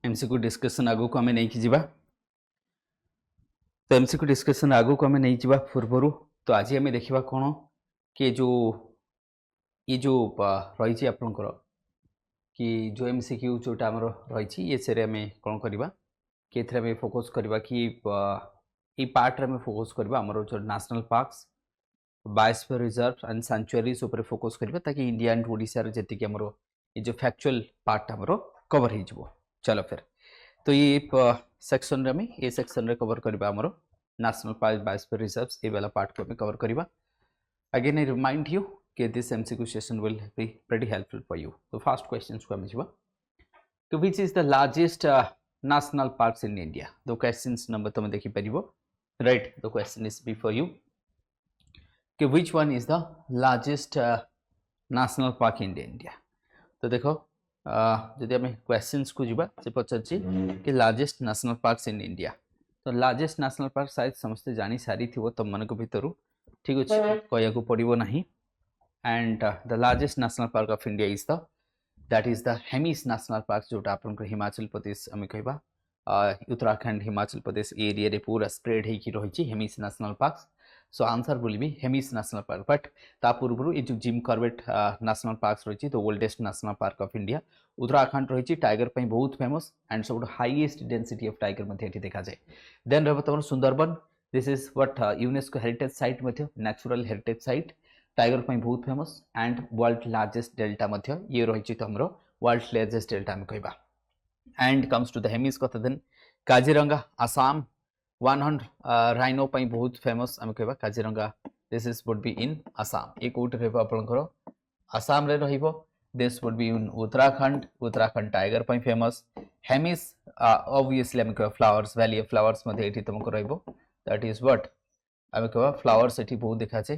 MCQ discussion आगु को हमें नहीं कीजिबा। तो एमसीक्यू डिस्कशन आगु को हमें नहीं जीवा पूर्वरु तो आज हमें देखिबा कोन कि जो ये जो रही आपनकर कि जो एमसीक्यू जोटा हमर रही ये सेरे हमें कोन करबा कि एथरे में फोकस करबा कि ई पार्ट रे में फोकस करबा हमर जो national parks biosphere reserve and sanctuaries ऊपर फोकस करबा ताकि इंडिया एंड ओडिसा रे जति कि हमर ये जो फैक्चुअल पार्ट हमर कवर हो जिवो। चलो फिर तो ये सेक्शन रे में ये सेक्शन रे कवर करबा हमर नेशनल पार्क बायोस्फीयर रिजर्व्स ये वाला पार्ट को हमें कवर करबा। अगेन आई रिमाइंड यू कि this MCQ session will be pretty helpful for you. तो फर्स्ट क्वेश्चंस को हम जिवा कि which is the largest national parks in India। the questions number तुम देखि परिबो right. the question is before you कि which one is the largest national park in India। तो देखो जदि हमें क्वेश्चंस को जिबा से पछछि कि लार्जेस्ट नेशनल पार्क्स इन इंडिया तो लार्जेस्ट नेशनल पार्क शायद समस्त जानी सारी थिबो तुम मन को भितरु ठीक अछि कहया को पड़िबो नाही। And the largest national park of India is the that is the Hemis national park जोटा आपन को हिमाचल प्रदेश हमें कहबा उत्तराखंड हिमाचल प्रदेश एरिया रे पूरा स्प्रेड हे की रही Hemis national park. So answer बोलिबी हेमिस नेशनल पार्क बट ता पूर्व ये जो जिम कॉर्बेट नेशनल पार्क रही the oldest national park of India Uttarakhand रही टाइगर पे बहुत फेमस एंड सब हाईएस्ट डेंसिटी ऑफ टाइगर मध्ये एठी देखा जाए। देन रहबो तमर Sundarban this is what UNESCO heritage site मध्ये नेचुरल हेरिटेज साइट टाइगर पे बहुत famous and world largest delta मध्ये ये रही तमर वर्ल्ड लार्जेस्ट डेल्टा हम कहबा। एंड कम्स टू द हेमिस कथा देन काजीरंगा आसाम 100 राइनो पे बहुत फेमस हम कहबा Kaziranga this is would be in Assam ये कोट रहबो आपनकर आसाम रे रहइबो। This would be in Uttarakhand tiger पे फेमस। हेमिस ऑब्वियसली हम कहबा फ्लावर्स वैली ऑफ फ्लावर्स मध्ये एठी तुमको रहइबो दैट इज व्हाट हम कहबा फ्लावर्स एठी बहुत देखा छे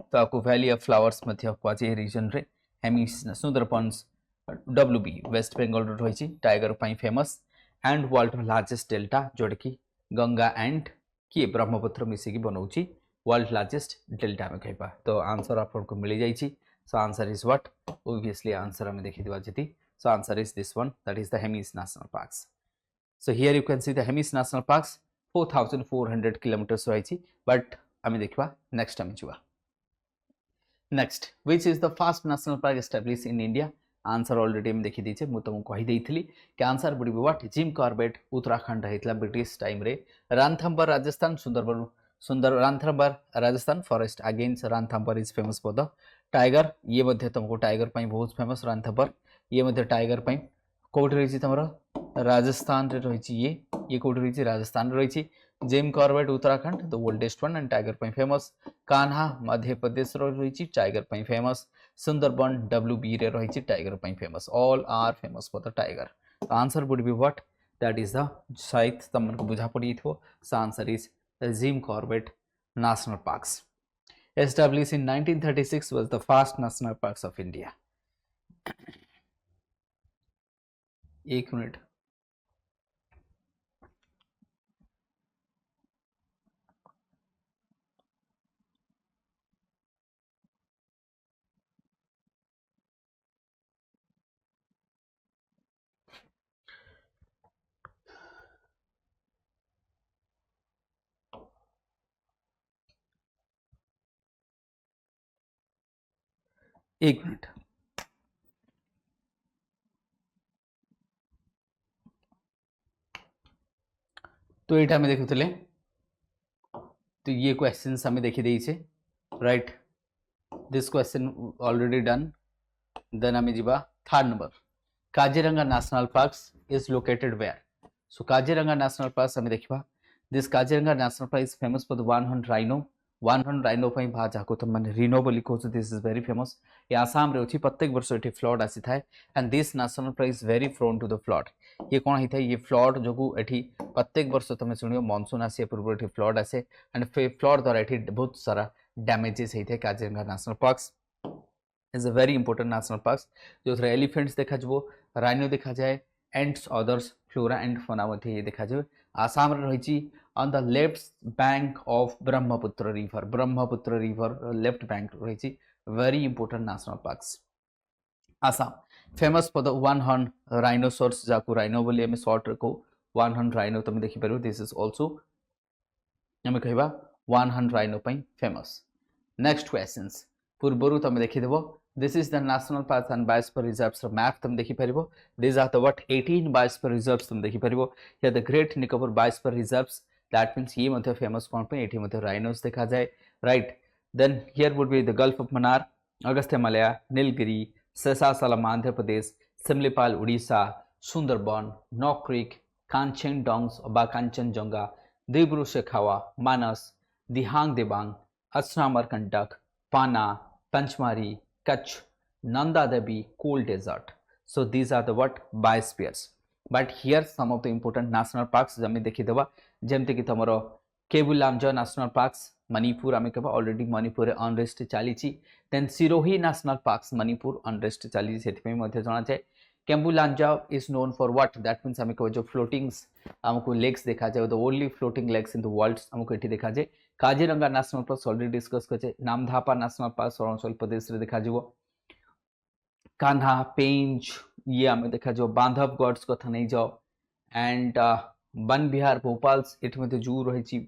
तो आपको वैली ऑफ फ्लावर्स मध्ये क्वाजे रीजन रे हेमिस सुंदरबन्स डब्ल्यूबी वेस्ट बेंगल रही टाइगर पे famous and world largest delta जोड़ कि गंगा एंड किए ब्रह्मपुत्र मिसिकी बनाऊँगी वर्ल्ड लार्जेस्ट डेल्टा में कहबा। तो आंसर आपको मिल जाइए। सो answer is what obviously answer हमें देखि दिबा जति सो answer is this one that is the Hemis national parks. So here you can see the Hemis national parks 4400 kilometres रही बट आम देखा नेक्स्ट आम जुआ next which is the first national park establish in India. Answer already हम देखि दीचे मु तुमको कहि देइथिली कि आंसर बुडी व्हाट जिम कॉर्बेट उत्तराखंड रहितला ब्रिटिश टाइम रे रानथंबर राजस्थान सुंदर Ranthambore Rajasthan forest against Ranthambore is famous for the tiger ये मध्ये तुमको टाइगर पई बहुत फेमस रानथंबर ये मध्ये टाइगर पई कोड रही तमरा राजस्थान रे रही ये कोड रही राजस्थान रही। Gym Corbett Uttarakhand the oldest one and tiger पे फेमस। कान्हा मध्य प्रदेश रही टाइगर पे फेमस। सुंदरबन डब्ल्यूबी रे रही टाइगर पे famous all are famous for the tiger. तो answer would be what that is the शायद तुमको बुझा पड़ी थो so answer is Jim Corbett national parks established in 1936 was the first national parks of India। एक minute एक minute तो ये आम देखुले तो ये क्वेश्चंस हमें देखी देइछे right this question already done. Then आम जीवा third number Kaziranga national parks is located where. So Kaziranga national parks हमें देखिबा this Kaziranga national park is famous for the 100 rhino पे भा जाको तुम माने रिनो बोली कहू दिस इज वेरी फेमस। ये आसाम रे अछि प्रत्येक वर्ष एठी फ्लड आसी थाए and this national park is very prone to the flood. ये कोन हिता ये फ्लड जोगु एठी प्रत्येक वर्ष तुम सुनियो मानसून आसी पूर्व एठी फ्लड आसे एंड फ्लड द्वारा एठी बहुत सारा डैमेजेस हेथे। Kaziranga national parks is a very important national parks जो थरे एलिफेंट्स देखा जबो राइनो देखा जाए ands others flora and fauna मध्ये ये देखा जाए। आसाम रे रही on the left bank of Brahmaputra river left bank रही very important national parks Assam famous for the one horn rhinoceros जाको राइनो बोली हमें शॉर्ट रखो वन हॉर्न राइनो तुम देखि परबो दिस इज आल्सो हमें कहबा वन हॉर्न राइनो पई फेमस नेक्स्ट क्वेश्चंस पूर्वरु तुम देखि देबो this is the national parks and biosphere reserves map तुम देखि परबो this are the what 18 biosphere reserves तुम देखि परबो here the great Nicobar biosphere reserves that means ये मध्ये फेमस कोन पे एठी मध्ये राइनोस देखा जाए right then here would be the gulf of Mannar Agasthyamala Nilgiri Seshachalam Andhra Pradesh Simlipal Orissa Sundarban Nokrek कांचनडोंग्स बा कांचनजंगा दिब्रू शेखावा मानस दिहांग दिबांग असनामरकंटक पाना Pachmarhi Kutch Nanda Devi cool desert so these are the what biospheres but here some of the important national parks जमे देखि देबा जेमते कि तमरो केबुलांजो नेशनल पार्क्स मणिपुर आमे केबा ऑलरेडी मणिपुर रे अनरेस्ट चाली छि then Sirohi national parks Manipur unrest चाली सेति पे मध्ये जणा छै केम्बुलांजा is known for what that means आमे को जो फ्लोटिंग्स हमको लेक्स देखा जाए the only floating lakes in the world हमको एठी देखा जाए Kaziranga national park already discuss करछे नामधापा नेशनल पार्क अरुणाचल प्रदेश रे देखा जिवो कान्हा पेंच ये आमे देखा जो बांधवगढ़ कथा नहीं जाओ एंड वन विहार भोपाल एठी मध्ये जू रही छी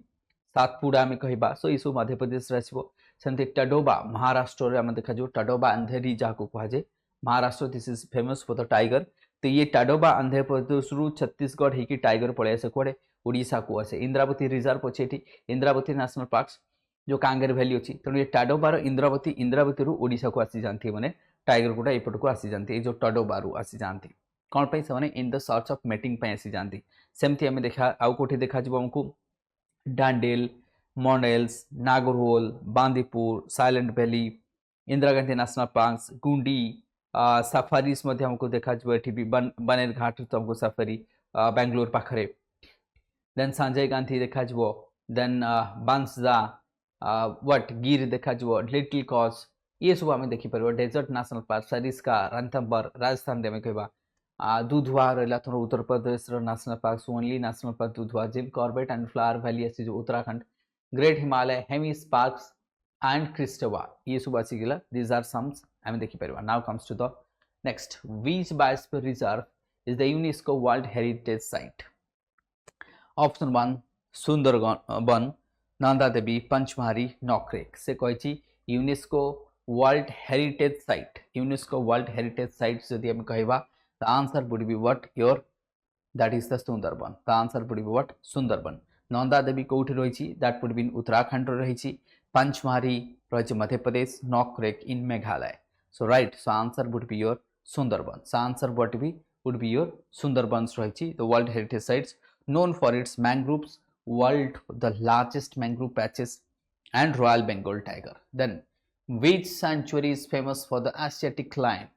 सातपुड़ा में कहबा सो इसु मध्य प्रदेश रहिबो सेमते टडोबा महाराष्ट्र रे आमे देखा जो टडोबा अंधेरी जाको कहा जाए Maharashtra this is famous for the tiger तो ये टाडोबा आंध्र प्रदेश रु छत्तीसगढ़ ही की टाइगर पड़े आसे कोड़े ओडिशा को आसे इंद्रावती रिजर्व अच्छे एठी इंद्रावती नेशनल पार्क्स जो कांगेर वैली अच्छी तेणु ये टाडोबार इंद्रावती रु ओडिशा को आसी जानती है माने टाइगर गुड़ा एपट को आसी जानती जो टडोबारु आसी जानती कौन पे से in the search of mating पे आसी जानती सेमती हमें देखा आउ कोठी देखा जिवो हमको डांडेल मॉनेल्स Nagarhole Bandipur silent valley Indira Gandhi national parks गुंडी सफारीज मध्य हमको देखा जो एठी भी बनेर घाट तो हमको सफारी बेंगलोर पाखरे देन संजय गांधी देखा जो देन बांसदा व्हाट गिर देखा जो लिटिल कॉज ये सब आम देखी पार desert national park Sariska Ranthambore Rajasthan में कहवा दुधवा रहा थोड़ा Uttar Pradesh national park only national park Dudhwa Jim Corbett and flower valley आसी जो Uttarakhand great Himalaya Hemis parks and क्रिस्टवा ये सब आसीगला दीज आर सम्स आम देखी पार now comes to the next which biosphere reserve is the UNESCO world heritage site option 1 Sundarban Nanda Devi Pachmarhi Nokrek से कही यूनेस्को वर्ल्ड हेरिटेज साइट जदि हम कहबा the answer would be what your that is the Sundarban the answer would be what Sundarban Nanda Devi कोठी रही that would be in Uttarakhand रही पंचमहारी रही Madhya Pradesh Nokrek in Meghalaya so right so answer would be your Sundarban so answer would be your Sundarbans रही the world heritage sites known for its mangroves world the largest mangrove patches and Royal Bengal tiger then which sanctuary is famous for the asiatic line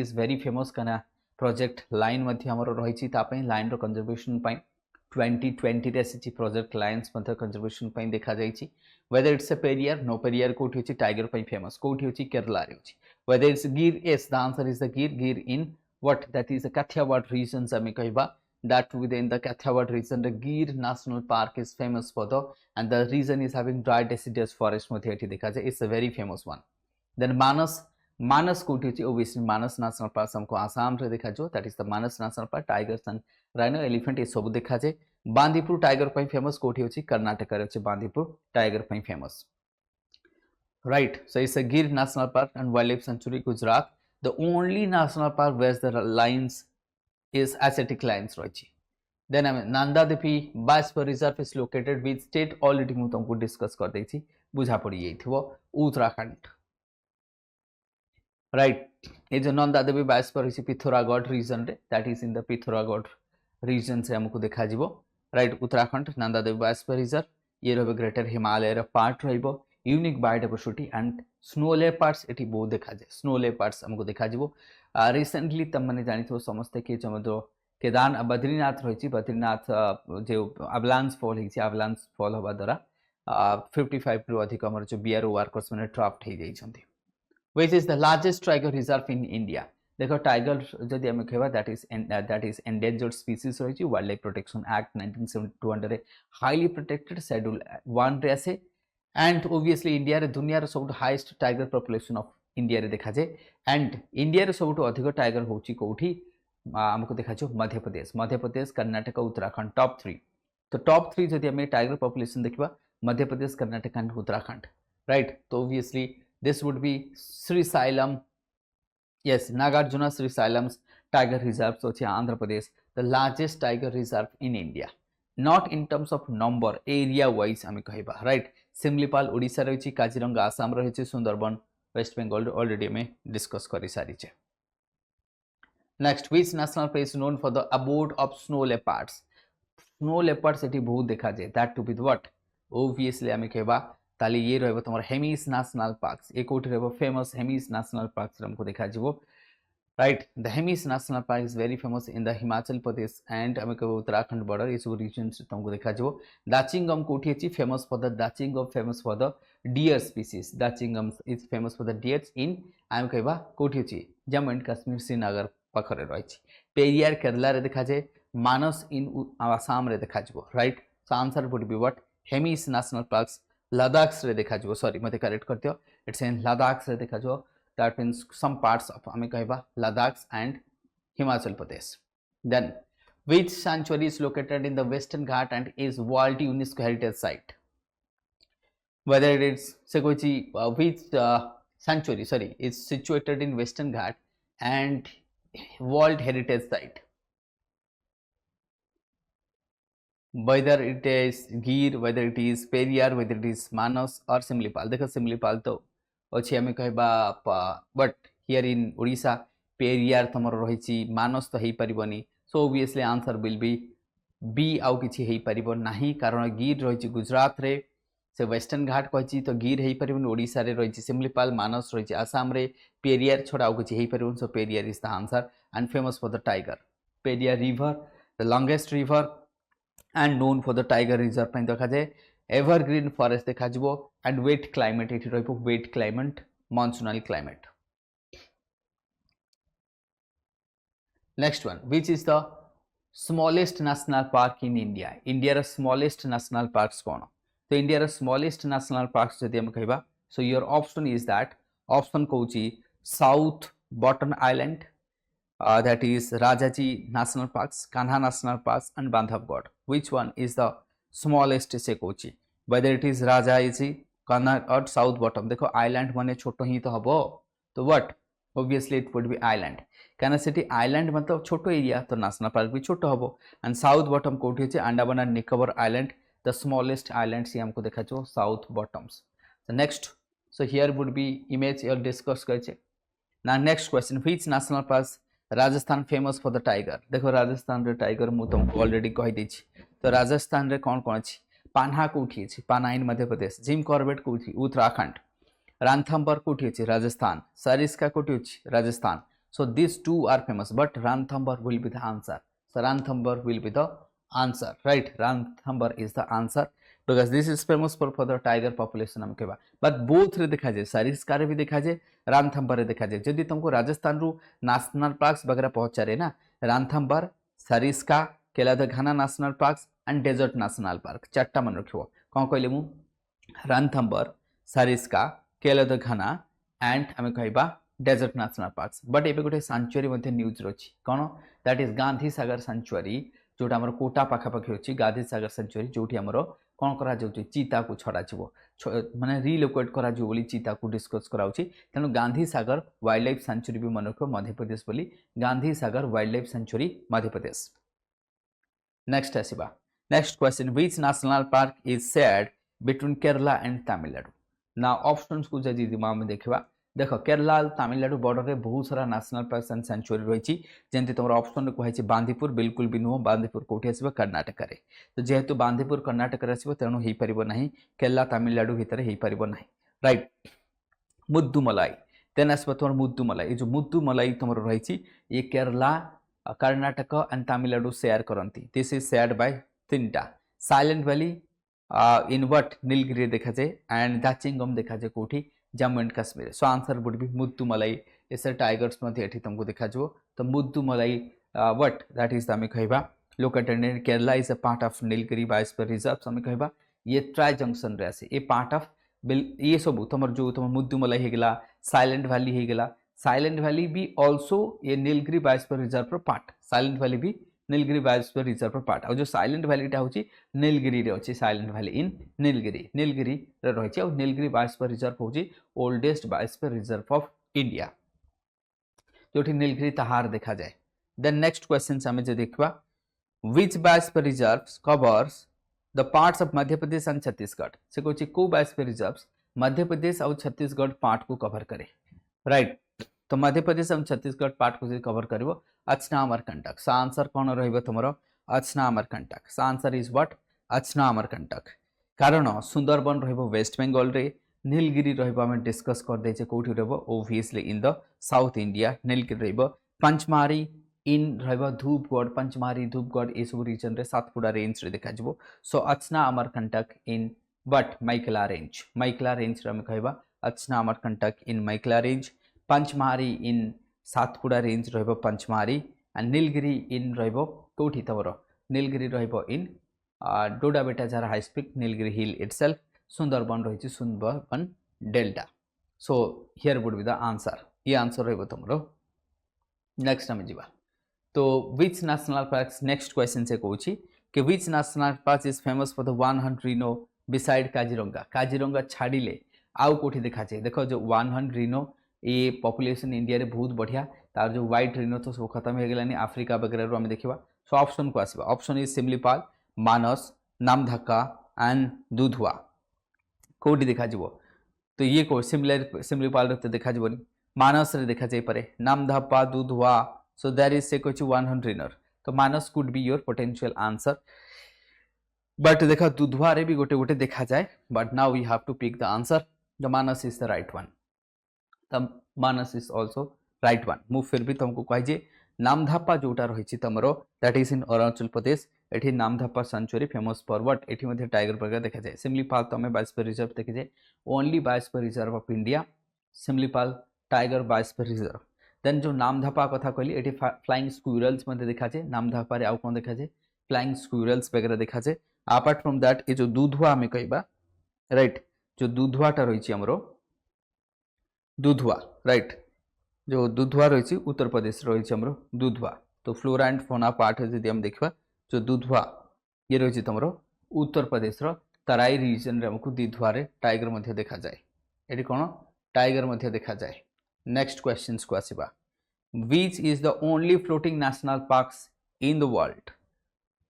is very famous kana project line madhya amaro rahichi ta pai line ro conservation pai 2020 रे आसी project lines madhya conservation pai देखा जाइछि whether it's a periyar no periyar कोठी होछि tiger pai famous कोठी होछि केरला रे होछि whether it's gir yes the answer is the gir in what that is the Kathiawar regions ame कहबा that within the Kathiawar region the Gir National Park is famous for the and the region is having dry deciduous forest मध्ये एठी देखा जाए it's a very famous one then मानस कोठी होछि obviously मानस national park हमको आसाम रे देखा जो that is the Manas national park tigers and rhino elephant ये सब देखा जाए बांदीपुर टाइगर पई फेमस कोठी होछि कर्नाटक रे होछि बांदीपुर टाइगर पई famous right so it's a Gir National Park and Wildlife Sanctuary Gujarat the only national park where the lines is ascetic lines रही then Nanda Devi biosphere reserve is located with state already मु तुमको discuss कर देछि बुझा पड़ी जाइथिबो Uttarakhand right ए जो Nanda Devi biosphere रही Pithoragarh region रे that is in the Pithoragarh region से हमको देखा जिवो right Uttarakhand Nanda Devi biosphere reserve ये रहबे ग्रेटर हिमालय रे पार्ट रहइबो unique biodiversity and snow leopards एठी बहुत देखा जाए स्नो लेपर्ड्स हमको देखा जिवो रिसेंटली तम मैंने जानी थो समझते कि जो केदार बद्रीनाथ रही बद्रीनाथ जो अवलांस फॉल होती अवलांस फॉल हवा द्वारा 55 रु अधिक आम जो बीआरओ वर्कर्स मैंने ट्राफ्ट हो जाती which is the largest tiger reserve in India देखो टाइगर जदि आम कहवा दैट इज एंडेंजर्ड स्पीसीज रही wild life protection act 1972 under highly protected schedule 1 रे आसे एंड ओबियसली इंडिया रे दुनिया रे सब highest tiger population of India रे देखा जाए एंड इंडिया रे सबुठु अधिक टाइगर होची कोठी हमको देखा जो मध्य प्रदेश कर्नाटक उत्तराखंड टॉप 3 तो टॉप 3 जदि हमें टाइगर पॉपुलेशन देखिबा मध्य प्रदेश कर्नाटक एंड उत्तराखंड राइट तो obviously this would B Srisailam yes Nagarjuna Srisailam's tiger reserves ଅଛି Andhra Pradesh the largest tiger reserve in India not in terms of number area wise ଆମେ କହିବା right सिमलीपाल ओडिशा रहिछि काजीरंगा आसाम रहिछि सुंदरबन वेस्ट बेंगल ऑलरेडी में डिस्कस करि सारिछे next which national park is known for the abode of snow leopards एटी बहुत देखा जाय that to be what obviously आमे कहबा ताली ये रहबो तमर हेमिस नेशनल पार्क्स ए कोठी रहबो फेमस हेमिस नेशनल पार्क्स हमको देखा जिवो right the Hemis national park is very famous in the Himachal Pradesh and हमें कहबो उत्तराखंड बॉर्डर ये सब रीजन तुमको देखा जिवो दाचिंगम कोठी अछि famous for the Dachigam famous for the deer species Dachigam is famous for the deers in आम कहबा कोठी अछि जम्मू एंड कश्मीर श्रीनगर पाखरे रहिछि पेरियार केरला रे देखा जाय मानस इन आसाम रे देखा जिवो right so answer would be what Hemis national parks Ladakh रे देखा जो सॉरी मते करेक्ट करते हो इट्स इन लद्दाख रे देखा जो that means some parts of हमें कहबा Ladakh and Himachal Pradesh then which sanctuary is located in the western Ghat and is world UNESCO heritage site whether it is से कोई which sanctuary sorry is situated in western ghat and world heritage site whether it is Gir, whether it is Periyar, whether it is Manas or Simlipal. देखो Simlipal तो अच्छी हमें कहबा but here in Odisha Periyar तमर रहिछि Manas तो हेई परिबनी so obviously answer will be B आउ किछि हेई परिबो नाही कारण गिर रहिछि गुजरात रे से वेस्टर्न घाट कहिछि तो गिर हेई परिबन ओडिसा रे रहिछि सिमलीपाल मानस रहिछि आसाम रे पेरियार छोड़ा आउ किछि हेई परिबन so Periyar is the answer and famous for the tiger Periyar river the longest river and known for the tiger reserve ପାଇଁ देखा जाए evergreen forest देखा जिवो and wet climate एठी रहिबो wet climate monsoonal climate next one which is the smallest national park in India ର smallest national parks कोन तो India ର smallest national parks जदि हम कहबा so your option is that option कहूची south bottom island that is Rajaji National Parks, Kanha National Parks and Bandhavgarh. Which one is the smallest से Kochi whether it is Rajaji, Kanha or South Bottom देखो island माने छोटो ही तो हबो तो what obviously it would be island कहना city island मतलब छोटो एरिया तो national park भी छोटो हबो and South Bottom कोठी है Andaman and Nicobar island the smallest island से हमको देखा जो South Bottoms. So next so here would be image or discuss करछे now next question which national parks Rajasthan famous for the tiger देखो राजस्थान रे टाइगर मु तुमको ऑलरेडी कहि दिछि तो राजस्थान रे कोन कोन अछि पान्हा कोठी अछि पान्हा इन मध्य प्रदेश जिम कॉर्बेट कोठी उत्तराखंड रांथंबर कोठी अछि राजस्थान सरिस्का कोठी अछि Rajasthan so these two are famous but Ranthambore will be the answer so Ranthambore will be the answer right Ranthambore is the answer because this is famous for the tiger population हम कहबा but both रे देखा जाय सरिस्का रे भी देखा जाय रांथंबर रे देखा जाय जदि तुमको राजस्थान रु नेशनल पार्क्स वगैरह पहुंचारे ना रांथंबर Sariska केलादघाना national parks and desert national park चारटा मन रखिबो कोन कहले मु रांथंबर सरिस्का केलादघाना एंड हम कहबा डेजर्ट नेशनल पार्क्स बट एबे गोटे सैंक्चुरी मध्ये न्यूज रछि कोन that is Gandhi Sagar sanctuary जोटा हमर कोटा पाखा पाखी अछि गांधी सागर सैंक्चुरी जोठी हमर कोन करा जाउछि चीता को छडा छिबो माने रिलोकेट करा जो बोली चीता को डिस्कस कराउछि तनो Gandhi Sagar wild life sanctuary भी मन रखो मध्य प्रदेश बोली Gandhi Sagar wild life sanctuary Madhya Pradesh next आसीबा next question which national park is shared between Kerala and Tamil Nadu now options को जदि दिमाग में देखबा देखो केरला तमिलनाडु बॉर्डर रे बहुत सारा नेशनल पार्क एंड सैंक्चुरी रहिछि जेंति तमरा ऑप्शन रे कहै छै बांदीपुर बिल्कुल भी नुह बांदीपुर कोठी आसीबा कर्नाटक रे तो जेहेतु बांदीपुर कर्नाटक रे आसीबो तेनु हेई परिबो नाही केरला तमिलनाडु भीतर हेई परिबो नाही राइट मुद्दुमलाई देन आसीबा तमर मुद्दुमलाई ए जो मुद्दुमलाई तमर रहिछि ये Kerala Karnataka and Tamil Nadu share करंती this is shared by तीनटा silent valley in what Nilgiri देखा जाय एंड दाचिंगम देखा जाय कोठी Jammu and Kashmir so answer would B Mudumalai ऐसे टाइगर्स मध्ये एठी तुमको देखा जो तो मुद्दुमलाई व्हाट दैट इज तमे कहबा located in Kerala is a part of Nilgiri biosphere reserve हमें कहबा ये ट्राई जंक्शन रे आसे ए पार्ट ऑफ ये सब तुम जो तुम मुद्दुमलाई हेगला साइलेंट वैली हेगला साइलेंट वैली भी ऑल्सो ये Nilgiri biosphere reserve part silent valley भी नीलगिरी बायोस्फीयर रिजर्व पार्ट और जो साइलेंट वैलीटा होची नीलगिरी रे अछि साइलेंट वैली इन नीलगिरी रे रहिछि और नीलगिरी बायोस्फीयर रिजर्व होची oldest biosphere reserve of India जोठी नीलगिरी तहार देखा जाए देन नेक्स्ट क्वेश्चन हमें जे देखबा which biosphere reserves covers the parts of Madhya Pradesh and Chhattisgarh से कोची को बायोस्फीयर रिजर्व्स मध्य प्रदेश और छत्तीसगढ़ पार्ट को कवर करे राइट तो मध्य प्रदेश और छत्तीसगढ़ पार्ट को कवर करिवो अचना अमरकंटक सा आंसर कोन रहइबो तमरो अचना अमरकंटक सा आंसर इज व्हाट अचना अमरकंटक कारण सुंदरबन रहइबो वेस्ट बंगाल रे नीलगिरी रहइबो हम डिस्कस कर देचे कोठी रहइबो obviously in the south India Nilgiri रहइबो पंचमारी इन रहइबो धूपगढ़ पंचमारी धूपगढ़ ए सब रीजन रे सातपुड़ा रेंज रे देखा जबो सो अचना Amarkantak in but Maikal range रे हम कहबा अचना Amarkantak in Maikal range Pachmarhi in Satpura range रहइबो पंचमारी एंड नीलगिरी इन रहइबो कोठी तमरो नीलगिरी रहइबो इन डोडा बेटा जरा high speed Nilgiri hill itself Sundarban रही Sundarban delta so here would be the answer ये आंसर रहइबो तमरो नेक्स्ट हम जीवा तो which national park next question से कहूँ कि which national park is famous for the one horned rhino beside Kaziranga छाड़िले आउ कोठी देखा जाए देखो जो वन हंट रिनो ये पॉपुलेशन इंडिया रे बहुत बढ़िया तार जो व्हाइट रिनो तो सब खत्म हो गलानी आफ्रिका वगैरह रो हम देखिबा सो ऑप्शन को आसीबा option is Similipal Manas Namdapha and Dudhwa कोठी देखा जीवो तो ये को सिमलीपाल रे देखा जीवनी मानस रे देखा जाई पारे नामधप्पा Dudhwa so there is say कुछ 100 रिनर तो मानस could be your potential answer but देखा दुधवा रे भी गोटे गोटे देखा जाए but now we have to pick the answer the manas is the right one the manas is also right one मु फिर भी तुमको कहि जे नामधप्पा जोटा रहिछि तमरो that is in Arunachal Pradesh एठी नामधप्पा सेंचुरी फेमस फॉर व्हाट एठी मध्ये टाइगर वगैरह देखा जाए सिमलीपाल तो हमें बायोस्फीयर रिजर्व देखे जाए only biosphere reserve of India Similipal tiger biosphere reserve then जो नामधप्पा कथा कहली एटी फ्लाइंग स्क्विरल्स मध्ये देखा जाए नामधप्पा रे आउ कोन देखा जाए फ्लाइंग स्क्विरल्स वगैरह देखा जाए अपार्ट फ्रॉम दैट ए जो दुधवा हमें कहबा राइट जो दुधवाटा रहिछि हमरो दुधवा राइट जो दुधवा रहिछि उत्तर प्रदेश रहिछि हमरो दुधवा तो फ्लोरा एंड फौना पार्ट जदि हम देखबा जो दुधवा ये रहिछि तमरो उत्तर प्रदेश रो तराई रीजन रे हमकु दुधवा रे टाइगर मध्ये देखा जाए एटी कोन टाइगर मध्ये देखा जाए नेक्स्ट क्वेश्चंस को आसीबा which is the only floating national parks in the world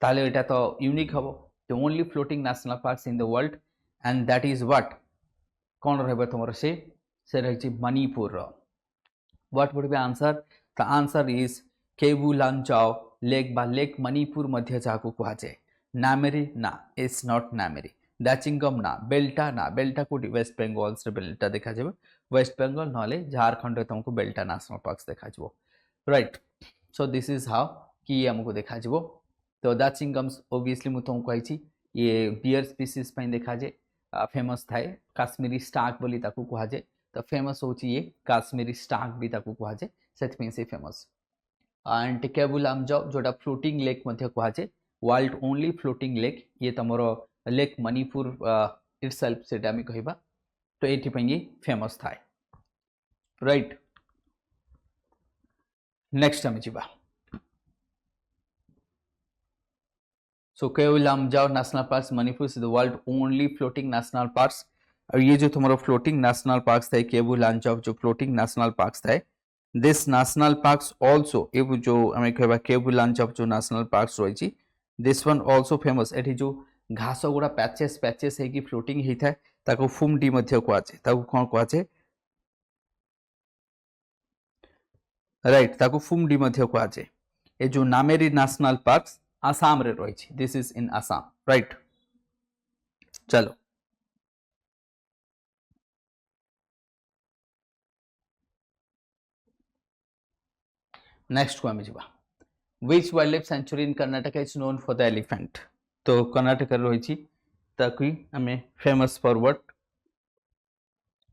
ताले एटा तो यूनिक हबो the only floating national parks in the world and that is what कोन रहबो तमरो से रहिछि मणिपुर रो what would be answer the answer is केवु लांचाओ लेक बा लेक मणिपुर मध्य जाको कहा जाए नामेरी ना इट्स नॉट नामेरी दाचिंगम ना बेल्टा कोटी वेस्ट बेंगल से बेल्टा देखा जाए वेस्ट बेंगल नाले झारखंड रे तुमको बेल्टा नेशनल पार्क्स देखा जबो right so this is how कि हमको देखा जबो तो दाचिंगम्स ऑब्वियसली मु तुमको कहिछि ये बियर स्पीसीज पे देखा जाए फेमस थाए काश्मीरी स्टार्क बोली ताकू कहा जाए तो फेमस होची ये काश्मीरी स्टार्क भी ताकू कहा जाए सेट से फेमस एंड केबुलामजाओ जोटा फ्लोटिंग लेक मध्य कहा जाए वर्ल्ड ओनली फ्लोटिंग लेक ये तमरो लेक मणिपुर इटसेल्फ सेटा मी कहबा तो एठी पे फेमस थाए राइट नेक्स्ट हम जीवा सो केवुलामजाओ national parks Manipur is the world only floating national parks और ये जो तुम्हारा फ्लोटिंग नेशनल पार्क्स था केवुलामजाओ जो फ्लोटिंग नेशनल पार्क्स था this national parks also a जो हमें कहबा केवुलामजाओ जो नेशनल पार्क्स रही दिस वन आल्सो फेमस एठी जो घास गुड़ा पैचेस है कि फ्लोटिंग होता है ताको फुमडी मध्य कहुए ताको कौन कहुए राइट ताको फुमडी मध्य कहुए ए जो नामेरी नेशनल पार्क्स आसाम रे रही this is in Assam right चलो नेक्स्ट को आमे जिबा which wild life sanctuary in Karnataka is known for the elephant तो कर्नाटक रही ताकि हमें famous for what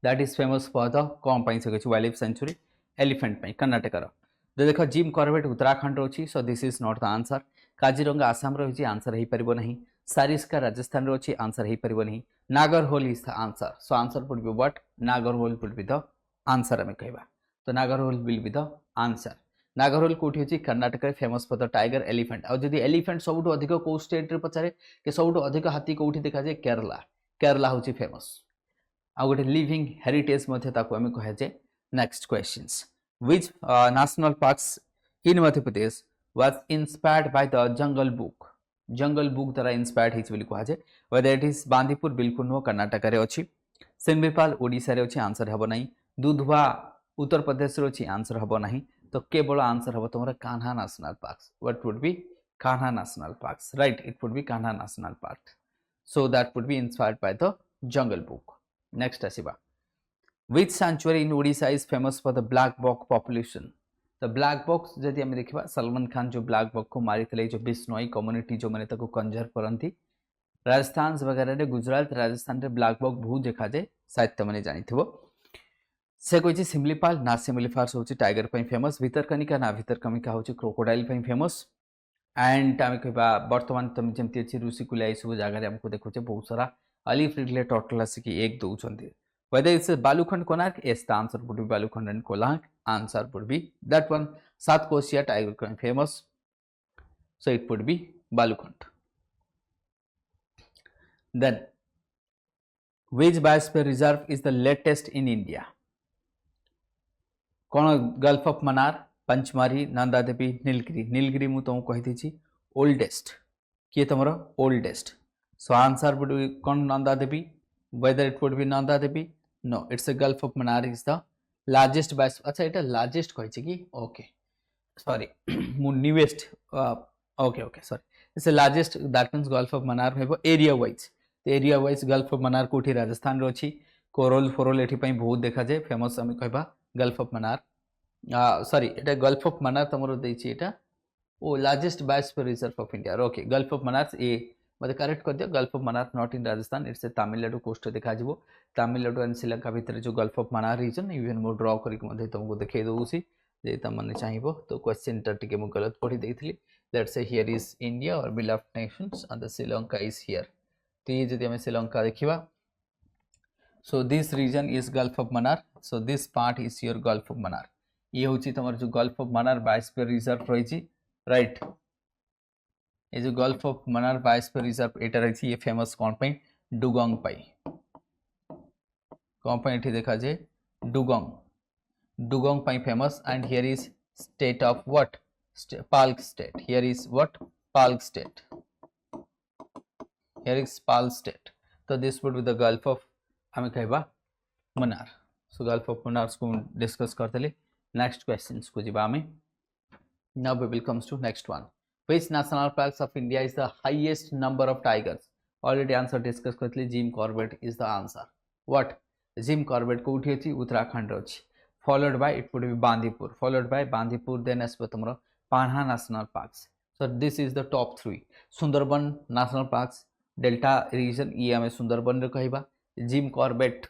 that is famous for the कौन पाई सके वाइल्ड लाइफ सेंचुरी एलिफेंट पाई कर्नाटक रो देखो जिम कॉर्बेट उत्तराखंड रही सो this is not the answer Kaziranga Assam रही आंसर हो पारिबो नहीं सारिस्का राजस्थान रो अछि आंसर हो पारिबो नहीं Nagarhole is the answer. So answer would be what? Nagarhole would be the answer हमें कहबा. तो Nagarhole will be the answer. Nagarhole कोठी अछि कर्नाटक रे famous for the tiger elephant और जदि एलिफेंट सबुठु अधिक को स्टेट रे पचारे के सबुठु अधिक हाथी कोठी देखा जाय केरला केरला होछि फेमस आ गोटे लिविंग हेरिटेज मध्ये ताको हमें कहे जे next questions which national parks in Madhya Pradesh was inspired by the jungle book द्वारा इंस्पायर्ड हिच बोली कहा जाय वेदर इट इज बांदीपुर बिल्कुल नो कर्नाटक रे अछि सिमलीपाल ओडिसा रे अछि आंसर हबो नाही दुधवा उत्तर प्रदेश रे अछि आंसर हबो नाही तो केवल आंसर हम तुम्हारा Kanha national parks what would be Kanha national parks right it would be Kanha national park so that would be inspired by the jungle book next आसीबा which sanctuary in Odisha is famous for the blackbuck population the blackbucks जदि हम देखिबा सलमान खान जो black buck को मारितले जो Bishnoi community जो माने ताको कंजर्व करंती राजस्थान वगैरह रे गुजरात राजस्थान रे ब्लैक बक बहुत देखा जाए शायद तमने जानिथिबो से कोई सिमलीपाल ना सिमलीपाल होची टाइगर पे फेमस भितरकनिका ना भितरकनिका होची क्रोकोडाइल पे फेमस एंड आम कहबा वर्तमान तुम जमती अछि ऋषिकुल्या ए सब जगह हमको देखुचे बहुत सारा अलिफ रिडले टोटल आसिकी एक दउछंती whether it's Balukhand Konark yes the answer would be Balukhand and Konark answer would be that one सात कोशिया टाइगर पे famous so it would be Balukhand then which biosphere reserve is the latest in India कौन गल्फ ऑफ मनार पंचमारी नंदा देवी नीलगिरी नीलगिरी मु तुमको कही थी oldest किए तुम oldest so answer would be कौन Nanda Devi whether it would be Nanda Devi no it's a Gulf of Mannar is the largest by अच्छा एटा लार्जेस्ट कहि कि ओके सॉरी मु newest okay okay sorry it's a largest that means Gulf of Mannar हेबो area wise Gulf of Mannar कोठी राजस्थान रो अछि Corel फोरोल एठी पई बहुत देखा जाय फेमस हम कहबा gulf of Mannar sorry Etah gulf of मनार तमरो देछि एटा ओ largest biosphere reserve of India okay gulf of मनार ए मते करेक्ट कर दियो gulf of Mannar not in Rajasthan it's a Tamil Nadu coast देखा जिवो तमिलनाडु एंड श्रीलंका भीतर जो gulf of Mannar reason even मो ड्रॉ करी मते तुमको देखाई दोउसी जे तमने चाहिबो तो क्वेश्चन टा टिके मु गलत पढ़ी देइथिली let's say here is India और beloved Nations and the Sri Lanka is here तो ये जदि हम श्रीलंका देखिबा so this region is Gulf of Mannar so this part is your Gulf of Mannar ये होची तमर जो Gulf of Mannar biosphere reserve रही राइट ये जो Gulf of Mannar biosphere reserve एटा रही ये फेमस कौन पे डुगोंग पाई कौन पे एठी देखा जे डुगोंग पाई famous and here is strait of what Palk strait here is what Palk strait here is Palk strait तो this would be the Gulf of हमें कहबा मनार सो गल्फ ऑफ मनार को डिस्कस करतले नेक्स्ट क्वेश्चंस को जिबा हमें now we will comes to next one which national parks of India is the highest number of tigers already answer discuss करतले Jim Corbett is the answer what Jim Corbett को उठी अछि उत्तराखंड अछि followed by it would be Bandipur followed by Bandipur then एस तुमरो Kanha national parks so this is the top 3 Sundarban national parks delta region ये हमें सुंदरबन रे कहबा जिम कॉर्बेट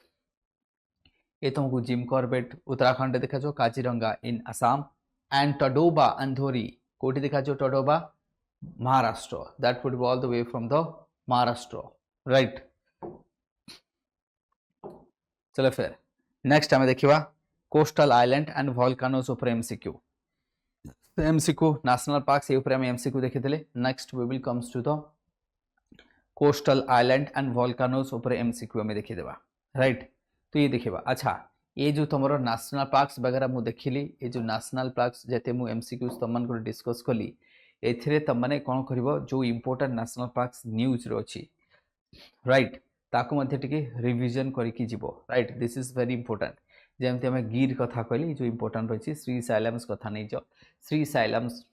ये तुमको जिम कॉर्बेट उत्तराखंड देखा जो काजीरंगा इन असम एंड टडोबा अंधोरी कोठी देखा जो Tadoba Maharashtra that would be all the way from the Maharashtra right चलो फिर नेक्स्ट हमें देखिबा कोस्टल आइलैंड एंड वोल्कानोस ऊपर एमसीक्यू नेशनल पार्क्स ये ऊपर हम एमसीक्यू देखितले next we will comes to the coastal island and volcanoes ऊपर एमसीक्यू में देखि देबा राइट तो ये देखिबा अच्छा ये जो तुमरो नेशनल पार्क्स वगैरह मु देखिली ये जो नेशनल पार्क्स जते मु एमसीक्यूज तमन को डिस्कस कली एथिरे तमने कोन करबो जो इंपोर्टेंट नेशनल पार्क्स न्यूज रो अछि राइट ताको मध्ये टिके रिवीजन करी की जीवो right this is very important जेमते हम गिर कथा कहली जो इंपोर्टेंट रही श्री साइलम्स कथा नहीं जो श्री साइलम्स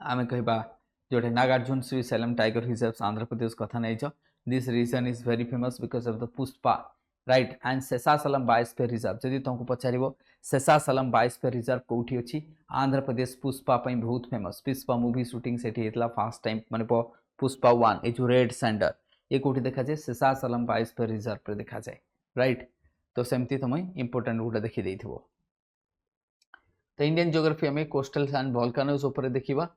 आमे कहबा जोटे Nagarjuna Srisailam tiger reserve Andhra Pradesh कथा नहीं जो this region is very famous because of the Pushpa right and Seshachalam biosphere reserve जदि तुमको पचारिबो शेषाचलम बायोस्फीयर रिजर्व कोठी अछि आंध्र प्रदेश पुष्पा पई बहुत फेमस पुष्पा मूवी शूटिंग सेठी हेतला फर्स्ट टाइम माने पुष्पा 1 ए जो रेड सैंडर ये कोठी देखा जाय शेषाचलम बायोस्फीयर रिजर्व पे देखा जाय राइट तो सेमती तुम इंपोर्टेंट गुडा देखि देथिबो तो इंडियन ज्योग्राफी में कोस्टल एंड वोल्कानोस ऊपर देखिबा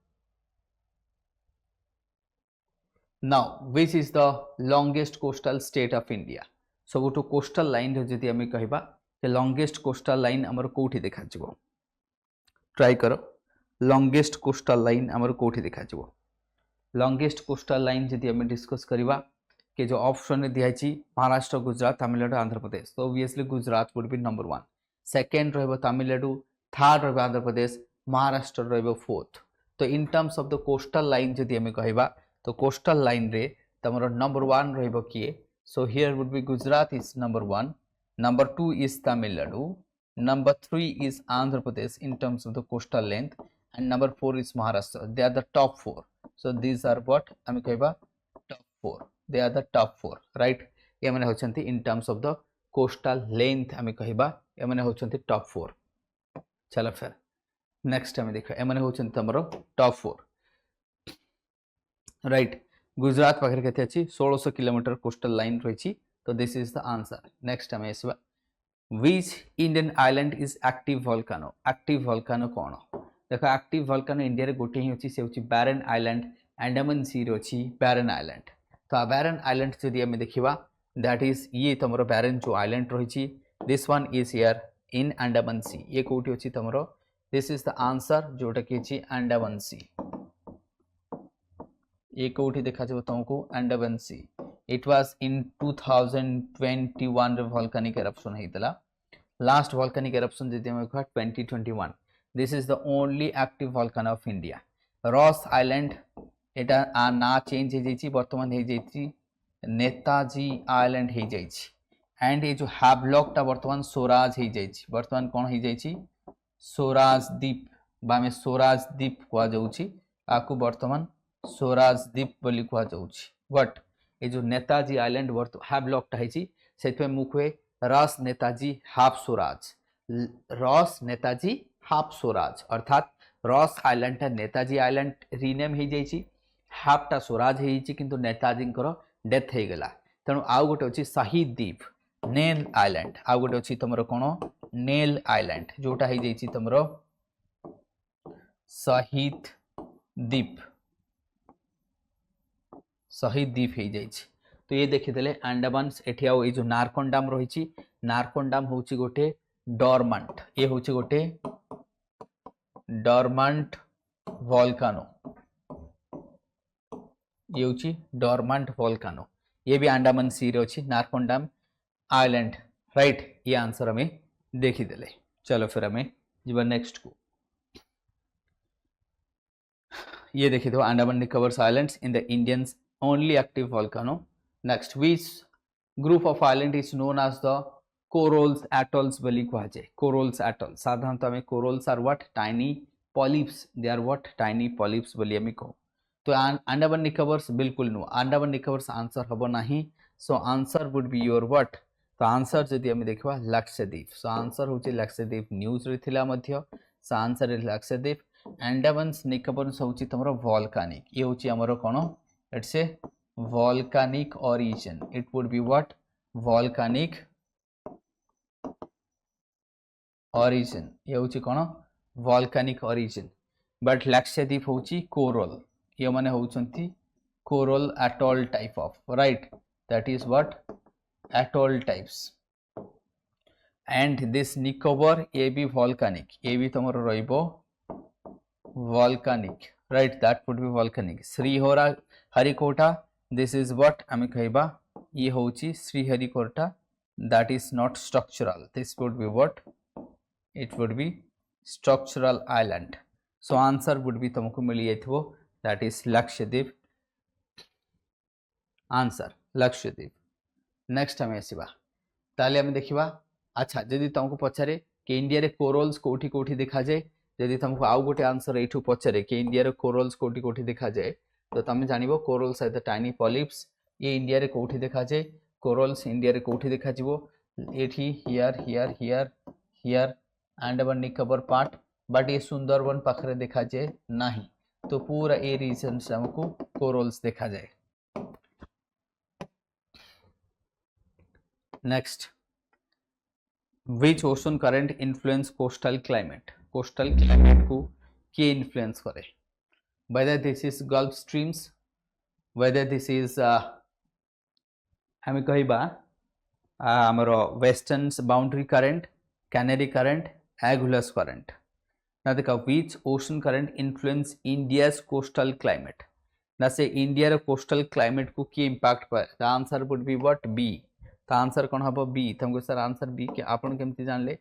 now which is the longest coastal state of India सबुठु कोस्टल लाइन रे जदि आमे कहबा कि लॉन्गेस्ट कोस्टल लाइन हमर कोठी देखा जिवो ट्राई करो लॉन्गेस्ट कोस्टल लाइन हमर कोठी देखा जिवो लॉन्गेस्ट कोस्टल लाइन जदि आमे डिस्कस करबा कि जो ऑप्शन में दिया महाराष्ट्र गुजरात तमिलनाडु आंध्र प्रदेश तो obviously Gujarat would be number 1 second रहिबो तमिलनाडु थर्ड रहिबो आंध्र प्रदेश महाराष्ट्र रहिबो फोर्थ तो in terms of the coastal line जदि हमें कहबा तो कोस्टल लाइन रे तमरो नंबर 1 रहिबो किए so here would be Gujarat is number 1 number 2 is Tamil Nadu number 3 is Andhra Pradesh in terms of the coastal length and number 4 is Maharashtra. They are the top 4. So these are what आमे कहबा top 4. They are the top 4, right? ये माने होचंती in terms of the coastal length आमे कहबा ये माने होचंती top 4. चलो फिर नेक्स्ट आमे देखो ये माने होचंती तमरो top 4, right? गुजरात पाखरे केते अछि 1600 किलोमीटर कोस्टल लाइन रहिछि तो this is the answer. Next आमे आसीबा which Indian island is active volcano? Active volcano कोन देखो एक्टिव वोल्केनो इंडिया रे गोटे ही अछि से अछि बैरन आइलैंड अंडमान सी रे अछि बैरन आइलैंड तो बैरन आइलैंड जदि हम देखिबा दैट इज ये तमरो बैरन जो आइलैंड रहिछि this one is here in Andaman Sea ये कोठी अछि तमरो दिस इज द आंसर जोटा कि अछि अंडमान सी ये कोठी देखा जब तुमको Andaman Sea it was in 2021 रे वोल्केनिक एरप्शन हेतला लास्ट वोल्केनिक एरप्शन जदि हम 2021 this is the only active volcano of India. Ross Island एटा आ ना चेंज हे जाइछि वर्तमान हे जाइछि नेताजी आइलैंड हे जाइछि एंड ये जो हैवलॉक ता वर्तमान स्वराज हे जाइछि वर्तमान कोन हे जाइछि स्वराज द्वीप बामे स्वराज द्वीप कोआ जाउछि आकु वर्तमान स्वराज द्वीप बोली कोआ जाउछि बट ये जो नेताजी आइलैंड हैवलॉक ता हेछि सेतमे मुखवे रस नेताजी हाफ स्वराज रस नेताजी हाफ स्वराज अर्थात रस आइलैंड टा नेताजी आइलैंड रीनेम हे जाइछि हाफ टा स्वराज हे जाइछि किंतु नेताजी कर डेथ हे गेला तेणु आउ गोटे अछि शहीद द्वीप नेल आइलैंड आउ गोटे अछि तमरो कोन नेल आइलैंड जोटा हे जाइछि तमरो शहीद द्वीप हे जाइछि तो ये देखि देले अंडमान एठी आउ ए जो नारकोंडाम रहिछि नारकोंडाम होछि गोटे डॉर्मेंट ये होछि गोटे डॉर्मेंट वोल्केनो ये होछि डॉर्मेंट वोल्केनो ये भी अंडमान सी रे अछि नारकोंडाम आइलैंड राइट ये आंसर हमें देखि देले चलो फिर हमें जीवन नेक्स्ट को ये देखि दो Andaman Nicobar islands in the Indians only active volcano next which group of island is known as the corals atolls बोली कहा जाए corals atoll साधारणतः हमें corals are what tiny polyps they are what tiny polyps बोली हमें कहो तो अंडमान निकोबार बिल्कुल नो अंडमान निकोबार आंसर हबो नाही सो answer would be your what तो आंसर जदि हमें देखबा लक्षद्वीप सो आंसर होची लक्षद्वीप न्यूज रे थिला मध्य so answer is Lakshadweep Andaman Nicobar होची तमरो वोल्केनिक ये होची हमरो कोन it's a volcanic origin it would be what volcanic origin ये होची कोन वोल्केनिक origin बट लक्षद्वीप होची कोरल ये माने होचंती coral atoll type of right that is what atoll types and this Nicobar ये भी volcanic ये भी तमरो रहिबो volcanic right that would be volcanic श्रीहरा Harikota this is what आमे कहबा ये होची Sriharikota that is not structural this would be what it would be structural island so answer would be तुमको मिली जाइथबो that is Lakshadweep answer Lakshadweep next हमें आसीबा ताले हम देखिबा अच्छा जदि तुमको पछारे कि इंडिया रे कोरल्स कोठी कोठी देखा जाए जदि तुमको आउ गोटे आंसर एठू पछारे कि इंडिया रे कोरल्स कोठी कोठी देखा जाए तो तुम जानिबो corals are the tiny polyps ये इंडिया रे कोठी देखा जाए कोरल्स इंडिया रे कोठी देखा जिवो एठी here here here here Andaman Nicobar part but ये सुंदरबन पाखरे देखा जाए नहीं तो पूरा ए रीजन से हमको कोरल्स देखा जाए next which ocean current influence coastal climate को के इन्फ्लुएंस करे whether this is Gulf streams whether this is आम कहवा आमर western boundary current, Canary current, Agulhas current. Now देखा which ocean current influence India's coastal climate. ना से India coastal climate को की इम्पैक्ट पाए. The answer would be what B. The answer कौन हम बी. तुमको सर आंसर बी कि आपन केमती जानले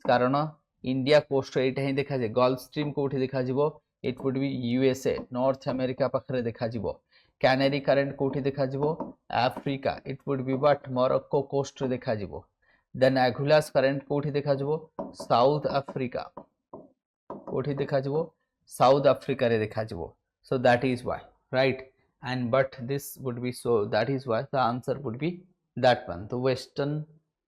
कारण इंडिया कोस्ट एटा ही देखा जाए. गल्फ स्ट्रीम कोठी देखा जीवो. It would be USA north America पाखरे देखा जीवो. कैनरी करंट कोठी देखा जीवो Africa. It would be what Morocco coast देखा जीवो. देन एगुलास करंट कोठी देखा जीवो साउथ अफ्रीका. कोठी देखा जीवो साउथ अफ्रीका रे देखा जीवो. So that is why, right? And but this would be, so that is why the answer would be that one. The western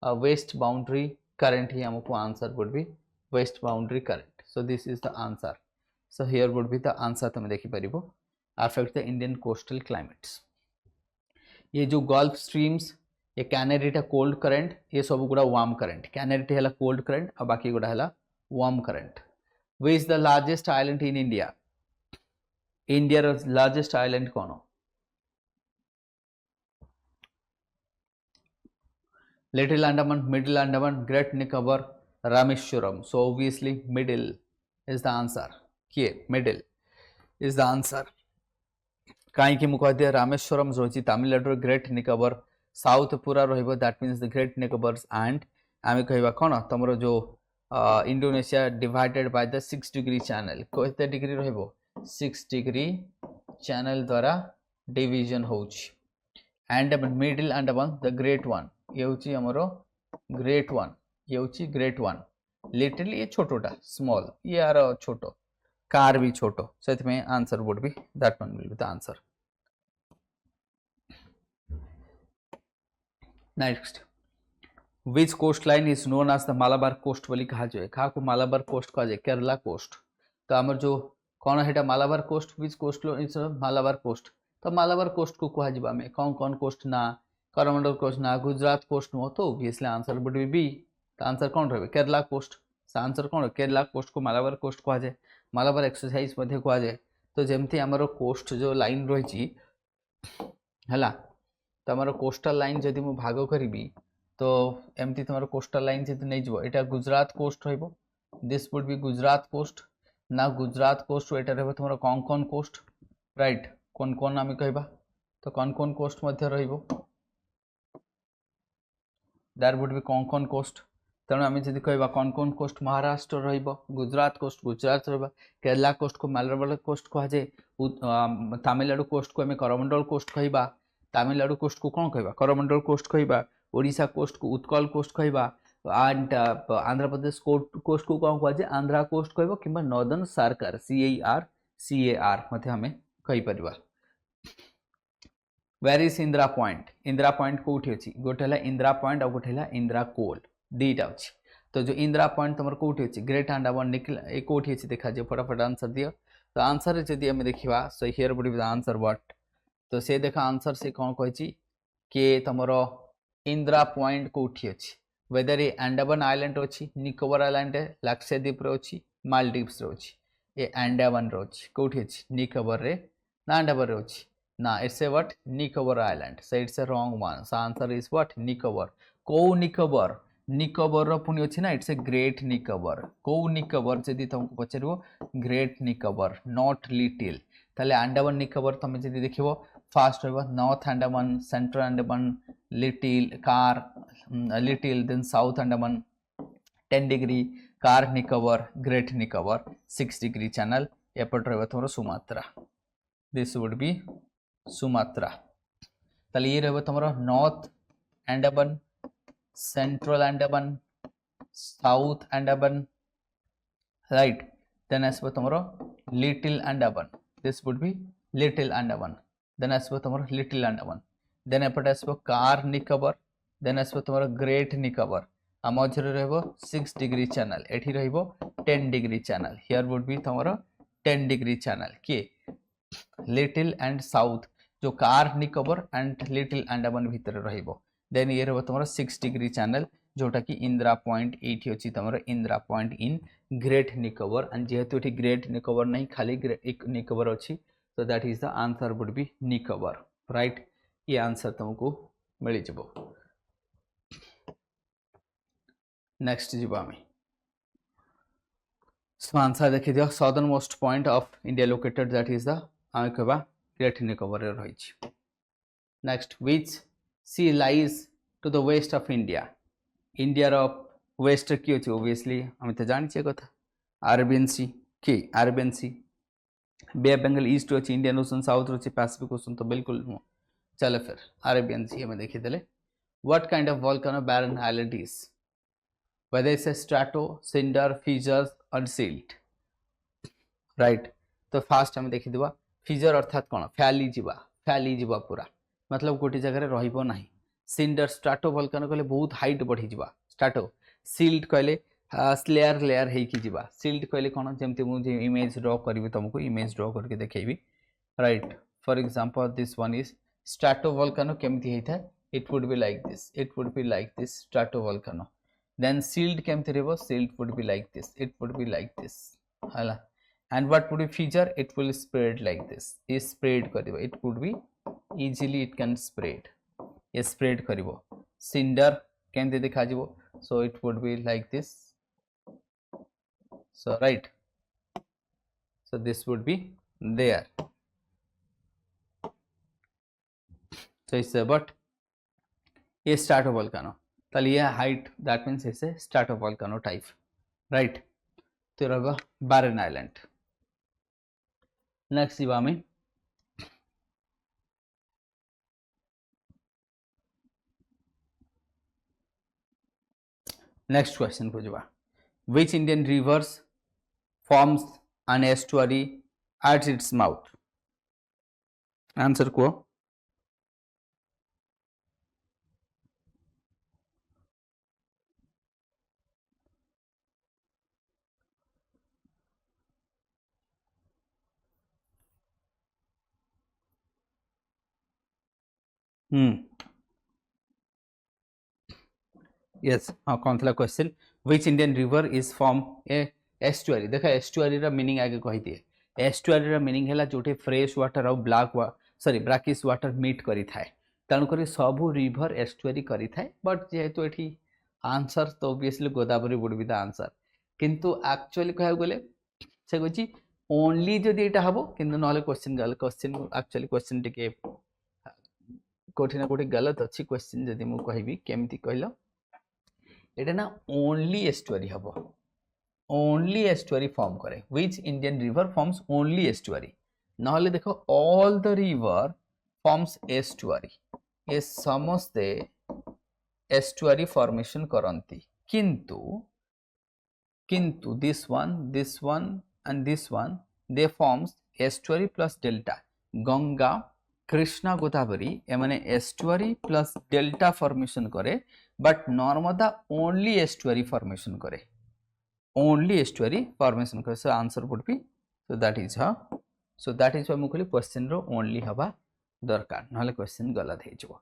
west boundary current ही हमको answer would be west boundary current. So this is the answer. So here would be the answer. तुम देखी परिबो affect the Indian coastal climates. ये जो gulf streams, ये canary टा cold current, ये सब गुड़ा वार्म करंट. कैनरी टा हला कोल्ड करंट और बाकी गुड़ा हला warm current. Which is the largest island in India? India largest island कौन? Little Andaman, Middle Andaman, Great Nicobar, Rameswaram. So obviously middle is the answer. किए मिडिल इज द आंसर. कहीं मुझे रामेश्वरम रही तमिलनाडु ग्रेट निकोबार साउथ पूरा रहिबो. That means the great Nicobars. And आम कहवा कौन तुम जो Indonesia divided by the 6 degree channel. केते डिग्री रहिबो 6 डिग्री चैनल द्वारा डिवीजन होउची. Andaman Middle Andaman the great one ये होची हमरो ग्रेट वन. ये होची ग्रेट वन. लिटिल ये छोटोटा स्मॉल. ये आर छोटो कार भी छोटो. सेथ में answer would be that one will be the answer. Next, which coastline is known as the Malabar coast बोली कहा जाए. कहा को मालाबार कोस्ट कहा जाए केरला कोस्ट. तो आमर जो कौन है Malabar coast. Which coast is Malabar coast. तो मालाबार कोस्ट को कहा जाए में कौन कौन कोस्ट ना करमंडल कोस्ट ना गुजरात कोस्ट नो. तो obviously answer would be B. तो आंसर कौन रहे केरला कोस्ट. आंसर कौन केरला कोस्ट को मालाबार कोस्ट कहा जाए. मालाबार एक्सरसाइज मध्य कहा जाए. तो जमती आमर कोस्ट जो लाइन रही है तो आमर कोस्टल लाइन जदि मु भाग करी तो एमती तुम कोस्टल लाइन जब नहीं जीव एटा गुजरात कोस्ट रहिबो. This would be Gujarat coast. ना गुजरात कोस्ट एटा रहिबो तुम कोंकण कोस्ट. राइट कोन आम कहबा तो कोंकण कोस्ट मध्य रहिबो. That would be Konkan coast. तेणु आम जब कहबा कोंकण कोस्ट महाराष्ट्र रहिबो. गुजरात कोस्ट गुजरात रहिबा. केरला कोस्ट को मालाबार कोस्ट कहा जाए. तमिलनाडु कोस्ट को आम करमंडल कोस्ट कहबा. तमिलनाडु कोस्ट को कौन कहबा करमंडल कोस्ट कहबा. ओडिशा कोस्ट को उत्कल कोस्ट कहबा. एंड आंध्र प्रदेश कोस्ट को कौन कह आंध्रा कोस्ट कहबो कि नॉर्दर्न सार्कर CAR मते हमें कहि परिबा. Where is Indira Point. Indira Point कोठी अछि. गोटे हला इंदिरा पॉइंट और गोटे हला इंदिरा कोल. दीटा अछि. तो जो इंदिरा पॉइंट तुमर कोठी अछि ग्रेट अंडमान निकल ए कोठी अछि देखा जे फटाफट आंसर दियो. तो आंसर जदि हम देखिबा so here would be the answer what. तो से देखा आंसर से कौन कहि कि तुमरो इंदिरा पॉइंट कोठी अछि. वेदर ये अंडमान आइलैंड अच्छी निकोबार आइलैंड लाक्षाद्वीप अच्छी मालदीव्स अच्छी. ये अंडमान अच्छी कौटी अच्छी निकोबार रे ना अंडमान रे अच्छी ना. It's a what Nicobar island. So it's a wrong one. So answer is what Nicobar. को निकोबार निकोबार पुणी अच्छी ना. It's a Great Nicobar. को निकोबार जदि तुमको पचारो ग्रेट निकोबार नॉट लिटिल. ताले अंडमान निकोबार तुम जदि देखिबो फास्ट रहिबो North Andaman Central Andaman Little Car Little then South Andaman 10 degree Car Nicobar Great Nicobar 6 degree channel. एपट रहिबो तुमरो Sumatra. This would be Sumatra. ताले ये रहिबो तुमरो North Andaman Central Andaman South Andaman. Right then आसबो तुमरो Little Andaman. This would be Little Andaman. Then आसबो तुमरो लिटिल अंडमान. देन एपट आसबो कार निकोबार. देन आसबो तुमरो ग्रेट निकोबार. आ मझरे रहबो 6 डिग्री चैनल. एठी रहबो 10 degree channel. Here would be तुमरो 10 डिग्री चैनल. के लिटिल एंड साउथ जो Car Nicobar and Little Andaman भितर रहबो. देन ये रहबो तुमरो 6 डिग्री चैनल जोटा कि इंदिरा पॉइंट एठी अछि तुमरो Indira Point in Great Nicobar. And जेहेतु एठी ग्रेट निकोबार नहीं खाली एक निकोबार अछि. So that is the answer would be Nicobar. Right ये आंसर तुमको मिल जब नेक्स्ट जीव आम आंसर देखी दियो southern most point of India located that is the आम कहबा ग्रेट निकोबर रही next which sea lies to the west of India India रो वेस्ट की अछि ऑब्वियसली हम तो जानि कथा अरेबियन सी के Arabian Sea Bay of Bengal east अच्छी इंडियन ओशन साउथ अच्छी पैसिफिक ओशन तो बिल्कुल नुह चलो फिर अरेबियन सी हमें देखीदे what kind of volcano Barren Island is whether it's a strato cinder fissures or silt right तो फास्ट हम देखी दिवा फिजर अर्थात कौन फैली जीवा पूरा मतलब गोटे जगह रहिबो नाही सिंडर स्ट्राटो वोल्केनो कहले बहुत हाइट बढ़ी जीवा स्ट्राटो सिल्ट कहले लेयर लेयर हेकी जीवा सिल्ट कहले कौन जेमती मु इमेज ड्रॉ करबी तुमको इमेज ड्रॉ करके देखैबी right for example this one is strato volcano केमती हेता it would be like this strato volcano then silt केमती रहबो silt would be like this it would be like this हाला and what would be fissure it will spread like this is spread करिवो it would be easily it can spread ये spread करिवो cinder केमती देखा जिवो so it would be like this so right so this would be there so it's about a stratovolcano ताली ये height that means it's a stratovolcano type right तो रहा बैरन island next जीवा में नेक्स्ट क्वेश्चन को जीवा which Indian reverse forms an estuary at its mouth answer को yes हाँ कौन था question which Indian river is form A estuary देखा एस्टुअरी रा मीनिंग आगे कहि दिए एस्टुअरी रा मीनिंग हैला जोटे फ्रेश वाटर और ब्राकिश वाटर मीट करि थाए तेणु करी सबु रिवर एस्टुअरी करि थाए बट जेहेतु एठी आंसर तो obviously Godavari would be the answer किंतु एक्चुअली कहू गले से कहछि ओनली जदि एटा हबो किंतु नले क्वेश्चन एक्चुअली क्वेश्चन टिके कोठी ना कोठी गलत अच्छी क्वेश्चन जदि मु कहबी केमती कहलो एटा ना ओनली एस्टुअरी हबो ओनली एस्टुअरी फॉर्म करे which Indian river forms only estuary नहले देखो all the river forms estuary ये समस्ते एस्टुअरी फॉर्मेशन करंती किंतु this one and this one they forms estuary plus delta Ganga Krishna Godavari एमाने एस्टुअरी प्लस डेल्टा फॉर्मेशन करे but Narmada only estuary formation करे so answer would be so that is why मु कहली question रो only हवा दरकार नहले क्वेश्चन गलत हे जबो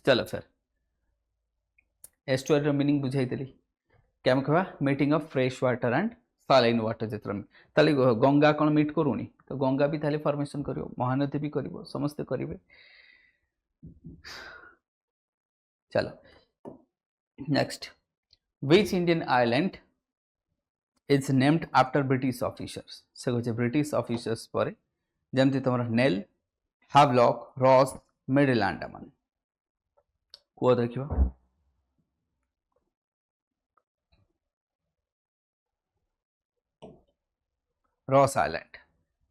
चलो फिर एस्टुअरी रो मीनिंग बुझाई देली क्या हम कहबा meeting of fresh water and saline water जेतर ताले गंगा कोन मीट करूनी तो गंगा भी ताले फॉर्मेशन करिवो महानदी भी करिवो समस्त करिवे चलो next which Indian island is named after British officers से कहছে ब्रिटिश ऑफिसर्स पर जेमति तमरा Neil Havelock Ross Middle Andaman को देखिबा रॉस आइलैंड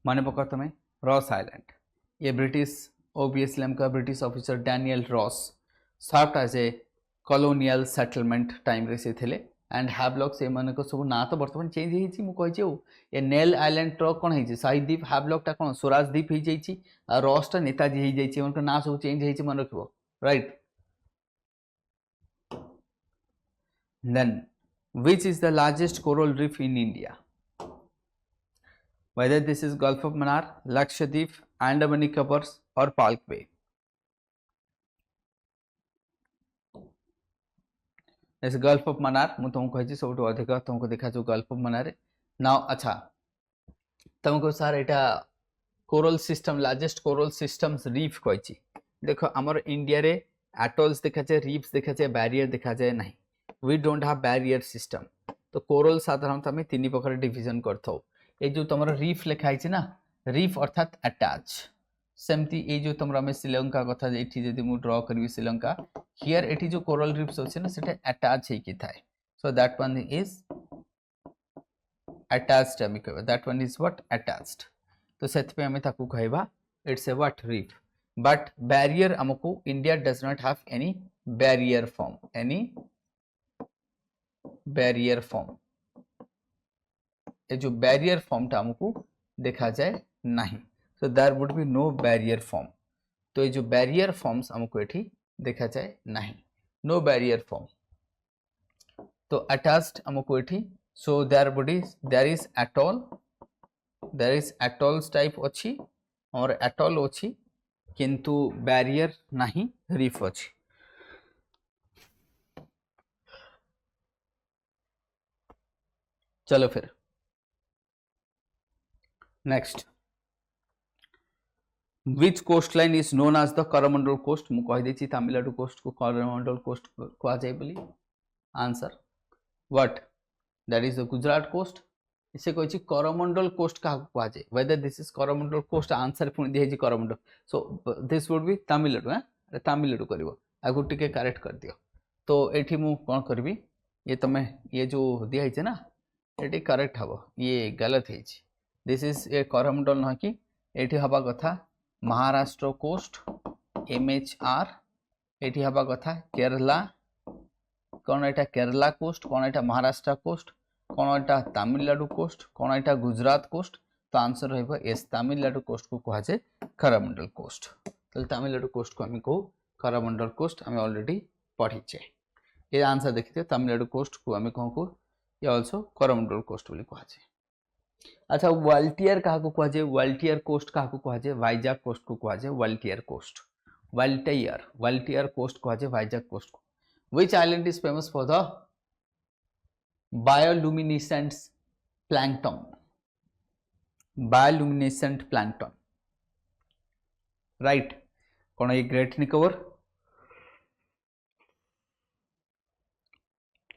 माने पका तुम्हें रॉस आइलैंड ये ब्रिटिश ओबीएसली हमका British officer Daniel Ross served as a colonial settlement time रे से थिले एंड हैवलॉक से मन को सब ना तो वर्तमान चेंज हे छी मु कहि छै ए नेल आइलैंड ट्रो कोन हे छी शाही द्वीप हैवलॉक ता कोन स्वराज द्वीप हे जाइ छी आ रॉस ता नेताजी हे जाइ छी उनका ना सब चेंज हे छी मन रखबो right then which is the largest coral reef in India whether this is Gulf of Mannar, Lakshadweep, Andaman Nicobar or Palk Bay. This Gulf of Mannar मु तुमको कहि सब अधिक तुमको देखा जो Gulf of Mannar नाउ अच्छा तुमको सर एटा coral system largest coral systems reef कही देखो आमर इंडिया रे एटल्स देखा जाए रीफ्स देखा जाए बैरियर देखा जाए नहीं we don't have barrier system तो कोरल साधारणतः आम तीन प्रकार डिविजन करथौ ए जो तुम रीफ लिखाई ना रीफ अर्थात अटैच सेमती ए जो तुम आम श्रीलंका कथा ये जब मुझे ड्र करी श्रीलंका हियर एटी जो कोरल रीफ्स अच्छे ना से अटैच होकी थाए so that one is attached आम कह that one is what attached तो से आम ताकू कहवा it's a what reef but barrier हमको India does not have any barrier form ये जो barrier form टा हमको देखा जाए नहीं so there would be no barrier form तो ये जो barrier forms हमको ये देखा जाए नहीं no barrier form तो attached हमको ये so there is atolls type अच्छी और atoll अच्छी किंतु बैरियर नहीं रीफ अच्छी चलो फिर next which coastline is known as the Coromandel coast मु कहि देछि तमिलनाडु कोस्ट को Coromandel coast कहा जाय बोली answer what that is the Gujarat coast इसे कहि Coromandel coast का कहा जाय whether this is Coromandel coast answer पुनी दिहे Coromandel so this would be Tamil Nadu Tamil Nadu करिवो आगु टिके करेक्ट कर दियो तो एठी मु कोन करबी ये तमे ये जो दिया है ना एठी करेक्ट हबो ये गलत है दिस इज ए Coromandel न कि एठी हबा कथा महाराष्ट्र कोस्ट MHR एठी हबा कथा केरला कौन एटा केरला कोस्ट कौन एटा महाराष्ट्र कोस्ट कौन एटा तमिलनाडु कोस्ट कौन एटा गुजरात कोस्ट तो आंसर रहइबो एस तमिलनाडु कोस्ट को कहा जाय Coromandel कोस्ट तो तमिलनाडु कोस्ट को हम कहू Coromandel कोस्ट हम ऑलरेडी पढ़ी छे ये आंसर देखिए तमिलनाडु कोस्ट को हम कहू ये आल्सो Coromandel कोस्ट बोली कहा जाय अच्छा वाल्टियर कहा को कहा जाय वाल्टियर कोस्ट कहा को कहा जाय वाइजाग कोस्ट को कहा जाय वाल्टियर कोस्ट वाल्टियर कोस्ट कहा जाय वाइजाग कोस्ट को which island is famous for the bioluminescent plankton right कौन ये great Nicobar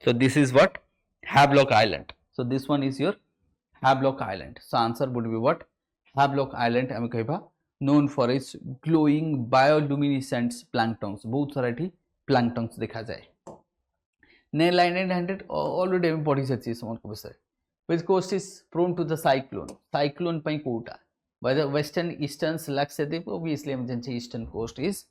so this is what Havelock Island so this one is your Havelock Island so answer would be what Havelock Island हम कहबा known for its glowing bioluminescent planktons बहुत सारा एठी प्लांक्टन्स देखा जाए ने लाइन एंड हंड्रेड ऑलरेडी हम पढ़ी सच्ची समझ को विषय which coast is prone to the cyclone पई कोटा whether western eastern Lakshadweep obviously हम जानछे eastern coast is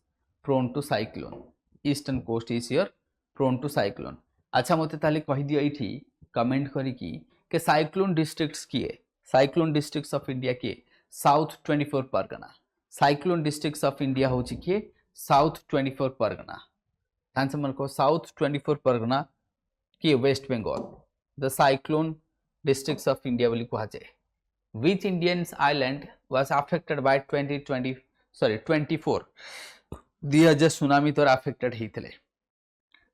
prone to cyclone eastern coast is your prone to cyclone अच्छा मते ताले कहि दियो एठी कमेंट करी कि साइक्लोन डिस्ट्रिक्ट्स किए साइक्लोन डिस्ट्रिक्ट्स ऑफ इंडिया के South 24 Pargana cyclone districts of India होची के साउथ 24 परगना आंसर मन को साउथ 24 परगना कि west Bengal the cyclone districts of India बोली कहा जाए which Indian island was affected by 24 2000 tsunami तो affected हितले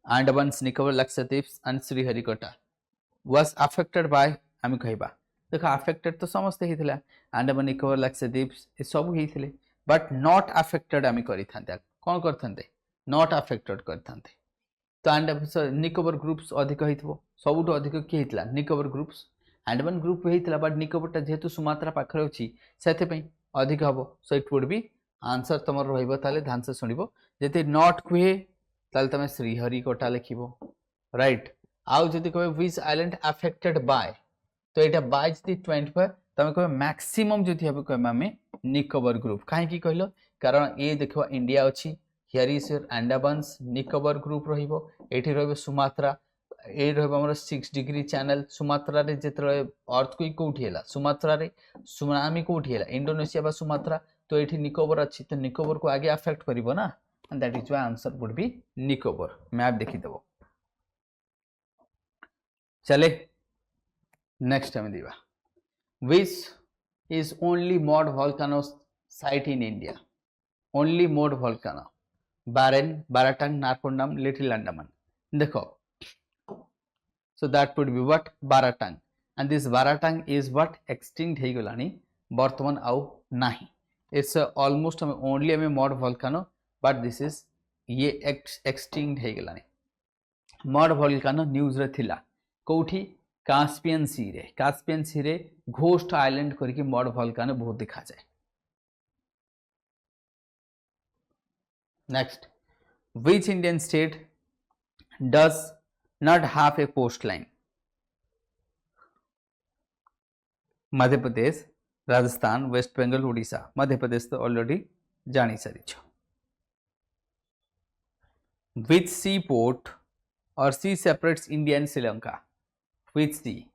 Andaman Nicobar Lakshadweep and Sriharikota was affected by आम कहबा देखो affected तो समस्त हितला अंडमान निकोबार लक्षद्वीप ए सब हितले but not affected आम करि थांते कोन करथांते नॉट अफेक्टेड करथांते तो अंडमान निकोबार ग्रुप्स अधिक हितबो सबुठ अधिक कि हितला निकोबार ग्रुप्स अंडमान ग्रुप हितला बट निकोबार जेहेतु सुमात्रा पाखरे अछि सेते पई अधिक हबो so it would be answer तमर रहइबो ताले ध्यान से सुनिबो जेते नॉट कहे ताले तमे श्रीहरिकोटा लिखिबो राइट आउ जदि कहे व्हिच आइलैंड अफेक्टेड बाय तो एटा बाय जदि 25 तमे कहे मैक्सिमम जदि हबे कहे मामे निकोबार ग्रुप काहे की कहलो कारण ए देखो इंडिया अछि here is your Andamans Nicobar group रहिबो एठी रहबे सुमात्रा ए रहबे हमर 6 डिग्री चैनल सुमात्रा रे जेतरे अर्थक्वेक कोठी हैला सुमात्रा रे सुनामी कोठी हैला इंडोनेशिया बा सुमात्रा तो एठी निकोबार अछि तो निकोबार को आगे अफेक्ट करिवो ना and that is why answer would B Nicobar map देखि देबो चले नेक्स्ट टाइम दिबा which is only mode volcano site in India only mode volcano Warren Baratang Narcondam little Andaman देखो so that would be what baratang and this baratang is what extinct हे गलानी वर्तमान आउ नाही it's almost only mud volcano but this is ये extinct हो गलानी mud वोल्कानो news रे थिला कोठी कास्पियन सी रे घोस्ट आइलैंड करके मड वोल्कानो बहुत दिखा जाए next which Indian state does not have a coastline Madhya Pradesh Rajasthan West Bengal Odisha Madhya Pradesh तो ऑलरेडी जानी सारी which seaport or sea separates India and Sri Lanka? Which sea?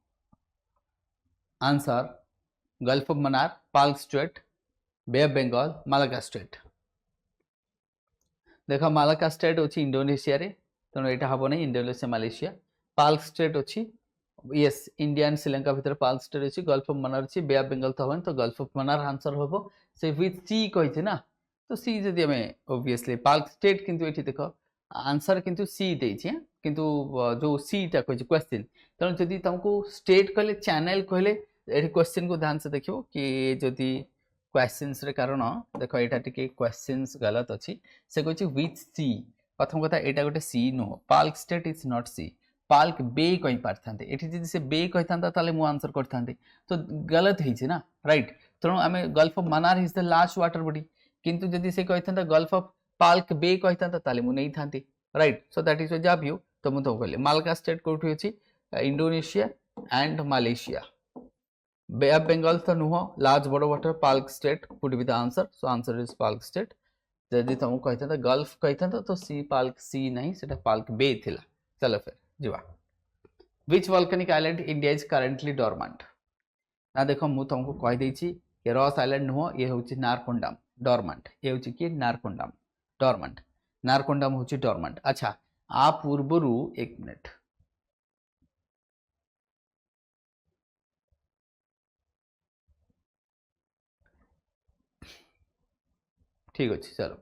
Answer Gulf of Mannar, Palk Strait, Bay of Bengal, Malacca Strait. देखो Malacca state अच्छी Indonesia रे तेणु यहाँ हम ना इंडोनेशिया मालेशिया पाल्क स्टेट अच्छी यस इंडिया एंड श्रीलंका भितर पाल्क स्टेट अच्छी गल्फ ऑफ मन्नार अच्छी बे ऑफ बेंगल तो हम तो गल्फ ऑफ मन्नार आंसर हम से विथ सी कही ना तो सी जदि आम ओबियसली पाल्क स्टेट किंतु ये देख आंसर किंतु सी देछि किंतु जो सीटा कही क्वेश्चन तेणु जदि तुमको स्टेट कहले चैनल कहले ये क्वेश्चन को ध्यान से देखो कि जदि क्वेश्चंस रे कारण देखो एटा टिके क्वेश्चंस गलत अछि से कहछि व्हिच सी प्रथम कथा एटा गोटे sea no Palk Strait is not sea Palk Bay कहि पारथांते एठी जदि से बे कहिथांता ताले मु आंसर करथांते तो गलत हिछि ना राइट तेणु आमे gulf of Mannar is the last water body किंतु जदि से कहिथांता गल्फ ऑफ पाल्क बे कहिथांता ताले मु नै थांती राइट सो दैट इज जा व्यू तो मु तो कहले मालका स्टेट कोठी अछि Indonesia and Malaysia Bay of Bengal तो नुह लार्ज बड़ water Palk state would be the answer so answer is Palk state जदि तुमको कहता था गल्फ कहता था तो सी पाल्क सी नहीं सेटा पाल्क बे थिला चलो फिर जीवा which volcanic island India is currently dormant ना देखो मु तुमको कह देछि ये रॉस आइलैंड नुह ये होछि नारकोंडम डॉर्मेंट ये होछि कि नारकोंडम डॉर्मेंट नारकोंडम होछि डॉर्मेंट अच्छा आ पूर्वरु एक मिनट ठीक अच्छे चलो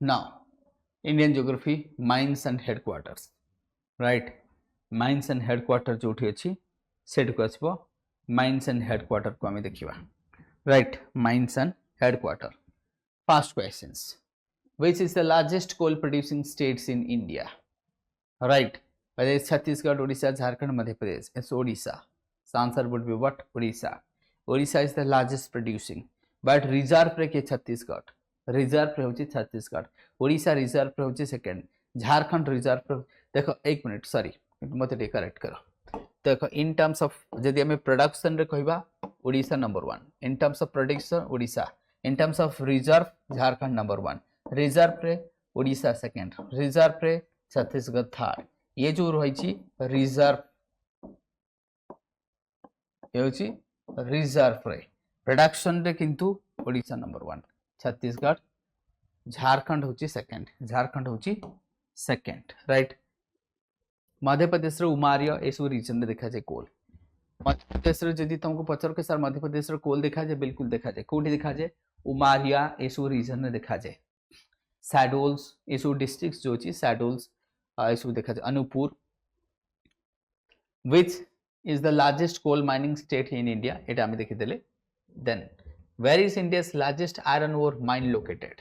now Indian geography mines and headquarters right mines and headquarter जोठी अछि सेट को आछबो mines and headquarter को हमें देखिबा right mines and headquarter first questions which is the largest coal producing states in India right whether it's Chhattisgarh Odisha Jharkhand Madhya Pradesh it's Odisha so answer would be what Odisha is the largest producing but reserve पे के Chhattisgarh reserve पे होची Chhattisgarh Odisha reserve पे होची second Jharkhand reserve पे देखो एक minute sorry मते टे करेक्ट करो देखो इन टर्म्स ऑफ जदि हमें प्रोडक्शन रे कहबा Odisha number 1 in terms of production Odisha in terms of reserve Jharkhand number 1 reserve पे ओडिशा सेकंड रिजर्व पे छत्तीसगढ़ थर्ड ये जो रही रिजर्व ये होची रिजर्व रे प्रोडक्शन रे किंतु ओडिशा नंबर 1 छत्तीसगढ़ झारखंड होची सेकंड राइट मध्य प्रदेश रे उमारिया एसु रीजन रे देखा जाय कोल मध्य प्रदेश रे जदि तुमको पचर के सर मध्य प्रदेश रे कोल देखा जाय बिल्कुल देखा जाय कोठी देखा जाय उमारिया एसु रीजन रे देखा जाय शैडोल्स एसु डिस्ट्रिक्ट्स जो छी शैडोल्स एसु देखा जाय Anuppur which is the largest coal mining state in India एटा हम देखि देले then where is India's largest iron ore mine located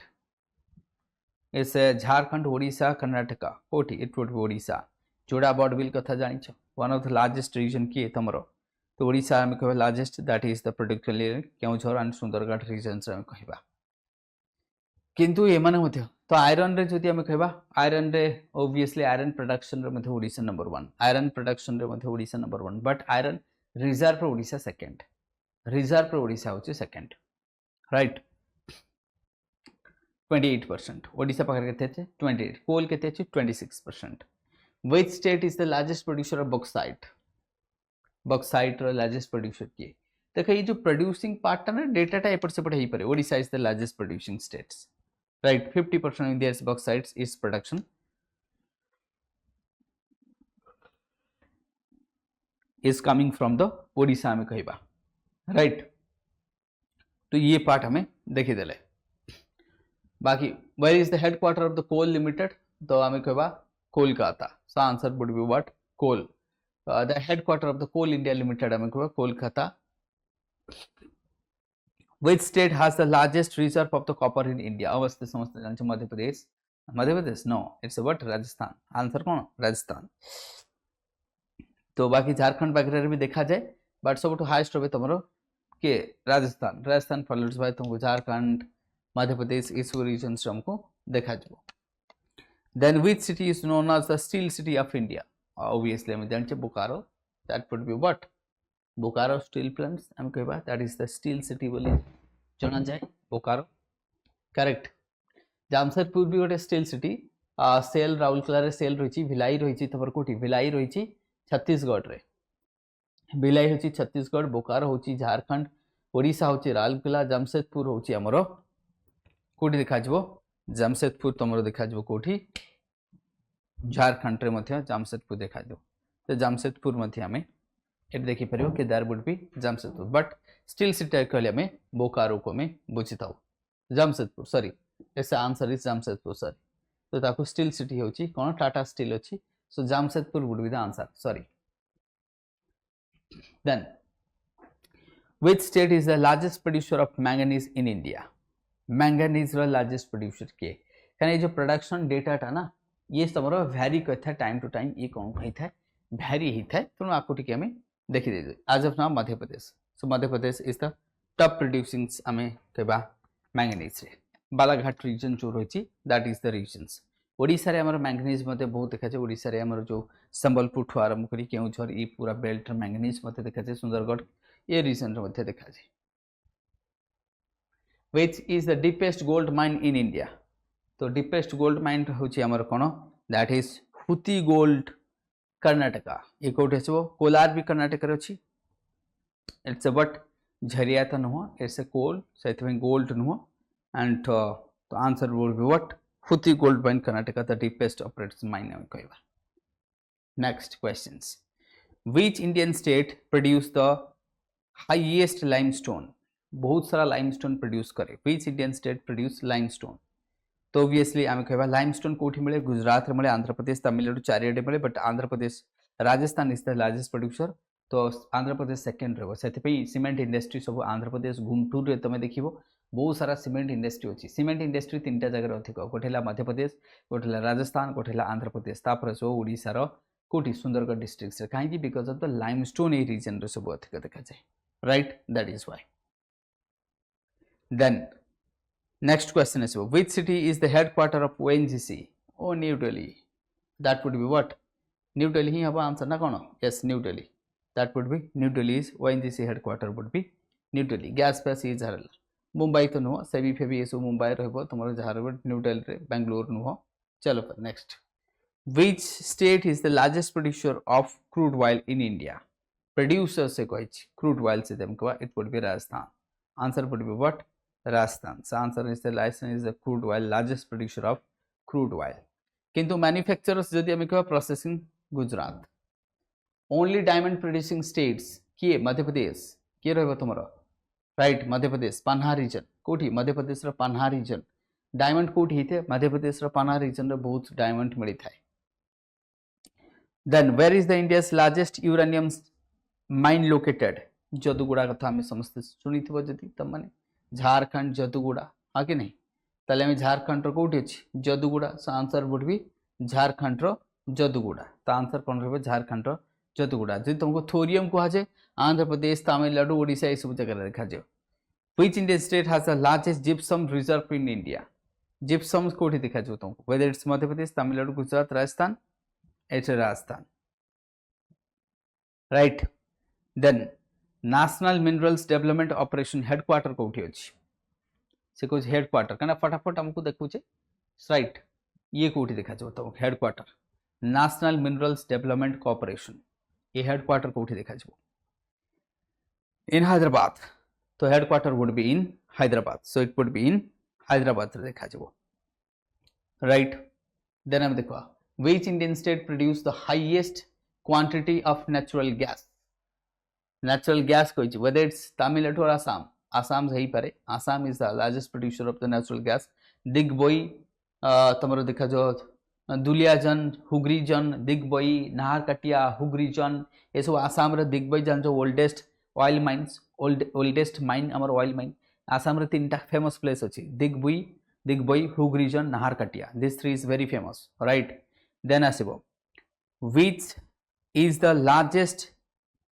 is Jharkhand Odisha Karnataka कोठी it would be Odisha जोड़ा बॉडविल कथा जानिछ one of the largest region की तमरो तो ओडिशा हम कहबा largest that is the particularly Keonjhar and Sundargarh regions रे कहबा किंतु ए माने मध्य तो आयरन रे जदि हम कहबा आयरन रे obviously आयरन प्रोडक्शन रे मध्य ओडिशा नंबर 1 आयरन प्रोडक्शन रे मध्य Odisha number 1 but iron reserve रे ओडिशा सेकंड रिजर्व रे ओडिशा होची सेकंड राइट 28% ओडिशा पाखर केते 28 कोल केते 26% which state is the largest producer of bauxite row largest producer की देखो ये जो प्रोड्यूसिंग पार्ट टा ना डेटा टा एपट सेपट हेई पारे Odisha is the largest producing states right 50% of India's bauxite is production is coming from the Odisha में कहबा राइट तो ये पार्ट हमें देखी देले बाकी where is the headquarter of the coal limited तो आम कहवा Kolkata. So answer would be what coal. The headquarter of the coal India limited आम कहवा Kolkata. Which state has the largest reserve of the copper in India? अवस्थित समस्त जानते Madhya Pradesh. Madhya Pradesh no it's what Rajasthan. Answer कौन राजस्थान. तो बाकी झारखंड वगैरह भी देखा जाए बट सब हाईएस्ट हो तुम के राजस्थान. राजस्थान फॉलोड बाय तुमको झारखंड मध्य प्रदेश ये सब रीजन हमको देखा जाए. Then which city is known as the steel city of India? Obviously हम जानते Bokaro. That would be what Bokaro steel plants हम कहबा that is the steel city बोली जाना जाए बोकारो. करेक्ट. जामशेदपुर भी गोटे स्टील सिटी. सेल राउरकेला रे सेल रही भिलाई रही तमर कोठी भिलाई रही छत्तीसगढ़ रे. भिलाई होची छत्तीसगढ़. बोकारो होची झारखंड. ओडिशा होची राउरकेला. जामशेदपुर होची हमरो कोठी देखा जबो जामशेदपुर तुमरो देखा जबो कोठी झारखंड रे मध्य जामशेदपुर देखा जबो. तो जामशेदपुर मध्य हमें एट देखि परियो कि there would be Jamshedpur but steel city कहले हमें बोकारो को में बुझिताउ. जामशेदपुर सॉरी ऐसे आंसर इज जामशेदपुर सॉरी. तो ताको स्टील सिटी होची कोन टाटा स्टील होची. So Jamshedpur would be the answer sorry. Then which state is the largest producer of manganese in India? Manganese रो लार्जेस्ट प्रोड्यूसर किए कहीं जो प्रोडक्शन डेटा टा ना ये तुम भैरी करता है टाइम टू टाइम. ये कौन होता है भैरी होता है. तेणु आपको टी आम देखी दे as of now Madhya Pradesh. So Madhya Pradesh is the top producing आम कहवा मैंगनीज रे. बालाघाट रीजन जो रही that is the regions. Odisha रे हमर मैंगनीज मते बहुत देखा जाए. ओडिशा रे हमर जो संबलपुर ठू आरंभ करी केउझर ये पूरा बेल्ट मैंगनीज मते देखा जाए. सुंदरगढ़ ये रीजन रे मते देखा जाए. Which is the deepest gold mine in India? तो deepest gold mine होची हमर कोन that is Houthi gold Karnataka. ये कोठे छबो कोलार भी कर्नाटक रे अछि. इट्स अ बट झरिया त नुह इट्स अ कोल सेथमे गोल्ड नुह एंड तो answer will be what Hutti gold mine Karnataka the deepest operates mine हम कहबा. Next questions. Which Indian state produce the highest limestone? बहुत सारा लाइमस्टोन प्रोड्यूस करे. Which Indian state produce limestone? तो obviously आम कहबा लाइमस्टोन कोठी मिले गुजरात रे मिले आंध्र प्रदेश तमिलनाडु चारियाडे मिले but Andhra Pradesh Rajasthan is the largest producer. तो आंध्र प्रदेश सेकेंड रहबो. सेति सीमेंट इंडस्ट्री सब आंध्र प्रदेश गुंटूर रे तमे देखिबो बहुत सारा सीमेंट इंडस्ट्री अछि. सीमेंट इंडस्ट्री तीनटा जगह अधिक गोठेला मध्य प्रदेश गोठेला राजस्थान गोठेला आंध्र प्रदेश तापर सो ओडिसा रो कोठी सुंदरगढ़ डिस्ट्रिक्ट रे काहे because of the limestone a region रे सब अधिक देखा जाए. Right that is why. Then next question is which city is the headquarter of ONGC? Oh, New Delhi. That would be what? New Delhi ही हवा answer ना कौन? Yes, New Delhi. That would be New Delhi is ONGC headquarter would be New Delhi. Gas पैस ही झारल. मुंबई तो नुह सेबी फेबी ये सब मुंबई रहबो तुम्हारे झारल न्यू दिल्ली रे बेंगलुरु नुह. चलो पर next. Which state is the largest producer of crude oil in India? Producer से कोई crude oil से them को it would be Rajasthan. Answer would be what? Rajasthan. So answer is the Rajasthan is the crude oil largest producer of crude oil. किंतु manufacturers जदि हमें कहा processing Gujarat. Only diamond producing states किए मध्य प्रदेश किए रहबो तुमरो right Madhya Pradesh panha reason कोठी मध्य प्रदेश रो panha reason. Diamond कोठी हिते मध्य प्रदेश रो पन्हा रीजन रे बहुत डायमंड मिली थाए. Then where is the India's largest uranium mine located? जदुगुड़ा कथा हमें समझते सुनी थी जदि तब माने झारखंड जदुगुड़ा हाँ कि नहीं ताले में झारखंड रो कोठी अछि Jaduguda. So answer would be Jharkhand रो जदुगुड़ा. तो आंसर कोन रहबे झारखंड रो जदुगुड़ा. जदि तुमको थोरियम कहा जाए आंध्र प्रदेश तमिलनाडु ओडिशा ये सब जगह देखा जाए. Which Indian state has the largest gypsum reserve in India? Gypsum कोठी देखा जाए तुमको whether it's Madhya Pradesh Tamil Nadu Gujarat Rajasthan. It's Rajasthan right. Then national minerals development operation headquarter कोठी अछि से कोच हेडक्वार्टर कना फटाफट हमको देखुचे राइट. ये कोठी देखा जाए तो headquarter national minerals development corporation ये हेडक्वार्टर कोठी देखा जाए इन हैदराबाद. तो headquarter would be in Hyderabad. So it would be इन हैदराबाद देखा जाए राइट. देन हम देखो which Indian state produce the highest quantity of natural gas? Natural gas कोई वेदर इट्स तमिलनाडु और आसाम. आसाम सही पारे. Assam is the largest producer of the natural gas. Digboi तुम देखा जो दुलियाजन हुग्रीजन दिग्बई नाहरकाटिया हुग्रीजन ये सब आसाम रे दिग्बई जान जो oldest oil mines oldest mine हमर ऑयल माइन आसाम रे तीनटा फेमस प्लेस अछि Digboi Hugrijan Naharkatia this three is very famous right then आसीबो which is the largest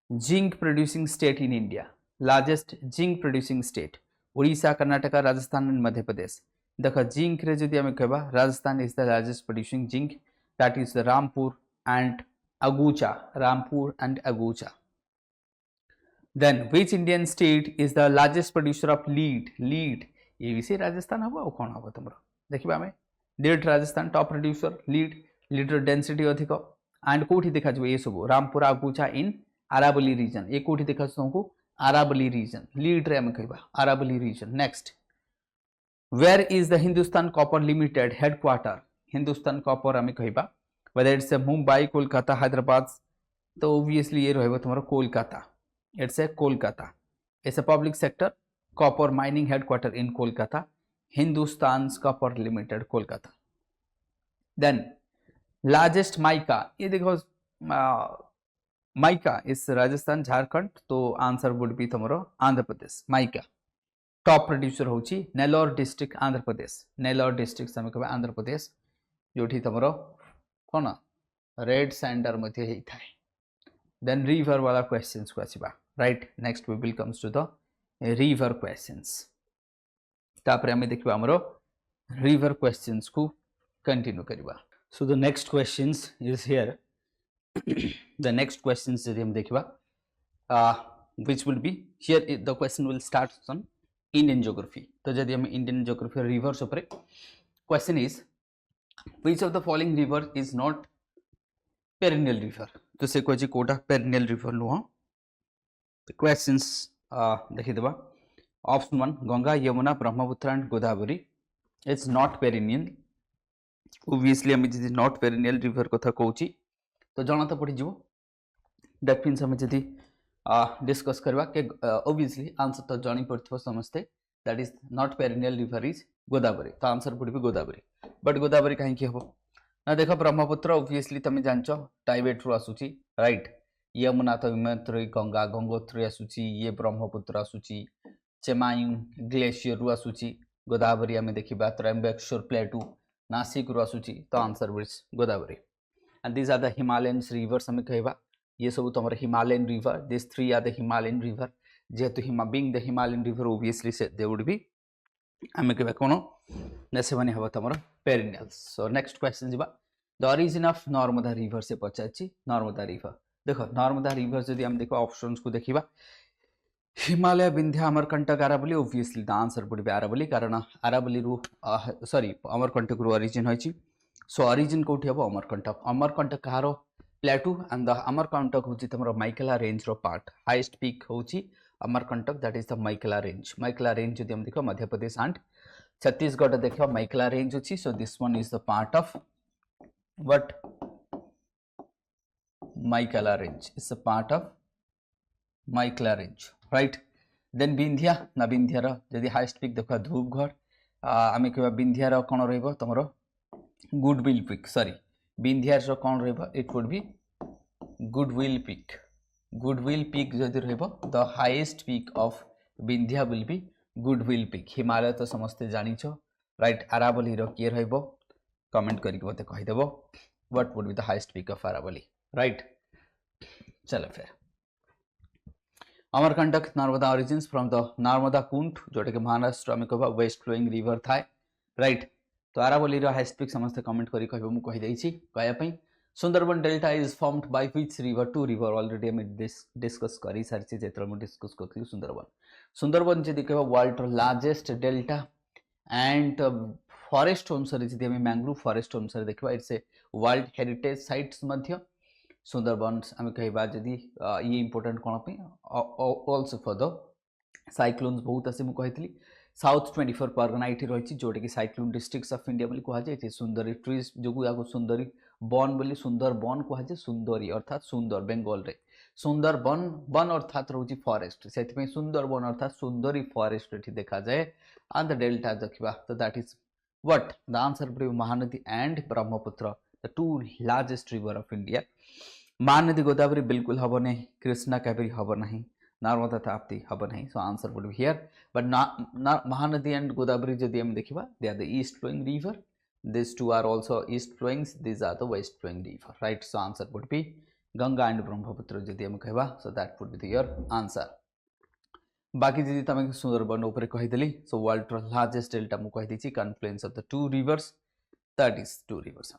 zinc producing state in India largest zinc producing state Odisha Karnataka Rajasthan and Madhya Pradesh देख जिंक रे जदि हमें कहबा Rajasthan is the largest producing zinc that is Rampur and Agucha then which indian state is the largest producer of lead ये भी राजस्थान हम आ कौन हम तुम देखा आम lead Rajasthan top producer lead density अधिक एंड कौटी देखा ये सब रामपुर अगुचा इन आरावली रीजन ये कौटी देखा तुमको आरावली रीजन लीड रे हमें कहबा Aravalli region next where is the hindustan copper limited headquarter hindustan copper हमें कहबा whether it's a mumbai kolkata hyderabad तो obviously ये रहबो तुम्हारा Kolkata it's a kolkata it's a public sector copper mining headquarter in kolkata hindustan's copper limited kolkata then largest mica ये देखो mica is rajasthan jharkhand तो answer would be तुम्हारा Andhra Pradesh mica top producer होची Nellore district Andhra Pradesh Nellore district हमें कहबा आंध्र प्रदेश जोठी तमरो कोन रेड सैंडर मध्ये हेई थाए देन रिवर वाला क्वेश्चंस को आसीबा right next we will comes to the river questions तापर हमें देखबा हमरो रिवर क्वेश्चंस को कंटिन्यू करबा so the next questions is here the next questions जदि हम देखबा which will be here the question will start on Indian geography तो जदि हम इंडियन ज्योग्राफी रिवर्स ऊपर question is which of the following river is not perennial river तो से कोची कोटा पेरिनियल रिवर नुह क्वेश्चंस देखि देबा option 1 Ganga Yamuna Brahmaputra and Godavari it's not perennial obviously हम जदि नॉट पेरिनियल रिवर कथा कहूची तो जणा तो पड़ी जीवो दैट मींस हम जदि डिस्कस करवा के ऑब्वियसली आंसर तो जानी पड़थो समझते that is not perennial river is Godavari तो आंसर पड़ी गोदावरी बट गोदावरी कहीं की हबो ना देखो ब्रह्मपुत्र ऑब्वियसली तमे जानचो टाइबेट रु आसुची राइट यमुना तो हिमालय गंगा गंगोत्री आसुची ये ब्रह्मपुत्र आसुची चेमायू ग्लेशियर रु आसुची गोदावरी हमें देखिबा त्रयंबकेश्वर प्लेटू नासिक रु आसुची तो answer is Godavari and these are the Himalayan rivers हमें कहबा ये सब तुम Himalayan river this three are the Himalayan river जेहेतु being the Himalayan river obviously से दे वुड बी आमे कहबा कोन नेसे बने हबो तुम पेरिनियल सो नेक्स्ट क्वेश्चन जिबा the origin of Narmada river से पचाची नर्मदा रिवर देखो नर्मदा रिवर जदि हम देखो ऑप्शंस को देखिबा Himalaya Vindhya Amarkantak Aravalli obviously the answer would B Aravalli कारण आरावली रु सॉरी अमरकंटक रु ओरिजिन होइची सो ओरिजिन कोठी हबो अमरकंटक कहारो प्लेटू एंड द अमरकंटक होची तमरो माइकेला रेंज रो पार्ट हाईएस्ट पीक होची Amarkantak that is the Maikala range जदि हम देखो मध्य प्रदेश एंड छत्तीसगढ़ देखो माइकेला रेंज होची so this one is the part of what Maikala range is a part of Maikala range right then Vindhya ना विंध्यार जदि हाईएस्ट पीक देखो धूपगढ़ आमे कहबा विंध्यार कोन रहइबो तमरो गुडविल पीक सॉरी विंध्यार कौन रहा it would be Goodwill peak जदि रहिबो the highest peak of Vindhya will be Goodwill peak Himalaya तो समस्ते जानिछो राइट आरावली रो के रहिबो कमेंट करके मते कहि देबो what would be the highest peak of Aravalli right चलो फिर Amarkantak Narmada origins from the Narmada Kund जोटा के महाराष्ट्र में कहबा वेस्ट फ्लोइंग रिवर थाए राइट तो आरावली रो हाईएस्ट पीक समस्त कमेंट करी कहबो मु कहि दैछि कहया पई Sundarban delta is formed by which river two river already हम डिस्कस करी सारछि जेतरा मु डिस्कस करथि सुंदरबन जदि कहबा वर्ल्ड रो लार्जेस्ट डेल्टा एंड फॉरेस्ट अनुसार जदि हम मैंग्रोव फॉरेस्ट अनुसार देखबा it's a world heritage sites मध्य सुंदरबन हम कहबा जदि ये इंपोर्टेंट कोन पे आल्सो फॉर द साइक्लोन्स बहुत आसे मु कहितली साउथ 24 परगना ये रही जोटा कि साइक्लोन डिस्ट्रिक्ट्स ऑफ इंडिया बोली कहुए सुंदरी ट्रीज जो या सुंदरी वन बोली सुंदर वन कहुए सुंदरी अर्थात सुंदर बेंगल रे सुंदर वन अर्थात रोची फॉरेस्ट से सुंदर वन अर्थात सुंदरी फॉरेस्ट ये देखा जाए एंड द डेल्टा देखा तो that is what? The answer would be Mahanadi and Brahmaputra, the two largest river of India. Mahanadi Godavari bilkul habo nahi, Krishna Kaveri habo nahi, Narmada Tapti habo nahi. So answer would be here. But Mahanadi and Godavari jodi hum dekhiba, they are the east flowing river. These two are also east flowing, these are the west flowing river, right? So answer would be Ganga and Brahmaputra jodi hum kehba, so that would be your answer. बाकी जी तमें सुंदरबन ऊपर कहीदेली so world largest delta मु कहीदेछि confluence of the two rivers that is two rivers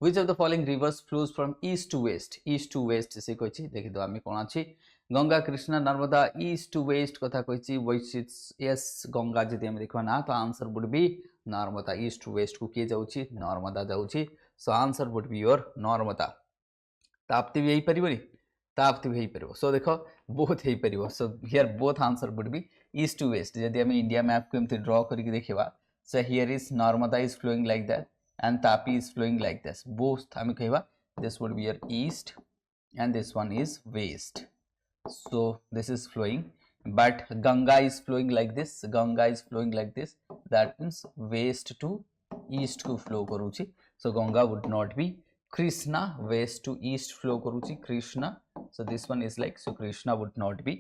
which of the following rivers flows from east to west से कहिछि देखि दो आमे कोन अछि Ganga Krishna Narmada east to west कथा कहिछि व्हिच इज यस गंगा जदि हम देखबा ना तो answer would be Narmada east to west को के जाउछि नर्मदा जाउछि so answer would be your Narmada Tapti भी यही परिबनी ताप्ति भी पार सो देख बोथ हो पार so here both answer would be east to west जदि आम इंडिया मैप को एमती ड्र करके देखा so here is Narmada is flowing like that and Tapi is flowing like this both आम कहवा this would be your east and this one is west so this is flowing but Ganga is flowing like this that means west to east को flow करुच्ची so Ganga would not be Krishna west to east flow करुच्ची Krishna so this one is like so Krishna would not be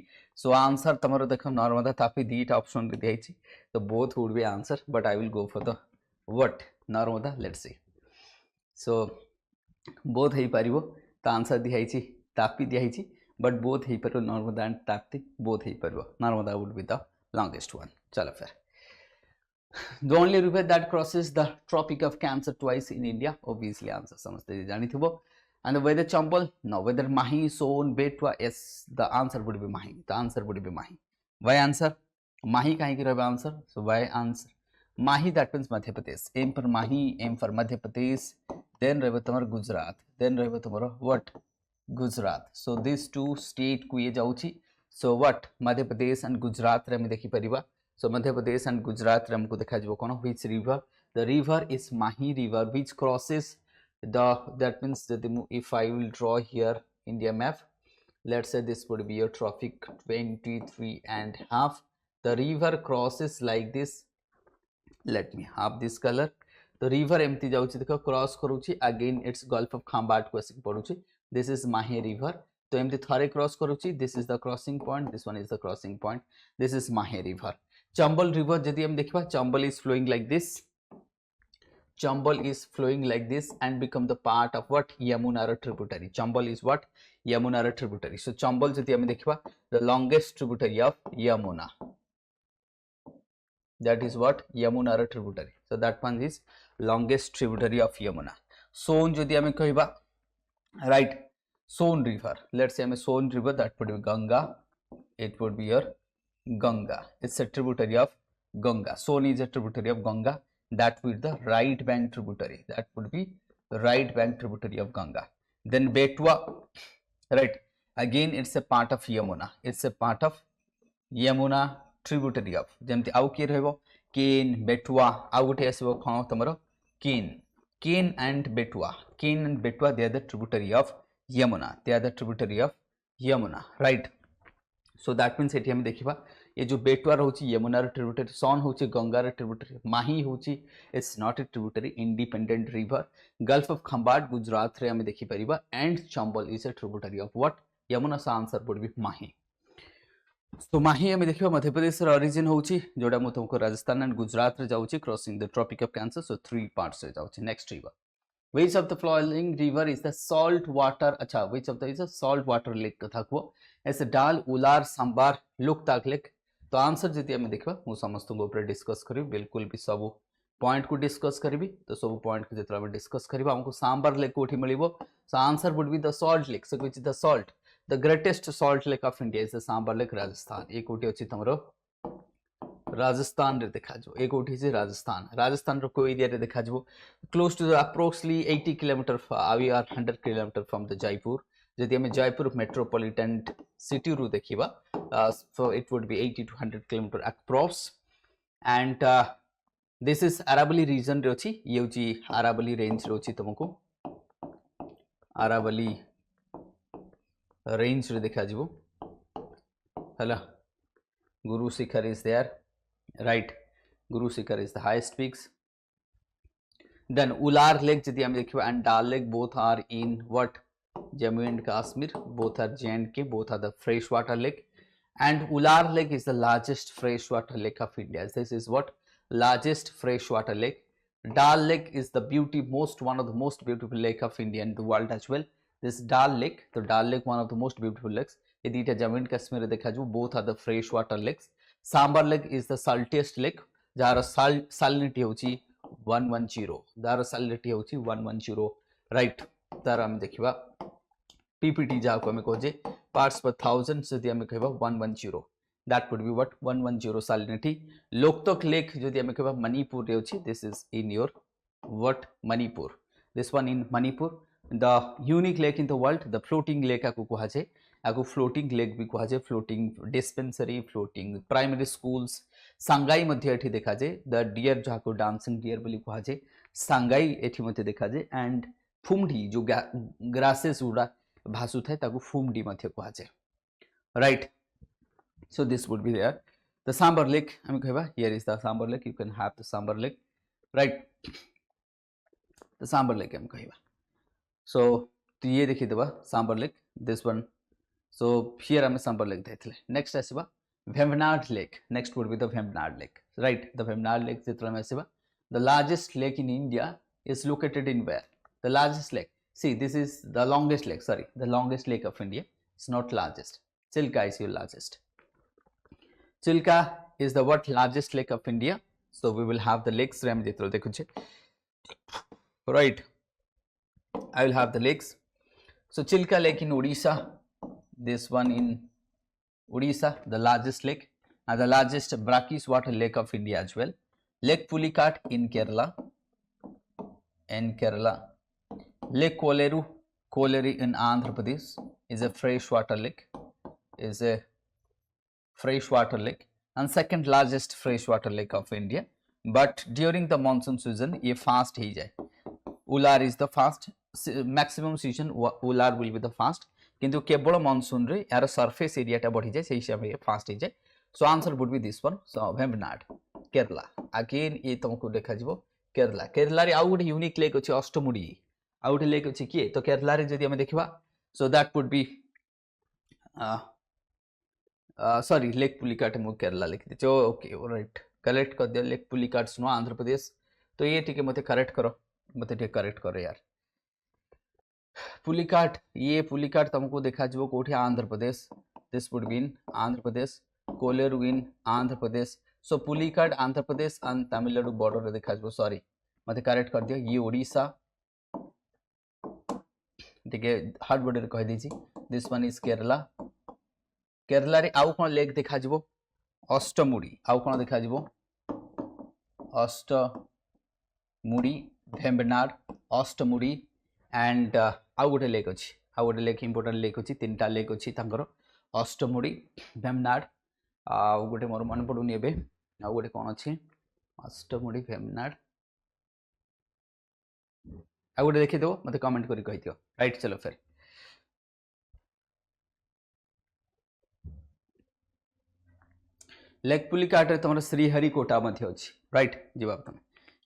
so answer तमरो देखो Narmada Tapi दीटा option रे दिखाई तो both would be answer but I will go for the what Narmada let's see so both हे पारिबो तो answer दिखाई तापी दिखाई but both हे पारिबो नर्मदा एंड ताप्ती both हे पारिबो Narmada would be the longest one चलो फिर The only river that crosses the Tropic of Cancer twice in India, obviously answer समझते जानी थी वो. And whether Chambal, no. Whether Mahi, Son, Betwa, yes, the answer would be Mahi. The answer would be Mahi. Why answer? Mahi kahin ki rahe answer? So why answer? Mahi that means Madhya Pradesh. M for Mahi, M for Madhya Pradesh. Then rahe tomar Gujarat. Then rahe tomar what? Gujarat. So these two state को ये जाऊँची. So what? Madhya Pradesh and Gujarat रे में देखी परिबा. So Madhya Pradesh and Gujarat रे हमको देखा जो कौन which river? The river is Mahi river which crosses the that means that if I will draw here India map, let's say this would be your tropic 23.5. The river crosses like this. Let me have this color. The river एमती जाउची देखो cross करूची again it's Gulf of Khambat को आसिक पड़ुची. This is Mahi river. तो एमती थारे cross करूची. This is the crossing point. This one is the crossing point. This is Mahi river. Chambal river जदि हम देखिबा Chambal is flowing like this. Chambal is flowing like this and become the part of what Yamuna tributary. Chambal is what Yamuna tributary. So Chambal जदि हम देखिबा the longest tributary of Yamuna. That is what Yamuna tributary. So that one is longest tributary of Yamuna. Son जदि हम कहबा right Son river. Let's say हम Son river that would be Ganga. It would be your Ganga. It's a tributary of Ganga. Son is a tributary of Ganga. That would be the right bank tributary. That would be the right bank tributary of Ganga. Then Betwa, right? Again, it's a part of Yamuna. It's a part of Yamuna tributary of. जेमती आउ किए रहबो Ken, Betwa, आउ गोटे आसीबो कोन तमरो Ken. Ken and Betwa. Ken and Betwa, they are the tributary of Yamuna. They are the tributary of Yamuna, right? So that means एठी हम देखिबा ये जो बेटवा रहउची यमुना रे ट्रिब्यूटरी सन होची गंगा रे ट्रिब्यूटरी माही होची it's not a tributary independent river gulf of Khambhat Gujarat रे हम देखि परिबा and Chambal is a tributary of what Yamuna सा आंसर वुड बी माही तो माही हम देखिबा मध्य प्रदेश रे ओरिजिन होची जोडा मु तुमको राजस्थान एंड गुजरात रे जाउची crossing the tropic of cancer so 3 parts रे जाउची next river which of the following river is the salt water अच्छा which of the is a salt water lake कथा को ऐसे डाल उलार सांबार लुकताक लेक तो आंसर जति हम देखबा मु समस्त को ऊपर डिस्कस करी बिल्कुल भी सब पॉइंट को डिस्कस करबी तो सब पॉइंट को जतरा हम डिस्कस करबा हमको सांबार लेक कोठी मिलिबो so answer would be the salt lake so which is the salt the greatest salt lake of India is the Sambhar lake Rajasthan एक कोठी अछि तमरो राजस्थान रे देखा जो एक कोठी से राजस्थान रो को एरिया रे देखा जो close to approximately 80 kilometre we are 100 kilometre from the Jaipur जदि हम जयपुर मेट्रोपॉलिटन सिटी रू देखिबा so it would be 80 to 100 kilometer across and this is Aravalli region रे अछि ये होची Aravalli range रे अछि तुमको Aravalli range रे देखा जिवो हला Guru Shikhar is there right Guru Shikhar is the highest peaks Then Ular Lake jodi ame dekhiba and Dal Lake, both are in what? Jammu and Kashmir, both are J&K, both are the freshwater lake. And Ular Lake is the largest freshwater lake of India. This is what? Largest freshwater lake. Dal Lake is the one of the most beautiful lake of India and the world as well. This Dal Lake, one of the most beautiful lakes. Edita Jammu and Kashmir dekhajibo, both are the freshwater lakes. Sambar Lake is the saltiest lake. Jar salinity hochi 110. Dar salinity hochi 110. Right. Dar am dekhiba PPT जाको हमें कहे parts per thousand जदि हमें कहबा 110, that would be what? 110 salinity. Loktok lake जदि हमें कहबा Manipur रे अछि, this is in your what? Manipur. This one in Manipur. The unique lake in the world, the floating lake आको कहा जाए, आको floating lake भी कहा जाए, floating dispensary, floating primary schools. सांगाई मध्य एठी देखा जाए, the deer जाको dancing deer बोली कहा जाए, सांगाई एठी मध्य देखा जाए, and फुमडी जो grasses उड़ा भासु थाए ताकू फुमडी मध्य कहा जाए. Right. So this would be there. The Sambar Lake, I mean, here is the Sambar Lake. You can have the Sambar Lake, right? The Sambar Lake, I'm saying. So ये देखिए दबा Sambar Lake. This one. So here I'm Sambar Lake देख ले. Next ऐसे बा Vembanad Lake. Next would be the Vembanad Lake, right? The Vembanad Lake जितना में ऐसे बा. The largest lake in India is located in where? The largest lake. See, this is the longest lake. Sorry, the longest lake of India. It's not largest. Chilka is your largest. Chilka is the what? Largest lake of India. So we will have the lakes. Right. I will have the lakes. So Chilka Lake in Odisha. This one in Odisha, the largest lake, and the largest brackish water lake of India as well. Lake Pulicat in Kerala. Lake Koleru in Andhra Pradesh is a freshwater lake. And second largest freshwater lake of India. But during the monsoon season, ये fast ही जाए. Ular is the fast. Maximum season Ular will be the fast. किंतु केवल monsoon रे यार surface area टा बढ़ी जाए, सही हिसाब से fast ही जाए. So answer would be this one. So Vembanad, Kerala. Again ये तुमको देखा जीवो Kerala. Kerala रे आउ गोटे unique lake अछि अष्टमुडी. आउ गोटे lake अछि किए? तो Kerala रे जदि हमें देखिबा, so that would be sorry, Lake Pulicat मु Kerala लिख दे. Okay, right. Correct कर दिया. Lake Pulicat सुनो आंध्र प्रदेश. तो ये ठीक है, मते correct करो. मते ठीक correct करो यार. Pulicat, ये Pulicat तुमको देखा जीवो कोठी Andhra Pradesh. This would be in Andhra Pradesh. Koleru in Andhra Pradesh. So Pulicat Andhra Pradesh and Tamil Nadu border रे देखा जीवो. Sorry, मते correct कर दिया. ये ओडिशा. ठीक है, hard border रे कह दीजिए. This one is Kerala. Kerala रे आउ कोन लेक देखा जीवो अष्टमुडी. आउ कोन देखा जीवो अष्टमुडी, भेम्बनाड, अष्टमुडी एंड आउ गोटे लेक अछि. आउ गोटे लेक इंपोर्टेंट लेक अछि. तीनटा लेक अछि तांकर अष्टमुडी, भेम्बनाड, आउ गोटे मोर मन पडुनी एबे. आउ गोटे कोन अछि अष्टमुडी, भेम्बनाड. आउ गोटे देखि दो, मते कमेंट करि कहि दियो. राइट, चलो फिर लेक पुलिकाट रे तमर श्रीहरिकोटा मध्य अछि. राइट, जवाब तमे.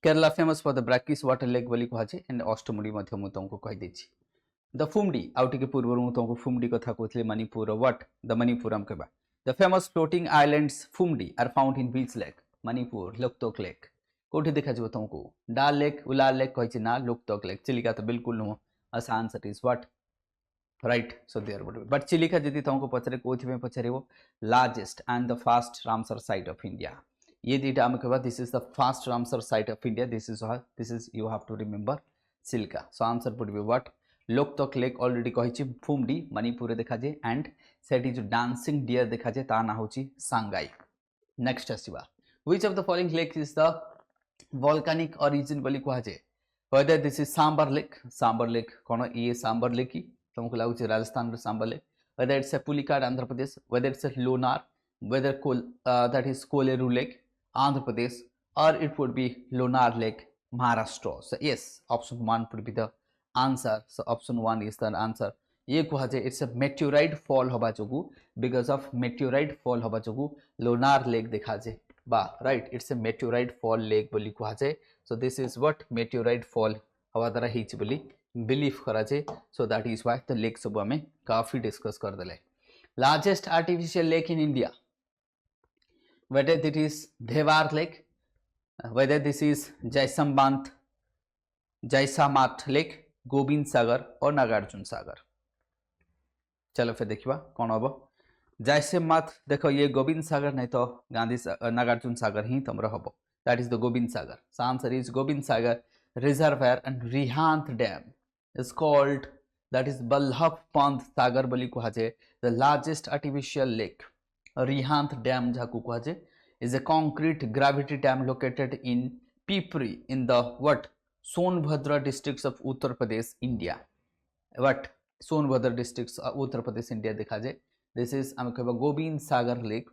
Kerala famous for the brackish water lake बोली कहा छै एंड अष्टमुडी मध्य मु तुमको कहि दै छी. द फुमडी आउट के पूर्व मु तुमको फुमडी कथा कहथले. मणिपुर व्हाट? द मणिपुर हम कहबा. The famous floating islands phumdi are found in which lake? Manipur. Loktak lake कोठी देखा जबो तुमको? डाल लेक, उलार लेक कहै छै ना, लोकतक लेक. चिलिका तो बिल्कुल no. As answer is what? Right, so there would be. But Chilika जदि तुमको पचरे कोथि में पचरे वो largest and the fast Ramsar site of India. ये दीटा हम कहबा this is the fast Ramsar site of India. This is you have to remember Chilika. So answer would be what? Loktok Lake already कहि छि. फुमडी मणिपुर देखा जे and सेठी जो dancing deer देखा जे ता ना होछि सांगाई. Next आसीबा. Which of the following lakes is the volcanic origin बोली कहा जे? Whether this is Sambar Lake कोन ये Sambar Lake की तुमको लागु Rajasthan Sambhar lake. whether it's a Pulicat Andhra Pradesh, whether it's a Lonar, whether that is Koleru Lake Andhra Pradesh, or it would be Lonar Lake Maharashtra. So yes, option 1 would be the answer. So option 1 is the answer. ये कहा जाए it's a meteorite fall हवा जोगु, because of meteorite fall हवा जोगु Lonar Lake देखा जाए बा. right, it's a meteorite fall lake बोली कहा जाए. so this is what meteorite fall हवा द्वारा हिच बोली बिलीव करा जे so that is why the lake सब हमें काफी डिस्कस कर देले largest artificial lake in India whether it is Devar lake whether this is Jaisamat lake Govind सागर और नागार्जुन सागर चलो फिर देखिबा कोन हबो जैसमात देखो ये गोविंद सागर नहीं तो नागार्जुन सागर ही तमरा हबो that is the Gobind Sagar. So answer is Gobind Sagar reservoir and Rihant dam is called that is Ballabh Pant Sagar boli kuhaje the largest artificial lake. Rihant dam jaku kuhaje is a concrete gravity dam located in Pipri in the what Sonbhadra districts of Uttar Pradesh, India. What Sonbhadra districts Uttar Pradesh, India dekha jaye. This is am कहबा Gobind Sagar lake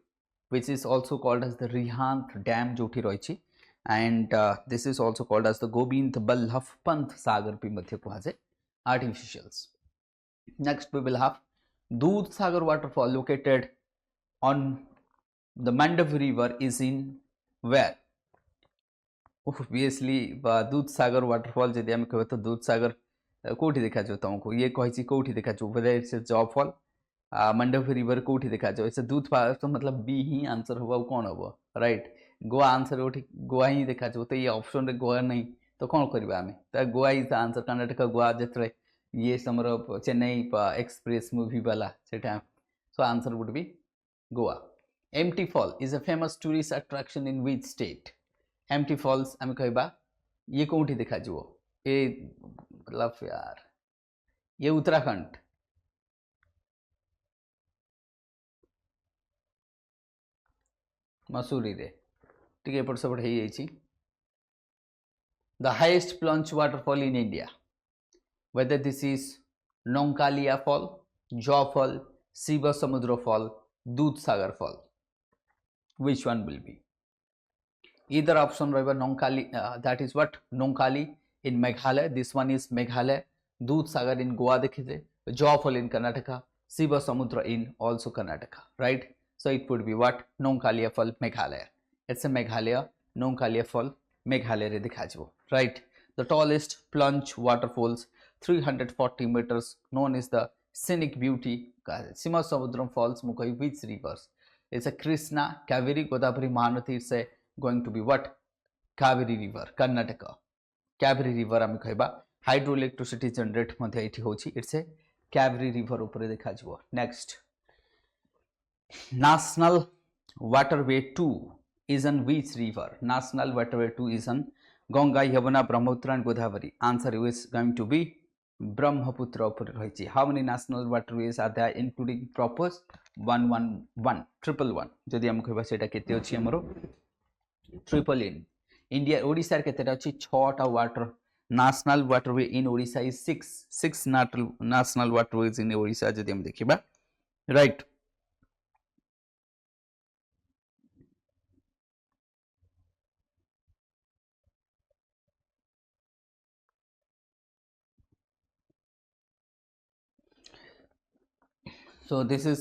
which is also called as the Rihant dam जोठी रही and this is also called as the Gobind Ballabh Pant Sagar भी मध्य कुहाजे artificials. Next we will have Dudh Sagar waterfall located on the Mandavi river is in where? Obviously Dudh Sagar waterfall जदि हम कहबा तो Dudh Sagar कोठी देखा जो तुमको ये कहिछि कोठी देखा जो whether it's a job fall Mandavi river कोठी देखा जाए ऐसे दूध तो मतलब बी ही आंसर होगा कौन होगा राइट गोवा आंसर उठी गोवा ही देखा जाए तो ये ऑप्शन रे गोवा नहीं तो कौन करबा हमें तो Goa is the answer Karnataka Goa जत्रे ये समर चेन्नई एक्सप्रेस मूवी वाला सेटा so answer would be Goa empty fall is a famous tourist attraction in which state empty falls हम कहबा ये कोठी देखा जाओ ए मतलब यार ये उत्तराखंड मसूरी रे टिके एपट सेपट हो जाइछि the highest plunge waterfall in India whether this is Nonkalia fall Jaw fall Shiva Samudra fall Dudh Sagar fall which one will be either option ରହିବ Nonkali that is what Nonkali in Meghalaya this one is Meghalaya Dudh Sagar in Goa देखिए Jaw fall in Karnataka Shiva Samudra in also Karnataka right. So it would be what Nonkalia fall Meghalaya. It's a Meghalaya Nonkalia fall Meghalaya re dikha jibo right. The tallest plunge waterfalls 340 meters known as the scenic beauty Sima Samudram falls mukai which rivers it's a Krishna Kaveri Godavari Mahanati it's a going to be what Kaveri river Karnataka Kaveri river ami कहबा hydroelectricity generate मध्ये एठी होची it's a Kaveri river ऊपर देखा जिवो next National Waterway 2 is on which river National Waterway 2 is on Ganga Yamuna Brahmaputra and Godavari answer is going to be Brahmaputra ऊपर रहिछि how many national waterways are there including proposed 111 111 जदि हम कहबा सेटा केते अछि हमरो ट्रिपल इन इंडिया ओडिसा केतेटा अछि 6 टा water national waterway in Odisha is 6 national waterways in Odisha जदि हम देखिबा right. So this is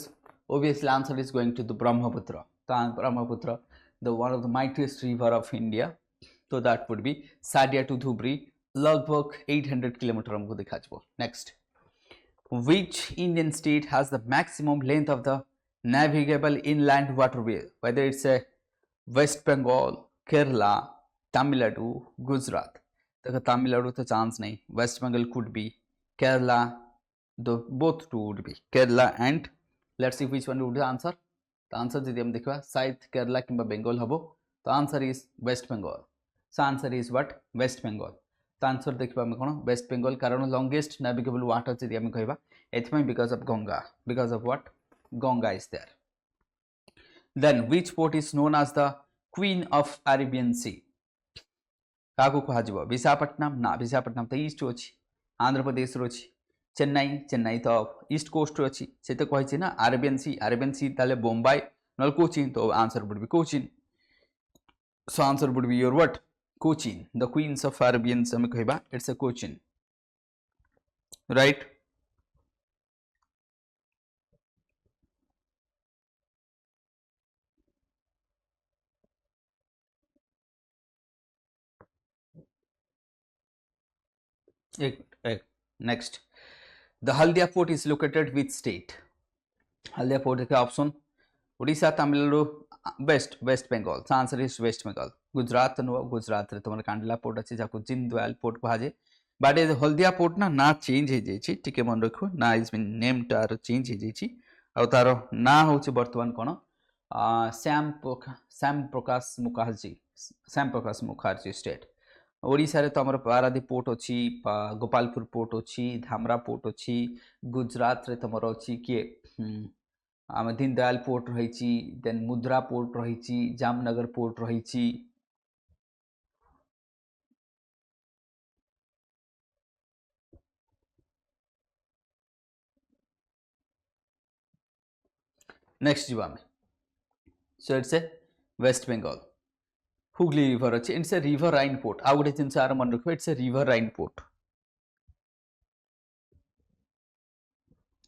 obviously answer is going to the Brahmaputra. Brahmaputra, the one of the mightiest river of India. So that would be Sadia to Dhubri, लगभग 800 kilometre हमको दिखा जाओ. Next, which Indian state has the maximum length of the navigable inland waterway? Whether it's a West Bengal, Kerala, Tamil Nadu, Gujarat. देखो Tamil Nadu तो chance नहीं. West Bengal could be Kerala. The both two would be Kerala and let's see which one would the answer. The answer जदि हम देखबा शायद Kerala किंबा Bengal हबो. The answer is West Bengal. So answer is what West Bengal. The answer देखबा हम कोन West Bengal कारण longest navigable water जदि हम कहबा एथमै because of Ganga because of what Ganga is there. Then which port is known as the Queen of Arabian Sea? काको कहा जिवो विशाखापट्टनम ना विशाखापट्टनम तो ईस्ट अछि आंध्र प्रदेश रो अछि चेन्नई तो ईस्ट कोस्ट अच्छी से तो कही ना अरेबियन सी ताले बोम्बाई नल कोचिन तो answer would be Cochin so answer would be your what Cochin the queens of Arabian हम कहबा इट्स अ कोचिन राइट. एक next the Haldia port is located with state Haldia port देखिए option Odisha Tamil Nadu West West Bengal answer is West Bengal Gujarat नुह गुजरात रे तुम कांडला पोर्ट अच्छे जहाँ Deendayal port कहुए बट ए हल्दिया पोर्ट ना चेंज हो जाए टी मन रखु ना इज बीन नेम तार चेंज हो जाए तार ना हूँ बर्तमान कौन श्याम प्रकाश मुखर्जी स्टेट ओडिशा रे तो आमर पारादीप पोर्ट अच्छी गोपालपुर पोर्ट अच्छी धामरा पोर्ट अच्छी गुजरात रे तुम अच्छी किए आम दीनदयाल पोर्ट रही देन मुद्रा पोर्ट रही जामनगर पोर्ट रही नेक्स्ट जी आम so it's a West Bengal Hooghly river अच्छे it's a riverine port आउ गोटे जिन मन रख it's a riverine port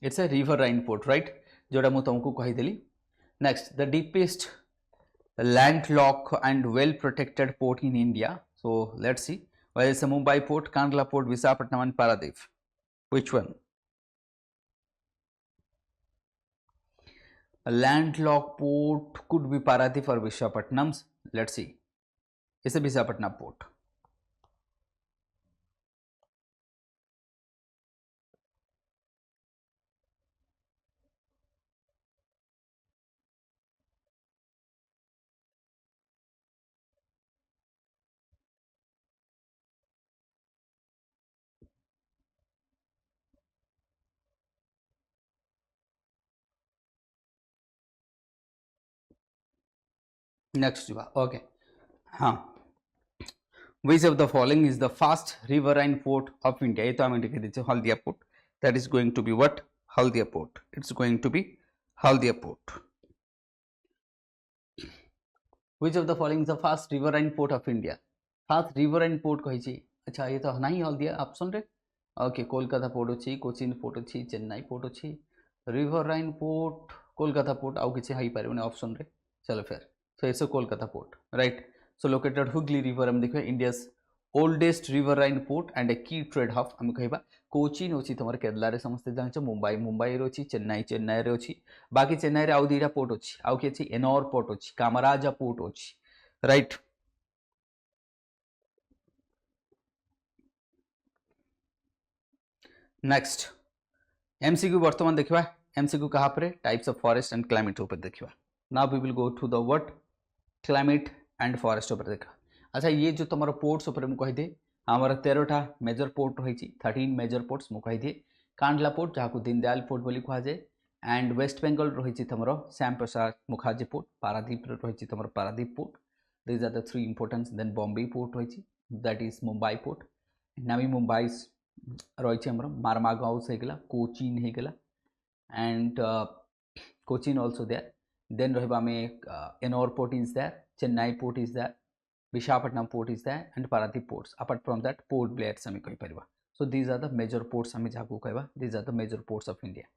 it's a riverine port right जोटा मुझे तुमको कहीदेली next the deepest landlocked and well protected port in India. So let's see. Well, it's a Mumbai port, Kandla port, Visakhapatnam and Paradip. Which one? A landlocked port could be Paradip or Visakhapatnam. Let's see. It's a Visakhapatnam port. Next, okay. Huh. Which of the following is the fast riverine port of India? ये तो हमें लिख दीजिए Haldia port. That is going to be what? Haldia port. It's going to be Haldia port. Which of the following is the fast riverine port of India? Fast riverine port कही अच्छा ये तो नहीं हल्दिया ऑप्शन रे ओके कोलकाता पोर्ट अच्छी Cochin port अच्छी Chennai port अच्छी रिवरराइन port Kolkata port आउ किसी हाई पारे ऑप्शन रे चलो फिर so it's Kolkata port right so located Hooghly river हम देखिए इंडियाज ओल्डेस्ट रिवरराइन पोर्ट एंड ए की ट्रेड हब आम कह कोचिन अच्छी तुम केरला रे समस्त जान मुंबई मुंबई अच्छी चेन्नई चेन्नई रे अच्छी बाकी चेन्नई रे आउ दुईटा पोर्ट अच्छी आउ कि अच्छी एनोर पोर्ट अच्छी कामराजा पोर्ट अच्छी राइट नेक्स्ट एमसीक्यू बर्तमान देखा एमसीक्यू कहा पर types of forest and climate ऊपर देखा now we will go to the what climate and forest ऊपर देखा अच्छा ये जो तुम पोर्ट्स ऊपर मुझे कहीदे आमर 13टा मेजर पोर्ट रही 13 मेजर पोर्ट्स मुझे कहीदे कांडला पोर्ट जहाँ दीनदयाल पोर्ट बोली कहुए एंड वेस्ट बेंगल रही तुम श्याम प्रसाद मुखर्जी पोर्ट पारादीप रही तुम Paradip port these are the 3 importance then Bombay port रही that is Mumbai port Navi Mumbai रही मारमागाउस होगला कोचिन होगला and Cochin also there then रही Ennore port is there Chennai port is there Visakhapatnam port is there and Paradip ports apart from that port Blairs आम कहीपर so these are the major ports आम जहाँ कह these are the major ports of India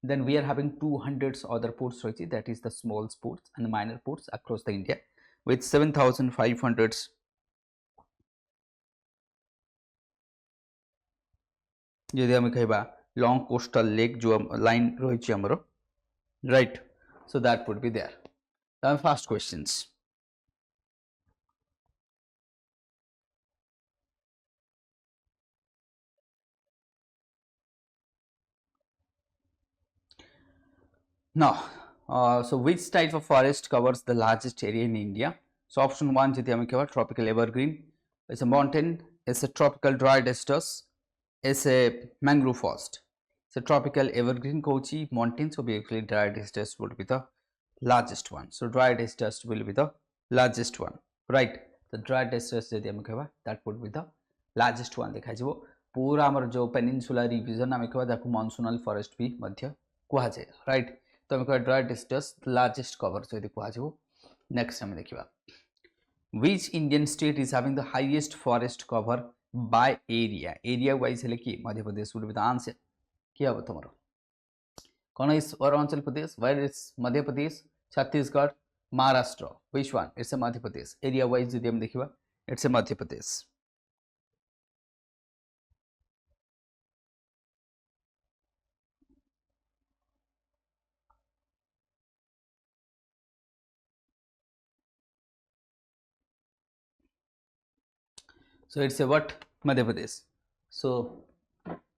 then we are having 200 other ports रही that is the small ports and minor ports across the India with 7500 यदि आम कह long coastal lake जो line रही आमर right so that would be there first questions now so which type of forest covers the largest area in India? So option 1 जदि आम कह tropical evergreen, it's a mountain, it's a tropical dry deserts, it's a mangrove forest. So tropical evergreen kochi mountain, so basically dry deserts would be the largest one. So dry deserts will be the largest one, right? The dry deserts जदि आम कह that would be the largest one देखा जिवो पूरा आमर जो peninsula region आम कह जाको मॉनसूनल फॉरेस्ट भी मध्य कहुए राइट तो आम कह ड्राई डिस्ट्रेस लार्जेस्ट कवर जदि कहुए नेक्स्ट आम देखा which Indian state is having the highest forest cover by area wise हेले कि Madhya Pradesh would be the answer कि हम तुम कौन is Arunachal Pradesh where is Madhya Pradesh Chhattisgarh Maharashtra which one it's a Madhya Pradesh area wise जदि हम देखा it's a Madhya Pradesh So it's a what? Madhya Pradesh. So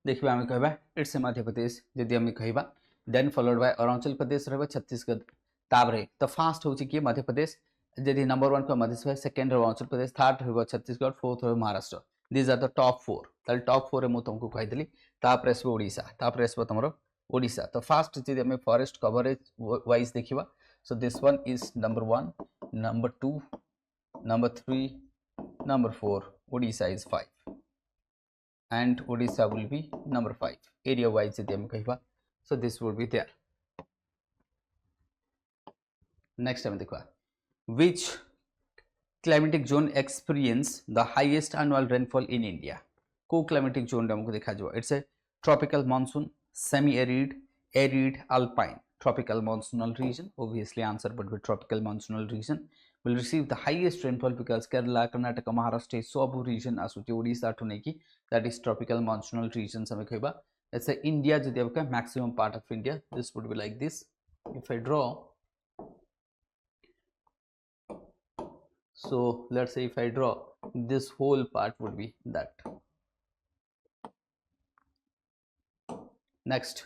देखिए आम कह इट्स ए मध्य प्रदेश जदि आम कह then followed by Arunachal Pradesh रहा छत्तीसगढ़ तापर तो फास्ट हूँ कि मध्य प्रदेश जदि नंबर 1 को मध्य प्रदेश सेकेंड अरुणाचल प्रदेश थर्ड रहा छत्तीसगढ़ फोर्थ रहा Maharashtra these are the top 4 ताल टॉप 4 मुझे तुमको कहीदेली तापर आसो ओडिशा तापर आसो तुम ओडिशा तो फास्ट जदि आम फॉरेस्ट कवरेज वाइज देखा सो this one is number 1 number 2 number 3 number 4 Odisha is 5 and Odisha will be number 5 area wise so this would be there. Next time देखो which climatic zone experience the highest annual rainfall in India को climatic zone हमको देखा जो it's a tropical monsoon semi arid arid alpine tropical monsoonal region obviously answer would be tropical monsoonal region will receive the highest rainfall because Kerala, Karnataka, Maharashtra सब region आसुची ओडिशा ठु नहीं की that is tropical monsoonal regions हमें कहबा let's say India जदि आपका maximum part of India this would be like this if I draw so let's say if I draw this whole part would be that. Next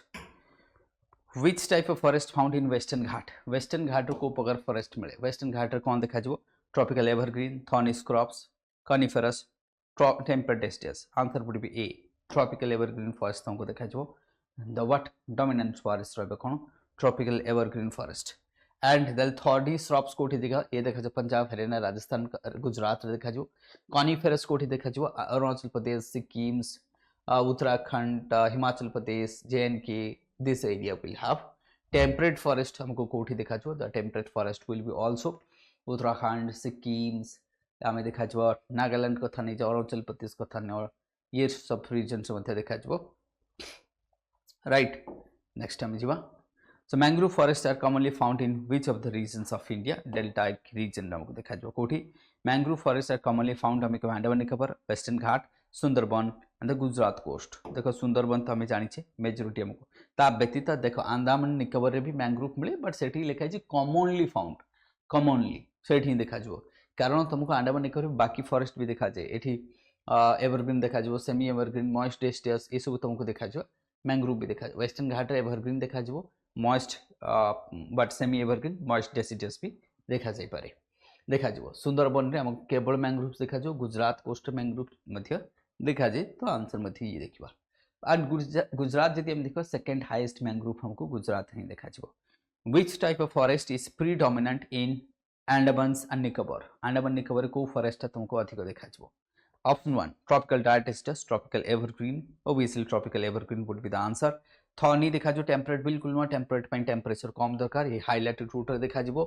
which type of forest found in western ghat को पगर forest मिले western ghat कौन देखा जो tropical evergreen thorny crops coniferous temperate deciduous answer would be A tropical evergreen forest हमको देखा जो the what dominant forest रहे कौन tropical evergreen forest and the thorny shrubs कोठी देखा ये देखा जो पंजाब हरियाणा राजस्थान गुजरात देखा जो coniferous कोठी देखा जो Arunachal Pradesh Sikkim Uttarakhand Himachal Pradesh JNK this area will have temperate forest हमको कोठी देखा जो the temperate forest will be also Uttarakhand Sikkim आमे देखा जो नागालैंड कथा नहीं अरुणाचल प्रदेश कथा नहीं ये सब रीजन से मध्य देखा जो राइट नेक्स्ट टाइम जीवा so mangrove forests are commonly found in which of the regions of India deltaic region हमको देखा जो कोठी mangrove forests are commonly found हमें Andaman Nicobar western Ghat Sundarban and the Gujarat coast देखो सुंदरबन तो हमें जानी मेजोरिटी हमको ता व्यतीत देखो अंडमान निकोबार भी मैंग्रोव मिले बट से लिखा है कॉमनली फाउंड कॉमनली से देखा जो कारण तुमको अंडमान निकोबार बाकी फॉरेस्ट भी देखा जाए ये एवरग्रीन देखा जो सेमी एवरग्रीन मॉइस्ट डेसिडस ये सब तुमको देखा जो मैंग्रोव भी देखा वेस्टर्न घाट एवरग्रीन देखा जो moist but semi evergreen moist deciduous भी देखा जाई पारे देखा जो सुंदरबन रे केवल मैंग्रोव देखा जो गुजरात कोस्ट मैंग्रोव मध्य देखा जाए तो आंसर मध्य ये देखा एंड गुजरात जब हम देखो सेकेंड हाईएस्ट मैंग्रोव हमको गुजरात ही देखा जो which type of forest is predominant in Andaman and Nicobar को फॉरेस्ट तुमको अधिक देखा जो option 1 tropical deciduous tropical evergreen obviously tropical evergreen would be the answer thorny देखा जो टेम्परेट बिल्कुल नुआ टेम्परेट पे टेम्परेचर कम दरकार ये हाई लैटिट्यूड देखा जो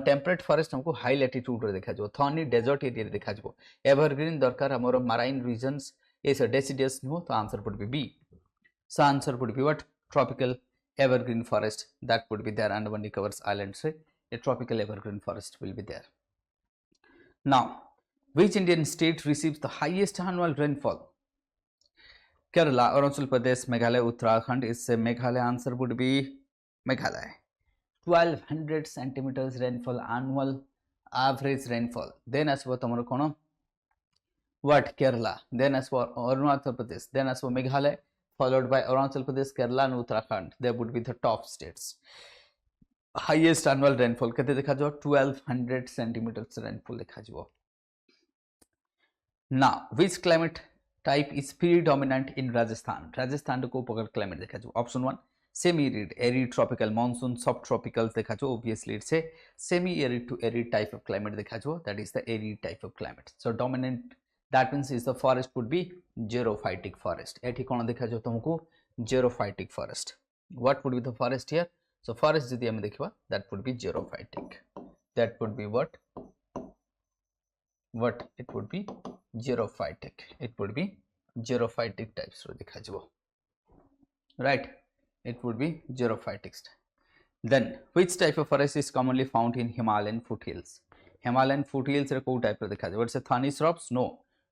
टेम्परेट फॉरेस्ट हमको हाई लैटिट्यूड देखा जो थॉर्नी डेजर्ट एरिया देखा जो एवरग्रीन दरकार हमरो मराइन रीजन्स ये डेसिडियस नुह तो answer would be B so answer would be what tropical evergreen forest that would be there Andaman Nicobar's islands a tropical evergreen forest will be there. Now which Indian state receives the highest annual rainfall? Kerala, Arunachal Pradesh, Meghalaya, Uttarakhand is Meghalaya. Answer would be Meghalaya. 1200 centimeters rainfall annual average rainfall. Then as for tomorrow kono what Kerala, then as for Arunachal Pradesh, then as for Meghalaya, followed by Arunachal Pradesh, Kerala and Uttarakhand. They would be the top states. Highest annual rainfall कहते देखा जो 1200 centimeters rainfall देखा जो. Now which climate type is predominant in Rajasthan? Rajasthan को पकड़ climate देखा जो. Option 1 semi-arid, arid, tropical, monsoon, subtropical देखा जो. Obviously it's a semi-arid to arid type of climate देखा जो. That is the arid type of climate. So dominant that means is the forest would be xerophytic forest. एठी कौन देखा जो तुमको xerophytic forest. What would be the forest here? So forest यदि हमें देखिवा that would be xerophytic. That would be what? What it would be xerophytic. It would be xerophytic types रो देखा जो. Right? It would be xerophytic. Then which type of forest is commonly found in Himalayan foothills? Himalayan foothills रे को type रो देखा जो. It's a thorny shrubs? No.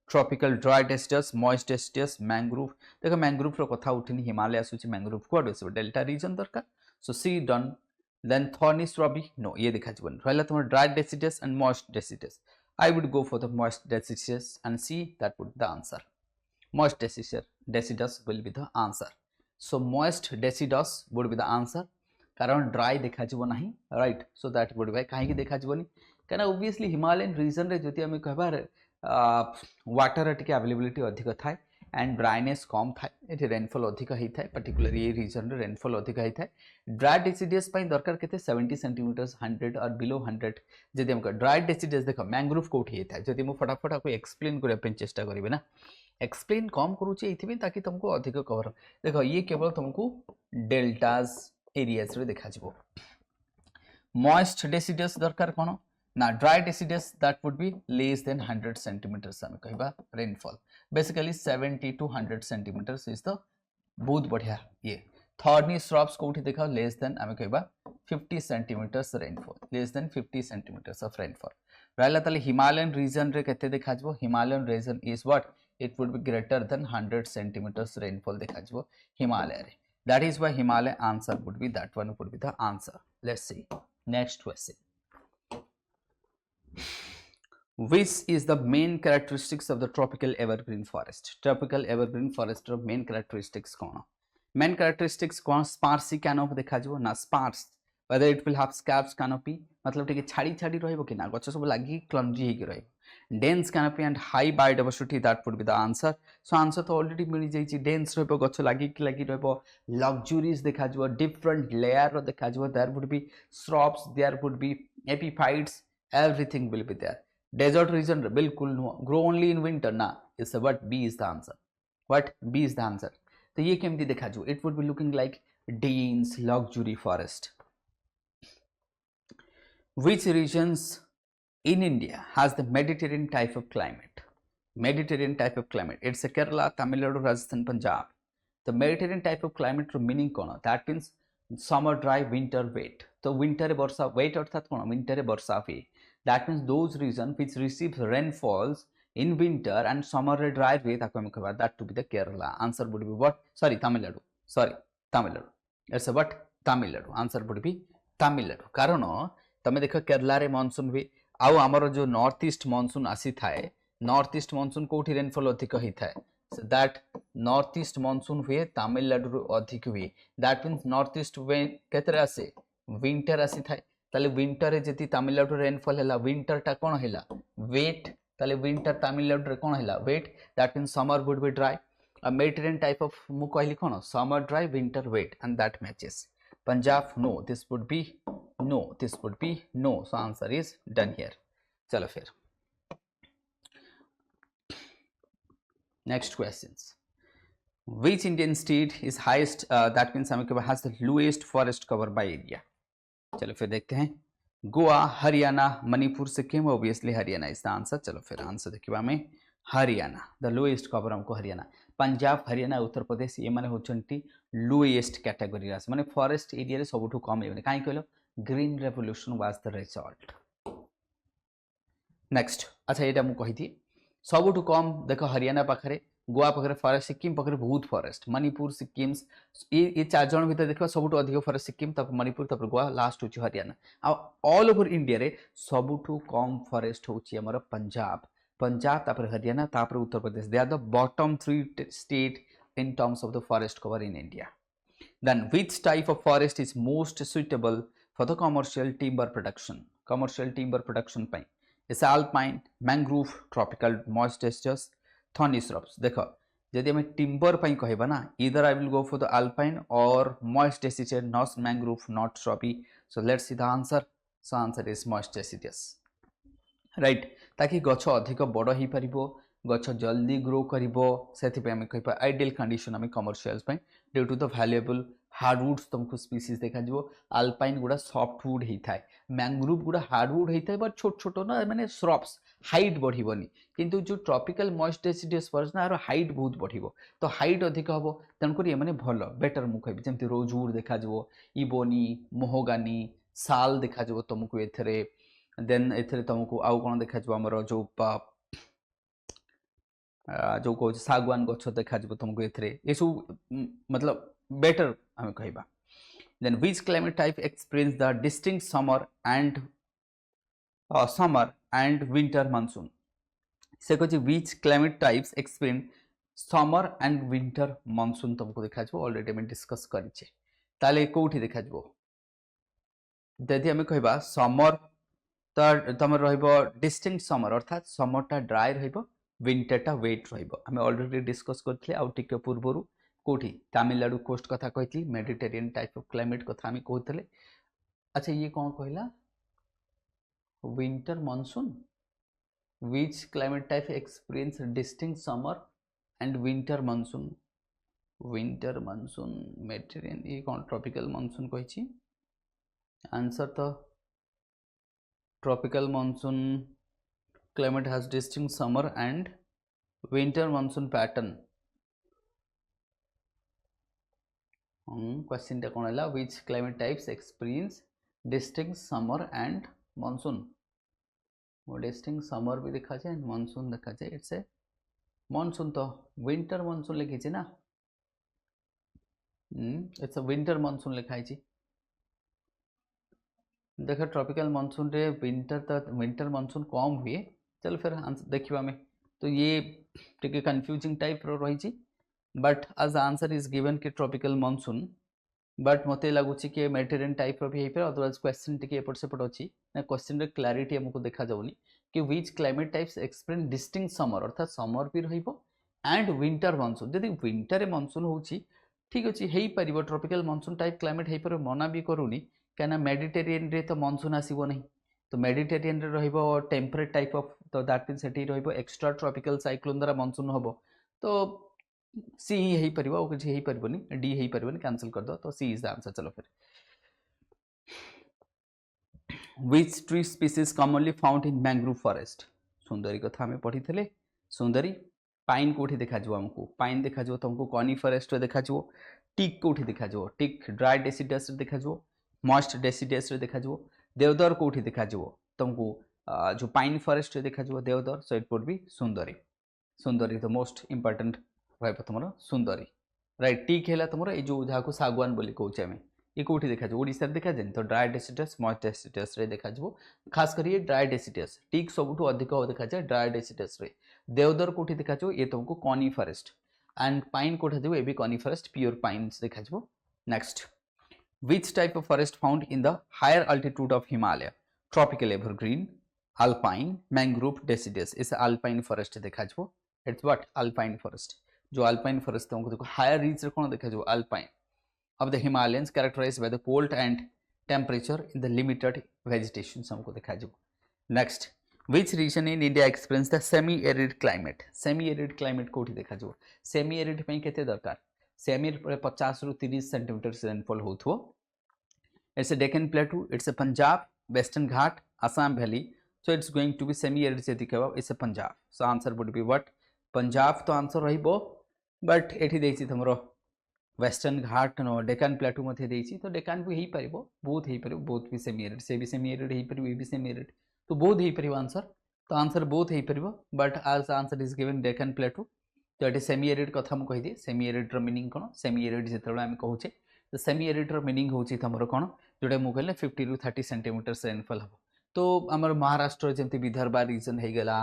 Tropical dry deciduous, moist deciduous, mangrove. देखो mangrove रो कथा उठिनी हिमालय आसुची mangrove code होसे delta reason दरकार. So C done. Then thorny shrubby no ये देखा जीवन. रहला तुम्हारा dry deciduous and moist deciduous. I would go for the moist deciduous and C, that would be the answer. Moist deciduous will be the answer. So moist deciduous would be the answer. कारण dry देखा जीवो नहीं, right. So that would B कहीं देखा जीवनी कहना obviously Himalayan region रे जति आम कहबार वाटर टिके अवेलेबिलिटी अधिक थाए एंड ड्राइनेस कम थाए, ये रेनफॉल अधिक होता है, पर्टिकुलर ये रीजन रे रेनफॉल अधिक होता है. ड्राई डेसिडियस दरकार के 70 सेंटीमीटर्स 100 और बिलो 100 जदि हम ड्राई डेसिडियस देख मैंग्रोव कौटी होता है. जदि मुझे फटाफट आपको एक्सप्लेन करने चेष्टा करेंगे ना, एक्सप्लेन कम करुचे ये ताकि तुमको अधिक कवर. देख ये केवल तुमको डेल्टाज एरियाज रे देखा जीवो. मॉइस्ट डेसिडियस दरकार कौन ना dry deciduous, that would be less than 100 centimetres आम कहबा rainfall. Basically 70 to 100 centimetres is the बहुत बढ़िया. ये थॉर्नी श्रब्स कोठी देखा लेस देन आम कहबा 50 centimetres rainfall, less than 50 centimetres of rainfall. रहला ताले हिमालयन रीजन रे केते देखा जीवो. Himalayan region is what, it would be greater than 100 centimeters rainfall देखा जीवो हिमालय रे. That is why Himalaya answer would be that one would be the answer. Let's see next question. Which is the main characteristics of the tropical evergreen forest? Tropical evergreen forest row main characteristics कौन? Main characteristics कौन? Sparse canopy देखा जीवो ना, sparse, whether it will have scarce canopy मतलब टिके छाड़ी छाड़ी रहिबो कि ना, गछ सब लागि क्लमजी हेकि रहिबो. Dense canopy and high biodiversity, that would be the answer. So answer तो already मिल जाइछि. dense रहिबो, गछ लागि रहिबो, luxuries देखा जीवो, different layer रो देखा जीवो, there would be shrubs, there would be epiphytes, everything will be there. Desert region बिल्कुल no, grow only in winter ना, is what B is the answer. What B is the answer. तो ये केमती देखा जीवो, it would be looking like dense luxury forest. Which regions in India has the Mediterranean type of climate? Mediterranean type of climate. It's a Kerala, Tamil Nadu, Rajasthan, Punjab. The Mediterranean type of climate meaning कौन? That means summer dry, winter wet. तो winter रे वर्षा, wet अर्थात कौन? winter रे वर्षा हुए. That means those regions which receive rainfalls in winter and summer रे dry हुए, ताको हम कहबा that to be the Kerala. Answer would be what? Sorry, Tamil Nadu. Sorry, Tamil Nadu. It's a what? Tamil Nadu. Answer would be Tamil Nadu. कारण तमे देखो केरला रे monsoon हुए, आउ आमर जो नॉर्थ ईस्ट मानसून आसी थाए, नॉर्थ ईस्ट मानसून कोठी रेनफॉल अधिक होई थाए. So that north east monsoon हुए तमिलनाडु अधिक हुए. दैट मींस नॉर्थ ईस्ट वे केतरे आसे विंटर आसी थाए. ताले विंटर रे जति तमिलनाडु रेनफॉल हैला, विंटर टा कोन हैला वेट. ताले विंटर तमिलनाडु रे कोन हैला wet. That means summer would be dry. A Mediterranean type of मु कहली कोन summer dry winter wet and that matches. Punjab no, this would be no, this would be no. So answer is done here. चलो फिर next questions. Which Indian state is highest, that means हमें has the lowest forest cover by area. चलो फिर देखते हैं. Goa, Haryana, Manipur, Sikkim. Obviously Haryana is the answer. चलो फिर answer देखिबा में हरियाणा, द लोएस्ट कवर हमको हरियाणा. पंजाब, हरियाणा, उत्तर प्रदेश ये माने होचंती लोएस्ट कैटेगरी रास, माने फॉरेस्ट एरिया रे सबठु कम हेबे. काई कहलो green revolution was the result. Next, अच्छा एटा मु कहि थी सबठु कम देखो हरियाणा पाखरे, गोवा पाखरे फॉरेस्ट, सिक्किम पाखरे बहुत फॉरेस्ट, मणिपुर, सिक्किम ये चार जन भीतर देखो सबठु अधिक फॉरेस्ट सिक्किम, तब मणिपुर, तब गोवा, लास्ट होची हरियाणा. आ ऑल ओवर इंडिया रे सबठु कम फॉरेस्ट होची हमर पंजाब. पंजाब तापर हरियाणा तापर Uttar Pradesh. They are the bottom 3 state in terms of the forest cover in India. Then which type of forest is most suitable for the commercial timber production? Commercial timber production ପାଇଁ is alpine, mangrove, tropical moist deciduous, thorny shrubs. देखो यदि हमें timber ପାଇଁ कहबा ना, either I will go for the alpine or moist deciduous, not mangrove, not shrubby. So let's see the answer. So answer is moist deciduous. Right, ताकि गछ अधिक बड़ ही परिबो, गछ जल्दी ग्रो करिबो, सेथि पे हमें कहबा आइडियल कंडीशन हमें कमर्शियल्स पे ड्यू टू द वैल्यूएबल हार्डवुड्स तुमको स्पीसीज देखा जिवो. अल्पाइन गुडा सॉफ्टवुड ही थाए, मैंग्रोव गुडा हार्डवुड ही थाए, बट छोट छोट ना माने श्रब्स, हाइट बढ़िबोनी. किंतु जो ट्रॉपिकल मॉइस्ट डेसिडियस फॉरेस्ट ना आरो हाइट बहुत बढ़िबो, तो हाइट अधिक हबो. तन करी माने भलो बेटर मु कहबी जेमति रोजवुड देखा जिवो, इबोनी, मोहोगानी, साल देखा जिवो तुमको एथरे. देन एथरे तुमको आउ कोन देखा जिवो हमरो जो को सागवान गछ देखा जिवो तुमको एथरे. ये सब मतलब बेटर हमें कहबा. Then which climate type experience the distinct summer and summer and winter monsoon से कहछि which climate types experience summer and winter monsoon तुमको देखा जो ऑलरेडी हम डिस्कस करिचे ताले कोठी देखा जो यदि हम कहबा समर तो तुम रहिबो डिस्टिंक्ट समर अर्थात समर टा ड्राई रहिबो विंटर टा वेट रहिबो हम ऑलरेडी डिस्कस करथले आउ टिके पूर्वरु कोठी तमिलनाडु कोस्ट कथा कहथली मेडिटेरियन टाइप ऑफ क्लाइमेट कथा हम कहथले अच्छा ये कौन कहला winter monsoon which climate type experience distinct summer and winter monsoon Mediterranean ये कौन tropical monsoon कहिछि आंसर तो tropical monsoon climate has distinct summer and winter monsoon pattern question टा कोन हला which climate types experience distinct summer and monsoon distinct summer भी देखा जाए monsoon देखा जाए इट्स ए मानसून तो विंटर मानसून लिखी ना इट्स अ विंटर मानसून लिखाई देख ट्रॉपिकल मानसून रे विंटर मानसून कम हुए चल फिर देखिबा में तो ये टिके कंफ्यूजिंग टाइप रो रही बट आज आंसर इज गिवन कि ट्रॉपिकल मानसून बट मते लगुच कि मेडिटेरियन टाइप रो भी हे पर अदरवाइज क्वेश्चन टिके एपट सेपट अछि ना क्वेश्चन रे क्लैरिटी हमको देखा जाउनी कि which climate types experience distinct summer अर्थात समर भी रहिबो एंड विंटर मानसून यदि विंटर मानसून होची ठीक अछि हेई परिबो ट्रॉपिकल मानसून टाइप क्लाइमेट हेई पर मना भी करूनी काना मेडिटेरियन रे तो मानसून आसीबो नहीं तो मेडिटेरियन रे रहिबो टेम्परेट टाइप ऑफ तो दैट मींस सेठी रहिबो एक्स्ट्रा ट्रॉपिकल साइक्लोन द्वारा मानसून होबो तो सी ही हेई परिबो और किछ हेई परिबोनी डी हेई परिबोनी कैंसिल कर दो तो सी इज द आंसर चलो फिर which tree species commonly found in mangrove forest सुंदरी कथा हमें पढ़ी थे सुंदरी पाइन कोठी देखा जो हमको पाइन देखा जो तुमको कॉनी फॉरेस्ट देखा जो टिक कोठी देखा जो टिक ड्राई डेसिडस देखा जो मॉइस्ट डेसिडस देखा जो देवदार कोठी देखा जो तुमको जो पाइन फॉरेस्ट देखा जो देवदार सो it would B Sundari Sundari the most important रहबो तुमरो सुंदरी राइट टिक हैला तुमरो ए जो जाको सागवान बोली कहउछ हमें ये कोठी देखा जो ओडिसा देखा जाए तो ड्राई डेसिडस मॉइस्ट डेसिडस रे देखा जो खास करिए ड्राई डेसिडस टिक सबुठु अधिक देखा जाए ड्राई डेसिडस रे देवदार कोठी देखा जो ये तुमको कॉनी फॉरेस्ट एंड पाइन कोठा जो ये भी कॉनी फॉरेस्ट प्योर पाइन्स देखा जो next which type of forest found in the higher altitude of Himalaya tropical evergreen alpine mangrove deciduous is alpine forest देखा जो इट्स व्हाट अल्पाइन फॉरेस्ट जो alpine forest तुमको देखो हायर रीच रे कोन देखा जो alpine of the Himalayas characterized by the cold and temperature in the limited vegetation हमको देखा जो next which region in India experience the semi arid climate कोठी देखा जो semi arid पे केते दरकार semi 50 रु 30 सेंटीमीटर रेनफॉल होथो it's a Deccan plateau it's a Punjab western ghat Assam valley so it's going to be semi arid से दिखावा it's a Punjab so answer would be what Punjab तो answer रहिबो but एठी देछि हमरो western घाट no Deccan प्लेटू मथे देछि तो डेकान भी हेई परिबो बहुत हेई परिबो बहुत भी सेमी एरिड से भी सेमी एरिड हेई परिबो ए भी सेमी एरिड तो बहुत हेई परिबो आंसर तो आंसर बहुत हेई परिबो बट आज आंसर इज गिवन डेकान प्लेटू तो एटी सेमी एरिड कथा हम कहि दे सेमी एरिड रो मीनिंग कोन सेमी एरिड जेतबे हम कहूचे तो सेमी एरिड रो मीनिंग होछि तमरो कोन जोडे मु कहले 50 रु 30 सेंटीमीटर रेनफॉल हबो तो हमर महाराष्ट्र जेमति विदर्भ रीजन हे गेला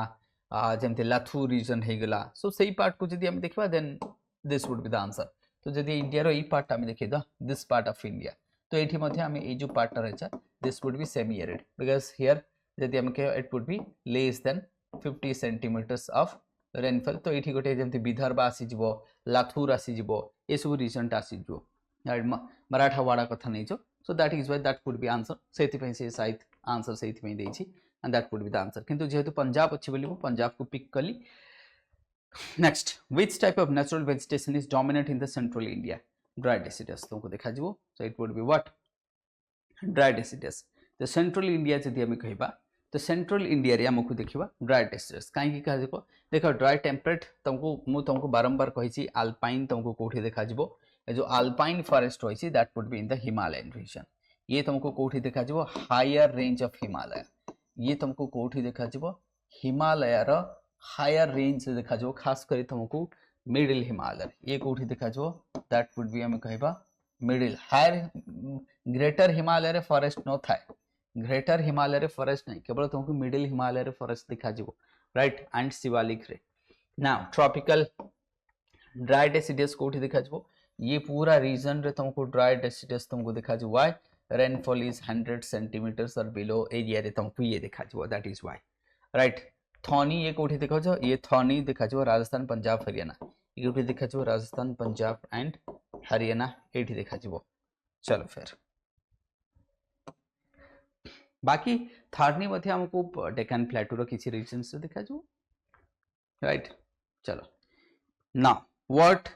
जेमति लाथू रीजन हे गेला सो सेही पार्ट को जदी हम देखबा then this would be the answer तो जदि इंडिया रो ई पार्ट हम देखि the this part of India तो एठी मध्ये हम ए जो पार्ट रहचा this would be semi arid because here जदि हम के it would be less than 50 centimetres of rainfall तो एठी गोटे जेमति विदर्भ आसी जिवो लाथुर आसी जिवो ए सब रीजन टा आसी जिवो मराठावाड़ा कथा नै जो so that is why that would be answer सेति पई से शायद आंसर सेति पई देछि and that would be the answer किंतु जेहेतु पंजाब अछि बोली पंजाब को पिक कली next which type of natural vegetation is dominant in the central India dry deciduous तुमको देखा जिवो so it would be what dry deciduous the central India जदि हम कहबा तो central India रे हमको देखिबा dry deciduous काहे कि कहा जिवो देखो dry temperate तुमको बारंबार कहिछि alpine तुमको कोठी देखा जिवो ए जो alpine forest होइछि that would be in the Himalayan region ये तुमको कोठी देखा जिवो higher range of Himalaya ये तुमको कोठी देखा जिवो हिमालय रो हायर रेंज से देखा जो खास करी तुमको मिडिल हिमालय ये कोठी देखा जो दैट वुड बी हम कहबा मिडिल हायर ग्रेटर हिमालय रे फॉरेस्ट नो थाए ग्रेटर हिमालय रे फॉरेस्ट नहीं केवल तुमको मिडिल हिमालय रे फॉरेस्ट दिखा जिवो राइट एंड शिवालिक रे नाउ ट्रॉपिकल ड्राई डेसिडियस कोठी दिखा जिवो ये पूरा रीजन रे तुमको ड्राई डेसिडियस तुमको दिखा जिवो व्हाई रेनफॉल इज 100 सेंटीमीटर्स और बिलो एरिया रे तुमको ये दिखा जिवो दैट इज व्हाई राइट थॉनी ये कोठी दिखा जो ये थॉनी दिखा जिवो राजस्थान पंजाब हरियाणा ये कोठी दिखा जिवो राजस्थान पंजाब एंड हरियाणा एठी दिखा जिवो चलो फिर बाकी थार्डनी मध्य हमको डेक्कन प्लेटू रो किसी रीजन से दिखा जो राइट चलो now what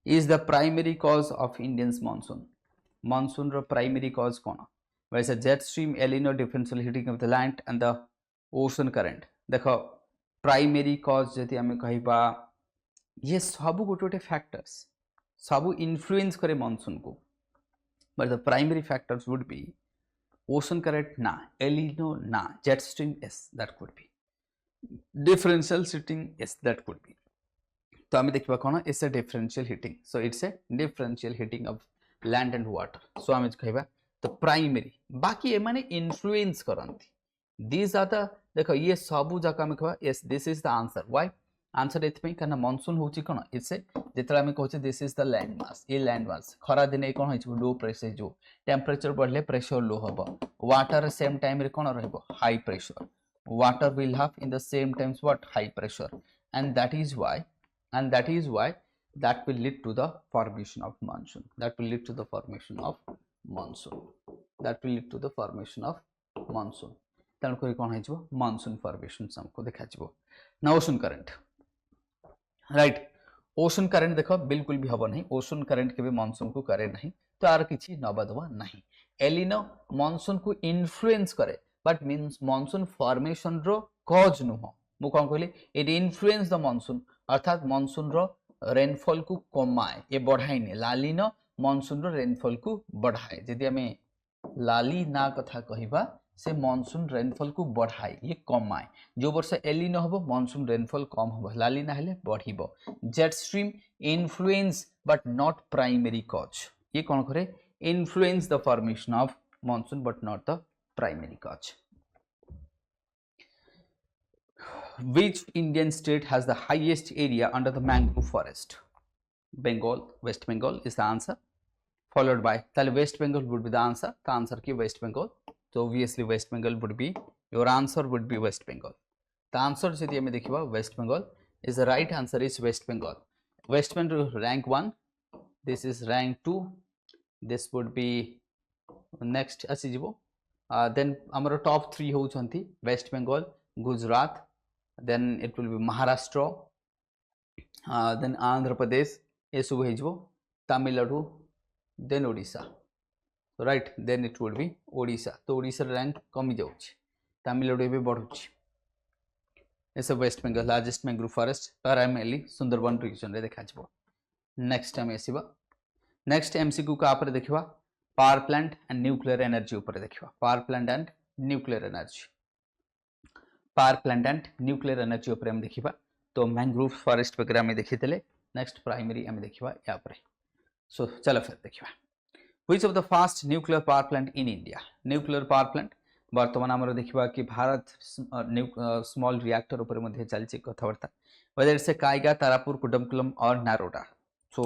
is the primary cause of Indians monsoon रो प्राइमरी कॉज कोन वैसे jet stream El Nino differential heating of the land and the ocean current देखो प्राइमरी कॉज जति हमें कहिबा ये सब गोटे फैक्टर्स सब इन्फ्लुएंस करे मानसून को but the primary factors would be ocean current na elino na jet stream yes that could be differential heating yes that could be तो आम देखा कौन it's a differential heating so it's a differential heating of land and water so आम कहवा तो primary बाकी ए माने इन्फ्लुएंस करंती दिस आर द देखो ये सब जाक आम कहवा yes this is the answer why answer एथि कारण मानसून होची कोन इट्स ए जेतला आम कहचे this is the land mass ये लैंड मास खरा दिन कोन होइछ लो प्रेशर जो टेम्परेचर बढ़ले प्रेशर लो हबो वाटर सेम टाइम रे कोन रहबो high pressure water will have in the same times what high pressure and that is why that will lead to the formation of monsoon that will lead to the formation of monsoon तन कोइ कोन है जो monsoon formation हमको देखा जिवो ना ocean current right ocean current देखो बिल्कुल भी हबो नहीं ओशन करंट के भी मानसून को करे नहीं तो आर किछि नबदवा नहीं एलिनो मानसून को इन्फ्लुएंस करे बट मीन्स मानसून फॉर्मेशन रो कॉज नुह मु कोन कहली इट इन्फ्लुएंस द मानसून अर्थात मानसून रो रेनफॉल को कमाए ये बढ़ाई ने लालिनो मानसून रो रेनफॉल को बढ़ाए जदि हमें लाली ना कथा कहिबा से मानसून रेनफॉल को बढ़ाए ये कमाए जो वर्ष एलिनो हबो मानसून रेनफॉल कम हबो लालिना हेले बढ़िबो jet stream influence but not primary cause ये कोन करे influence the formation of monsoon but not the primary cause. Which Indian state has the highest area under the mangrove forest? Bengal, West Bengal is the answer. Followed by West Bengal would be the answer. The answer ki West Bengal. So obviously West Bengal would be your answer would be West Bengal. The answer jodi ame dekhiba West Bengal is the right answer is West Bengal. West Bengal rank 1. This is rank 2. This would be next asijibo. Then our top 3 होउछंती West Bengal, Gujarat, then it will be Maharashtra, then Andhra Pradesh, ये सब हेजबो Tamil Nadu, then Odisha. So right, then it would be Odisha. तो Odisha rank कमी जाउछ. Tamil Nadu भी बढ़ुछ. ऐसे West Bengal largest mangrove forest primarily Sundarban region रे देखाजबो. Next time एसिबा. Next MCQ का आपरे देखिबा power plant and nuclear energy ऊपर देखिबा power plant and nuclear energy ऊपर हम देखिबा तो मैंग्रोव फॉरेस्ट वगैरह में देखितले नेक्स्ट प्राइमरी हम देखिबा या पर सो चलो फिर देखिबा which of the fast nuclear power plant in India nuclear power plant वर्तमान हमर देखिबा कि भारत स्मॉल रिएक्टर ऊपर मध्ये चलछि कथावार्ता वेदर से कायगा तारापुर कुडमकुलम और नारोडा सो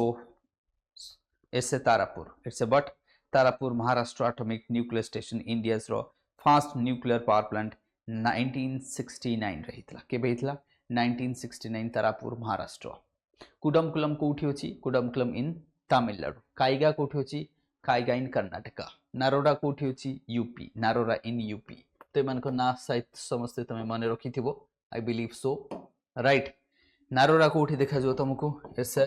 ऐसे Tarapur it's a but Tarapur Maharashtra atomic nuclear station India's रो फास्ट न्यूक्लियर पावर प्लांट 1969 रहितला के बेहितला 1969 तारापुर महाराष्ट्र कुडमकुलम कोठी होची कुडमकुलम इन तमिलनाडु कायगा कोठी होची कायगा इन कर्नाटक नारोडा कोठी होची यूपी नारोडा इन यूपी तो मन को ना सहित समस्त तमे माने रखिथिबो आई बिलीव सो राइट नारोडा कोठी देखा जो तुमको ऐसे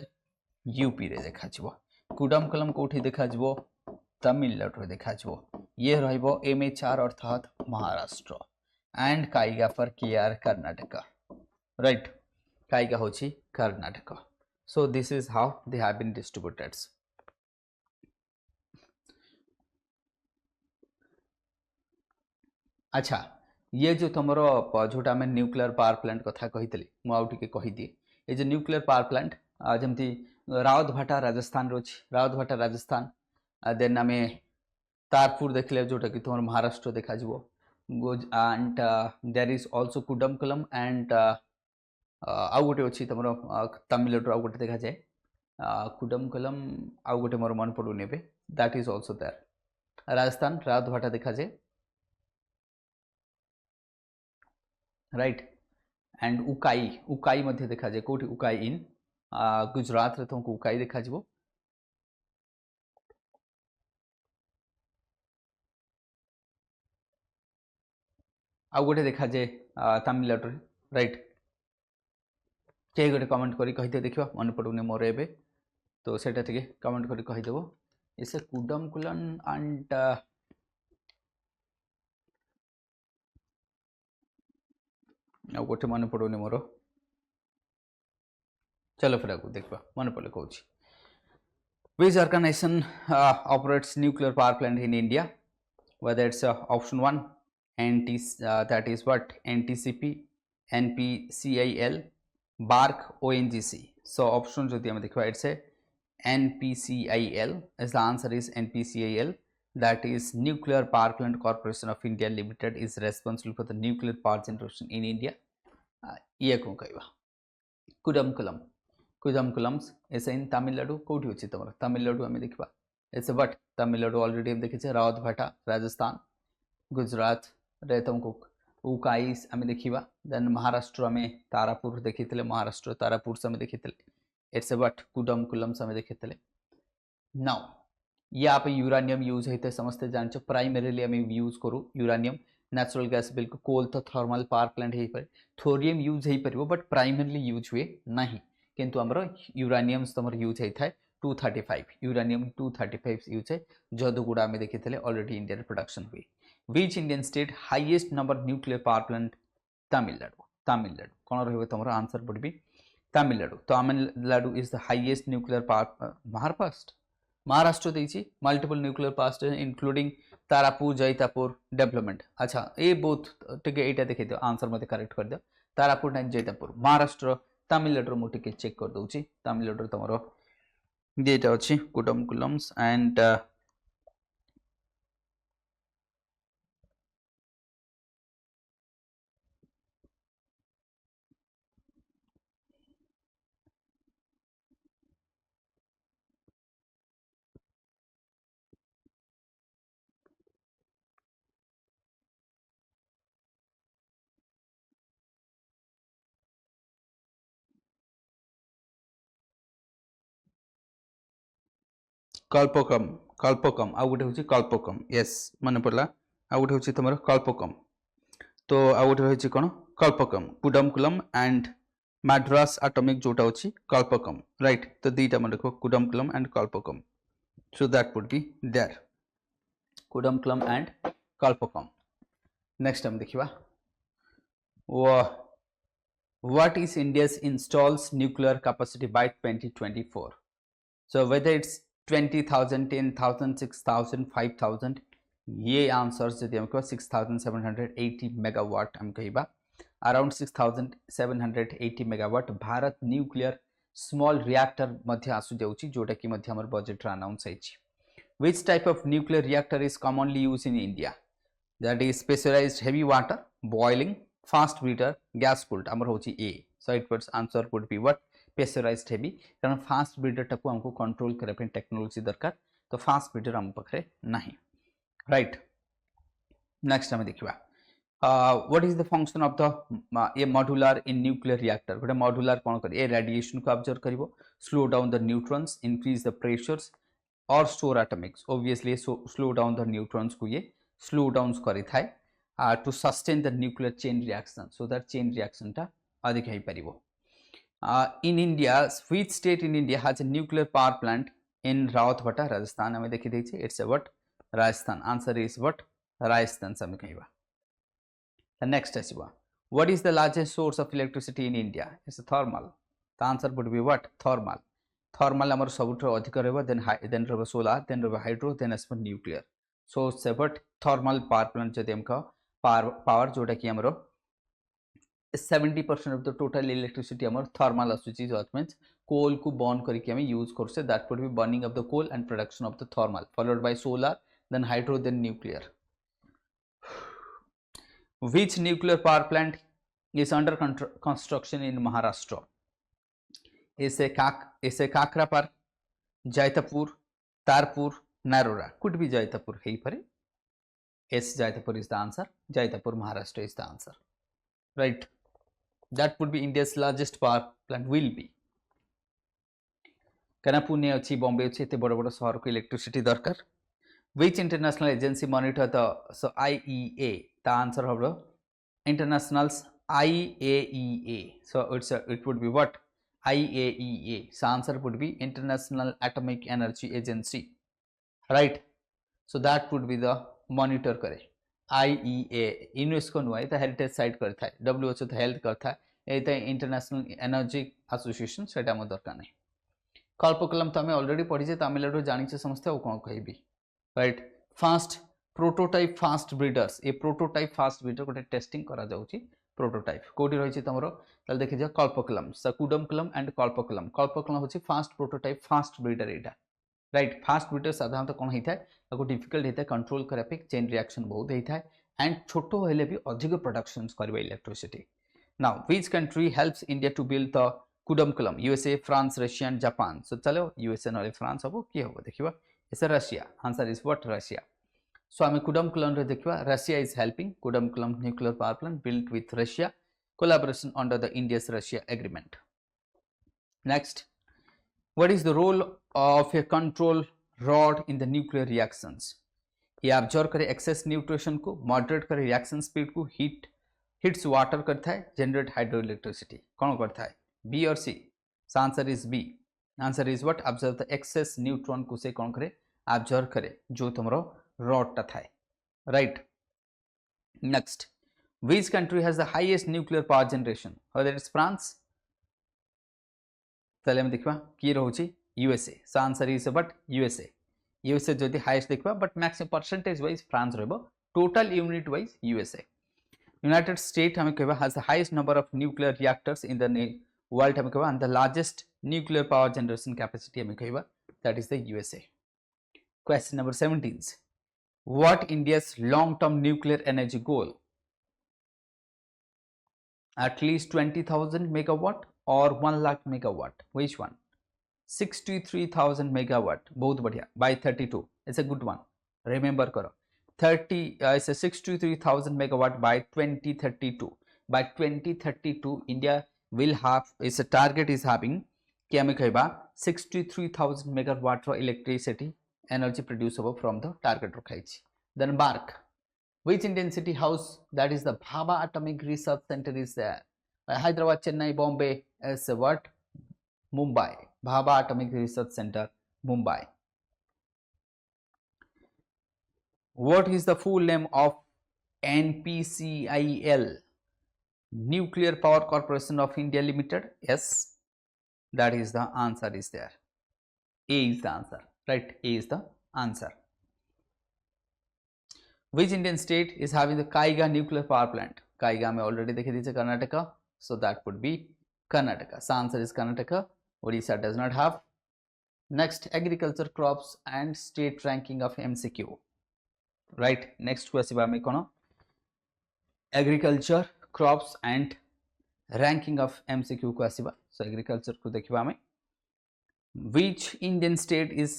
यूपी रे देखा जिवो कुडमकुलम कोठी देखा जिवो तमिलनाडु देखा जो ये रहिबो MHR अर्थात Maharashtra and Kaiga for KR Karnataka right Kaiga होची Karnataka so this is how they have been distributed अच्छा ये जो तुमरो जोटा में न्यूक्लियर पावर प्लांट कथा कहितली मु आउ टिके कहि दिए ये जो न्यूक्लियर पावर प्लांट जेमती राउतभाटा राजस्थान रोची राउतभाटा राजस्थान देन आमे तारपुर देखले जोटा कि तुम महाराष्ट्र देखा जिवो गोज and there is also Kudankulam and आउ गोटे अछि तुम तमिलनाडु आउ गोटे देखा जाए कुडमकुलम आउ गोटे मोर मन पड़ुनी एबे that is also there Rajasthan Rajbhata देखा जाए राइट एंड उकाई उकाई मध्य देखा जाए कोठी उकाई इन गुजरात रे तुमको उकाई देखा जिवो आउ गोटे देखा जाए तमिलनाडु राइट के गोटे कमेंट करी कहिदे देखिबा मन पड़ुनी मोर एबे तो सेटा टिके कमेंट करी कहिदेबो इसे कुडमकुलन एंड आउ गोटे मन पड़ुनी मोर चलो फिर आगु देखबा मन पड़ले कहूची which organization operates nuclear power plant in India whether it's option 1 NT that is what NTCP NPCIL BARC ONGC so option jodi hame dekhba it's a NPCIL as the answer is NPCIL that is Nuclear Power Plant Corporation of India Limited is responsible for the nuclear power generation in India ये को कहबा कुडमकुलम कुडमकुलम्स ऐसे इन तमिलनाडु कोठी अछि तमर तमिलनाडु हमें देखबा ऐसे बट तमिलनाडु ऑलरेडी हम देखि छै रावतभाटा राजस्थान गुजरात रे तुमको उकाईस हमें देखिबा देन महाराष्ट्र में तारापुर देखितले महाराष्ट्र तारापुर से हमें देखितले इट्स बट कुडमकुलम्स हमें देखितले नाउ या पे यूरेनियम यूज होते समझते जानछ प्राइमरीली हमें यूज करू यूरेनियम नेचुरल गैस बिल्कुल कोल तो थर्मल पावर प्लांट हे पर थोरियम यूज हे परबो बट प्राइमरीली यूज हुए नहीं किंतु हमर यूरेनियम्स तमर यूज हे थाए 235 यूरेनियम 235 यूज है जदुगुड़ा में देखितले ऑलरेडी इंडिया प्रोडक्शन हुए which Indian state highest number nuclear power plant Tamil Nadu Tamil Nadu कोन रहबे तमर आंसर पड़बी Tamil Nadu Tamil Nadu is the highest nuclear power Maharashtra देछि multiple nuclear power including Tarapur Jaitapur development अच्छा ए बोथ टिके एटा देखै दियो आंसर मते करेक्ट कर दियो तारापुर एंड जैतापुर महाराष्ट्र तमिलनाडु मु टिके चेक कर दउछि तमिलनाडु तमरो जेटा अछि कुडमकुलम्स एंड कल्पकम कल्पकम आ गोटे होची कल्पकम यस मन पड़ला आ गोटे होची तमरो कल्पकम तो आ गोटे होची कोन कल्पकम कुडमकुलम एंड मद्रास एटॉमिक जोटा होची कल्पकम राइट तो दीटा मन देखो Kudankulam and Kalpakkam so that would be there Kudankulam and Kalpakkam next हम देखिबा what is India's installs nuclear capacity by 2024 so whether it's 20,000 10,000 6,000 5,000 ये आंसर्स जदि हमको 6,780 मेगावाट हम कहिबा around 6,780 megawatt Bharat nuclear small reactor मध्य आसु जाउची जोटा कि मध्य हमर बजट अनाउंस हैछि which type of nuclear reactor is commonly used in India that is pressurized heavy water boiling fast breeder gas cooled हमर होची A so it was answer would be what pressurized heavy कारण fast breeder टाको हमको control करे पे technology दरकार तो fast breeder हम पखरे नहीं राइट नेक्स्ट हम देखिबा what is the function of the a moderator in nuclear reactor गोटे मॉड्यूलर कोन करे ए रेडिएशन को ऑब्जर्व करिवो slow down the neutrons increase the pressures और store atomics obviously slow down the neutrons को ये स्लो डाउन करि थाए to sustain the nuclear chain reaction so that chain reaction टा अधिक हे परिवो in India which state in India has a nuclear power plant in Rawatbata Rajasthan हमें देखि दैछि it's a what Rajasthan answer is what Rajasthan सम कहबा the next आसीबा what is the largest source of electricity in India it's a thermal the answer would be what thermal thermal हमर सबुठो अधिक रहबो then रहबो solar then रहबो hydro then as nuclear so it's a what thermal power plant जदि हमका power जोटा कि हमरो 70% of the total electricity amar thermal asuchi that means coal ku burn kariki ame use korse that would be burning of the coal and production of the thermal followed by solar then hydro, then nuclear. Which nuclear power plant is under construction in Maharashtra? Is a Kakrapar, Jaitapur, Tarpur, Narora. Could be Jaitapur. Hey pare. S Jaitapur is the answer. Jaitapur, Maharashtra is the answer. Right. That would be India's largest power plant. Will be. Kana Pune अच्छी बॉम्बे अच्छी इतने बड़े बड़े शहर को electricity दरकार. Which international agency monitor the IEA? The answer of the internationals IAEA. So it would be what? IAEA. So answer would be International Atomic Energy Agency. Right. So that would be the monitor करे. IEA UNESCO नुआ ये तो heritage site करता है. WHO तो health करता है. ये तो International Energy Association सेटा में दरकार नहीं. कल्पकलम तो हमें ऑलरेडी पढ़ी जे तमिलनाडु जानी से समझते हो कौन कहीं भी. Right fast prototype fast breeders a prototype fast breeder गोटे टेस्टिंग करा जाउची प्रोटोटाइप कोठी रहिछि तमरो तल देखि जा कल्पकलम सकुडमकलम एंड कल्पकलम कल्पकलम होछि फास्ट प्रोटोटाइप फास्ट ब्रीडर एटा राइट फास्ट ब्रीडर साधारणतः कोन हेता ताको डिफिकल्ट हेता कंट्रोल करा पे चेन रिएक्शन बहुत हेता एंड छोटो हेले भी अधिक प्रोडक्शंस करबा electricity now which country helps India to build the Kudankulam USA France Russia and Japan so चलो यूएसए नले फ्रांस हबो की हबो देखिबा it's Russia answer is what Russia so आमे कुडमकलम रे देखिबा Russia is helping Kudankulam nuclear power plant built with Russia collaboration under the India's Russia agreement next what is the role of a control rod in the nuclear reactions ये observe करे access nutrition को moderate करे reaction speed को hits water करता है generate hydro electricity कौन करता है बी और C answer is B answer is what observe the excess neutron को से कौन करे ऑब्जर्व करे जो तुमरो रॉड टा थाए right next which country has the highest nuclear power generation whether it's France तले हम देखबा की रहउची USA so answer is what USA जदि हाईएस्ट देखबा but maximum percentage wise France रहबो total unit wise USA United State हमें कहबा has the highest number of nuclear reactors in the world हमें कहबा and the largest nuclear power generation capacity हमें कहबा that is the USA. Question number 17. What India's long-term nuclear energy goal? At least 20,000 megawatt or 1 lakh megawatt? Which one? 63,000 megawatt. बहुत बढ़िया. By 32. It's a good one. Remember करो. 63,000 megawatt by 2032. By 2032, India will have its target is having कि हमें कहबा 63,000 megawatt रो electricity energy produce होबो from the target रखाई छी then mark which Indian city house that is the Bhabha atomic research centre is there Hyderabad Chennai Bombay as what Mumbai Bhabha atomic research centre Mumbai what is the full name of NPCIL nuclear power corporation of India limited yes that is the answer is there A is the answer right A is the answer which Indian state is having the Kaiga nuclear power plant Kaiga में already देखे दीजिए Karnataka so that would be Karnataka so answer is Karnataka Odisha does not have next agriculture crops and state ranking of MCQ right next को आसीबा में कोन agriculture crops and ranking of MCQ को आसीबा so agriculture को देखिबा हमें which Indian state is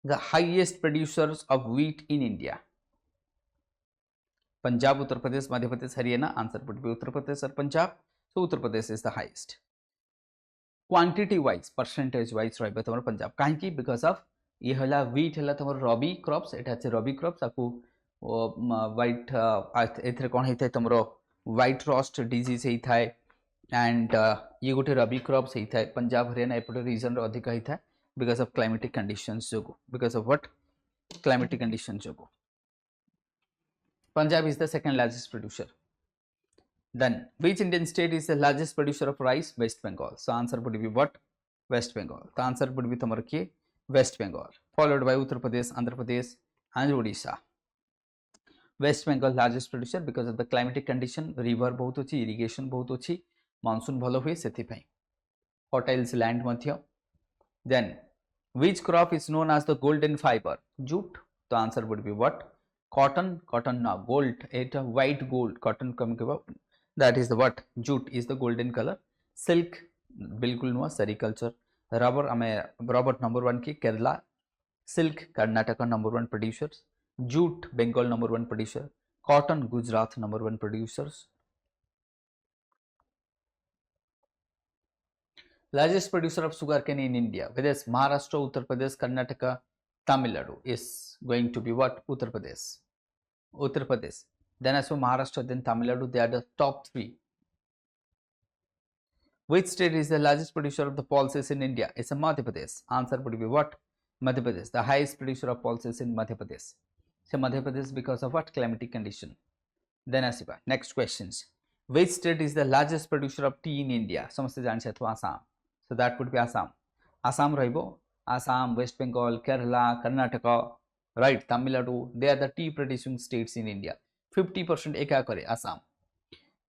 the highest producers of wheat in India Punjab Uttar Pradesh Madhya Pradesh Haryana answer would be Uttar Pradesh or Punjab so Uttar Pradesh is the highest quantity wise percentage wise रहबे तमर पंजाब काहे की because of ये हला wheat हला तमर रबी crops एटा छै रबी crops आकू white एथरे कोन हेतै तमरो white rust disease हेई थाए एंड ये गोटे रबी क्रॉप्स होता है पंजाब हरियाणा एपटे रीजन रे अधिक होता है बिकॉज ऑफ क्लाइमेटिक कंडीशंस जोगो because of what climatic conditions जोगो Punjab is the second largest producer then which Indian state is the largest producer of rice West Bengal so answer would be what West Bengal the answer would be तमर के West Bengal followed by Uttar Pradesh Andhra Pradesh and Odisha West Bengal largest producer because of the climatic condition river बहुत अछि irrigation बहुत अछि monsoon भलो हुए से fertiles land मध्य then which crop is known as the golden fibre jute तो answer would be what cotton ना gold it white gold cotton कम के बाद that is the what jute is the golden color silk बिल्कुल नुआ sericulture rubber हमें rubber number 1 की Kerala silk Karnataka number 1 producers jute Bengal number 1 producer cotton Gujarat number 1 producers largest producer of sugarcane in India whether it's Maharashtra Uttar Pradesh Karnataka Tamil Nadu is going to be what Uttar Pradesh then as for Maharashtra then Tamil Nadu they are the top 3 which state is the largest producer of the pulses in India it's a Madhya Pradesh answer would be what Madhya Pradesh the highest producer of pulses in Madhya Pradesh so Madhya Pradesh because of what climatic condition then asiba next questions which state is the largest producer of tea in India samaste janche to Assam so that would be Assam rahibo Assam West Bengal Kerala Karnataka right Tamil Nadu they are the tea producing states in India 50% एका करे Assam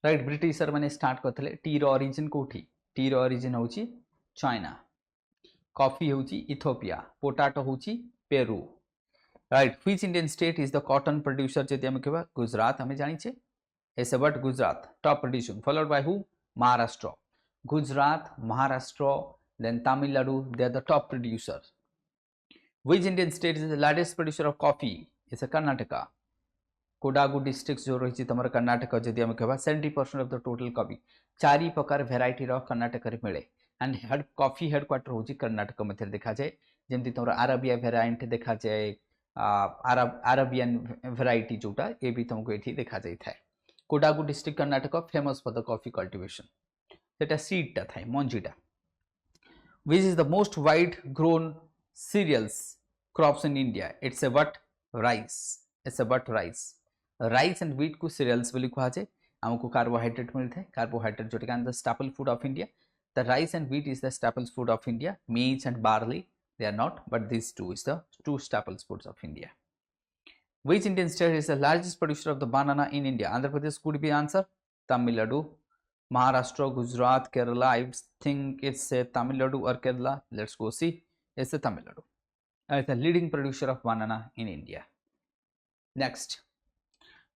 right britisher माने start करथले T रो origin कोठी T रो origin होची China coffee होची Ethiopia potato होची Peru right which Indian state is the cotton producer जदि हम कहबा गुजरात हमें जानि छे ऐसे but Gujarat top producing followed by who Maharashtra Gujarat Maharashtra then Tamil Nadu they are the top producers which Indian state is the largest producer of coffee it's a Karnataka Kodagu district जो रही तुम कर्नाटक जदि हम कहबा 70% ऑफ द टोटल कॉफी चारि प्रकार variety रो कर्नाटक रे मिले एंड हेड कॉफी हेडक्वार्टर होची कर्नाटक मध्य देखा जाए जेमति तुम अरबिया वेराइएंट देखा जाए अरबियन वेराइटी जोटा ए भी तुमको एठी देखा जाय थाए Kodagu district Karnataka famous for the coffee cultivation सेटा सीड ता थाए मंजीटा which is the most wide grown cereals crops in India it's a what rice it's a what rice and wheat को cereals बोली कहा जाए हमको कार्बोहाइड्रेट मिलता है कार्बोहाइड्रेट जो the staple food of India the rice and wheat is the staples food of India maize and barley they are not but these two is the two staples foods of India which Indian state is the largest producer of the banana in India Andhra Pradesh could be answer Tamil Nadu Maharashtra Gujarat Kerala I think it's a Tamil Nadu or Kerala let's go see it's a Tamil Nadu it's the leading producer of banana in India next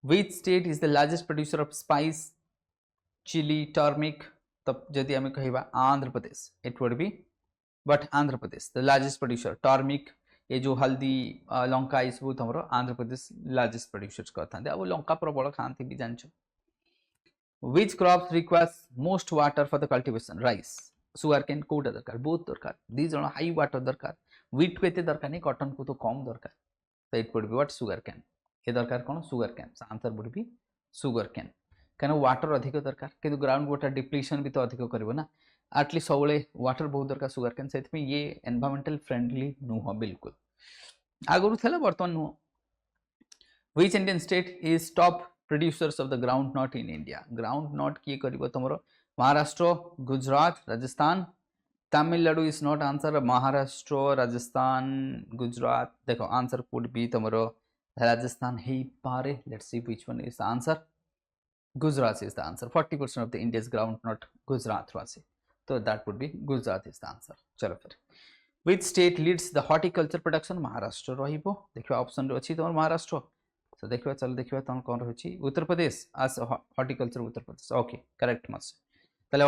which state is the largest producer of spice chili turmeric तब जदि हमें कहबा आंध्र प्रदेश it would be but Andhra Pradesh the largest producer turmeric ये जो हल्दी लंका इस सब हमरो आंध्र प्रदेश largest producers करथांदे अब लंका प्रबल खांती भी जानछो which crops requires most water for the cultivation rice sugarcane Kota दरकार बहुत दरकार these are high water दरकार wheat को एते दरकार नहीं cotton को तो कम दरकार so it would be what sugarcane ये दरकार कोन sugarcane so answer would be sugarcane कहना वाटर अधिक दरकार किंतु ग्राउंड वाटर डिप्लीशन भी तो अधिक करिवो ना एटलीस्ट सबले वाटर बहुत दरकार सुगरकेन सेथ में ये एनवायरमेंटल फ्रेंडली नुह बिल्कुल आगरु थला बर्तमान नुह which Indian state is top producers of the ground nut in India ground नट की करिवो तमरो Maharashtra Gujarat Rajasthan Tamil Nadu is not answer Maharashtra Rajasthan Gujarat देखो आंसर कुड बी तमरो राजस्थान हे पारे let's see which one is the answer Gujarat is the answer 40% of the India's groundnut Gujarat was it so that would be Gujarat is the answer चलो फिर which state leads the horticulture production Maharashtra रहिबो देखियो option रे अछि तमर महाराष्ट्र तो देखियो चलो देखियो तन कोन रहछि Uttar Pradesh as horticulture Uttar Pradesh okay correct मस तले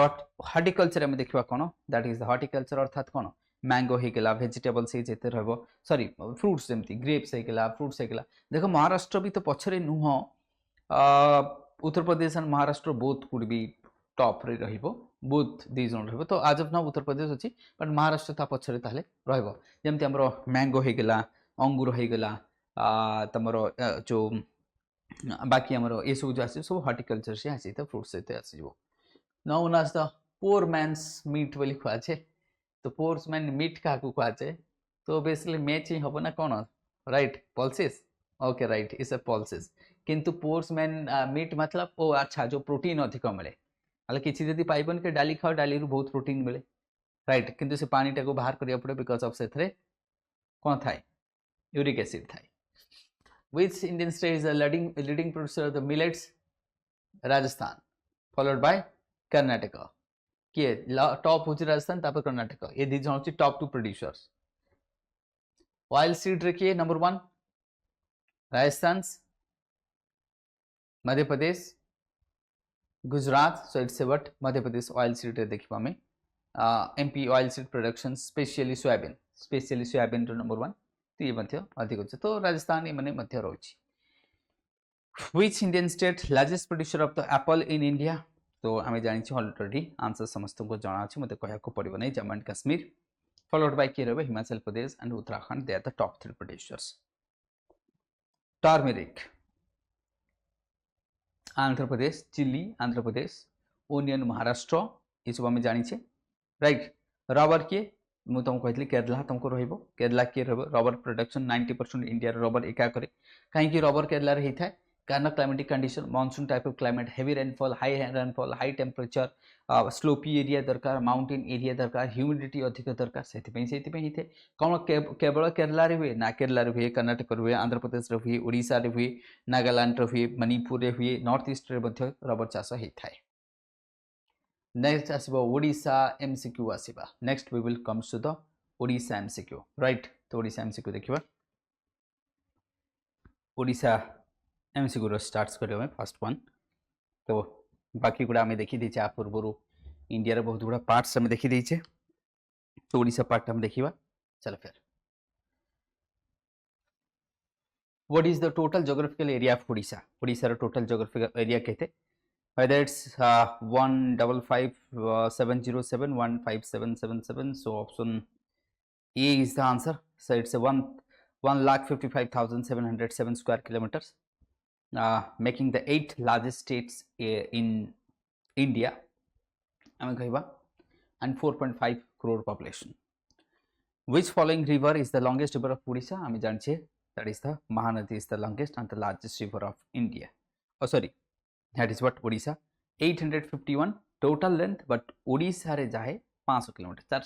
horticulture में देखियो कोन that is the horticulture अर्थात कोन मैंगो हे गेला वेजिटेबल्स हे जेते रहबो सॉरी फ्रूट्स जेमति ग्रेप्स हे गेला फ्रूट्स हे गेला देखो महाराष्ट्र भी तो पछरे नुह Uttar Pradesh and Maharashtra both could be top रे रहिबो बोथ दी जोन रहिबो तो आज ऑफ नाउ उत्तर प्रदेश अछि बट महाराष्ट्र ता पछरे ताले रहिबो जेमति हमरो मैंगो हे गेला अंगूर हे गेला तमरो जो बाकी हमरो ए सब जो आसी सब हॉर्टिकल्चर से आसी त फ्रूट्स से आसीबो नाउ नास द पोर मैन्स मीट बोली खा छे तो पोर मैन मीट का को खा छे तो बेसिकली मैच ही हबो ना कोन right pulses okay right is a pulses किंतु पोर्स मैन मीट मतलब ओ अच्छा जो प्रोटीन अधिक मिले हालांकि किसी जदि पाइबन के डाली खाओ डाली रु बहुत प्रोटीन मिले राइट किंतु से पानी टाको बाहर करिया पड़े बिकॉज ऑफ सेथरे कोन थाए यूरिक एसिड थाए which Indian state is the leading producer of the millets Rajasthan followed by Karnataka के टॉप होची राजस्थान तापर कर्नाटक ये दी जण होची टॉप 2 प्रोड्यूसर्स ऑयल सीड रे के number 1 Rajasthan, Madhya Pradesh, Gujarat, so it's a what Madhya Pradesh oil seed रे देखिबा में MP oil seed production specially soybean रो नंबर 1 तो ये मध्य अधिक अछि तो राजस्थान ये माने मध्य रहछि which Indian state largest producer of the apple in India तो आमे जानि छी ऑलरेडी आंसर समस्त को जाना अछि मते कहया को पड़िबो नै Jammu and Kashmir followed by Kerala, Himachal Pradesh and Uttarakhand. They are the top 3 producers. Turmeric, Andhra Pradesh, chili, Andhra Pradesh, onion, Maharashtra, ये सब आम जानी राइट रबर किए मु तुमको कहली केरला तुमको रहिबो केरला किए रबर प्रोडक्शन 90% इंडिया रबर एका करे कहीं रबर केरला रे होता है कारण climatic condition monsoon type of climate heavy rainfall high temperature sloppy area दरकार माउंटेन एरिया दरकार ह्यूमिडिटी अधिक दरकार से कौन केवल केरला रे हुए ना केरला रे हुए कर्नाटक रे हुए आंध्र प्रदेश रे हुए ओडिशा रे हुए नागालैंड रे हुए मणिपुर रे हुए नॉर्थ ईस्ट रे मध्य रबर चाष होता है नेक्स्ट आसबो ओडिशा एमसीक्यू आसीबा next we will comes to the Odisha MCQ right तो ओडिशा एमसीक्यू देखिबा ओडिशा एमसीक्यू रो स्टार्ट्स करियो में फर्स्ट वन तो बाकी गुड़ा हमें देखि देछे आ पूर्वरु इंडिया रे बहुत गुड़ा पार्ट्स हमें देखि देछे तो ओडिशा पार्ट हम देखिबा चलो फिर what is the total geographical area of Odisha Odisha रो टोटल ज्योग्राफिकल एरिया कहते whether it's 155,707 15777 so option A is the answer so it's a 1,55,707 square kilometers making the 8th largest states in India and 4.5 crore population. Which following river is the longest river of Odisha? I mean, that is the Mahanadi is the longest and the largest river of India. Oh, sorry, that is what Odisha 851 total length, but Odisha रे जाए 500 kilometre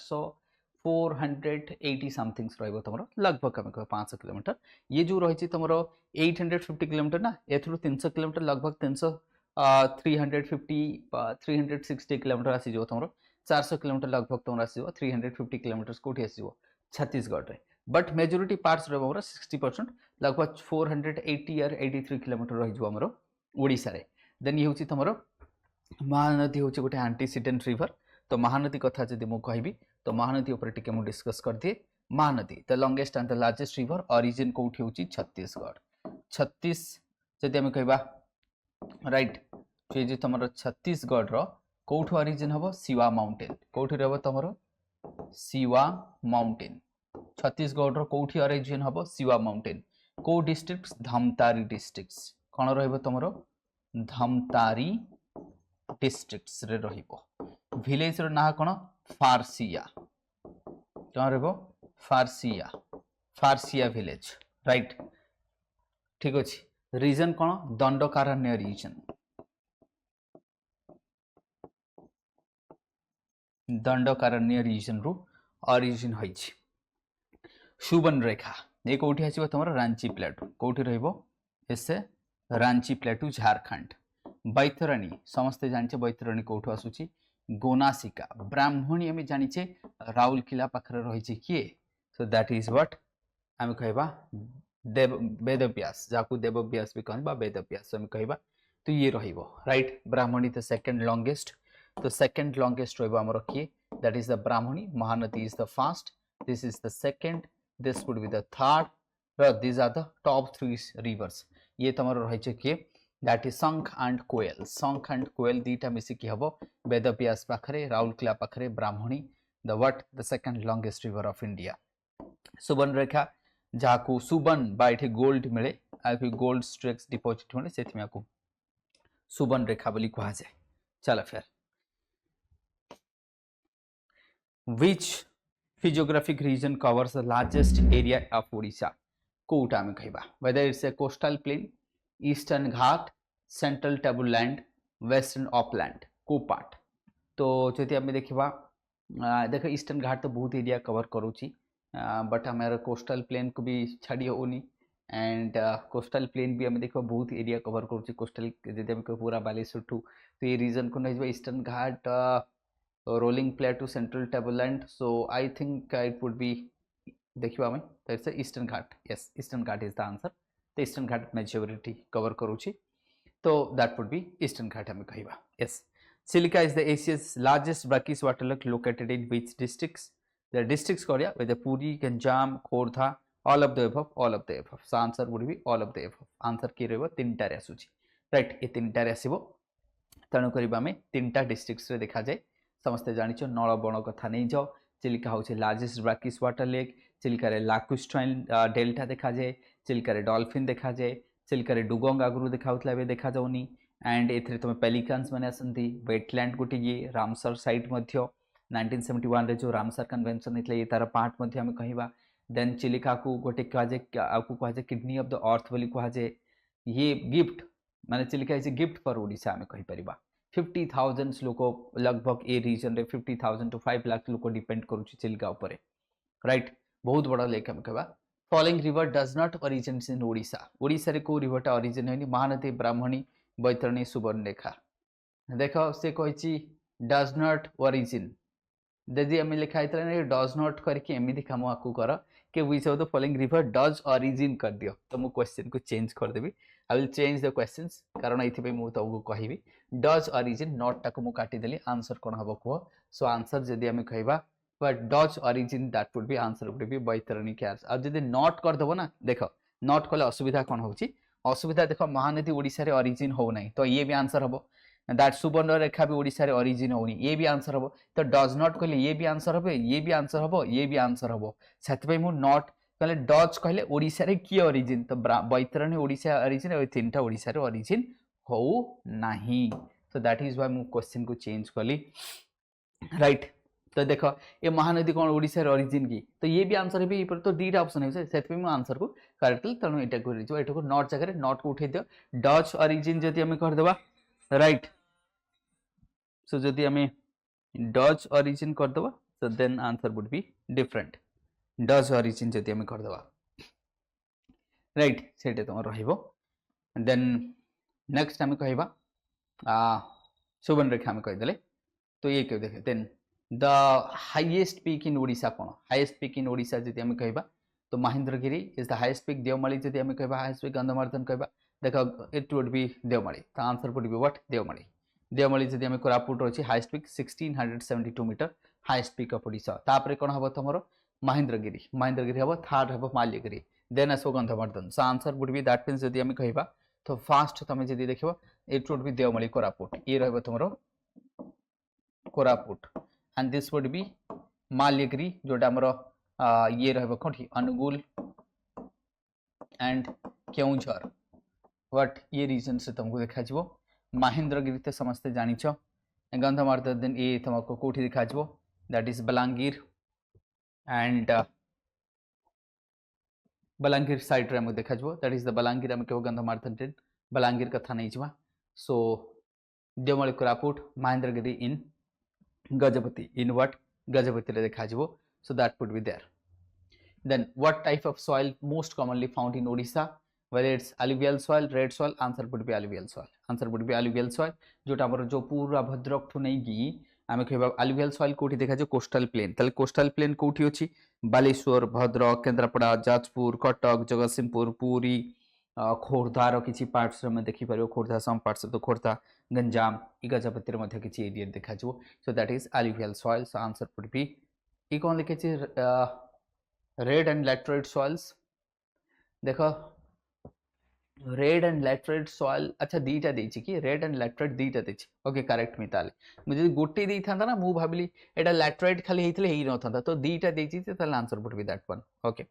480 something रहिबो तमरो लगभग हम 500 kilometre ये जो रही तमरो 850 kilometre ना एथरो 300 kilometre लगभग 300 360 किलोमीटर आसी जो तमरो 400 किलोमीटर लगभग तमरो आसी 350 किलोमीटर कोठी आसी छत्तीसगढ़ रे बट मेजॉरिटी पार्ट्स रे हमरो 60% लगभग 480 और 83 किलोमीटर रहि जो हमरो ओडिसा रे देन ये होची तमरो महानदी होची गोटे एंटीसीडेंट रिवर तो महानदी कथा जदि मु कहबी तो महानदी ऊपर टिके मु डिस्कस कर दिए Mahanadi the longest and the largest river origin कोठी होची छत्तीसगढ़ छत्तीस जदि हम कहबा राइट जे जे तमरो छत्तीसगढ़ रो कोठी ओरिजिन हबो शिवा माउंटेन कोठी रहबो तमरो शिवा माउंटेन छत्तीसगढ़ रो कोठी ओरिजिन हबो शिवा माउंटेन को डिस्ट्रिक्ट्स धमतारी डिस्ट्रिक्ट्स कोन रहबो तमरो धमतारी डिस्ट्रिक्ट्स रे रहिबो विलेज रो ना कोन फारसिया कोन रहबो फारसिया विलेज राइट ठीक अछि रीजन कोन दंडकारण्य रीजन रू ओरिजिन होइछि सुबन रेखा ये कोठी आसीबो तमरो रांची प्लेटू कोठी रहइबो एसे रांची प्लेटू झारखंड बैतरणी समस्त जानिछे बैतरणी कोठो आसुची गोनासिका ब्राह्मणी हमें जानिछे राउरकेला पाखरे रहिछे किए सो दैट इज व्हाट हम कहबा वेदव्यास जाकू देवव्यास भी कहबा वेदव्यास हम कहबा तो ये रहिबो right Brahmani the second longest तो सेकंड लॉन्गेस्ट रहिबो हमरो किए that is the Brahmani Mahanadi is the first this is the second this would be the third these are the top 3 rivers ये तमरो रहिछे कि that is Shankh and Koel दीटा मिसी कि हबो वेदव्यास पाखरे राउरकेला पाखरे Brahmani the what the second longest river of India Subarnarekha जाकू सुबन बाइठे गोल्ड मिले आकु गोल्ड स्ट्रेक्स डिपॉजिट मिले सेथिमा को सुबन रेखा बोली कहा जाए चलो फिर which physiographic region covers the largest area of Odisha Kota में कहबा whether it's a coastal plain eastern ghat central tableland western upland को पार्ट तो जति हम देखिबा देखो ईस्टर्न घाट तो बहुत एरिया कवर करूची बट हमारा कोस्टल प्लेन को भी छाड़ी होनी एंड कोस्टल प्लेन भी हम देखो बहुत एरिया कवर करूची कोस्टल जति हम पूरा बालेश्वर टू तो ये रीजन को नहीं eastern Ghat rolling plateau central tableland so I think it would be देखिबा में that's the eastern ghat yes eastern ghat is the answer तो ईस्टर्न घाट मेजॉरिटी कवर करूची तो दैट वुड बी ईस्टर्न घाट हमें कहबा yes Silica is the Asia's largest brackish water lake located in which districts? The districts Korea with the Puri, Ganjam, Khordha, all of the above, all of the above. So answer would be all of the above. Answer की रहबो तीनटा रे आसुची right ये तीनटा रे आसीबो तेणु करिबा हमें तीनटा डिस्ट्रिक्ट्स रे देखा जाए समस्ते जानिछो नळबण कथा नै जाओ चिलिका होचे largest brackish water lake Chilika रे लाकुस्टाइन डेल्टा देखा जाए चिलिका रे डॉल्फिन देखा जाए चिलिका रे डुगोंग आगुरु देखाउतला बे देखा जाउनी एंड एथरे तुम पेलिकान्स मैंने आसती वेटलैंड गोटे ये रामसर साइट 1971 रे जो रामसर कन्वेंशन होता ये तार पार्ट आम कहवा देन चिलिका को गोटे कहुए किडनी ऑफ द अर्थ बोली कहुए ये गिफ्ट माने Chilika is a gift for Odisha आम कहीपर 50,000 लोक लगभग ए रीजन रे 50,000 to 5 लाख लोक डिपेंड करुच्ची चिलिका उपर राइट बहुत बड़ा लेक आम कहवा following river does not origin इन ओडिशा ओडिशा रे को रिवरटा ओरिजिन होनी महानदी ब्राह्मणी बैतरणी सुवर्णरेखा देख से कही डज नॉट ओरिजिन यदि आम लिखा डज नॉट करके एमती कम आपको कर कि which of the following river does origin कर दियो तो मु क्वेश्चन को चेंज करदेवी I will change the questions कारण ये मुझे तुमको कहबी डज ओरिजिन नॉट टाक मु काटिदेली आंसर कौन हम कह सो आंसर जदि आम कहवा but does origin that would be answer would be Baitarani कैर्स आ जदि नॉट करदेव ना देख नॉट कले असुविधा कौन होची असुविधा देख महानदी ओडिशा रे ओरिजिन हो नहीं तो ये भी आंसर हम दैट सुवर्ण रेखा भी ओडिशा रे ओरिजिन होनी ये भी आंसर हम तो डज नॉट कहले ये भी आंसर हम ये भी आंसर हम ये भी आंसर हम से मु नॉट कहले डज कहले ओडिशा रे की ओरिजिन तो बैतरणी ओडिशा ओरिजिन और तीनटा ओडिशा रे ओरिजिन हो नहीं तो दैट इज व्हाई मु क्वेश्चन को चेंज कली राइट तो देख ये महानदी कौन ओडिशा रे ओरिजिन की तो ये भी आंसर भी तो दीटा ऑप्शन है से मु आंसर को करेक्टली तेणु यहाँ को नॉट जगह नॉट को उठे दियो डच ओरिजिन जदि आम करदेबा राइट सो जदि आम डच ओरिजिन करदेबा तो then answer would be different Dutch origin जदि आम करदेबा राइट से तुम रहिबो देन नेक्स्ट आम कहबा सुवर्णरेखा आम कहीदेले तो ये क्यों देखे then the highest peak in Odisha कौन हाईएस्ट पीक इन ओडिशा जदि आम कहबा तो Mahendragiri is the highest peak Deomali जदि आम कहबा हाईएस्ट पीक गंधमार्दन कहबा देख इट वुड बी देवमाली तो answer would be what Deomali Deomali जदि आम कोरापुट अच्छी highest peak 1672 metre highest peak of Odisha तापर कौन हम तुम महेंद्रगिरी महेंद्रगिरी हम थर्ड हम माल्यगिरी देन आसो Gandhamardan so answer would be that means जदि आम कहबा तो फास्ट तुम जदि देखिबो it would be Deomali Koraput ये रहबो तुमरो Koraput and this would be Malyagiri जोटा आमर ये रहिबो कोठी अनुगुल एंड केउंझर व्हाट ये रीजन से तुमको देखा जिवो महेंद्रगिरी तो समस्ते जानिछ गंधमार्दन ये तुमको कोठी देखा जिवो that is Balangir and Balangir side रे देखा जिवो दैट इज द बलांगीर हम केव गंधमार्दन बलांगीर कथा नहीं जिवा सो देवमाली कोरापुट महेंद्रगिरी इन गजपति इन व्हाट गजपति रे देखा जिवो so that would be there then what type of soil most commonly found in Odisha whether it's alluvial soil red soil answer would be alluvial soil जोटा हमर जो पूरा भद्रक ठु नै गी आमे कहबा alluvial soil कोठी देखा जो कोस्टल प्लेन तले कोस्टल प्लेन कोठी अछि बालेश्वर भद्रक केंद्रापड़ा जाजपुर कटक जगतसिंहपुर पुरी खोर्धार किसी पार्ट्स में देखि पारो खोर्धा सम पार्ट्स तो खोर्धा गंजाम गजपति मध्य किसी एरिया देखा जो so that is alluvial soil so answer would be ये कौन लिखे रेड एंड लैटराइट सॉइल्स देखो रेड एंड लैटराइट सॉइल अच्छा दीटा देछि कि रेड एंड लैटराइट दीटा देछि ओके करेक्ट मिताले मुझे गोटे दे था ना मु भाबिली एटा लैटराइट खाली हेतले हेई न था तो दीटा देछि त answer would be that one okay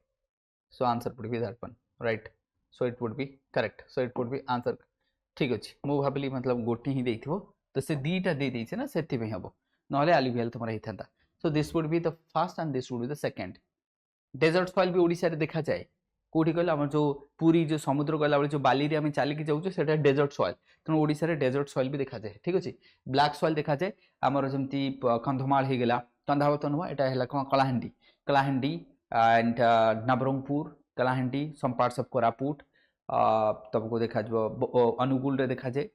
so answer would be that one right so it would B correct so it would be answer ठीक अछि मु भाबिली मतलब गोटे ही देथिबो तो से दीटा दे देछि ना सेति पे हबो नहले alluvial तुमरा हेई था so this would be the first and this would be the second desert soil भी ओडिसा रे देखा जाए कोठी कहले हमर जो पूरी जो समुद्र गला बेले जो बाली रे हम चाली के जाउछे सेटा डेजर्ट सॉइल तनो ओडिसा रे डेजर्ट सॉइल भी देखा जाए ठीक अछि ब्लैक सॉइल देखा जाए हमर जमती कंधमाल हे गेला कंधावतन हुआ एटा हैला Kalahandi Kalahandi and Nabarangpur Kalahandi some parts of Koraput तबको देखा जो अनुगुल रे देखा जाए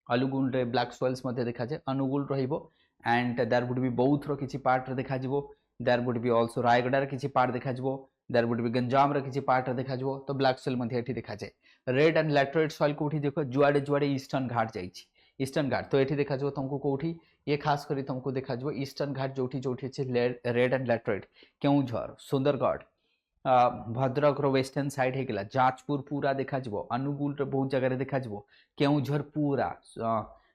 अनुगुल रे ब्लैक सॉइल्स मध्ये देखा जाए अनुगुल रहिबो एंड देयर वुड बी बौद्ध रो किछि पार्ट रे देखा जिवो there would be also Rayagada रे किछि पार्ट देखा जिवो देयर वुड बी गंजाम रे किछि पार्ट देखा जबो तो ब्लैक सॉइल मध्ये एठी देखा जाय रेड एंड लैटराइट सॉइल कोठी देखो जुआडे जुआडे ईस्टर्न घाट जाईछि ईस्टर्न घाट तो एठी देखा जबो तुमको कोठी ये खास करी तुमको देखा जबो ईस्टर्न घाट जोठी जोठी अछि red and laterite Keonjhar Sundargarh Bhadrak रो वेस्टर्न साइड हे गेला जाजपुर पूरा देखा जबो अनुगुल रे बहुत जगह रे देखा जबो केउझर पूरा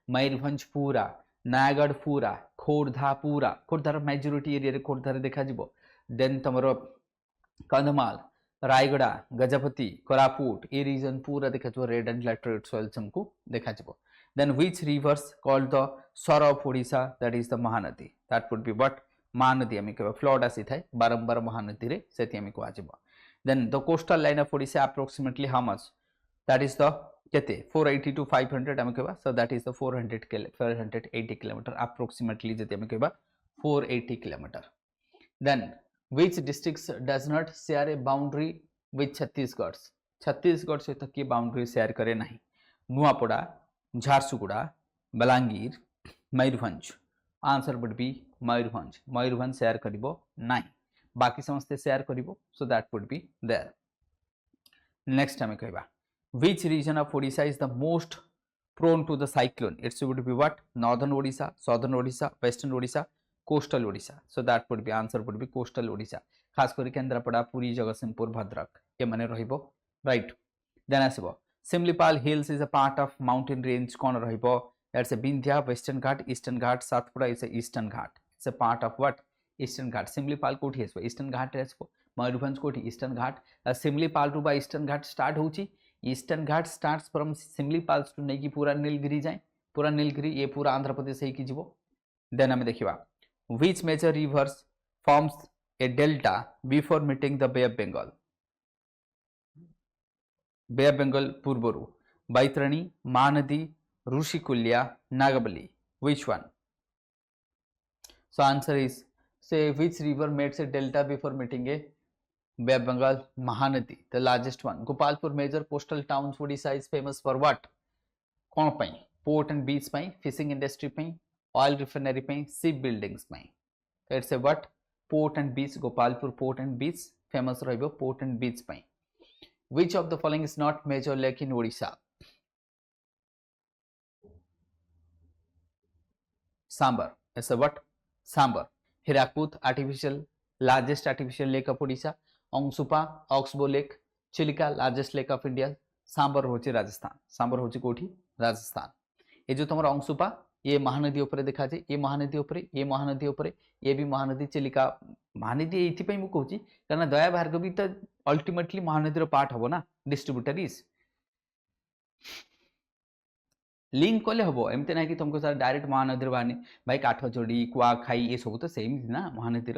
मयूरभंज पूरा नयागढ़ पूरा खोर्धा पूरा खोर्धार मेजोरिटी एरिया रे खोर्धार देखा जबो देन तमरो कंधमाल रायगड़ा गजपति कोरापुट ये रीजन पूरा देखा जबो रेड एंड लैटराइट सॉइल हमको देखा जबो then which rivers called the sorrow of Odisha that is the Mahanadi that would be what Mahanadi आम कह फ्लड आसी थाए बारंबार महानदी रे सेति आम कह then the coastal line of Odisha approximately how much that is the केते 480 टू 500 आम कहबा so that is the 480 kilometre approximately जति आम कहबा 480 kilometre then which districts does not share a boundary with Chhattisgarh Chhattisgarh सहित किए बाउंड्री शेयर करे नहीं Nuapada Jharsuguda Balangir Mayurbhanj answer would be Mayurbhanj Mayurbhanj share करिवो नाही बाकी समस्ते शेयर करिवो so that would be there next आम कहबा which region of Odisha is the most prone to the cyclone it's would be what northern Odisha southern Odisha western Odisha coastal Odisha so that would be answer would be coastal Odisha खास करी केंद्रापड़ा पुरी जगतसिंहपुर भद्रक ये माने रहिबो right then आसीबो Similipal hills is a part of mountain range कोन रहिबो that's a Vindhya Western Ghat Eastern Ghat Satpura is a eastern Ghat it's a part of what Eastern Ghat Similipal कोठी आसीबो ईस्टर्न घाट रे आसीबो मयूरभंज कोठी ईस्टर्न घाट सिमलीपाल टू बा ईस्टर्न घाट स्टार्ट होची Eastern Ghat starts from Similipal to नेकी पूरा नीलगिरी जाए पूरा नीलगिरी ये पूरा आंध्र प्रदेश है कि जीवो देन हमें देखिबा which major rivers forms a delta before meeting the Bay of Bengal Bay of Bengal पूर्वरु Baitarani Mahanadi Rushikulya Nagavali which one so answer is say which river makes a delta before meeting a Bay of Bengal Mahanadi the largest one Gopalpur major coastal towns Odisha is famous for what कौन पई port and beach पई fishing industry पई oil refinery पई ship buildings पई it's a what port and beach Gopalpur port and beach famous रहिबो port and beach पई which of the following is not major lake in Odisha Sambhar it's a what Sambhar Hirakud artificial largest artificial lake of Odisha Anshupa oxbow lake Chilika largest lake of India Sambhar होची राजस्थान सांबर होची कोठी राजस्थान ये जो तुम अंशुपा ये महानदी ऊपर देखा जाए ये महानदी ऊपर ये महानदी ऊपर ये भी महानदी चिलिका महानदी ये मु कहूँ कारण दया भार्गवी तो अल्टीमेटली महानदी पार्ट हम ना डिस्ट्रीब्यूटरीज लिंक कले हम एमती ना कि तुमको सर डायरेक्ट महानदी बाहर भाई काठजोड़ी कुआखाई ये सब तो सेम ना Mahanadi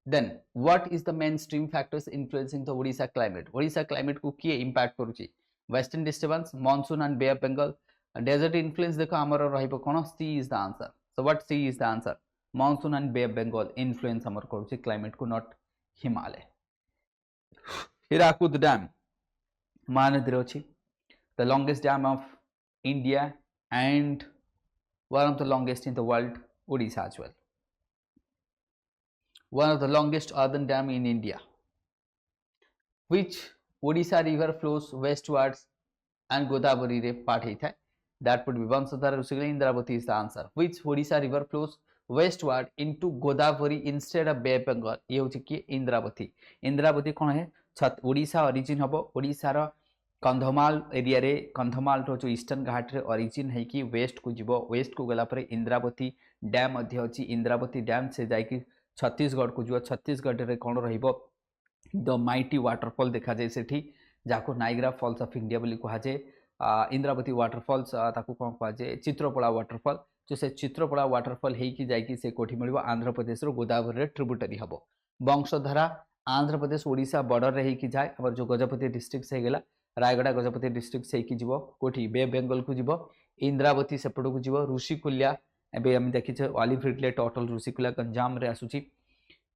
then what is the main stream factors influencing the Odisha climate को किए इंपैक्ट करुची western disturbance monsoon and Bay of Bengal desert influence देखो आमर रहिबो कोन C is the answer so what C is the answer monsoon and Bay of Bengal influence आमर करुची climate को नॉट हिमालय हिराकुद डैम महानदी अछि the longest dam of India and one of the longest in the world Odisha as well one of the longest earthen dam in India which Odisha river flows westwards and Godavari re part है that would be Vamsadhara Rusikala Indravati is the answer which Odisha river flows westward into Godavari instead of Bay of Bengal ये होची कि इंद्रावती इंद्रावती कौन है Odisha origin हबो ओडिशा रो Kandhamal area रे कंधमाल रो जो eastern Ghat रे ओरिजिन है कि वेस्ट को जीवो वेस्ट को गला पर इंद्रावती डैम मध्य होची इंद्रावती डैम से जाई कि छत्तीसगढ़ को जो छत्तीसगढ़ रे कौन रहिबो द माइटी वाटरफॉल देखा जाए सेठी जाको नाइग्रा फॉल्स ऑफ इंडिया बोली कहा जाए इंद्रावती वाटरफॉल्स ताकू कौन कहा जाए चित्रपड़ा वाटरफॉल जो से चित्रपड़ा वाटरफॉल हेकी जाइकी से कोठी मिलिबो आंध्र प्रदेश रो गोदावरी रे ट्रिब्यूटरी हबो वंशधारा आंध्र प्रदेश ओडिशा बॉर्डर रे हेकी जाए और जो गजपति डिस्ट्रिक्ट से गेला रायगड़ा गजपति डिस्ट्रिक्ट से हेकी जीवो कोठी बे बेंगल को जीवो इंद्रावती सेपड़ को जीवो ऋषिकुल्या एबे हम देखि छ olive Ridley total Rushikulya Ganjam रे आसुची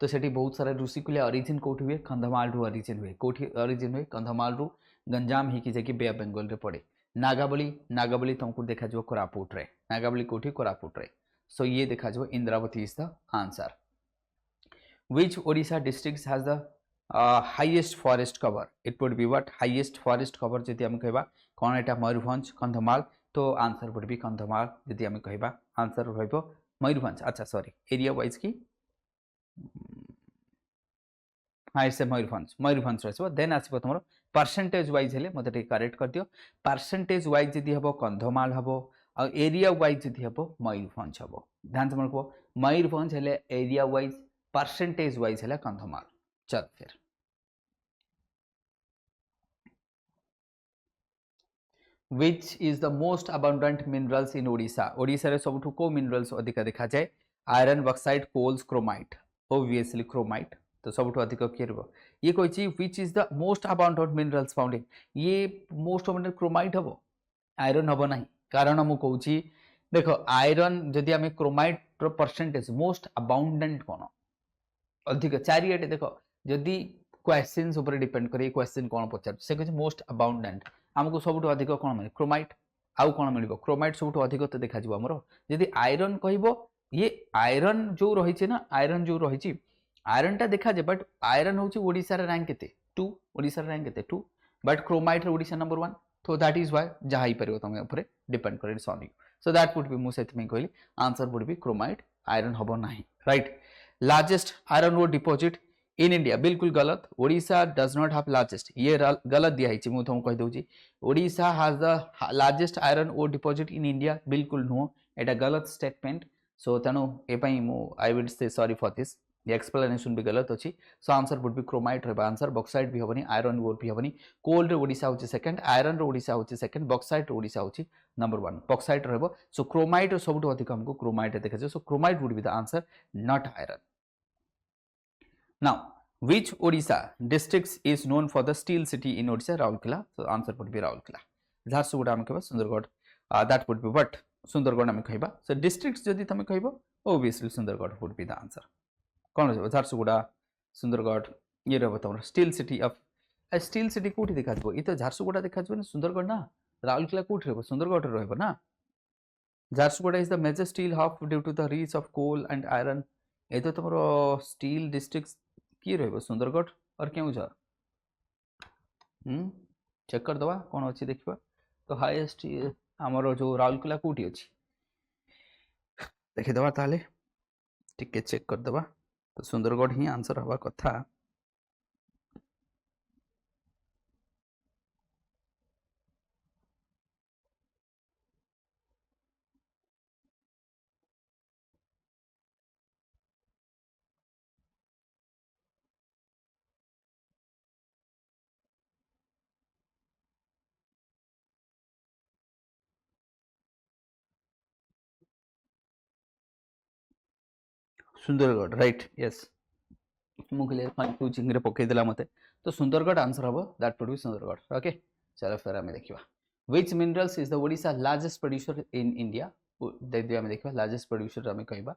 तो सेठी बहुत सारा ऋषिकुल्या ओरिजिन कोठी हुए कंधमाल रु ओरिजिन हुए कोठी ओरिजिन हुए कंधमाल रु गंजाम ही की जगह बे बेंगल रे पड़े नागाबली तुमको देखा जो कोरापुट रे नागाबली कोठी कोरापुट रे सो ये देखा जो Indravati is the answer which Odisha district has the highest forest cover it would be what highest forest cover जदि हम कहबा कोन एटा मयूरभंज कंधमाल तो आंसर वुड बी कंधमाल जदि हम कहबा आंसर रहइबो मयूरभंज अच्छा सॉरी एरिया वाइज की हाँ इट्स ए मयूरभंज मयूरभंज रहिबो देन आसीबो तमरो परसेंटेज वाइज हेले मते टे करेक्ट कर दियो परसेंटेज वाइज जदि हबो कंधमाल हबो आ एरिया वाइज जदि हबो मयूरभंज हबो ध्यान से मनको मयूरभंज हेले एरिया वाइज परसेंटेज वाइज हेले कंधमाल चल फिर which is the most abundant minerals in Odisha Odisha रे सबठु को minerals अधिक देखा जाए iron bauxite coals chromite obviously chromite तो सबठु अधिक के रहबो ये कहछि which is the most abundant minerals found in ये most abundant क्रोमाइट हबो आयरन हबो नाही कारण मु कहछि देखो आयरन जदि हमें क्रोमाइट रो परसेंटेज मोस्ट अबाउंडेंट कोन अधिक चारियाटे देखो जदि क्वेश्चंस ऊपर डिपेंड करे क्वेश्चन कोन पचार से कहछि मोस्ट अबाउंडेंट हमको सबठु अधिक कोन मिले क्रोमाइट आउ कोन मिलिबो क्रोमाइट सबठु अधिक तो देखा जिवो हमरो जदि आयरन कहबो ये आयरन जो रही छे ना आयरन जो रही छी आयरन टा देखा जे बट आयरन होची ओडिसा रे रैंक केते 2 ओडिसा रे रैंक केते 2 बट क्रोमाइट रे ओडिसा नंबर 1 तो दैट इज व्हाई जहा ही परिबो तमे ऊपर डिपेंड करे it's on you so that would be मु सेथ में कहली answer would be chromite iron हबो नाही right largest iron ore deposit in India बिल्कुल गलत Odisha does not have largest ये गलत दिया है मु तुमको कह दोची Odisha has the largest iron ore deposit in India बिल्कुल नो एटा गलत स्टेटमेंट सो तेणु ए पई मु I will say sorry for this ये एक्सप्लेनेशन भी गलत अछि सो आंसर वुड बी क्रोमाइट रहबा आंसर बॉक्साइट भी होबनी आयरन ओर भी होबनी कोल रे ओडिशा होची सेकंड आयरन रे ओडिशा होची सेकंड बॉक्साइट रे ओडिशा होची नंबर 1 बॉक्साइट रहबो सो क्रोमाइट सबटु अधिक हमको क्रोमाइट देखा जाय so chromite would be the answer not iron Now, which Odisha districts is known for the steel city in Odisha? Raulkela. So answer would be Raulkela. Jharsuguda ame कहबा Sundargarh. That would be what? Sundargarh ame कहबा. So districts जदि तमे कहबो obviously Sundargarh would be the answer. कोन हो Jharsuguda, Sundargarh ये रहबो तमर steel city of steel city कोठी देखा जबो इ तो Jharsuguda देखा जबो ना Sundargarh ना Raulkela कोठी रहबो Sundargarh रहबो ना Jharsuguda is the major steel hub due to the reach of coal and iron. ए तो तमरो steel districts की रहबो सुंदरगढ़ और केउझर चेक कर दवा कोन अछि देखबा तो हाईएस्ट हमरो जो राउरकेला कोठी अछि देखि दवा ताले टिके चेक कर दवा तो सुंदरगढ़ ही आंसर हवा कथा सुंदरगढ़ राइट यस मु क्लियर कंफ्यूजिंग रे पके देला मते तो सुंदरगढ़ आंसर हबो that would be Sundargarh okay चलो फिर हमें देखिबा which minerals is the Odisha largest producer in India दे दे हमें देखिबा लार्जेस्ट प्रोड्यूसर हमें कहबा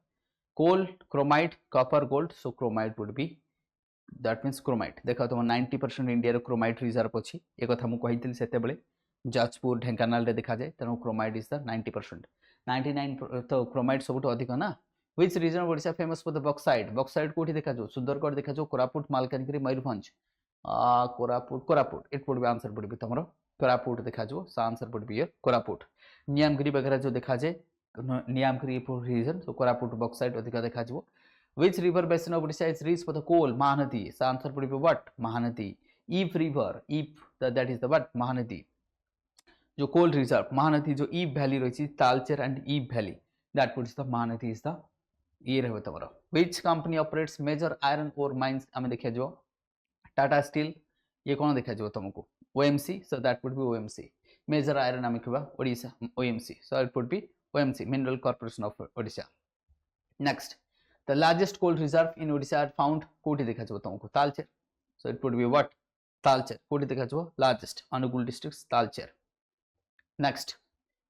coal chromite copper gold so chromite would be that means chromite देखा तुम 90% इंडिया रो क्रोमाइट रिजर्व अछि ए कथा मु कहितिल सेते बेले जाजपुर ढेंकानाल रे देखा जाय तेनो क्रोमाइट इज द 90% 99 तो क्रोमाइट सबटो अधिक ना which region of Odisha famous for the bauxite bauxite कोठी देखा जो सुंदरगढ़ देखा जो Koraput Malkangiri Mayurbhanj Koraput it would be answer would be तमरो कोरापुट देखा जो so answer would be Koraput Niyamgiri वगैरह जो देखा जाय Niyamgiri region so Koraput bauxite अधिक देखा जो which river basin of Odisha is rich for the coal Mahanadi so answer would be what Mahanadi Eve river Eve that is the what Mahanadi जो coal reserve Mahanadi जो Eve valley रही Talcher and Eve valley that would is the Mahanadi is the ये रहे तमरो which company operates major iron ore mines हमें देखिए जो Tata Steel ये कौन देखा जो तुमको OMC so that would be OMC major iron हमें क्या Odisha OMC so it would be OMC Mineral Corporation of Odisha next the largest coal reserve in Odisha are found कोठी देखा जो तुमको Talcher so it would be what Talcher कोठी देखा जो largest Anugul districts Talcher next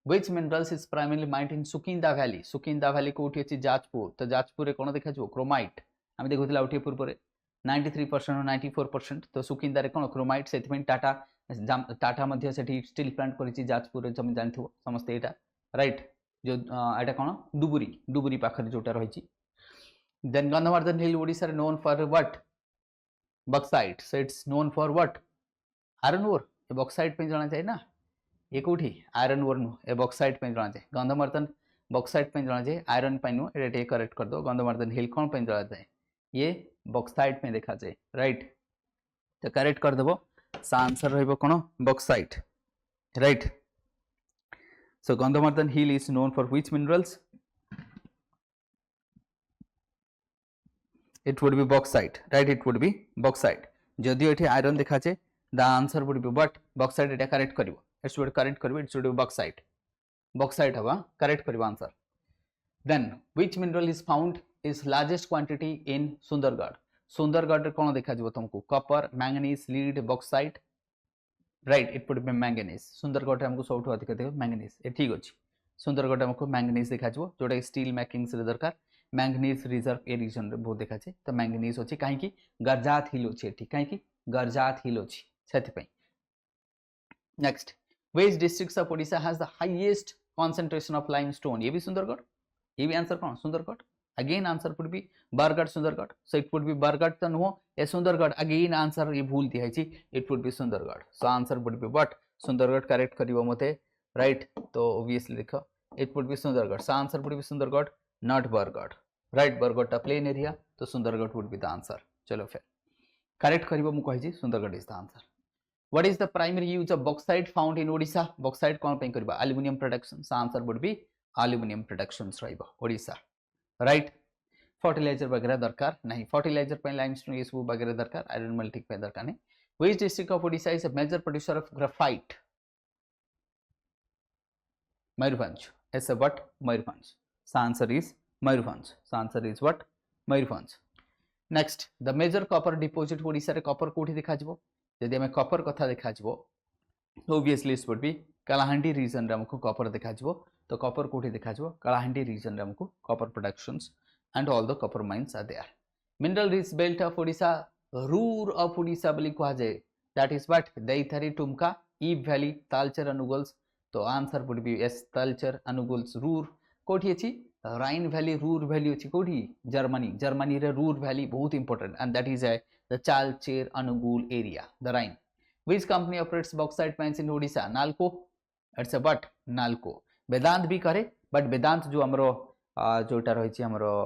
which minerals is primarily mined in Sukinda valley कोठी अछि जाजपुर तो जाजपुर रे कोन देखा जो क्रोमाइट हम देखुथिला उठी पूर्व रे 93% और 94% तो सुकिंदा रे कोन क्रोमाइट सेथिमें टाटा मध्य सेठी स्टील प्लांट करिछि जाजपुर रे हम जानथिबो समस्त एटा राइट जो एटा कोन डुबुरी पाखरे जोटा रहिछि then Gandhamardan hill Odisha known for what bauxite, so it's known for what, iron ore. ये बॉक्साइट पे जाना चाहिए ना, ये कोठी आयरन ओर नु, ए बॉक्साइट पे जाना चाहिए। गंधमार्दन बॉक्साइट पे जाना चाहिए, आयरन पे नु, एटा करेक्ट कर दो। गंधमार्दन हिल कौन पे जाना चाहिए, ये बॉक्साइट में देखा जाए, राइट। तो करेक्ट कर देबो, सा आंसर रहइबो कोन, bauxite, right. So Gandhamardan hill is known for which minerals, it would be bauxite, right, it would be bauxite। जदियो एठी आयरन देखा छे, the answer would be but bauxite, एटा करेक्ट करिवो, it should करेक्ट करिवो, it should be bauxite, bauxite हवा correct करिवो answer. then which mineral is found is largest quantity in Sundargarh, Sundargarh रे कोन देखा जिवो तुमको, copper, manganese, lead, bauxite, right, it would be manganese. Sundargarh रे हमको सबठु अधिक देखो मैंगनीज, ए ठीक अछि। सुंदरगढ़ हमको मैंगनीज देखा जिवो, जोटा स्टील मेकिंग से दरकार। मैंगनीज रिजर्व ए रीजन रे बहुत देखा छे, तो मैंगनीज अछि काहे कि गर्जात हिल अछि एठी, काहे कि गर्जात हिल अछि सेति पई। Next, which districts of Odisha has the highest concentration of limestone, ये भी सुंदरगढ़, ये भी आंसर कौन, Sundargarh. Again answer would be Bargarh, Sundargarh, so it would be Bargarh तो नुहो, ए सुंदरगढ़। अगेन आंसर ये भूल दिया छी, it would be Sundargarh, so answer would be what, Sundargarh correct करिवो मते, राइट। तो ऑब्वियसली देखो it would be Sundargarh, so answer would be Sundargarh, not Bargarh, right. Bargarh टा प्लेन एरिया, तो Sundargarh would be the answer. चलो फिर करेक्ट करिवो, मु कहि छी Sundargarh is the answer. What is the primary use of bauxite found in Odisha, bauxite कोन पे करबा, aluminium production, so answer would be aluminium productions रहइबो ओडिशा, राइट। फर्टिलाइजर वगैरह दरकार नहीं, फर्टिलाइजर पे लाइमस्टोन ये सब वगैरह दरकार, आयरन मल्टिक पे दरकार नहीं। Which district of Odisha is a major producer of graphite, Mayurbhanj, ऐसे what, Mayurbhanj, so answer is Mayurbhanj, so answer is what, Mayurbhanj. Next, the major copper deposit Odisha रे कॉपर कोठी देखा जिवो, यदि हमें कॉपर कथा देखा जिवो, obviously it would be Kalahandi region रे हमको कॉपर देखा जिवो। तो कॉपर कोठी देखा जिवो, कलाहांडी रीजन रे हमको copper productions and all the copper mines are there। mineral rich belt of Odisha, Ruhr of Odisha बोली कहा जाए, that is what, दैथरी, टुमका, Ib valley, Talcher, अनुगुल्स, तो answer would be yes, Talcher, अनुगुल्स, रूर कोठी अछि, राइन वैली, रूर वैली अछि कोठी, जर्मनी, जर्मनी रे रूर वैली बहुत important, and that is the Talcher Angul area, the Rhine। which company operates bauxite mines in Odisha, NALCO, it's a what, NALCO. Vedanta भी करे, but वेदांत जो हमरो जोटा रही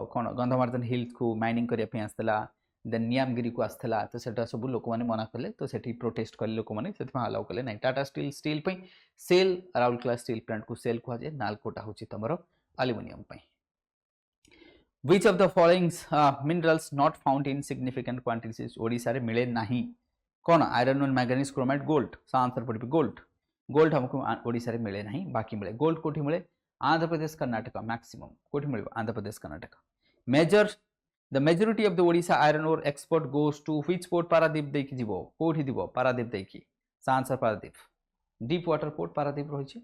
कौन गंधमार्दन हिल्स को माइनिंग करने आसला, देन नियामगिरी को आसला, तो सेटा सब लोक मैंने मना कले, तो सेठी प्रोटेस्ट कले लोक मैंने से अलाउ कले नहीं। टाटा स्टील स्टील पे सेल, राउरकेला स्टील प्लांट को सेल कह जाए, नालकोटा हूँ तुम aluminium. Which of the following minerals not found in significant quantities Odisha रे मिले नहीं, कौन, आयरन और manganese, chromite, gold, so answer पड़ गोल्ड। गोल्ड हमको ओडिशा रे मिले नहीं, बाकी मिले। गोल्ड कोठी मिले, आंध्र प्रदेश, कर्नाटक, मैक्सिमम कोठी मिल Andhra Pradesh, Karnataka. Major, the majority of the Odisha iron ore export goes to which port, Paradip देकी जीवो, कोठी दिबो, पारादीप देकी, so answer Paradip, deep water port Paradip रहिछि।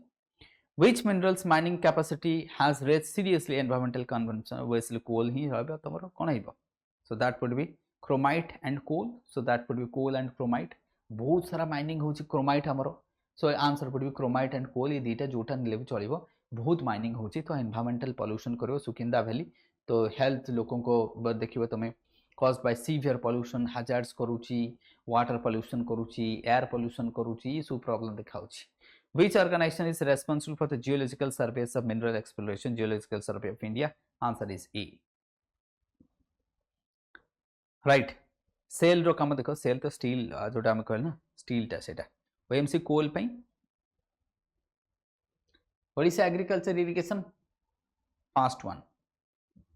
Which minerals mining capacity has raise seriously environmental convention, obviously coal ही रहबा तमरो कोन हिबो, so that would be chromite and coal, so that would be coal and chromite. बहुत सारा माइनिंग होछि chromite हमरो, so answer would be chromite and coal, ये दीटा जोटा निले भी चलिबो। बहुत माइनिंग होची, तो एनवायरमेंटल पॉल्यूशन करो, सुकिंदा वैली, तो हेल्थ लोकों को देखिबो तमे, cause by severe pollution, hazards करूची, वाटर पॉल्यूशन करूची, एयर पॉल्यूशन करूची, सो प्रॉब्लम देखाउची। Which organisation is responsible for the geological surveys of mineral exploration, geological survey of India, answer is A, right. SAIL रो काम देखो, सेल तो steel जोटा हम कहल ना, स्टील टा सेटा, ओएमसी कोल पई। Odisha agriculture irrigation, first one,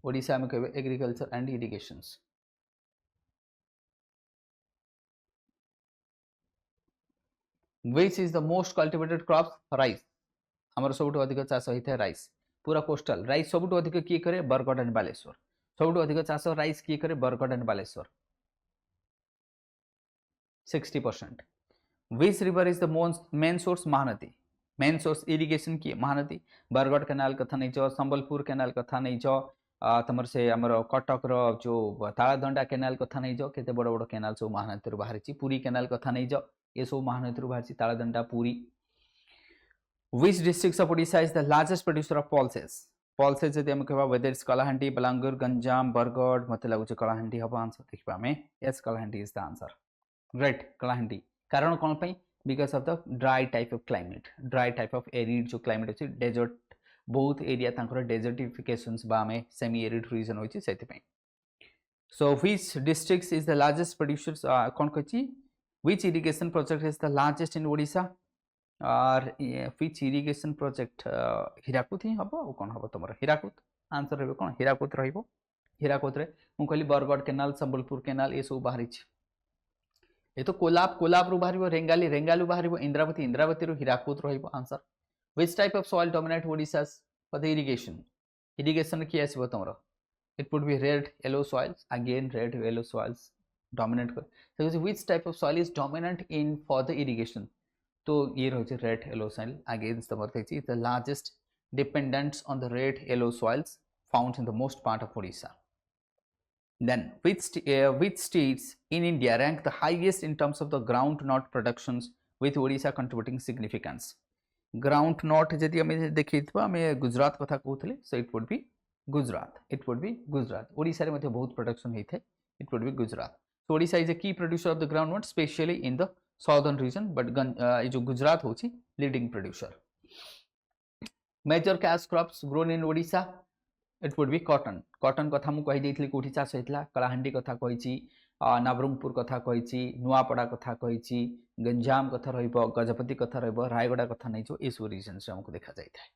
Odisha में कहबे agriculture and irrigations. Which is the most cultivated crop, rice, हमर सबटु अधिक चाष होइथे राइस, पूरा कोस्टल राइस सबटु अधिक किए करे, बरगढ़ एंड बालेश्वर, सबटु अधिक चाष राइस किए करे, Bargarh and Baleshwar, 60%। Which river is the main source, Mahanadi, main source irrigation की महानदी, बरगढ़ केनाल कथा नहीं जाओ, संबलपुर केनाल कथा नहीं जाओ, तुम से आमर कटक जो तालदंडा केनाल कथा नहीं जाओ, केते बड़ बड़ केनाल सब महानदी बाहरी, पुरी केनाल कथा नहीं जाओ, ये सब महानदी बाहरी, Taldanda, Puri. Which districts of Odisha is the largest producer of pulses, pulses जदि हम कहबा वेदर इज कलाहांडी बलांगीर गंजाम बरगढ़ मते लागुचे कलाहांडी हबो आंसर देखबा हमें yes Kalahandi is the answer right Kalahandi कारण कोन पई because of the dry type of climate dry type of arid जो क्लाइमेट अछि डेजर्ट बहुत एरिया तांकर डेजर्टिफिकेशंस बा में सेमी एरिड रीजन होछि सेति पई so which district is the largest producers कोन कछि which irrigation project is the largest in Odisha और व्हिच इरिगेशन प्रोजेक्ट हीराकुद ही हबो और कोन हबो तमर हीराकुद आंसर रहबो कोन हीराकुद रहइबो हीराकुद रे मु कहली बरगढ़ केनाल संबलपुर केनाल ए सब बाहरी छ ए तो कोलाब रु बाहरिबो रेंगाली बाहरिबो इंद्रावती रु हीराकुद रहइबो answer which type of soil dominate Odisha for the irrigation की आसीबो तमर it would be red yellow soils again red yellow soils dominant so which type of soil is dominant in for the irrigation तो ये रही red yellow soil against तमर देखि the largest dependents on the red yellow soils found in the most part of Odisha then which states in india rank the highest in terms of the ground nut productions with odisha contributing significance ground nut जदि हम देखितबा हम गुजरात कथा कहउथले so it would be Gujarat Odisha रे मध्ये बहुत production हेथे it would be gujarat so odisha is a key producer of the groundnut especially in the southern region but जो गुजरात होची leading producer major cash crops grown in odisha it would be cotton कथा मु कहि देथली कोठी चाष हेतला कलाहांडी कथा कहिची नवरंगपुर कथा कहिची नुआपड़ा कथा कहिची गंजाम कथा रहइबो गजपति कथा रहइबो रायगड़ा कथा नै जो एसो रीजन से हमको देखा जाय था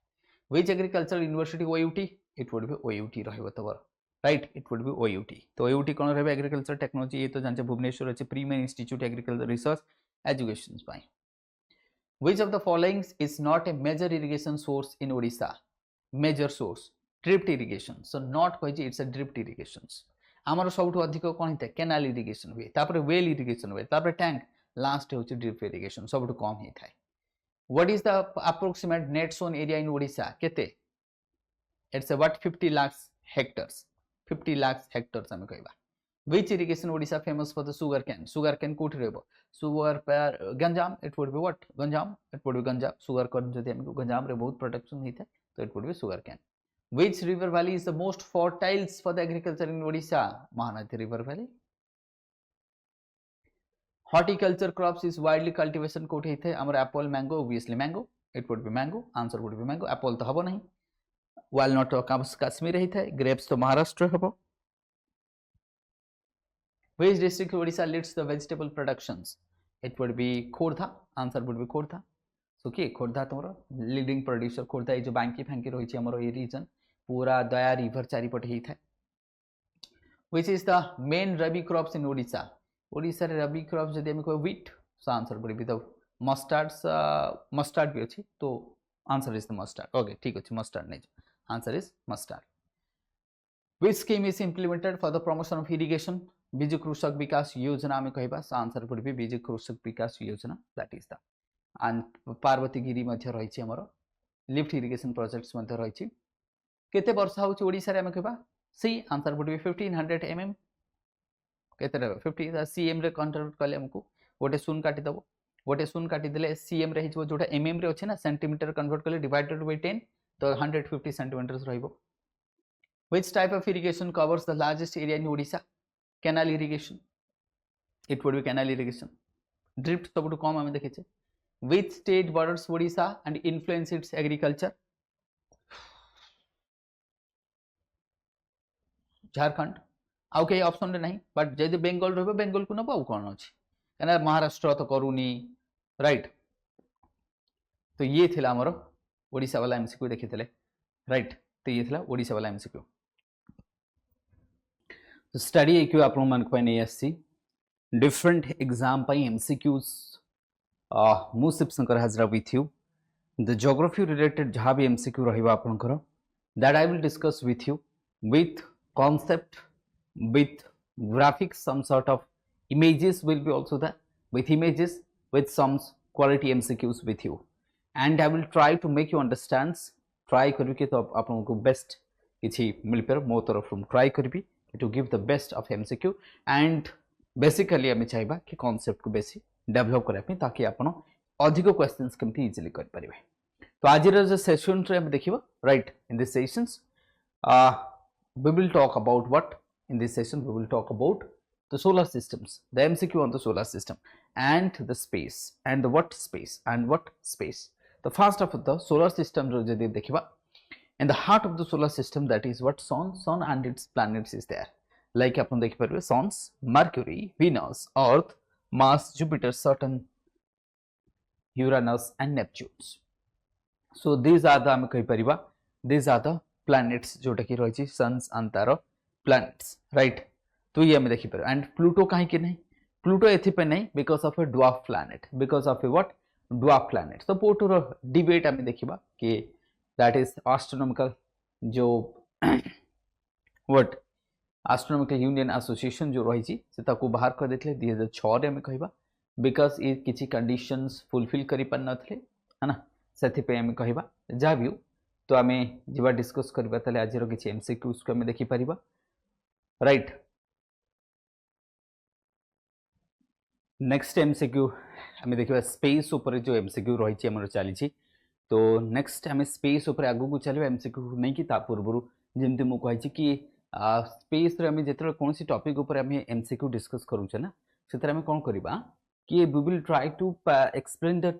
which agricultural university OUT it would be OUT रहइबो तबर right it would be OUT तो OUT कोन रहबे एग्रीकल्चर टेक्नोलॉजी ये तो जानचे भुवनेश्वर अछि premier institute agriculture research education पाई which of the following is not a major irrigation source in odisha major source drip irrigation so not कहि it's a drip irrigations हमर सबठु अधिक कोन हिते कैनाल इरिगेशन हुए तापर वेल इरिगेशन हुए तापर tank last होछि ड्रिप इरिगेशन सबठु कम हि थाए what is the approximate net sown area in odisha kete it's a what 50 lakhs hectares 50 lakhs hectares हम कहबा which irrigation odisha famous for the sugar cane कोठी रहबो sugar पर Ganjam it would be what Ganjam it would be Ganjam sugar cane जदि हम गंजाम रे बहुत production हिते तो it would be sugar cane which river valley is the most fertile for the agriculture in odisha mahanadi river valley horticulture crops is widely cultivation कोठी हिते हमर apple mango obviously mango it would be mango answer would be mango apple तो हबो नहीं walnut तो कश्मीर हिते grapes तो महाराष्ट्र हबो which district odisha leads the vegetable productions it would be khordha answer would be khordha so के khordha तोर leading producer khordha ए जो बांकी फांकी रही छी हमर ए रीजन पूरा दया रिवर चारि पटे हि थाए which is the main rabi crops in odisha odisha रे rabi crops जदि हम को wheat so answer would be the mustard भी अछि तो answer is the mustard okay ठीक अछि mustard नै answer is mustard which scheme is implemented for the promotion of irrigation Biju कृषक विकास योजना में कहबा आंसर would be बिजु कृषक विकास योजना that is the and Parbatigiri मध्ये रही छी हमर लिफ्ट इरिगेशन प्रोजेक्ट्स मध्ये रही छी केते वर्षा होची ओडिसा रे हम कहबा C answer would be 1500 mm केते रे 50 cm रे कन्वर्ट करले हमको गोटे शून्य काटी दबो गोटे शून्य काटी देले cm रे हिजबो जोटा mm रे अछि ना सेंटीमीटर कन्वर्ट करले डिवाइडेड बाय 10 तो 150 centimetre रहइबो which type of irrigation covers the largest area in odisha canal irrigation it would be canal irrigation drip सबटु कम हम देखे छे which state borders odisha and influence its agriculture Jharkhand आउ के option रे नहीं but जदि बेंगल रहबे बेंगल को नबो कोन अछि कना महाराष्ट्र तो करूनी राइट तो ये थिला हमर ओडिसा वाला एमसीक्यू देखिथिले राइट तो ये थिला ओडिसा वाला एमसीक्यू तो स्टडी IQ आपन मन को नै आसी डिफरेंट एग्जाम पई एमसीक्यूज मुसिप Shankar Hazra with you the geography related जहा भी एमसीक्यू रहिबा आपन कर that I will discuss with you with concept with graphics some sort of images will be also there with images with some quality MCQs with you and I will try to make you understand try करके तो आपन को best किछि मिल पर मो तरफ from try करबी to give the best of MCQ and basically हम चाहबा कि concept को बेसी डेवलप करै पे ताकि आपन अधिक क्वेश्चंस केमती इजीली कर परिबे तो आज रो सेशन रे हम देखिबो right in this sessions Uh, we will talk about what in this session. We will talk about the solar systems, the MCQ on the solar system, and the space, and the what space, and what space. The first of the solar system jodi dekhiba, in the heart of the solar system, that is what sun and its planets is there. Like apan dekhi parbe suns, Mercury, Venus, Earth, Mars, Jupiter, Saturn, Uranus and Neptune. So these are the ame kahi pariba, these are the planets जोटा कि रही sons and तार planets, right? तो ये हमें देखी पारे. And Pluto कहीं के नहीं, Pluto एथिपे नहीं, because of a dwarf planet, because of a what dwarf planet. So Pluto row debate हमें देखी बा कि that is astronomical जो what astronomical union association जो रही छी से ताको बाहर कर देथले 2006 रे हमें कहिबा, because ये किछि conditions fulfill करि पार नथले है ना, सेथि पे हमें कहिबा जा भी तो आम जा डिस्कस करबा ताले आज रो किछि एमसीक्यूज को हमें देखि परिबा, राइट. नेक्स्ट एमसीक्यू हमें देखिबा स्पेस ऊपर जो एमसीक्यू रही छी हमर चली छी. तो नेक्स्ट हमें स्पेस ऊपर आगु को चलबा एमसीक्यू नहीं कि ता पूर्वरु जेमति मु कहै छी कि स्पेस रे हमें जेतले कोनसी टॉपिक ऊपर हमें एमसीक्यू डिस्कस करू छ ना सेतरे हमें कोन करबा कि we will try to explain the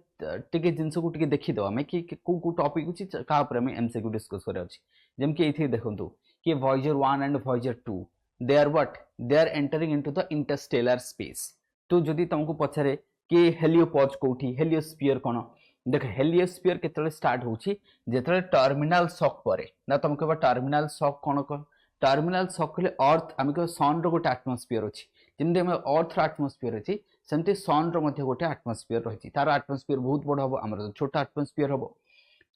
टिके जिंस को टिके देखि दो हमें कि को टॉपिक अछि का ऊपर हमें एमसीक्यू डिस्कस करे अछि. जेम कि एथि देखंतु कि Voyager 1 and Voyager 2 they are what, they are entering into the interstellar space. तो जदि तुमको पछरे कि हेलियोपोज कोठी, हेलियोस्फीयर कोन देख, हेलियोस्फीयर केतले स्टार्ट होछि जेतले टर्मिनल शॉक परे ना. तुम कहबा टर्मिनल शॉक कोन टर्मिनल शॉक ले अर्थ हम कह सन रो गोटे एटमॉस्फेयर अछि, जेमते हम अर्थ रो एटमॉस्फेयर अछि सेमते सन रो मध्ये गोटे एटमॉस्फेयर रही, तार एटमॉस्फेयर बहुत बड़ हम, हमर छोटा एटमॉस्फेयर हम.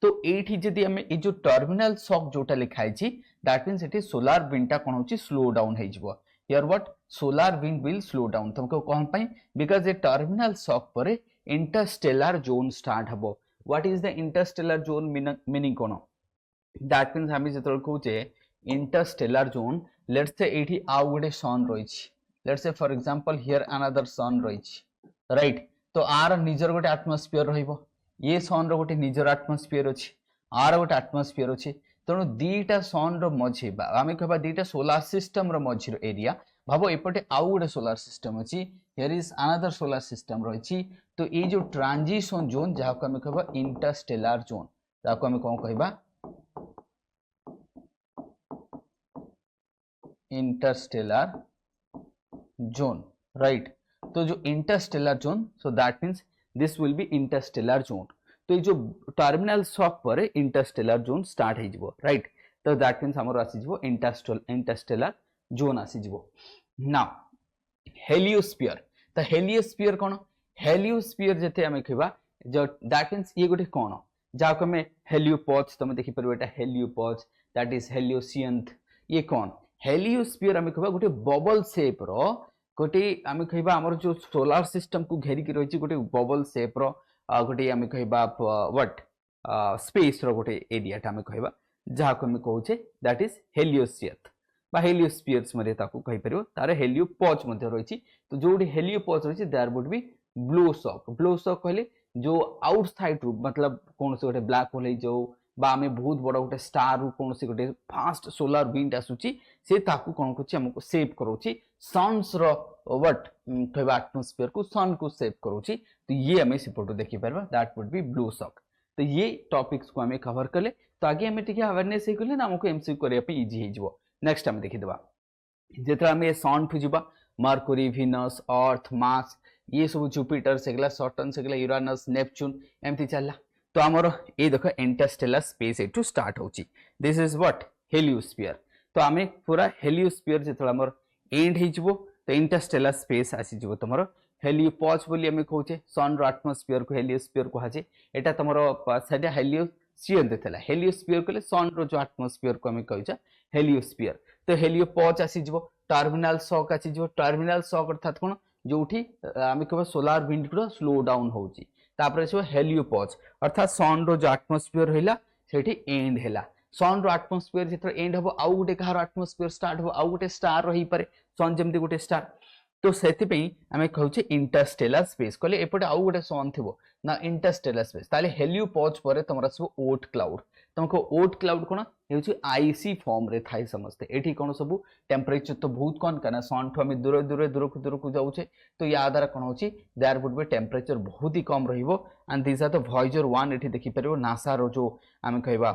तो एठी जदि हम ए जो टर्मिनल शॉक जोटा लिखाई छी that means it is solar wind टा कोन होची स्लो डाउन हे जिवो. Here what solar wind will slow down. तुमको कोन पई बिकॉज़ ए टर्मिनल शॉक परे इंटरस्टेलर जोन स्टार्ट हबो. What is the interstellar zone meaning कोन, दैट मींस हम जतल कहूचे इंटरस्टेलर जोन, लेट्स से एठी आउ गोटे सन रही छी, let's say for example here another sun रही छी, राइट. तो आर निजर गोटे एटमॉस्फेयर रहिबो, ये सन रो गोटे निजर एटमॉस्फेयर अछि, आर गोटे एटमॉस्फेयर अछि. तेणु दीटा सन रो मझी बा आमे कहबा दीटा सोलर सिस्टम रो मझी रो एरिया भाबो एपटे आउ गोटे सोलर सिस्टम अछि, here is another solar system रही छी. तो ये जो ट्रांजिशन जोन जहा को हमें कहबा इंटरस्टेलर जोन, जहा को हमें कोन कहबा इंटरस्टेलर जोन, राइट. तो जो Interstellar zone, so that means this will be Interstellar zone. तो ये जो टर्मिनल शॉक पर इंटरस्टेलर जोन स्टार्ट हो जिवो, राइट. तो दैट मींस हमर आसी जिवो इंटरस्टेलर जोन आसी जिवो. नाउ हेलियोस्फीयर, तो हेलियोस्फीयर कोन, हेलियोस्फीयर जते हमें कहबा जो दैट मींस ये गोटे कोन जा को हमें हेलियोपोज, तुम देखि परबो एटा हेलियोपोज, दैट इज हेलियोसियंथ. ये कोन हेलियोस्फीयर हमें कहबा गोटे बबल शेप रो गोटे आम कहबा हमर जो सोलर सिस्टम को घेरी की रही गोटे बबल शेप रो गोटे आम कहबा व्हाट स्पेस रो गोटे एरिया टा आम कहबा जहा को हम कहूचे दैट इज हेलियोस्फीयर बा हेलियोस्फीयर्स मध्ये ताको कहि परियो. तार हेलियोपोज मध्ये रही. तो जो हेलियोपोज रही there would be bow shock. Bow shock कहले जो आउटसाइड रू मतलब कौन से गोटे ब्लैक होल जो बा आमे बहुत बड़ गोटे स्टार रू कौन से गोटे फास्ट सोलर विंड आसुची से ताकू कोन कुछ हमको सेव करूची सन्स रो व्हाट कहबा एटमॉस्फेयर को सन को सेव करूची. तो ये हमें सिपोटो देखि परबा that would be blue shock. तो ये टॉपिक्स को हमें कवर करले तो आगे हमें टिके अवेयरनेस हे करले ना हमको एमसीक्यू करिया पे इजी हे जिवो. नेक्स्ट हम देखि देबा जेतरा हमें सन ठु जिबा मर्क्यूरी, वीनस, अर्थ, मार्स, ये सब जुपिटर सेगला, सैटर्न सेगला, यूरानस, नेपच्यून एमती चलला. तो हमर ए देखो इंटरस्टेलर स्पेस एटू स्टार्ट होची. This is what heliosphere. तो हमें पूरा हेलियोस्फीयर जेतरा हमर एंड हे जिवो तो इंटरस्टेलर स्पेस आसी जिवो तमरो हेलियोपोज बोली हमें कहूचे सन रो एटमॉस्फेयर को हेलियोस्फीयर कहाजे. एटा तमरो सेटा हेलियोसियन देथला, हेलियोस्फीयर कहले सन रो जो एटमॉस्फेयर को हमें कहूचा हेलियोस्फीयर. तो हेलियोपोज आसी जिवो, टर्मिनल शॉक आसी जिवो. टर्मिनल शॉक अर्थात कोन जोठी आमे कहबा सोलर विंड को स्लो डाउन होची. तापर आसीबो हेलियोपोज अर्थात सन रो जो एटमॉस्फेयर रहिला सेठी एंड हैला. सन रो एटमॉस्फेयर जेतर एंड हबो आउ गोटे कहार एटमॉस्फेयर स्टार्ट हबो, आउ गोटे स्टार रही पारे सन जेमति गोटे स्टार. तो सेति पई आमे कहूचे इंटरस्टेलर स्पेस कहले एपटे आउ गोटे सन थिबो ना इंटरस्टेलर स्पेस. ताले हेलियोपोज परे तमरा सब ओट क्लाउड, तुमको ओट क्लाउड कोन हेउची आईसी फॉर्म रे थाई समस्ते एठी कोन सब टेम्परेचर तो बहुत कौन करना सन ठू आम दूर को जाऊे तो या द्वारा कौन होची देयर वुड बी टेम्परेचर बहुत ही कम रहिबो and this are the Voyager 1 एठी देखि परबो नासा रो जो आम कहबा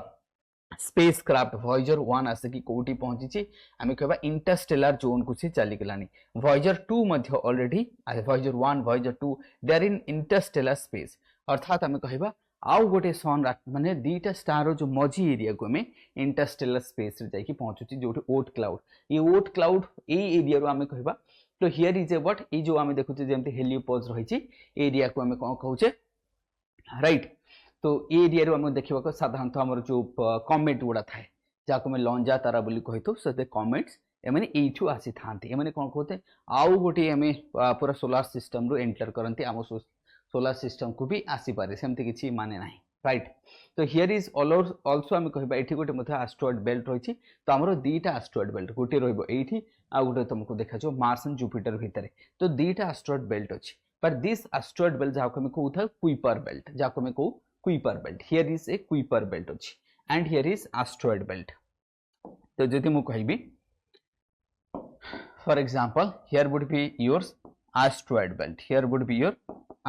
स्पेस क्राफ्ट वॉयेजर 1 आसिकी कोठी पहुंची आम कहबा इंटरस्टेलर जोन को से चली गलानी वॉयेजर 2 मध्य already Voyager 1 Voyager 2 they are in interstellar space अर्थात आम कहबा आउ गोटे सन माने दीटा स्टार जो मझी एरिया को आम इंटरस्टेलर स्पेस रे जाइकी पहुंचुची जो ओट क्लाउड ये ओट क्लाउड ए एरिया रो आम कहबा तो हियर इज ए व्हाट ए जो आम देखुचे जेमते हेलियोपोज रहिची एरिया को आम कोन कहउचे राइट तो ए एरिया रो आम देखिबा को साधारणतः हमर जो कमेट गुडा थाए जाको में लंजा तारा बोली कहितो से कमेट्स एमाने एठू आसी थांती एमाने कोन कहते आउ गोटे आम पूरा सोलार सिस्टम रो एंटर करंती आम सोलार सिस्टम को भी आसी पारे सेमती किछि माने नाही राइट तो हियर इज ऑल्सो आम कहबा एठी गोटे मथे एस्टेरॉयड बेल्ट रहिछि तो हमरो दीटा एस्टेरॉयड बेल्ट गोटे रहइबो एठी आ गोटे तुमको देखा जो मार्स एंड जुपिटर भितरे तो दीटा एस्टेरॉयड बेल्ट अछि पर दिस एस्टेरॉयड बेल्ट जाको हम कहउथा कुइपर बेल्ट जाको हम कहू Kuiper belt here is a Kuiper belt अछि and here is asteroid belt तो जदि मु कहबी for example here would be yours asteroid belt here would be your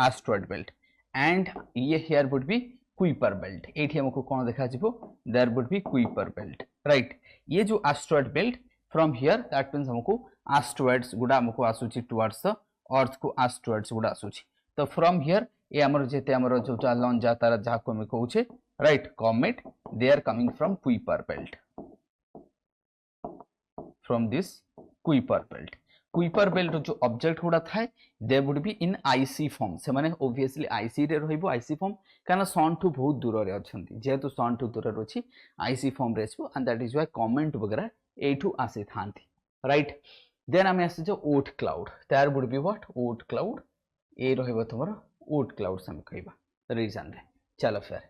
asteroid belt and ये here would be Kuiper belt एठी हमको कोन देखा जिवो there would be Kuiper belt right ये जो asteroid belt from here that means हमको asteroids गुडा हमको आसुची टुवर्ड्स द अर्थ को एस्टेरॉयड्स गुडा आसुची तो फ्रॉम हियर ये हमर जेते हमर जो चालन जा तारा जा को हम कहउछे right comet they are coming from Kuiper belt from this Kuiper belt जो ऑब्जेक्ट गुडा थाए they would be in icy form से माने ऑब्वियसली आईसी रे रहइबो आईसी फॉर्म काना सन टू बहुत दूर रे अछंती जेतु सन टू दूर रे अछि आईसी फॉर्म रे आसबो and that is why comet वगैरह एठू आसी थांती राइट देन आम आसे जो Oort cloud there would be what Oort cloud ए रहइबो तमरो ओट क्लाउड हम कहबा रीजन रे चलो फिर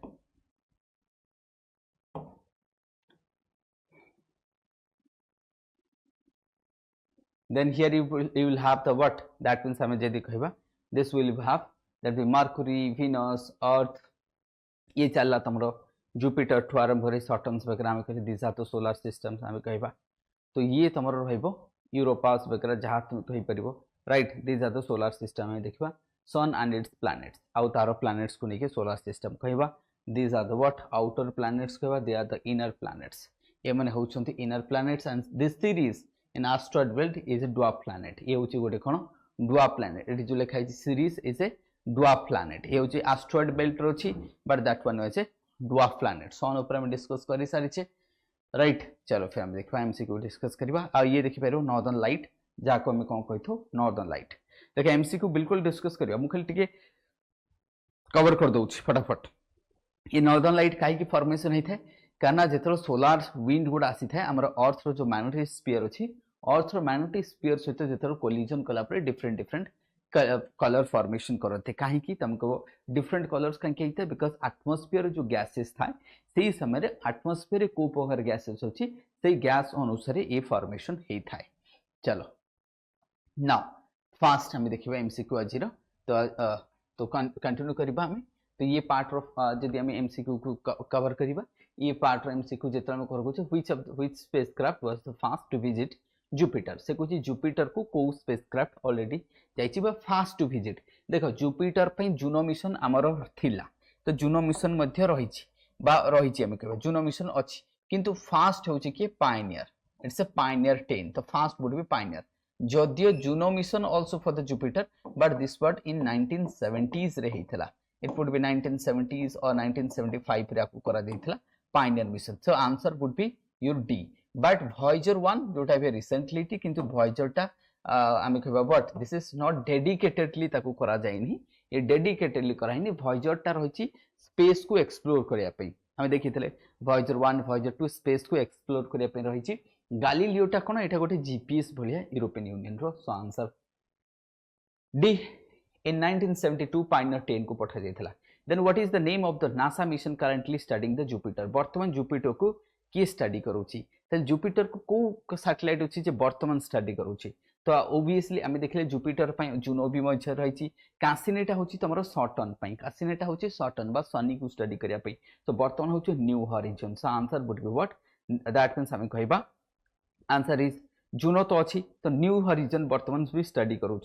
then here you will have the what that means hame jedi कहबा this will have that be mercury venus earth ये चलला तमरो जुपिटर ठु आरंभ करे सटर्न्स वगैरह हम कहि दिस आर तो सोलर सिस्टम्स हम कहबा तो ये तमरो रहइबो यूरोपास वगैरह जहां तुम कहि परिबो right this are the solar system में देखबा सन एंड इट्स प्लैनेट्स आउ तारो प्लैनेट्स को लेके सोलर सिस्टम कहबा this are the what outer planets कहबा they are the inner planets ये माने होचंती inner planets and this Ceres in asteroid belt is a dwarf planet ये होची गोटे कोन ड्वार्फ प्लैनेट एटी जो लिखा है Ceres is a dwarf planet ये होची एस्टेरॉयड बेल्ट रोची but that one is a dwarf planet सन ऊपर हम डिस्कस करि सारी छे राइट चलो फिर हम देखबा एमसीक्यू डिस्कस करबा आ ये देखि पारो नॉर्दर्न लाइट जाको हम कोन कहिथो नॉर्दर्न लाइट देखा एमसीक्यू बिल्कुल डिस्कस करियो मु खाली टिके कवर कर दउछि फटाफट ये नॉर्दर्न लाइट काई की फॉर्मेशन हेथे काना जेतरो सोलार विंड गुड आसी थाए हमर अर्थ रो जो मैग्नेटिक स्फीयर अछि अर्थ रो मैग्नेटिक स्फीयर सहित जेतरो कोलिजन कला पर डिफरेंट कलर फॉर्मेशन करते काहे की तुमको डिफरेंट कलर्स काहे की बिकॉज़ एटमॉस्फेयर जो गैसेस था सेही समय रे एटमॉस्फेयर को प्रकार गैसेस अछि सेही गैस अनुसार ए फॉर्मेशन हेई थाए चलो नाउ फास्ट हम देखिबा एमसीक्यू आज रो तो कंटिन्यू करबा हम तो ये पार्ट ऑफ जदी हम एमसीक्यू को कवर करबा ये पार्ट एमसीक्यू जेतरा हम करबो छ which spacecraft was the first to visit Jupiter से कुछ जुपिटर को को स्पेसक्राफ्ट ऑलरेडी जाइछि बा फास्ट टू विजिट देखो जुपिटर पे जुनो मिशन हमरो थिला तो जुनो मिशन मध्य रहिछि बा रहिछि हम कहबा जुनो मिशन अछि किंतु फास्ट होछि कि पायनियर इट्स अ पायनियर 10 तो फास्ट वुड बी पायनियर जदियो Juno mission also for the Jupiter but this word in 1970s रे हितला इट वुड बी 1970s और 1975 रे आपको करा देथिला Pioneer mission so answer would be your D but Voyager 1 जोटा भी रिसेंटली थी किंतु वॉयेजर टा आमे कहबा but this is not dedicatedly ताकू करा जायनी ये डेडिकेटेडली कराइनी वॉयेजर टा रहिछि स्पेस को एक्सप्लोर करिया पई हम देखितले वॉयेजर 1 वॉयेजर 2 स्पेस को एक्सप्लोर करिया पई रहिछि गालिलियो टा कोन एटा गोटे जीपीएस भलिया यूरोपियन यूनियन रो so answer D in 1972 Pioneer 10 को पठा जायथला then what is the name of the NASA mission currently studying the Jupiter वर्तमान जुपिटर को की स्टडी करूची तल जुपिटर को सैटेलाइट अछि जे वर्तमान स्टडी करूची तो ओबियसली आम देखले जुपिटर जुनो भी मध्य रही कासिनीटा हूँ तुम सटर्न कासिनीटा हूँ सटर्न बा सनी को स्टडी करने तो बर्तमान हूँ new horizon so answer would be what that means आम कहबा आंसर इज जुनो तो अच्छी तो न्यू हॉरिजन बर्तमान भी स्टडी करूँ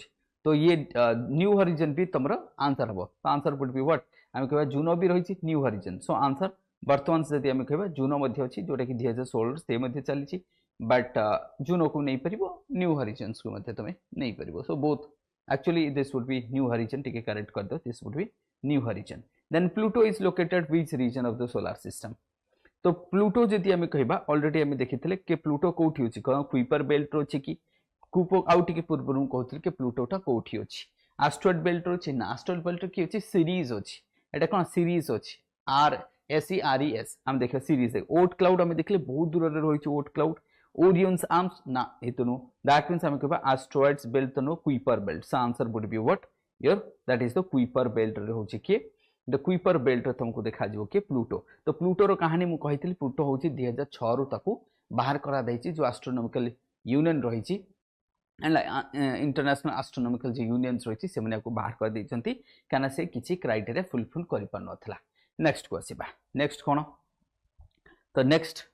तो ये न्यू हॉरिजन भी तुम आंसर हम तो आंसर वुड बी व्हाट आम कह जुनो भी रही न्यू हॉरिजन सो आंसर बर्तमान से आम कह जुनो अच्छी जोटा कि 2016 से चली बट जुनो को नहीं पार न्यू हॉरिजन्स को तुम्हें नहीं पार so both actually this would be new horizon टिके करेक्ट कर दो this would be new horizon then Pluto is located which region of the solar system तो प्लूटो जदि आम कह ऑलरेडी आम देखी कि प्लूटो कौटी अच्छी कौन क्विपर बेल्ट अच्छी कि आउ टे पूर्व कहते कि प्लूटोटा कौटी अच्छी आस्ट्रॉइड बेल्ट अच्छी ना आस्ट्रॉइड बेल्ट कि अच्छी सीरीज अच्छी एटा कौन सीरीज अच्छी RSERES आम देखा सीरीज ओट क्लाउड आम देखले बहुत दूर रही ओट क्लाउड ओरियंस आर्म्स ना ये तो नो दैट मीन्स आम कह एस्ट्रॉइड्स बेल्ट तो no Kuiper belt so answer would be what your that is the Kuiper belt हूँ किए द क्विपर बेल्ट तुमको देखा कि प्लूटो तो प्लूटोर कहानी मुझे कही प्लूटो हूँ 2006 ताकू बाहर करा जो एस्ट्रोनॉमिकल यूनियन रही इंटरनेशनल एस्ट्रोनॉमिकल जो यूनियंस रही से बाहर कर देती क्या से किसी क्राइटेरिया फुलफिल कर पार नाला नेक्स्ट को आसवा नेक्स्ट कौन तो नेक्स्ट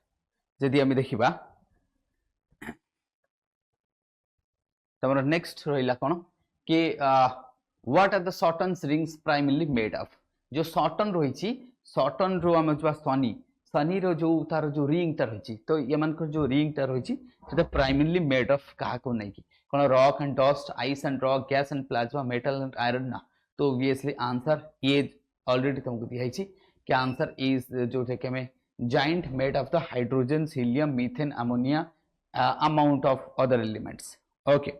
जदि आम देखा तुम नेक्स्ट रहा कौन कि what are the Saturn's rings primarily made of जो सटर्न रही सटर्न रो आम शनि शनि जो तार जो रिंगटा रही तो ये जो रिंगटा रही प्राइमरली मेड ऑफ क्या नहीं कि कौन rock and dust ice and rock gas and plasma metal and iron ना तो ओबियसली आंसर ये ऑलरेडी तुमको दिखाई कि आंसर इज जो थे कि giant made of the hydrogen helium methane ammonia amount of other elements okay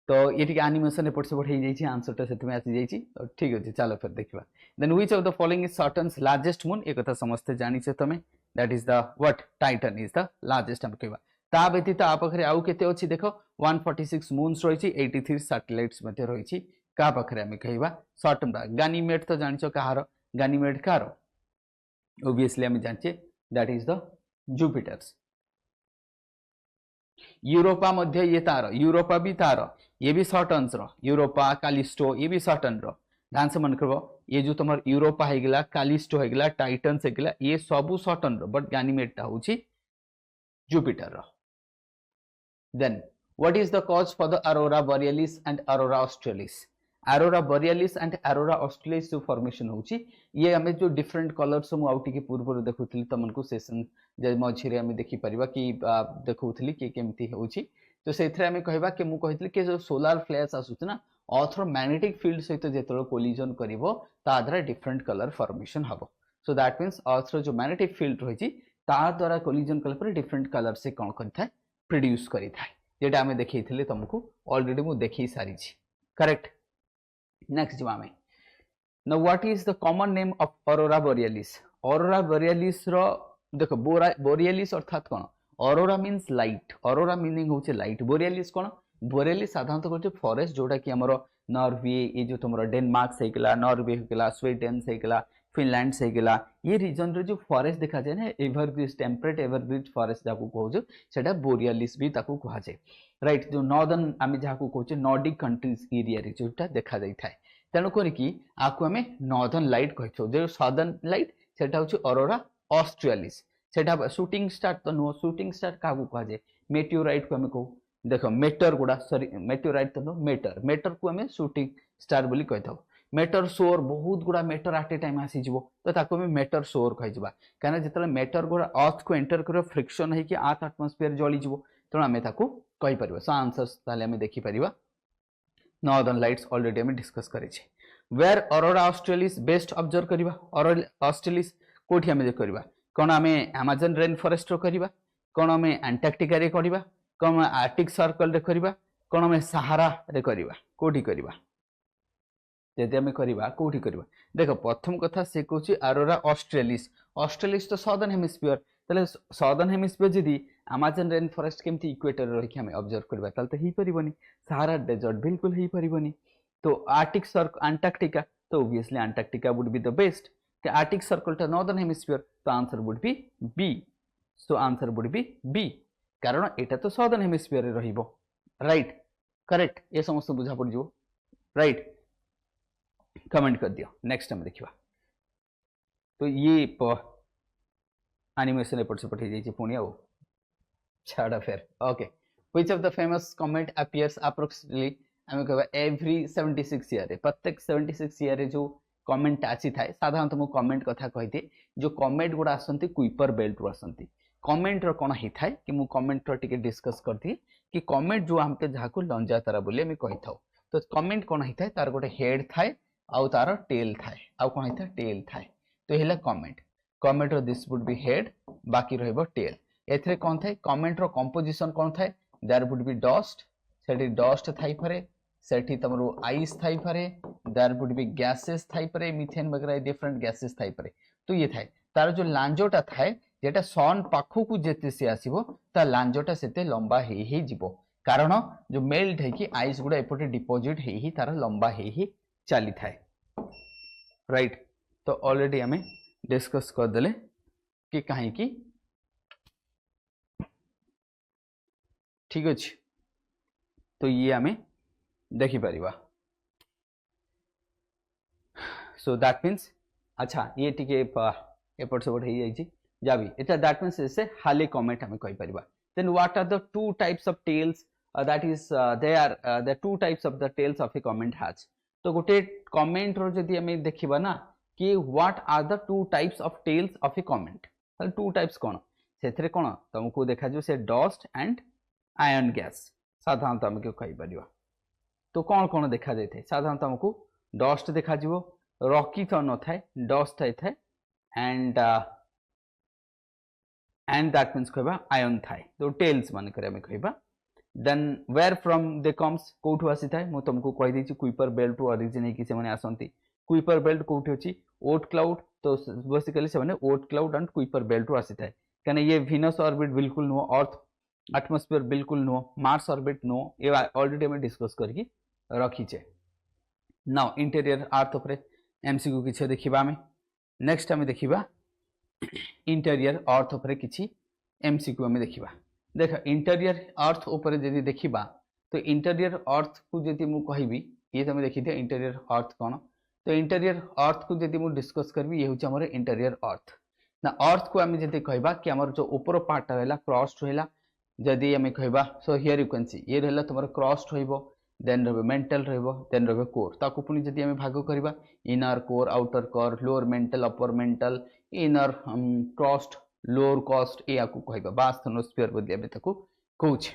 तो ये एनिमेशन एपट सेपट हो जाए आंसर से आसी जाइए तो ठीक अच्छे चलो फिर देखा then which of the following is Saturn's largest moon एक कथा समस्ते जानिछे तुम that is the what Titan is the largest हम कहवा ता व्यतीत आ पाखरे आउ केते अछि देखो 146 मून्स रही 83 सैटेलाइट्स मध्ये रही का पाखरे हम कहवा सटर्न गानीमेड तो जानिछो कहार गानीमेड कार ओबियसली हम जानिछे that is the Jupiter's Europa मध्य ये तार यूरोपा भी तार ये भी सटर्न्स यूरोपा कालिस्टो ये भी सटर्न ध्यान से मन कर ये जो तुम यूरोपा होगा कालिस्टो होगा टाइटन्स होगा ये सबू सटर्न बट गानीमेडटा हूँ Jupiter then what is the cause for the aurora borealis and aurora australis aurora borealis and aurora australis जो फॉर्मेशन होची ये हमें जो डिफरेंट कलर्स मु आउटी के पूर्व देखुथली तमनको सेशन जे मझिरे हम देखि परिबा कि देखुथली कि केमती होची तो सेथरे हमें कहबा कि मु कहितली कि जो सोलार फ्लैश आसुछ ना अर्थर मैग्नेटिक फील्ड सहित जेतलो कोलिजन करिवो ता द्वारा डिफरेंट कलर फॉर्मेशन हबो सो दैट मींस अर्थर जो मैग्नेटिक फील्ड रही ता द्वारा कोलिजन कला पर डिफरेंट कलर से कोन करथाय प्रोड्यूस करिथाय जेटा हमें देखैथिले तुमको ऑलरेडी मु देखि सारी छी करेक्ट नेक्स्ट जो आमे now what is the common name of aurora borealis रो देखो बोरियलिस अर्थात कौन Arora means light Arora meaning होचे लाइट बोरियलिस कौन बोरियलिस साधारणतः कहते फॉरेस्ट जोटा कि हमर नॉर्वे ये जो तुम डेनमार्क से गला नॉर्वे होगला स्वीडेन से गला फिनलैंड से गला ये रीजन रे जो फॉरेस्ट देखा जाए ना एवरग्रीन टेम्परेट एवरग्रीन फॉरेस्ट जाको कहूँ सेटा बोरियलिस भी ताको कहा जाए राइट जो नॉर्दर्न आम जहाँ कहूँ नॉर्डिक कंट्रीज एरिया रे जोटा देखा जाए तेणु करके आपको आम नॉर्दर्न लाइट कही जो सदर्न लाइट सेटा हूँ अरोरा ऑस्ट्रेलिस सेटा शूटिंग स्टार तो नुह शूटिंग स्टार क्या कहा जाए मेटियोराइट को आम कहू देख मेटर गुड़ा सॉरी मेटियोराइट तो नुह मेटर को आम शूटिंग स्टार बोली कही था मेटर सोर बहुत गुड़ा मेटर आट ए टाइम आसीज तो ताको आम मेटर सोर कहीजा कहीं जो मेटर गुड़ा अर्थ को एंटर कर फ्रिक्शन होगी अर्थ एटमॉस्फेयर जलीज तेणु आम कहीपर सो आंसर आम देखिपर नॉर्दर्न लाइट्स ऑलरेडी आम डिस्कस करें where aurora australis best observe करवा ऑस्ट्रेलिस कोठी आम करवा कौन आम अमेजन रेन फॉरेस्ट करवा कौन आम अंटार्कटिका रे करवा कौन आर्टिक सर्कल रे करवा कौन आम सहारा रे करवा कोठी करवा जदि आम करवा कोठी करवा देख प्रथम कथा से कहूँ अरोरा ऑस्ट्रेलिस तो सदर्न हेमिस्फीयर ताले सदर्न हेमिस्फीयर जदि अमेजन रेन फॉरेस्ट केमती इक्वेटर रही आम ऑब्जर्व करवा ताले तो हो पारिबनी सहारा डेजर्ट बिल्कुल हो पारिबनी तो आर्टिक सर्कल अंटार्कटिका तो obviously Antarctica would be the best arctic circle टा नॉर्दर्न हेमिस्फीयर तो answer would be B so answer would be B कारण एटा तो सदर्न हेमिस्फीयर रे रहिबो राइट करेक्ट ये समस्त बुझा पड़ जो राइट कमेंट कर दियो नेक्स्ट हम देखिबा तो ये एनिमेशन एपट सेपट हो जाइए पुणी आउ छाड़ा फेर okay which of the famous comment appears approximately आम कह एवरी 76 ईयर प्रत्येक 76 ईयर जो कमेंट आसी थाए साधारणतः मु कमेंट कथा कही जो कमेंट गुड़ा आसती कुइपर बेल्ट रु आसती कमेंट रो कौन होता है कि मु कमेंट रो टिके डिस्कस करती कि कमेंट जो हमके जहाँ को लंजा तारा बोली आम कही था तो कमेंट कौन होता है तार गोटे हेड थाए आउ तार टेल थाए आउ कौन होता है टेल थाए तो ये कमेंट कमेंट रो दिस वुड बी हेड बाकी रहिबो टेल एथरे कौन थाए कमेंट रो कंपोजिशन कौन थाए देयर वुड बी डस्ट सेठी डस्ट थाई पारे सेठी तमरो आइस थाई पारे देयर वुड बी गैसेस थाई पारे मिथेन वगैरह डिफरेंट गैसेस थाई पारे तो ये थाए तार जो लांजोटा थाए जेटा सन पाखकू जेते से आसीबो ता लांजोटा सेते लंबा हे जिवो कारण जो मेल्ट है कि आइस गुडा एपटे डिपोजिट हे तार लंबा हे चली थाए राइट तो ऑलरेडी हमें डिस्कस कर देले कि कहीं की ठीक अच्छे तो ये आम देखी पारिबा सो दैट मीन्स अच्छा ये टिके एपट सेपट हो जाइए जाबी एटा दैट मीन्स से हाले कमेंट हमें कहि परिबा then what are the two types of tails that is they are the two types of the tails of a comet has तो गोटे कमेंट रो जदी हमें देखिबा ना कि what are the two types of tails of a comet two types कौन सेथरे कौन तुमको देखा जो से डस्ट एंड आयन गैस साधारणतः आम कही पार तो कौन कौन देखा जाए साधारणतः आमको डस्ट देखा रॉकी तो न थाए डस्ट थाए एंड दैट मीन्स कहबा आयन थाए तो टेल्स मान करे कहबा then where from they comes कोठु आसी थाए मु तुमको कहि देछि कुइपर बेल्ट रु ओरिजिन है कि से माने आसंती कुइपर बेल्ट कोठी अछि ओट क्लाउड तो बेसिकली से माने ओट क्लाउड एंड कुइपर बेल्ट रु आसी थाए कने ये विनस ऑर्बिट बिल्कुल नो अर्थ एटमॉस्फेयर बिल्कुल नो मार्स ऑर्बिट नो ये ऑलरेडी हमें डिस्कस करके रखीचे नाउ इंटीरियर अर्थ उपरे एमसीक्यू किछि देखिबा हमें नेक्स्ट हमें देखिबा इंटीरियर अर्थ उपरे किछि एमसीक्यू हमें देखिबा देख इंटीरियर अर्थ उपरे यदि देखिबा तो इंटीरियर अर्थ को यदि मु कहबी ये तुम देखि दिया इंटीरियर अर्थ कौन तो इंटीरियर अर्थ को यदि मु डिस्कस करबी ये होछि हमर इंटीरियर अर्थ ना अर्थ को हमें यदि कहबा कि हमर जो ऊपर पार्ट रहला क्रस्ट रहला जदि हमें कहबा so here you can see ये रहला तुमर क्रस्ट रहइबो देन रहबो मेंटल रहइबो देन रहबो कोर ताको पुनी जदि हमें भाग करबा inner core outer core lower mental upper mantle inner crust lower cost या को कहबा बास्थनोस्फीयर बोली हमें ताको कहूछ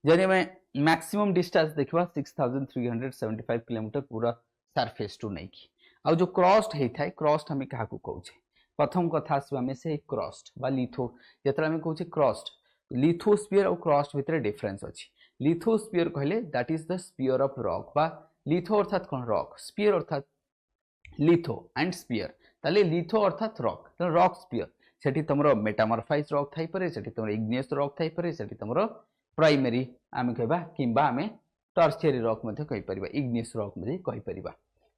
जदि हमें मैक्सिमम डिस्टेंस देखबा 6375 किलोमीटर पूरा सरफेस टू नहीं की आ जो क्रस्ट हेथाय क्रस्ट हमें कहा को कहूछ प्रथम कथा आसबा हमें से क्रस्ट बा लिथो जेतरा हमें कहूछ क्रस्ट लिथोस्फीयर और क्रस्ट भितर डिफरेंस अछि लिथोस्फीयर कहले that is the sphere of rock बा लिथो अर्थात कोन रॉक स्फीयर अर्थात लिथो एंड स्फीयर ताले लिथो अर्थात रॉक तो रॉक स्फीयर सेठी तमरो मेटामॉर्फाइज रॉक थाई परे सेठी तमरो इग्नियस रॉक थाई परे सेठी तमरो प्राइमरी आमे कहबा किंबा आमे टर्शियरी रॉक मध्ये कहि परिबा इग्नियस रॉक मध्ये कहि परिबा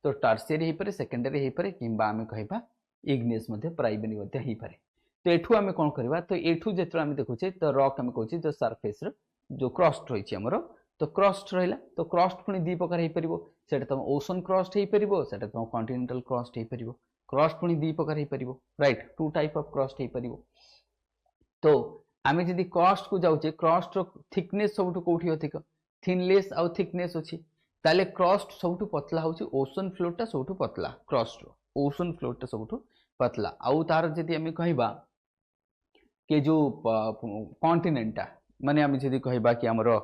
तो टर्शियरी हे परे सेकेंडरी हे परे किंबा आमे कहबा इग्नियस मध्ये प्राइमरी मध्ये हे परे तो एठू आमे कोन करबा तो एठू जेतरा आमे देखुचे तो रॉक आमे कहूची जो सरफेस रो जो क्रस्ट रहिछि हमरो तो क्रस्ट रहिला तो क्रस्ट पुनी दी प्रकार हे परिबो सेटा तम ओशन क्रस्ट हे परिबो सेटा तम कॉन्टिनेंटल क्रस्ट हे परिबो क्रस्ट पुनी दी प्रकार हे परिबो right two type of crust हे परिबो तो आमे जदी क्रस्ट को जाउचे क्रस्ट रो थिकनेस सबटु कोठी अधिक थिनलेस आ थिकनेस अछि ताले क्रस्ट सबटु पतला होछि ओशन फ्लोरटा सबटु पतला क्रस्ट रो ओशन फ्लोरटा सबटु पतला आउ तार जदी आमे कहबा के जो कॉन्टिनेंटा माने आमे जदी कहबा कि हमरो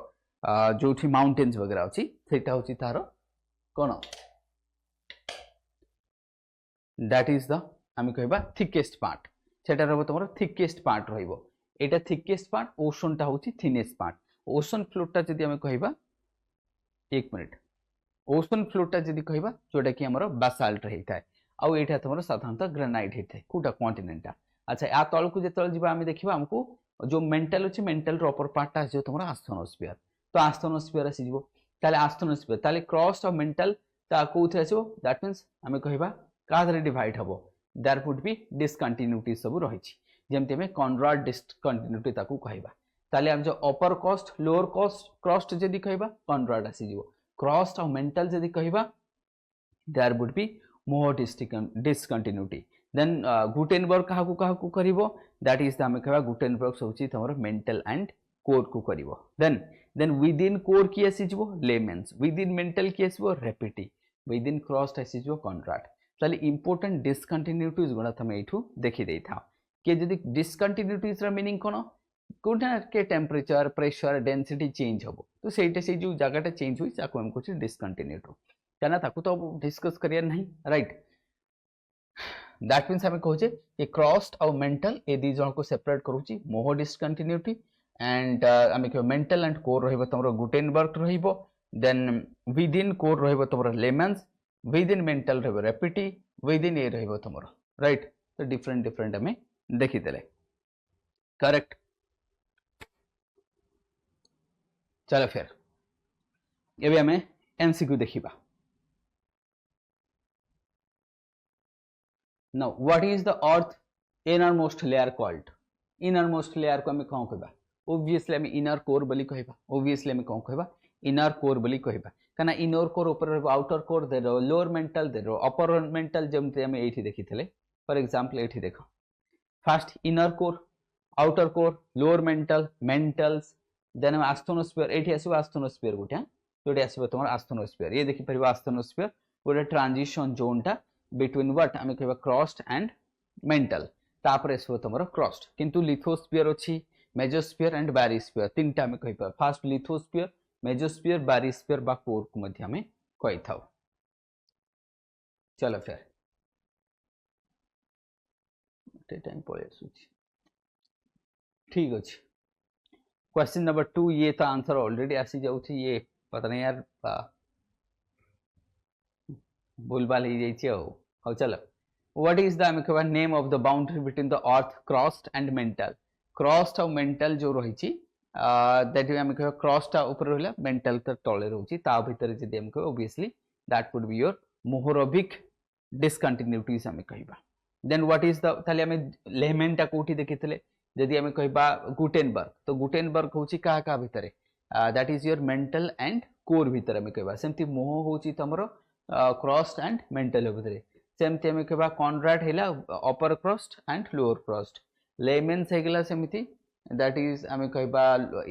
जोठी माउंटेन्स वगैरह अछि सेटा होछि तारो कोन दैट इज द आमे कहबा थिकेस्ट पार्ट सेटा रहबो तमरो थिकेस्ट पार्ट रहइबो एटा थिकेस्ट पार्ट ओशन टा होछि थिनेस्ट पार्ट ओशन फ्लोरटा जदी आमे कहबा एक मिनिट ओशन फ्लोरटा जदी कहबा जोटा कि हमरो बासाल्ट रहिथाय आउ एटा तमरो साधारणतः ग्रेनाइट हेथाय कोटा कॉन्टिनेंटा अच्छा या तळ को जेतळ जिबा आमे देखिबा हमको जो मेंटल अछि मेंटल रो अपर पार्ट ता जो तमरो आस्थनोस्फीयर तो आस्थनोस्फीयर आसी जिवो ताले आस्थनोस्फीयर ताले क्रॉस ऑफ मेंटल ता कोथे आसीबो दैट मींस आमे कहबा कादरे डिवाइड हबो देयर वुड बी डिसकंटिन्यूटी सब रहिछि जेमते में कॉनराड डिसकंटिन्यूटी ताकू कहबा ताले हम जो अपर कोस्ट लोअर कोस्ट क्रस्ट जदी कहबा कॉन्ट्रास्ट आसी जीवो क्रस्ट और मेंटल जदी कहबा there would be more discontinuity than Gutenberg कहा को करिवो दैट इज हम कहबा गुटेनबर्ग होची तमरो मेंटल एंड कोर को करिवो देन विद इन कोर की आसी जीवो लेमेंस विद इन मेंटल की आसीवो रेपिटी विद इन क्रस्ट आसी जीवो कॉन्ट्रास्ट ताले इंपोर्टेंट डिसकंटिन्यूटीज गुणा तमे एठू देखि देई था के जदी डिसकंटिन्यूटीज रा मीनिंग कोन कोना के टेम्परेचर प्रेशर डेंसिटी चेंज हबो तो सेटा से जो जगहटा चेंज होई ताको हम कुछ डिसकंटिन्यूटी काना ताको तो डिस्कस करिया नहीं राइट दैट मीन्स हमें कहूचे कि क्रस्ट और मेंटल ए दी जन को सेपरेट करूची मोह डिसकंटिन्यूटी एंड हमें कह मेंटल एंड कोर रहइबो तमरो गुटेनबर्ग रहइबो देन विद इन कोर रहइबो तमरो लेमेंस विद इन मेंटल रहइबो रेपिटी विद इन ए रहइबो तमरो राइट तो डिफरेंट हमें देखि देले करेक्ट चलो फिर एबे हमें एमसीक्यू देखिबा now what is the earth innermost layer called innermost layer को हमें कौन कहबा obviously हमें inner core बोली कहबा obviously हमें कौन कहबा inner core बोली कहबा काना inner core ऊपर रहबो outer core दे रो lower mental दे रो upper mental जेमते हमें एठी देखिथले फॉर एग्जांपल एठी देखो first inner core outer core lower mental mentals then हम आस्थोनोस्फीयर एठी आसीबो आस्थोनोस्फीयर गुटे जोटे आसीबो तमर आस्थोनोस्फीयर ये देखि परिबो आस्थोनोस्फीयर गोटे ट्रांजिशन जोन टा बिटवीन व्हाट हमें कहबा क्रस्ट एंड मेंटल तापर आसीबो तमर क्रस्ट किंतु लिथोस्फीयर अछि मेजोस्फीयर एंड बैरिस्फीयर तीनटा हमें कहबा फर्स्ट लिथोस्फीयर मेजोस्फीयर बैरिस्फीयर बा कोर को मध्य हमें कहि थाओ चलो फिर टाइम पळे आसुछि ठीक अछि क्वेश्चन नंबर 2 ये तो आंसर ऑलरेडी आसी जाऊ ये पता नहीं यार भूलभाल ही जाइए हो चलो व्हाट इज द कहबा name of the boundary between the earth crust and mantle crust और मेंटल जो रही दैट हम कहबा क्रस्ट ऊपर रहला मेंटल त तळे रहउची ता भीतर जदी हम कहबा obviously that would be your Mohorovicic discontinuities हम कहबा देन व्हाट इज द ताले हम लेमेंटा कोठी देखितले जदि हमें कहबा गुटेनबर्ग तो गुटेनबर्ग होची का भितरे that is your mental and core भितर हमें कहबा सेमती मोह होची तमरो क्रस्ट एंड मेंटल भितरे सेमती हमें कहबा कॉन्ट्रास्ट हैला upper crust and lower crust Lehmann हेगला सेमती दैट इज हमें कहबा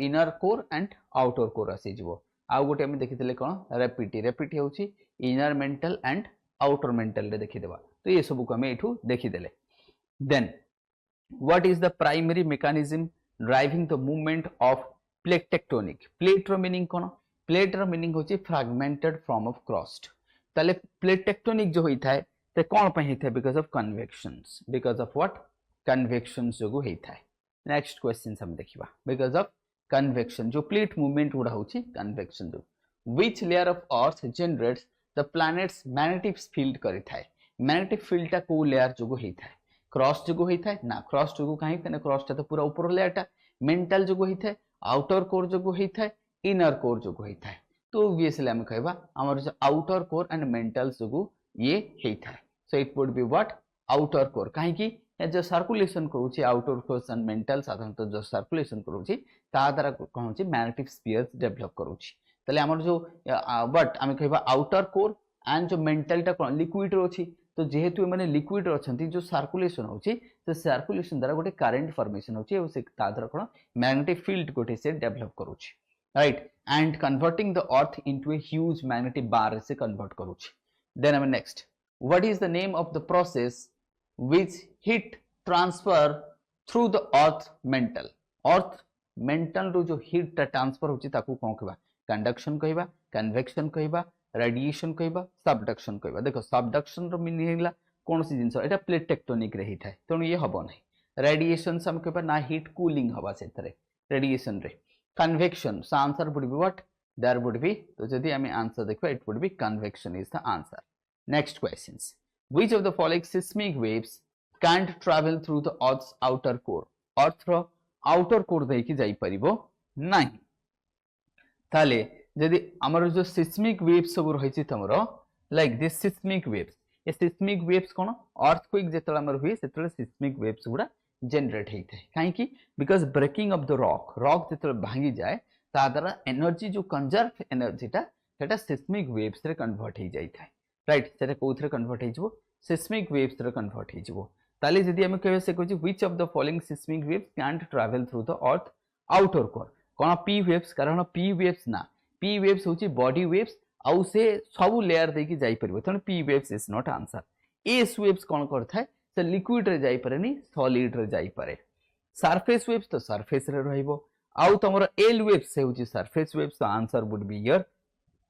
inner core and outer core आसी जीवो आ गोटे हमें देखितले कोन रेपिटी होची inner mantle and outer mantle रे देखि देबा तो ये सब को हमें एठू देखि देले then what is the primary mechanism driving the movement of plate tectonic plate ro meaning kono plate ro meaning hochi fragmented form of crust tale plate tectonic jo hoई थाए ते कोन पे होई थाए because of what convections जोगु होई थाए next question हम देखिबा because of convection जो plate movement उडा होची convection जो which layer of earth generates the planet's magnetic field करि थाए magnetic field ता को layer जोगु होई थाए क्रॉस जोगु होई थाए ना क्रॉस जोगु काहे कने क्रॉस ता तो पूरा ऊपर लेयरटा मेंटल जोगु होई थाए आउटर कोर जोगु होई थाए इनर कोर जोगु होई थाए तो ऑब्वियसली हम कहबा हमर जो आउटर कोर एंड मेंटल जोगु ये होई थाए सो it would be what outer core काहे कि जो सर्कुलेशन करूची आउटर कोर एंड मेंटल साधारणतः जो सर्कुलेशन करूची ता द्वारा कहूची मैग्नेटिक स्फीयर्स डेवलप करूची तले हमर जो बट हम कहबा आउटर कोर एंड जो मेंटल टा लिक्विड रोची तो जेहेतु माने लिक्विड रछंती जो सर्कुलेशन होची तो सर्कुलेशन द्वारा गोटे करंट फॉर्मेशन होची और से ता द्वारा कोन मैग्नेटिक फील्ड गोटे से डेवलप करूची right and converting the earth into a huge magnetic bar से कन्वर्ट करूची देन हम next what is the name of the process which heat transfer through the earth mantle रो जो हीट ट्रांसफर होची ताकू कोन कहबा कंडक्शन कहबा कन्वेक्शन कहबा रेडिएशन कहबा सबडक्शन कहबा देखो सबडक्शन रो मीनिंग हैला कोन सी जिंस एटा प्लेट टेक्टोनिक रही थाए तणु ये हबो नै रेडिएशन सम कहबा ना हीट कूलिंग हबा सेतरे रेडिएशन रे convection so answer would be what there would be तो जदी हमें आंसर देखबा it would be convection is the answer next questions which of the following seismic waves can't travel through the earth's outer core earth रो outer core दे कि जाई परिबो नाही ताले जदि हमर जो सिस्मिक वेव्स सब रही छि तमरो लाइक दिस सिस्मिक वेव्स ये सिस्मिक वेव्स कोन अर्थक्वेक जेतला हमर हुई सेतले सिस्मिक वेव्स गुडा जनरेट होता है कहीं because breaking off the rock rock जो भांगी जाए ता द्वारा एनर्जी जो कंजर्व एनर्जीटा सेटा सिस्मिक वेव्स रे कन्वर्ट हो जाए राइट सेटा कोथरे कन्वर्ट हो सिस्मिक वेव्स रे कन्वर्ट हो ताले जदि हम कहबे से कहछि which of the following seismic waves can't travel through the earth outer core कोन पी वेव्स कारण पी वेव्स ना पी वेव्स होछि बॉडी वेव्स आउ से सब लेयर दे के जाई परबो तने P waves is not answer S waves कोन करथाय से लिक्विड रे जाई पारेनी सॉलिड रे जाई पारे सरफेस वेव्स तो सरफेस रे रहइबो आउ तमरो एल वेव्स से होछि सरफेस वेव्स तो answer would be here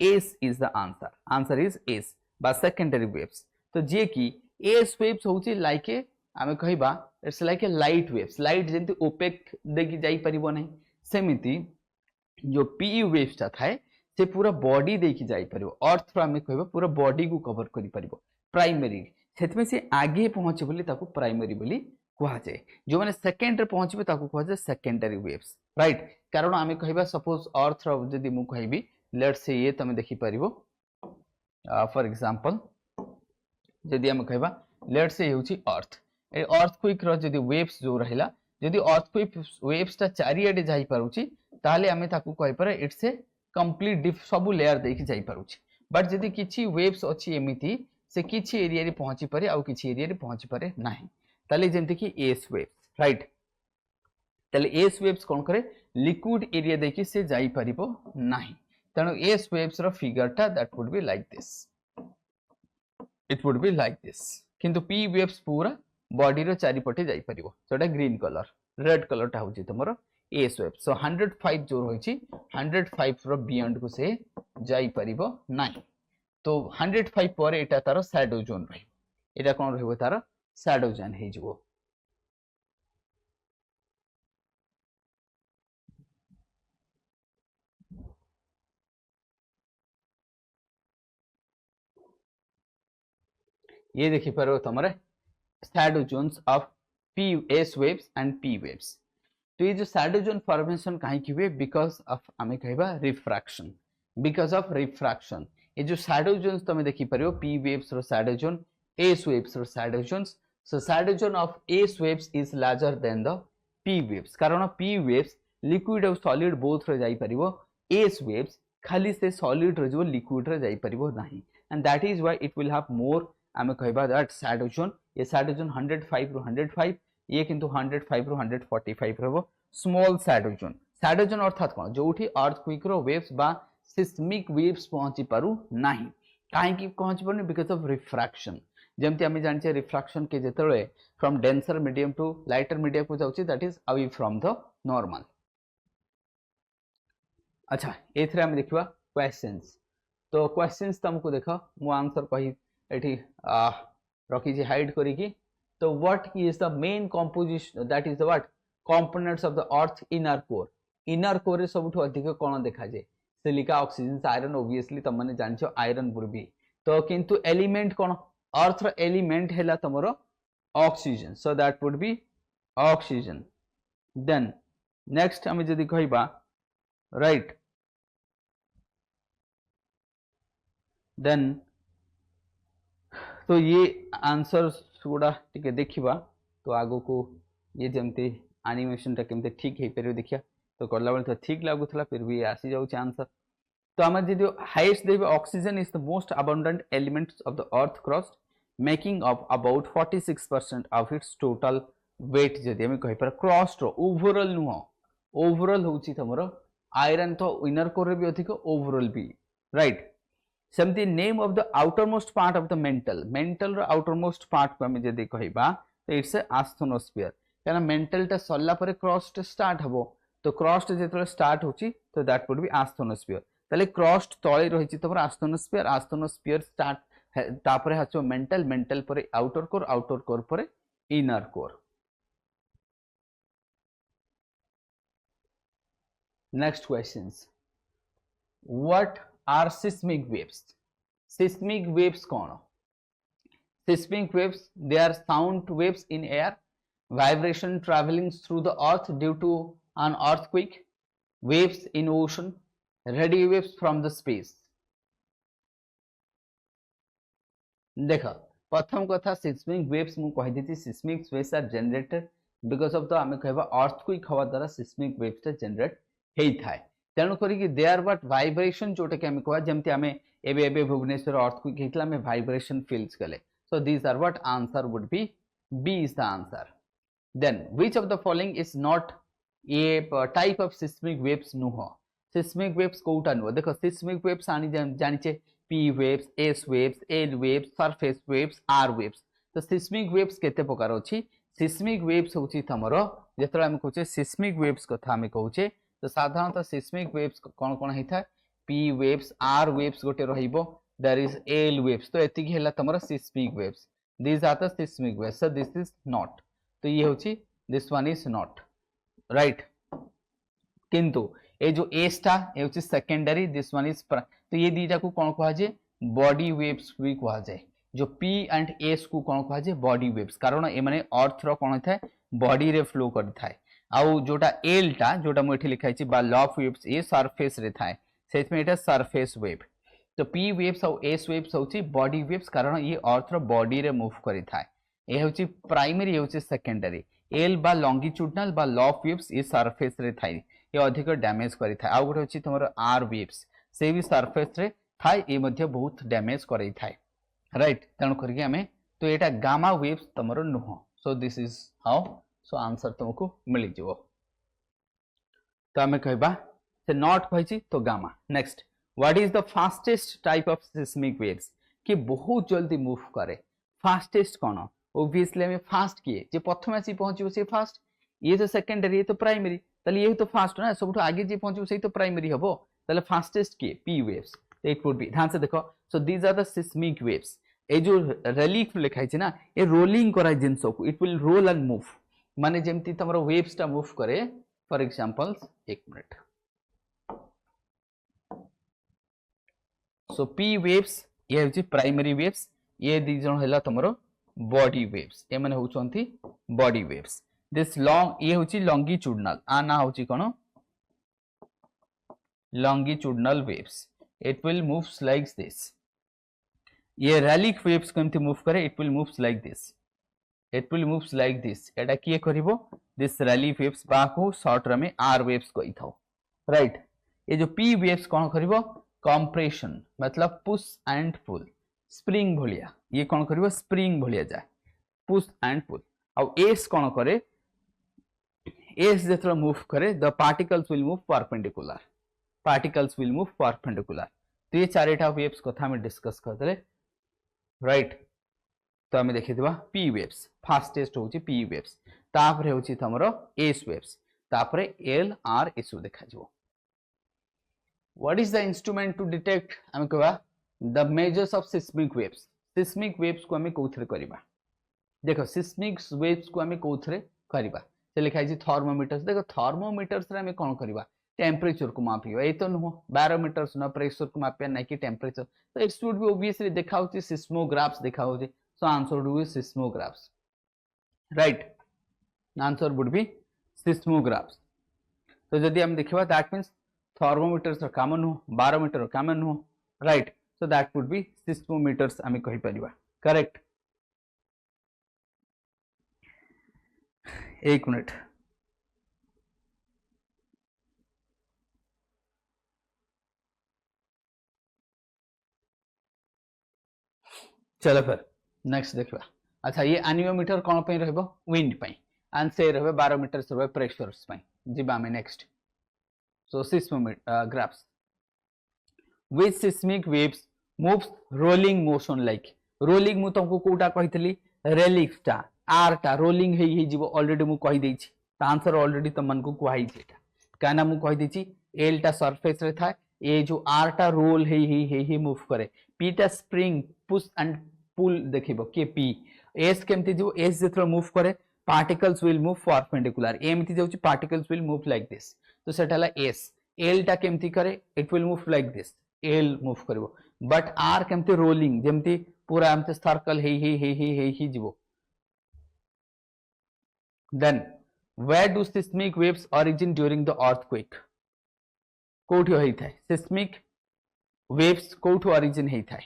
S is the answer is S बा सेकेंडरी वेव्स तो जे की एस वेव्स होछि लाइक ए आमे कहबा it's like a light waves light जेंति ओपेक देखि जाई परिबो नै सेमिति जो पी वेव्स ता थाए से पूरा बॉडी देखि जाई परिबो अर्थ रो आमे कहबा पूरा बॉडी को कवर करि परिबो प्राइमरी सेतमे से आगे पहुंचे बोली ताको प्राइमरी बोली कहा जाए जो माने सेकेंड रे पहुंचबे ताको कहा जाए सेकेंडरी वेव्स राइट कारण आमे कहबा सपोज अर्थ रो जदी मु कहबी लेट्स से ये तमे देखि परिबो फॉर एग्जांपल जदी हम कहबा लेट्स से होची अर्थ ए अर्थक्वेक रो जदी वेव्स जो रहिला जदी अर्थक्वेक वेव्स ता चारियाडे जाई पारुची ताले हमें ताकू कहि पारे it's a complete diff sub layer देखि जाई पारुची बट जदी किछि वेव्स अछि एमिति से किछि एरिया रे पहुंची पारे आ किछि एरिया रे पहुंची पारे नाही ताले जेंति कि एस वेव्स राइट ताले एस वेव्स कोन करे लिक्विड एरिया देखि से जाई परिबो नाही तनो एस वेव्स रो फिगर ता that would be like this it would be like this किंतु पी वेव्स पूरा बॉडी रो चारि पटे जाई परिबो सेटा ग्रीन कलर रेड कलर ता होची तमरो एस वेव सो 105 जो रहिची 105 रो बियॉन्ड को से जाई परिबो नाही तो 105 पर एटा तारो शैडो जोन रही एटा कोन रहबो तारो शैडो जोन हे जबो ये देखि पारो तमरे shadow zones of P S waves and P waves तो ये जो शैडो जोन फॉर्मेशन काहे की हुए बिकॉज ऑफ हमें कहबा रिफ्रैक्शन बिकॉज ऑफ रिफ्रैक्शन ये जो शैडो जोन्स तमे देखि पारियो पी वेव्स रो शैडो जोन एस वेव्स रो shadow zones so shadow zone of S waves is larger than the P waves कारण पी वेव्स लिक्विड और सॉलिड बोथ रे जाई परिबो एस वेव्स खाली से सॉलिड रे जो लिक्विड रे जाई परिबो नाही and that is why it will have more आमे कहबा दैट शैडो जोन ये शैडो जोन 105 रो 105 ये किंतु 105 रो 145 रहबो स्मॉल शैडो जोन अर्थात कोन जोठी अर्थक्वेक रो वेव्स बा सिस्मिक वेव्स पहुंची पारु नाही काहे की पहुंची परनी बिकॉज ऑफ रिफ्रैक्शन जेमति हमें जानचे रिफ्रैक्शन के जेतळे from denser medium to lighter medium को जाउची that is away from the normal अच्छा एथरे हम देखिबा क्वेश्चंस तो क्वेश्चंस तुमको देखो मु आंसर कहि एठी रखी जे हाइड करी की तो what is the main composition that is the what components of the earth inner core रे सबठो अधिक कोन देखा जे सिलिका ऑक्सीजन आयरन ऑब्वियसली तुम माने जानछो आयरन बुरबी तो किंतु एलिमेंट कोन अर्थ रो एलिमेंट हैला तमरो oxygen so that would be oxygen then next हम जदी कहबा राइट देन तो ये आंसर गुड़ा टिके देखिबा तो आगो को ये जमते एनिमेशन टा केमते ठीक हे पेरो देखिया तो करला बेले तो ठीक लागुथला फिर भी आसी जाउ आंसर तो हमर जे हाईएस्ट देबे oxygen is the most abundant elements of the earth crust making up about 46% of its total weight जदी हम कहि पर क्रस्ट रो ओवरऑल होची तमरो आयरन तो इनर कोर रे भी अधिक ओवरऑल भी राइट सेमती name of the outermost part of the mantle रो आउटरमोस्ट पार्ट को हम जदी कहिबा तो इट्स आस्थोनोस्फियर कारण मेंटल टा सल्ला परे क्रस्ट स्टार्ट हबो तो क्रस्ट जेतले स्टार्ट होची तो दैट वुड बी आस्थोनोस्फियर तले क्रस्ट तळे रहिची तपर आस्थोनोस्फियर स्टार्ट तापरे हाचो मेंटल परे आउटर कोर परे inner core next questions what are seismic waves कौन seismic waves they are sound waves in air vibration traveling through the earth due to an earthquake waves in ocean radio waves from the space देखा प्रथम कथा seismic waves मु कहि देती seismic waves are generated because of the आम कह earthquake हवा द्वारा सिस्मिक वेव्स जनरेट होता है तेणु करी दे आर बट वाइब्रेशन जोटा कि आम कह जमी आम एबे भुवनेश्वर अर्थक्वेक होता आम वाइब्रेशन फील्स कले so these are what answer would be B is the answer then which of the following is not a type of seismic waves नुह सिस्मिक वेव्स कोटा नुह देखो सिस्मिक वेव्स आनी जानिचे P waves S waves L waves surface waves R waves तो seismic waves केते प्रकार अछि सिस्मिक वेव्स होची तमरो जेतरा हम कहूचे सिस्मिक वेव्स कथा हम कहूचे तो साधारणतः सिस्मिक वेव्स कौन कौन होता है पी वेव्स आर वेव्स गोटे रहिबो देयर इज एल वेव्स तो एतिकी हैला तमरो seismic waves this are the seismic waves so this is not तो ये होची this one is not right किंतु ए जो एस टा ए होची सेकेंडरी दिस वन इज तो ये दीटा को कौन कहा जाए बॉडी वेव्स भी कहा जाए जो पी एंड एस को कौन कहा जाए बॉडी वेव्स कारण ए माने अर्थ रो कौन थाए बॉडी रे फ्लो कर थाए आउ जोटा एल टा जोटा मु एठी लिखाई छी बा लॉफ वेव्स ए सरफेस रे थाए सेट में एटा सरफेस वेव तो पी वेव्स और एस वेव्स होची बॉडी वेव्स कारण ये अर्थ रो बॉडी रे मूव करि थाए ए होची प्राइमरी होची सेकेंडरी एल बा लॉन्गिट्यूडनल बा लॉफ वेव्स ए सरफेस रे थाए ये अधिक डैमेज करि थाए आउ गोटे होची तमरो आर वेव्स से भी सरफेस रे थाए ए मध्ये बहुत डैमेज करि थाए राइट तेणु करके आमे तो एटा गामा वेव्स तमरो नुह so this is how so answer तुमको मिल जिवो तो आमे कहबा से नॉट कहछि तो gamma next what is the fastest type of seismic waves कि बहुत जल्दी मूव करे फास्टेस्ट कोन ऑब्वियसली हमें फास्ट किए जे प्रथम आसी पहुंचिबो से फास्ट ये तो सेकेंडरी ये तो प्राइमरी तले ये तो फास्ट ना सबठो आगे जे पहुंचिबो से तो प्राइमरी हबो तले फास्टेस्ट किए P waves it would be ध्यान से देखो so these are the seismic waves ए जो रिलीफ लिखाई छै ना ए रोलिंग कराय जिंस को it will roll and move माने जेमती तमरो वेव्स टा मूव करे फॉर एग्जांपल एक मिनट सो पी वेव्स ये होची प्राइमरी वेव्स ये दी जण हैला तमरो बॉडी वेव्स ए माने होचंती बॉडी वेव्स दिस लॉन्ग ये होची लॉन्गिट्यूडनल आ ना होची कोन longitudinal waves it will moves like this ये relic waves केमती मूव करे it will moves like this एटा किए करिवो this relic waves बाको शॉर्ट रे में r waves कहि थाओ राइट ये जो p waves कोन करिवो compression मतलब push and pull spring भलिया ये कोन करिवो spring भलिया जाए push and pull और s कोन करे s जेतरा मूव करे the particles will move perpendicular particles will move perpendicular तो ये चारिटा वेव्स कथा में डिस्कस करते राइट तो हमें देखि दिबा पी वेव्स फास्टेस्ट होची पी वेव्स तापरे होची तमरो एस वेव्स तापरे एल आर एस देखा जो what is the instrument to detect हम कहबा the measures of seismic waves को हमें कोथरे करबा देखो सिस्मिक वेव्स को हमें कोथरे करबा से लिखाई छी थर्मोमीटर्स देखो थर्मोमीटर्स रे हमें कोन करबा टेम्परेचर को मापियो ए तो नुह बैरोमीटर्स न प्रेशर को मापिया नहीं कि टेम्परेचर तो इट शुड बी ऑब्वियसली देखा होची सिस्मोग्राफ्स देखा होची so answer would be seismographs right answer would be seismographs तो जदी हम देखिबा दैट मींस थर्मोमीटर्स र काम नुह बैरोमीटर र काम नुह right so that would be seismometers हमें कहि परिबा करेक्ट एक मिनट चलो फिर नेक्स्ट देखा अच्छा ये एनियोमीटर कौन पे रहबो विंड पे एंड से रहबे बैरोमीटर से रहबे प्रेशर्स पे जिबा में next so seismometer graphs which seismic waves moves rolling motion like rolling मु तुमको कोटा कहितली रेलिफ टा आर टा रोलिंग हे जीवो ऑलरेडी मु कहि देछि त आंसर ऑलरेडी तमन को कहै छैटा काना मु कहि देछि एल टा सरफेस रे था ए जो आर टा रोल हे मूव करे पी टा स्प्रिंग पुश एंड पुल देखिबो के पी एस केमती जो एस जेतरो मूव करे पार्टिकल्स विल मूव परपेंडिकुलर एमती जाउची particles will move like this तो सेटाला एस एल टा केमती करे it will move like this L move करबो बट आर केमती रोलिंग जेमती पूरा एमती सर्कल हे जीवो then where do seismic waves origin during the earthquake कोठी होई थाए seismic waves कोठो origin हेई थाए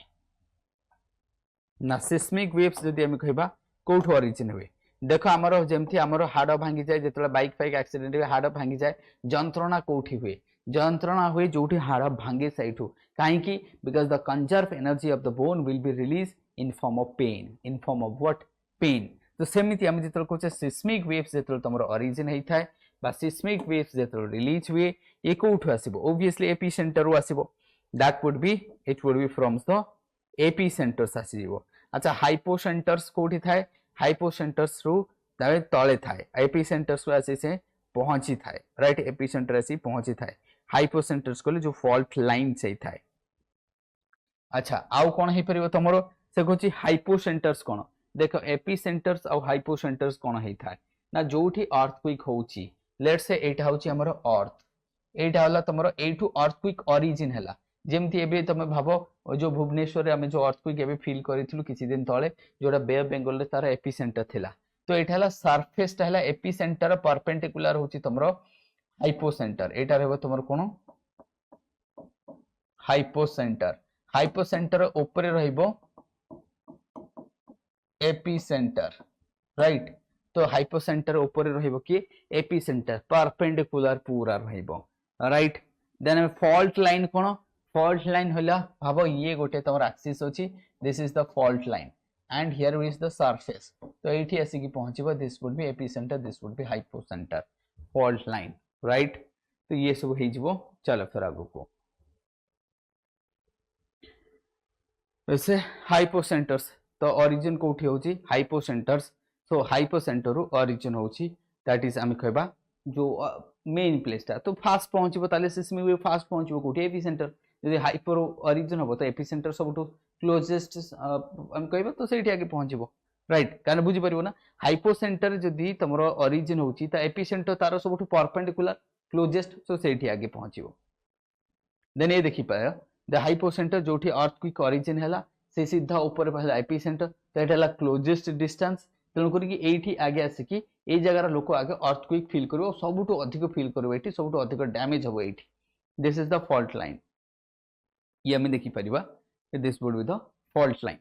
ना seismic waves जदि हम कहबा कोठो origin होय देखो आमर जमती आमर हाड़ भांगी जाए जो बाइक फाइक एक्सीडेंट हुए हाड़ भांगी जाए जंत्रणा कोठी हुए जंत्रणा हुए जो हाड़ भांगे सैठू कहीं because the conserve energy of the bone will be release in form of pain in form of what pain तो सेमिति आम जो कहे सिस्मिक वेव्स जो तुम ओरिजिन होता है बा सिस्मिक वेव्स जो रिलीज हुए ये कौटू आसो ओबियसली एपी सेंटर आसो that would be it would be from the epicentres आसीजिवो अच्छा हाइपोसेंटर्स कोठी थाए हाइपोसेंटर्स रु तले थाए एपी सेंटर्स को आसी से पहुंची थाए राइट एपी सेंटर आसी पहुंची थाए हाइपोसेंटर्स को जो फॉल्ट लाइन से थाए अच्छा आउ कौन हो पार तुम से कहूँ हाइपोसेंटर्स कौन देख एपी सेंटर्स आउ हाइपोसेंटर्स कौन होता है ना जो अर्थक्विक होची लेट्स से एटा होची हमर अर्थ एटा होला तुमरो एठू अर्थक्विक ओरिजिन हैला जेमती एबे तमे भाबो जो भुवनेश्वर रे हमें जो अर्थक्विक एबे फील करिथिलु किछि दिन तळे जोडा बे ऑफ बेंगल रे तार एपी सेंटर थिला तो एटा हला सरफेस ता हला एपी सेंटर परपेंडिकुलर होची तुमरो हाइपोसेंटर एटा रहबो तुमरो कोन हाइपोसेंटर हाइपोसेंटर ऊपर रहइबो एपी सेंटर राइट तो हाइपोसेंटर ऊपर रहइबो कि एपी सेंटर परपेंडिकुलर पूरा रहइबो राइट देन फॉल्ट लाइन कोन फॉल्ट लाइन होला भाबो ये गोटे तमर एक्सिस अछि this is the fault line and here is the surface तो एठी आसी कि पहुंचबो this would be epicentre this would be hypocentre fault line right तो ये सब हे जिवो चलो फिर आगो को वैसे हाइपोसेंटर्स तो ओरिजिन कोठी होची हाइपोसेंटर्स सो हाइपोसेंटर रु ओरिजिन होची दैट इज आम कहबा जो मेन प्लेस ता तो फास्ट पहुंचबो ताले सिस्मिक वे फास्ट पहुंचबो कोठी एपी सेंटर यदि हाइपर ओरिजिन हो तो एपी सेंटर सबटू क्लोजेस्ट हम कहबो तो सेठी आगे पहुंचबो राइट कारण बुझी परिबो ना हाइपोसेंटर जदी तमरो ओरिजिन होची ता एपी सेंटर तारो सबटू परपेंडिकुलर क्लोजेस्ट तो सेठी आगे पहुंचबो देन ये देखि पायो द हाइपोसेंटर जोठी अर्थक्विक ओरिजिन हैला से सीधा ऊपर पहला एपी सेंटर तो एटा क्लोजेस्ट डिस्टेंस तेणु करी एठी आगे आसिकी ए जगार लोक आगे अर्थक्विक फील करिवो सबटू अधिक फील करिवो एठी सबटू अधिक डैमेज होबो एठी this is the fault line ये हमें देखि परिबा this would be the fault line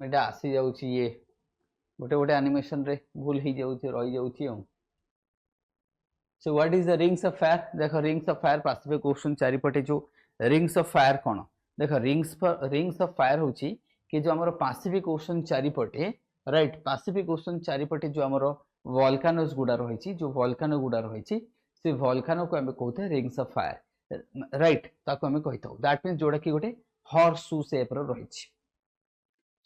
एटा आसी जाउची ये गोटे गोटे एनिमेशन रे भूल ही जाउची रही जाउची हम so what is the rings of fire देखो rings of fire Pacific Ocean चारिपटे जो रिंग्स ऑफ फायर कोन देखो रिंग्स ऑफ फायर होची कि जो हमर पैसिफिक ओशन चारिपटे राइट पैसिफिक ओशन चारिपटे जो हमर वोल्केनोस गुडा रहिची जो वोल्केनो गुडा रहिची से वोल्केनो को हम कहते रिंग्स ऑफ फायर राइट ताको हम कहतो दैट मींस जोडा कि गोटे हॉर्स शेप रो रहिची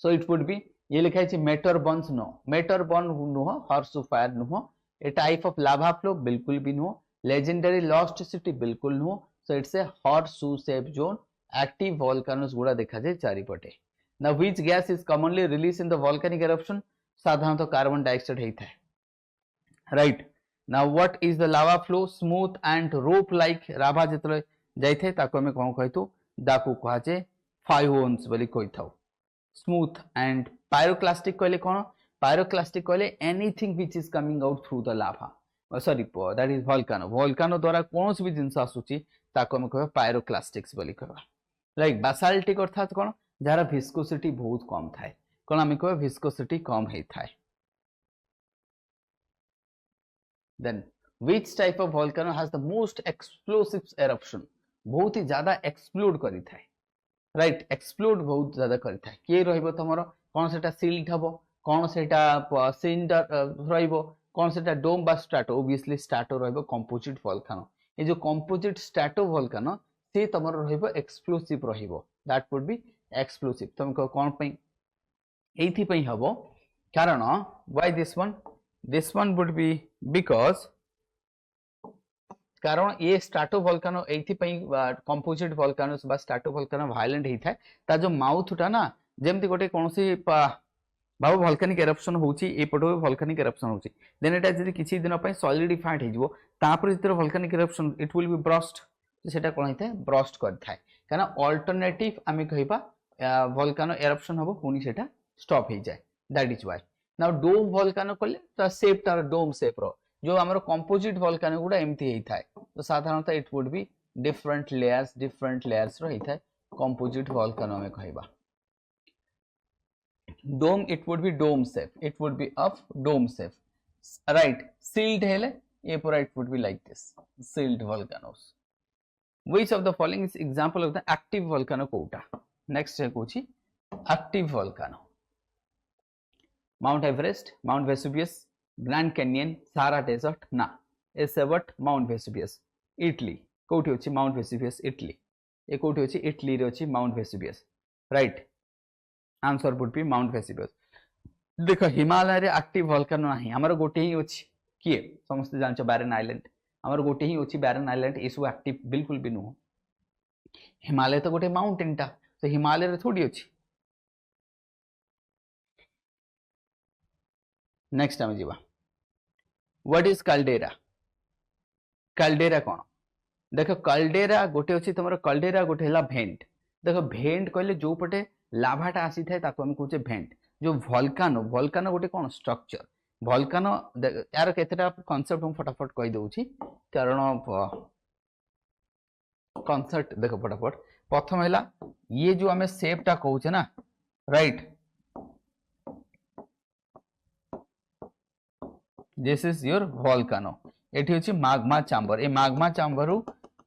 सो इट वुड बी ये लिखा है matter burns no matter burn नुह हॉर्स फायर नुह a type of lava flow बिल्कुल भी नुह लेजेंडरी लॉस्ट सिटी बिल्कुल नुह so it's a horse shape zone active volcanoes गुडा देखा जाए चारिपटे now which gas is commonly release in the volcanic eruption साधारणतः कार्बन डाइऑक्साइड हेता है right now what is the lava flow smooth and rope like राभा जतले जाइथे ताको हमें कोन कहतु दाकू कहा जे फाइओन्स बोली कहथाउ स्मूथ एंड पायरोक्लास्टिक कहले कोन पायरोक्लास्टिक कहले anything which is coming out through the lava sorry that is volcano द्वारा कोन भी जिंस आसुची ताको हम कहबा पायरोक्लास्टिक्स बोली कहबा लाइक बासाल्टिक अर्थात कोन जहार विस्कोसिटी बहुत कम थाए कोन हम कहबा विस्कोसिटी कम हे थाए then which type of volcano has the most explosive eruption बहुत ही ज्यादा एक्सप्लोड करि थाए राइट एक्सप्लोड बहुत ज्यादा करि थाए के रहइबो तमरो कोन सेटा सिल्ट हबो कोन सेटा सिंडर रहइबो कोन सेटा डोम बा स्ट्रैटो ऑब्वियसली स्ट्रैटो रहइबो कंपोजिट वोल्केनो ए जो कंपोजिट स्ट्रैटो वोल्केनो से तमरो रहइबो एक्सप्लोसिव रहइबो दैट वुड बी एक्सप्लोसिव तुम कोन पई एथि पई हबो कारण why this one would be because कारण ये स्ट्रैटो वोल्केनो एथि पई कंपोजिट वोल्केनोस बा स्ट्रैटो वोल्केनो वायलेंट ही था ता जो माउथटा ना जेमति गोटे कोनसी भाव वोल्केनिक एरप्शन होची ए पटो वोल्केनिक एरप्शन होची देन एटा जदि किछि दिन पई सॉलिडिफाइड हे जिवो तापर जतर volcanic eruption it will be burst सेटा कोन हिते ब्रस्ट कर थाए कारण अल्टरनेटिव आमी कहिबा वोल्केनो एरप्शन हबो पुनी सेटा स्टॉप हे जाय that is why now dome volcano कले ता शेप तार डोम शेप रो जो हमर कंपोजिट वोल्केनो गुडा एमती हे थाए तो साधारणतः it would be different layers रही था कंपोजिट वोल्केनो में कहबा dome it would be dome shape it would be of dome shape right sealed हेले ये पूरा it would be like this sealed volcanoes which of the following is example of the active volcano कोटा next है कुछ active volcano Mount Everest Mount Vesuvius Grand Canyon Sahara Desert ना is what Mount Vesuvius Italy कोठी होची Mount Vesuvius Italy ये कोठी होची Italy रे होची Mount Vesuvius right answer would be Mount Vesuvius देखो हिमालय रे एक्टिव वोल्केनो नाही हमर गोटे ही होची किए समस्त जानचो बैरन आइलैंड हमर गोटे ही होची बैरन आइलैंड इसु एक्टिव बिल्कुल भी नुह हिमालय तो गोटे माउंटेन टा तो हिमालय रे थोड़ी होची नेक्स्ट हम जीवा व्हाट इज कैल्डेरा कैल्डेरा कोन देखो कैल्डेरा गोटे होची तमरो कैल्डेरा गोटे हला भेंट देखो भेंट कहले जो पटे लाभाटा आसी थाए ताको हम कहूचे भेंट जो वोल्कानो वोल्कानो गोटे कोन स्ट्रक्चर वोल्कानो यार केतेटा कांसेप्ट हम फटाफट कहि दउची कारण कांसेप्ट देखो फटाफट प्रथम हैला ये जो हमें शेप टा कहूचे ना राइट दिस इज योर वोल्कानो एठी होची मैग्मा चैम्बर ए मैग्मा चैम्बर रु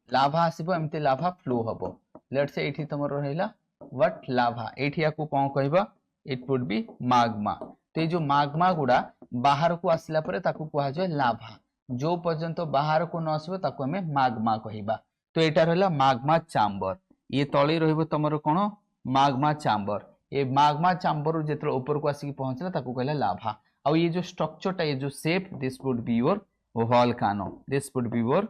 लाभा आसीबो एमते लाभा फ्लो हबो लेट्स से एठी तमर रहैला व्हाट लाभा एठी याकू कोन कहबा इट वुड बी मैग्मा तो ये जो मैग्मा गुडा बाहर को आसला परे ताकू कहा जाय लाभा जो पर्यंत बाहर को न आसबो ताकू हमें मैग्मा कहिबा तो एटा रहला मैग्मा चैम्बर ये तळी रहइबो तमरो कोन मैग्मा चैम्बर ए मैग्मा चैम्बर जेतर ऊपर को आसी पहुंचला ताकू कहला लाभा और ये जो स्ट्रक्चर टा ये जो shape this would be your volcano this would be your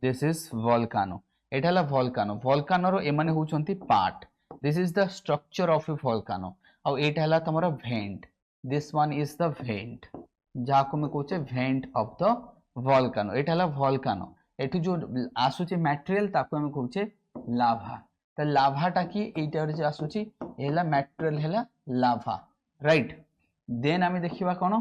this is volcano एटा हला वोल्कानो वोल्कानो रो एमाने होचंती part this is the structure of a volcano और एटा हला तमरो vent this one is the vent जाको में कहचे वेंट ऑफ द वोल्कानो एटा हला वोल्कानो एठु जो आसुची मटेरियल ताको हम कहचे लाभा त लाभाटा की एटा जे आसुची एला मटेरियल हला लाभा राइट देन आमे देखिबा कोन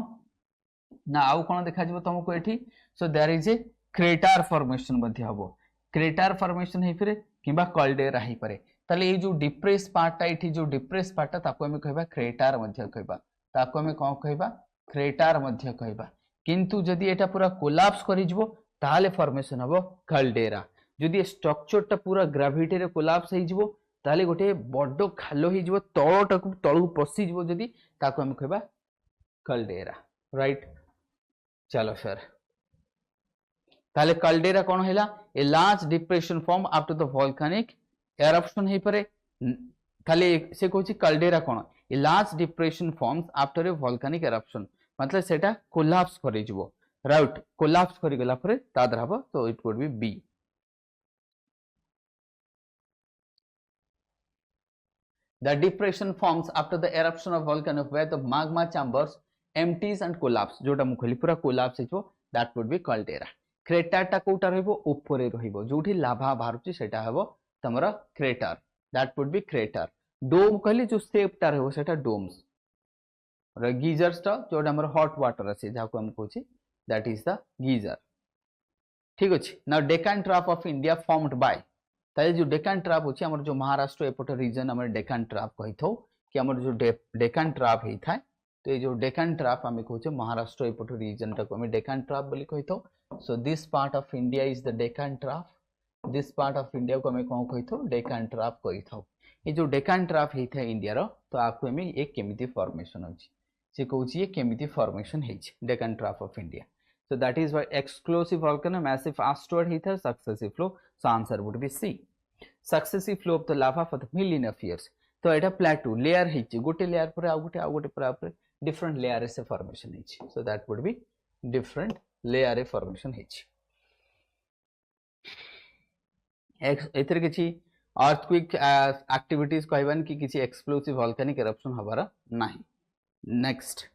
ना आउ कोन देखा जिवो तुमको एठी so there is a crater formation मध्ये हबो क्रेटर फॉर्मेशन हे फिरे किबा कैल्डेरा हे पारे ताले ये जो डिप्रेस पार्टा एठी जो डिप्रेस पार्टा ताको हम कहबा क्रेटर मध्ये कहबा ताको हम कोन कहबा क्रेटर मध्ये कहबा किंतु जदी एटा पूरा कोलैप्स करि जिवो ताले फॉर्मेशन हबो कैल्डेरा जदी स्ट्रक्चर टा पूरा ग्रेविटी रे कोलैप्स हे जिवो ताले गोटे बड्डो खालो हे जिवो तळटाकू तळू पसी जिवो जदी ताको हम कहबा कैल्डेरा राइट चलो सर ताले कैल्डेरा कोन हैला a large depression form after the volcanic eruption हे परे ताले से कहछि कैल्डेरा कोन a large depression forms after a volcanic eruption मतलब सेटा कोलैप्स करि जिवो राइट कोलैप्स करि गेला परे ता दरहबो तो it would be B The depression forms after the eruption of volcano where the magma chambers empties and collapse जोटा मुखली पूरा collapse हिजो that would be caldera crater टा कोटा रहइबो ऊपरे रहइबो जोठी लाभा बाहरुची सेटा हबो तमरा crater that would be crater dome कहली जो shape टा रहइबो सेटा domes और geysers टा जोटा हमर hot water আছে जाको हम कहछि that is the geyser ठीक अछि now Deccan Trough of India formed by ताले जो डेकान ट्राप होची हमर जो महाराष्ट्र एपट रीजन हमर डेकान ट्राप कहिथौ कि हमर जो डेकान ट्राप हेइ थाय तो ये जो डेकान ट्राप हमें कहचे महाराष्ट्र एपट रीजन टा को हमें डेकान ट्राप बोली कहिथौ so this part of India is the Deccan trap this part of India को हमें कोन कहिथौ डेकान ट्राप कहिथौ ये जो डेकान ट्राप हेइ थाय इंडिया रो तो आको हमें एक केमिति फॉर्मेशन होची से कहउची ये केमिति फॉर्मेशन हेइछ Deccan trap of India so that is why explosive volcano massive asteroid heater successive flow so answer would be C successive flow of the lava for the million of years तो एटा plateau layer हेची गोटे layer पर आ गोटे पर different layer से formation हेची so that would be different layer formation हेची एथर किछि earthquake activities कहबन कि किछि explosive volcanic eruption हबार नाही next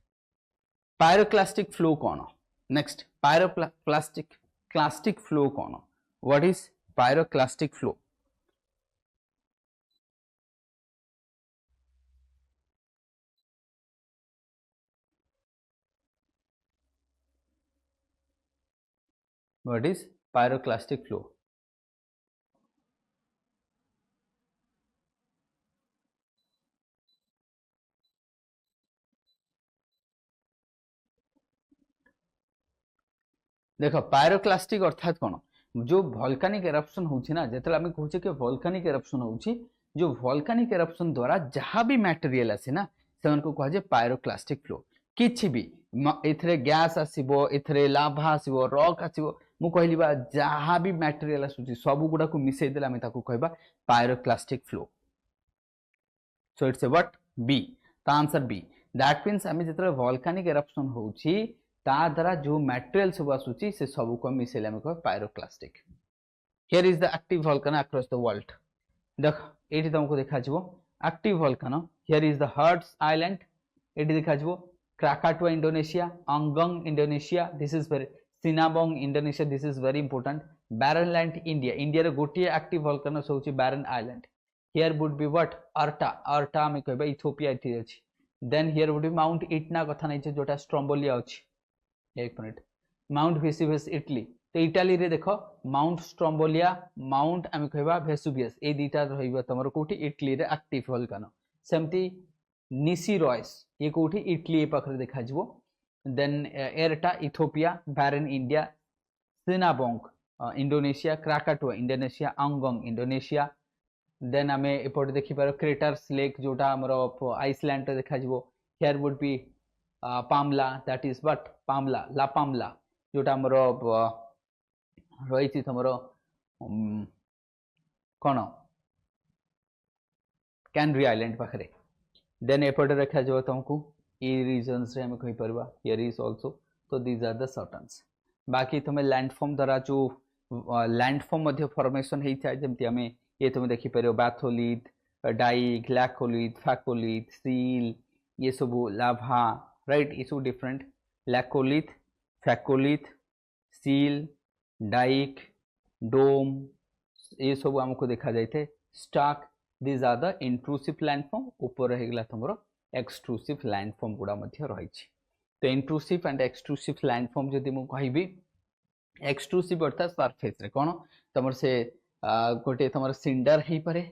pyroclastic flow cone next pyroclastic flow cone what is pyroclastic flow what is pyroclastic flow? देख pyroclastic अर्थात कौन जो वोल्केनिक एरप्शन होची ना जेतले आमे कहूचे कि वोल्केनिक एरप्शन होची जो वोल्केनिक एरप्शन द्वारा जहाँ भी मटेरियल आसे ना से को कह पायरोक्लास्टिक फ्लो किछि भी एथरे गैस आसीबो एथरे लाभा आसीबो रॉक आसीबो मु कहली बा जहाँ भी मटेरियल आसुची सब गुडा को मिसै देला आमे ताको कहबा pyroclastic flow so it's a what B ता आंसर बी दैट मींस आमे जेतरे वोल्केनिक एरप्शन होची ता द्वारा जो मटेरियल सब आसुची से सब को मिसेले आमे कह pyroclastic here is the active volcano across the world देख एठी तुमको देखा जिवो active volcano here is the Heard Island एठी देखा जिवो Krakatoa Indonesia Agung Indonesia this is very Sinabung Indonesia this is very important Barren land India India रे गोटिए एक्टिव वोल्केनो होची Barren Island here would be what Erta आमे कहबा Ethiopia एठी अछि then here would be Mount Etna कथा नै छै जोटा स्ट्रोम्बोलिया अछि एक मिनट माउंट वेसुवियस इटली तो इटाली रे देखो माउंट स्ट्रोम्बोलिया माउंट आमे कहबा वेसुवियस ए दीटा रहइबा तमरो कोठी इटली रे एक्टिव वोल्केनो सेमती निसी रॉयस ये कोठी इटली पाखरे देखा जिवो then Erta Ethiopia Barren India Sinabung Indonesia Krakatoa Indonesia Agung Indonesia then आमे एपट देखि पारो क्रेटर्स लेक जोटा हमरो आइसलैंड रे देखा जिवो हियर वुड बी पामला दैट इज व्हाट पामला ला पामला जोटा हमरो रही थी तुमरो कौन कैनरी आइलैंड पाखरे देन एपटे रखा जाओ तुमको ए रीजन्स रे हम कहि परबा हियर इज आल्सो तो दीज आर द सर्टन्स बाकी तुम लैंडफॉर्म द्वारा जो लैंडफॉर्म मध्य फॉर्मेशन हेइ था जेमति हमें ये तुम देखि परबो batholith dyke laccolith phacolith sill ये सब लाभा राइट ये सब different laccolith phacolith sill dyke dome ये सब हमको देखा जाए stock these are the intrusive landform ऊपर रहेगला तुमरो एक्सट्रूसिव लैंडफॉर्म गुड़ा मध्य रही तो इंट्रूसिव एंड एक्सट्रूसिव लैंडफॉर्म जदि मु कहबी एक्सट्रूसिव अर्थात सरफेस रे कोन तमर से गोटे तमर सिंडर हेई पारे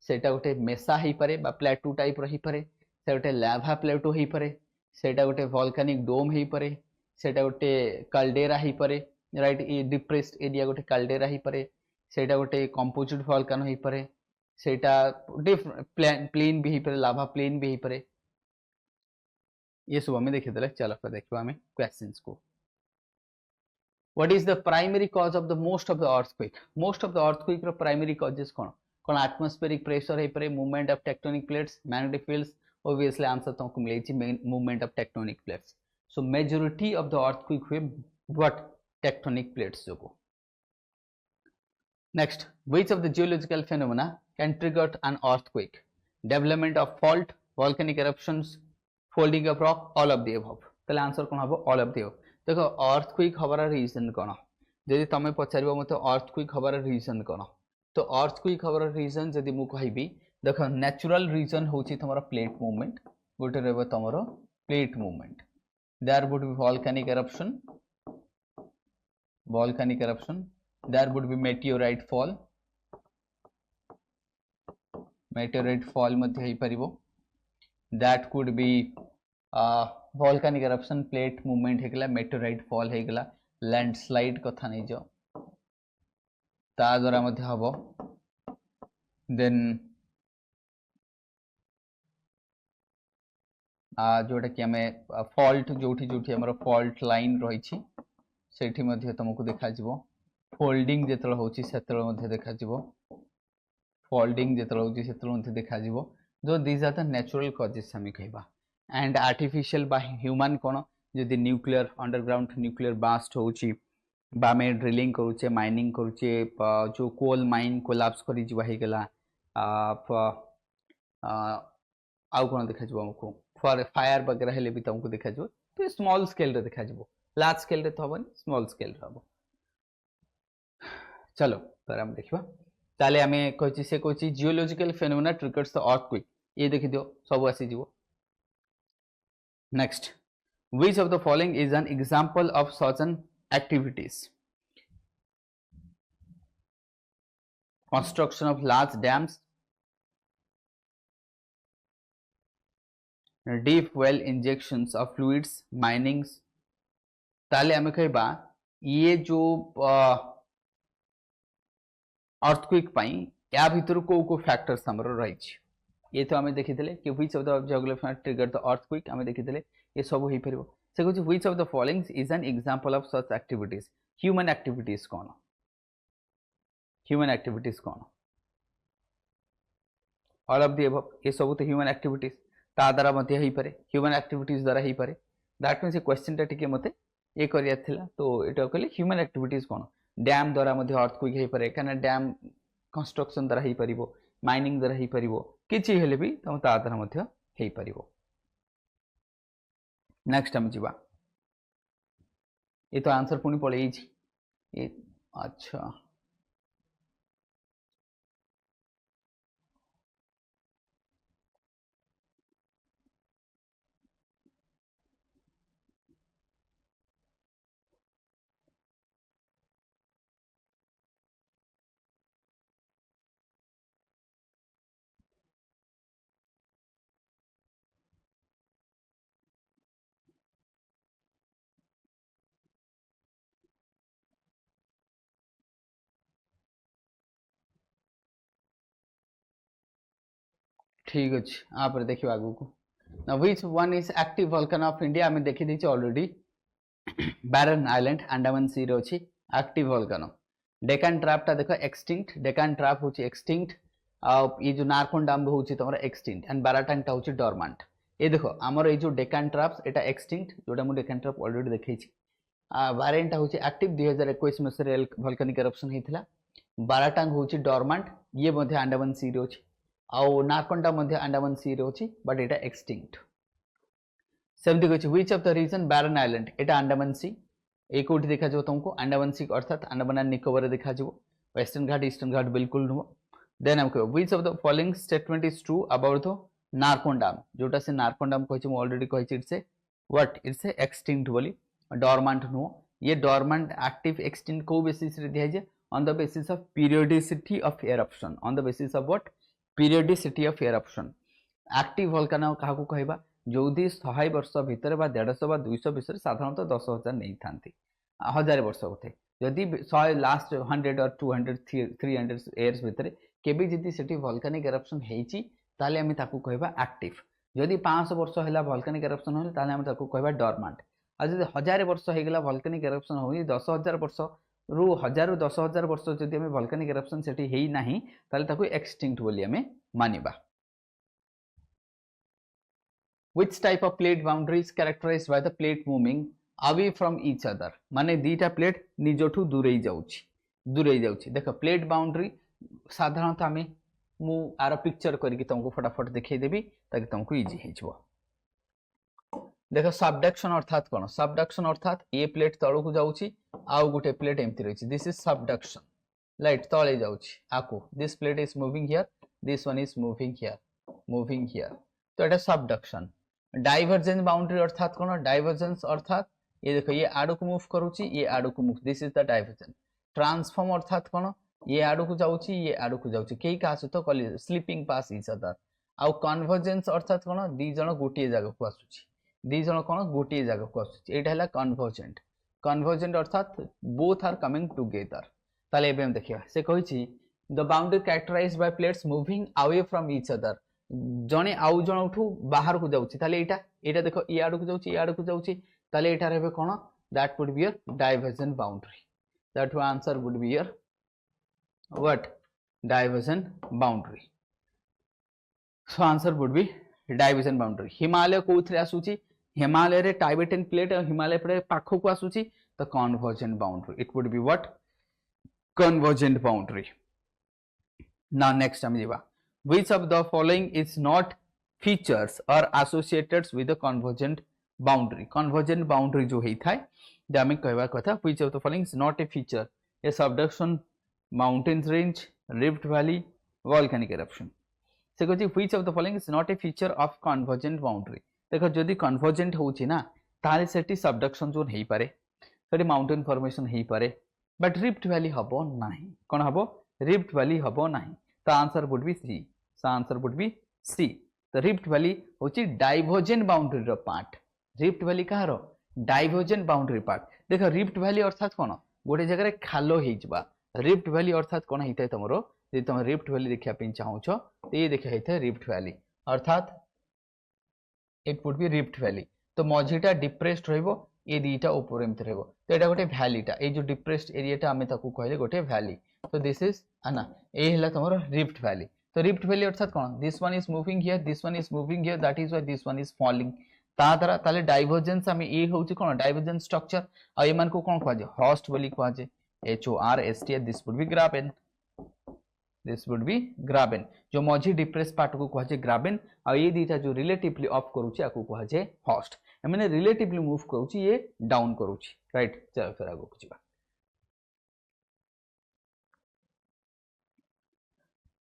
सेटा गोटे मेसा हेई पारे बा प्लेटू टाइप रही पारे से गोटे लाभा प्लेटू हेई पारे सेटा गोटे वोल्केनिक डोम हेई पारे सेटा गोटे काल्डेरा हेई पारे राइट ए डिप्रेस्ड एरिया गोटे काल्डेरा हेई पारे सेटा गोटे कंपोजिट वोल्केनो हेई पारे सेटा प्लेन भी हेई पारे लाभा प्लेन भी हेई पारे ये सब हमें देखि देले चलो फिर देखबा हमें क्वेश्चंस को what is the primary cause of the most of the earthquake रो प्राइमरी कॉजेस कोन एटमॉस्फेरिक प्रेशर हेई पारे movement of tectonic plates magnetic fields obviously answer तुमको मिलै छि movement of tectonic plates so majority of the earthquake हुए what tectonic plates जोको next which of the geological phenomena can trigger an earthquake development of fault volcanic eruptions folding of rock all of the above तले answer कोन हबो all of the above देखो earthquake हबार reason कोन जदि तमे पचारिबो मते earthquake हबार reason कोन तो earthquake हबार रीजन जदि मु कहिबी देखो नेचुरल रीजन होची तमरो प्लेट मूवमेंट गोटे रहबो तमरो plate movement there would be volcanic eruption there would be meteorite fall मध्ये हेई परिबो that could be volcanic eruption plate movement हेगला meteorite fall हेगला landslide कथा नै जो ता द्वारा मध्ये हबो then जोटा कि हमें फॉल्ट जोठी जोठी हमर फॉल्ट लाइन रही छी सेठी मध्ये तुमको देखा जिवो फोल्डिंग जेतल होची सेतल मध्ये देखा जिवो फोल्डिंग जेतल होची सेतल मध्ये देखा जिवो जो these are the natural causes हम कहबा एंड आर्टिफिशियल बा ह्यूमन कोन जदि न्यूक्लियर अंडरग्राउंड न्यूक्लियर बास्ट होची बा में ड्रिलिंग करूचे माइनिंग करूचे जो कोल माइन कोलैप्स करी जिवा हे गेला आउ कोन देखा जिवो हमको फॉर फायर वगैरह हेले भी तुमको देखा जिवो तो स्मॉल स्केल रे देखा जिवो लार्ज स्केल रे तो हबनी स्मॉल स्केल रे हबो चलो तर हम देखबा ताले हमें कहछि से कहछि geological phenomena triggers the earthquake ये देखि दियो सब आसी जिवो next which of the following is an example of such an activities construction of large dams, deep well injections of fluids, minings. ताले आमे कहबा ये जो अर्थक्वेक पाई या भितर को फैक्टर्स हमर रही ये तो आमे देखिथिले कि which of the geography trigger the earthquake आमे देखिथिले ये सब होई परिबो से कहू which of the following is an example of such activities human activities cone human activities cone all of the above ये सब तो ह्यूमन एक्टिविटीज ता द्वारा मते होई पारे ह्यूमन एक्टिविटीज द्वारा होई पारे दैट मींस ये क्वेश्चन टा टिके मते ये करिया थिला तो एटा कहले ह्यूमन एक्टिविटीज कोन डैम द्वारा मते अर्थक्वेक होई पारे काना डैम कंस्ट्रक्शन द्वारा होई परिबो माइनिंग द्वारा होई परिबो किछि हेले भी तम ता द्वारा मते होई परिबो नेक्स्ट हम जीवा ये तो आंसर पुनी पळे छी ये अच्छा ठीक अच्छे आप देखिए आगु को now which one is active volcano of India हमें देखी दी ऑलरेडी barren island अंडमान सी रे अछि active volcano डेकान ट्रैप ता देखो extinct डेकान ट्रैप होछि extinct आ ये जो नारकोन डैम होछि तमरा extinct एंड बाराटांग ता होछि dormant ये देखो हमर ये जो डेकान ट्रैप्स एटा extinct जोटा मु डेकान ट्रैप ऑलरेडी देखै छी आ बारेन ता होछि active 2021 में से volcanic eruption हेतिला बाराटांग होछि dormant ये मध्ये अंडमान सी रे अछि आउ नारकोंडा मध्य अंडमान सी रे अछि बट एटा एक्सटिंक्ट सेमति कहछि which of the region Barren Island एटा अंडमान सी ए कोठी देखा जो तुमको अंडमान सी अर्थात अंडमान एंड निकोबार देखा जो वेस्टर्न घाट ईस्टर्न घाट बिल्कुल नो देन हम कहब which of the following statement is true about the Narcondam जोटा से नारकोन डैम कहछि मु ऑलरेडी कहछि it's a what it's a extinct बोली डॉर्मेंट नो ये डॉर्मेंट एक्टिव एक्सटिंक्ट को बेसिस रे दिया जे on the basis of periodicity of eruption on the basis of what periodicity of eruption active volcano कहा को कहबा जोदी 100 वर्ष भीतर बा 150 बा 200 भीतर साधारणतः 10,000 नहीं थांती 1000 वर्ष होते जदि 100 लास्ट 100 और 200 300 इयर्स भीतर केबी जदि सेठी वोल्केनिक एरप्शन हेची ताले हम ताकू कहबा एक्टिव जदि 500 वर्ष हैला वोल्केनिक एरप्शन होले ताले हम ताकू कहबा डॉर्मेंट आ जदि 1000 वर्ष हेगला वोल्केनिक एरप्शन होई 10,000 वर्ष रु 1000 रु 10,000 वर्ष जदि हमें वोल्केनिक एरप्शन सेठी हेई नाही ताले ताकू एक्सटिंक्ट बोली हमें मानिबा which type of plate boundary is characterized by the plate moving away from each other माने दीटा प्लेट निजोठू दूरेई जाउची देखो प्लेट बाउंड्री साधारणतः हमें मु आर पिक्चर करके तुमको फटाफट दिखाई देबी ताकि तुमको इजी हे जबो देखो सबडक्शन अर्थात कोन सबडक्शन अर्थात ये प्लेट तळो को जाउची आउ गुटे प्लेट एमती रहिची दिस इज सबडक्शन लाइट तळे जाउची आको this plate is moving here this one is moving here तो एटा सबडक्शन डाइवर्जेंस बाउंड्री अर्थात कोन डाइवर्जेंस अर्थात ये देखो ये आडो को मूव करूची ये आडो को move this is the divergence transform अर्थात कोन ये आडो को जाउची ये आडो को जाउची केई का सहित कॉलेज स्लीपिंग पास इच अदर आउ कन्वर्जेंस अर्थात कोन दी जण गोटिए जागा को आसुची दी जण कोन गोटिए जागा को आसुची एटा हला कन्वर्जेंट अर्थात बोथ आर कमिंग टुगेदर ताले एबे हम देखिया से कहिची the boundary characterized by plates moving away from each other जणे आउ जणठू बाहर को जाउची ताले एटा देखो ई आडो को जाउची ताले एटा रहबे कोन that would be a divergent boundary that answer would be your what divergent boundary so answer would be divergent boundary Himalaya कोथरे आसुची हिमालय रे टाइबेटियन प्लेट और हिमालय पर पाखो को आसुची तो convergent boundary it would be what convergent boundary now next हम जीवा which of the following is not features or associated with the convergent boundary जो हेई थाए जे हमें कहबा कथा which of the following is not a feature a subduction mountain range rift valley volcanic eruption से कहछि which of the following is not a feature of convergent boundary देखो जदि convergent होछि ना ताले सेठी subduction जोन हेई पारे सेठी mountain formation हेई पारे but rift valley हबो नाही कोन हबो रिफ्ट वैली हबो नाही तो answer would be C so answer would be C तो रिफ्ट वैली होची डाइवर्जेंट बाउंड्री रो पार्ट रिफ्ट वैली कहार डाइवर्जेंट बाउंड्री पार्ट देख रिफ्ट वैली अर्थात कोन गोटे जगह खालो हे जबा रिफ्ट वैली अर्थात कोन हेतै तमरो जे तुम रिफ्ट वैली देखिया पिन चाहू छ तो ये देखिया हेतै रिफ्ट वैली अर्थात it would B rift valley तो मझीटा डिप्रेस्ड रहइबो ये दीटा ऊपर एमते रहइबो तो एटा गोटे वैलीटा ए जो डिप्रेस्ड एरियाटा आमे ताकू कहले गोटे वैली तो दिस इज आना ए हला तमरो रिफ्ट वैली तो रिफ्ट वैली अर्थात कोन this one is moving here this one is moving here that is why this one is falling ता द्वारा ताले डाइवर्जेंस आमे ए होउची कोन डाइवर्जेंस स्ट्रक्चर आ ए मान को कोन कहजे होस्ट बोली कहजे H O R S T this would be graben this would be graben जो मझी डिप्रेस पार्ट को कहजे ग्राबेन आ ये दीटा जो रिलेटिवली अप करूची आकू कहजे होस्ट मैंने रिलेटिवली मूव करूची ये डाउन करूची राइट चलो फिर आगो कुछ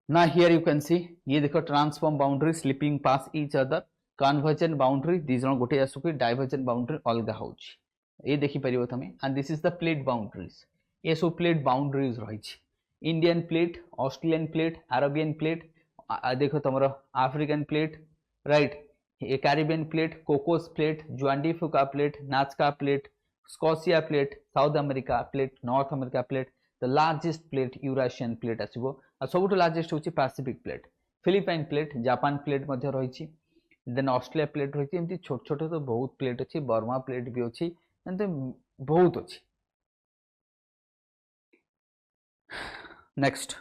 ना हियर यू कैन सी ये देखो ट्रांसफॉर्म बाउंड्री स्लीपिंग पास ईच अदर कन्वर्जेंट बाउंड्री दी जण गोटे आसुकी डाइवर्जेंट बाउंड्री अलगा होची ये देखि परिबो तमे and this is the plate boundaries ये सो प्लेट बाउंड्रीज रहिछि Indian plate Australian plate Arabian plate देखो तुमरो अफ्रीकन प्लेट राइट ये Caribbean plate Cocos plate Juan de Fuca plate Nazca plate Scotia plate South America plate North America plate the largest plate Eurasian plate आसीबो आ सबुठु largest होची Pacific plate Philippine plate Japan plate मध्य रहिछि then Australia plate रहिछि एमती छोट छोट तो बहुत प्लेट अछि बर्मा प्लेट भी अछि एंते बहुत अछि next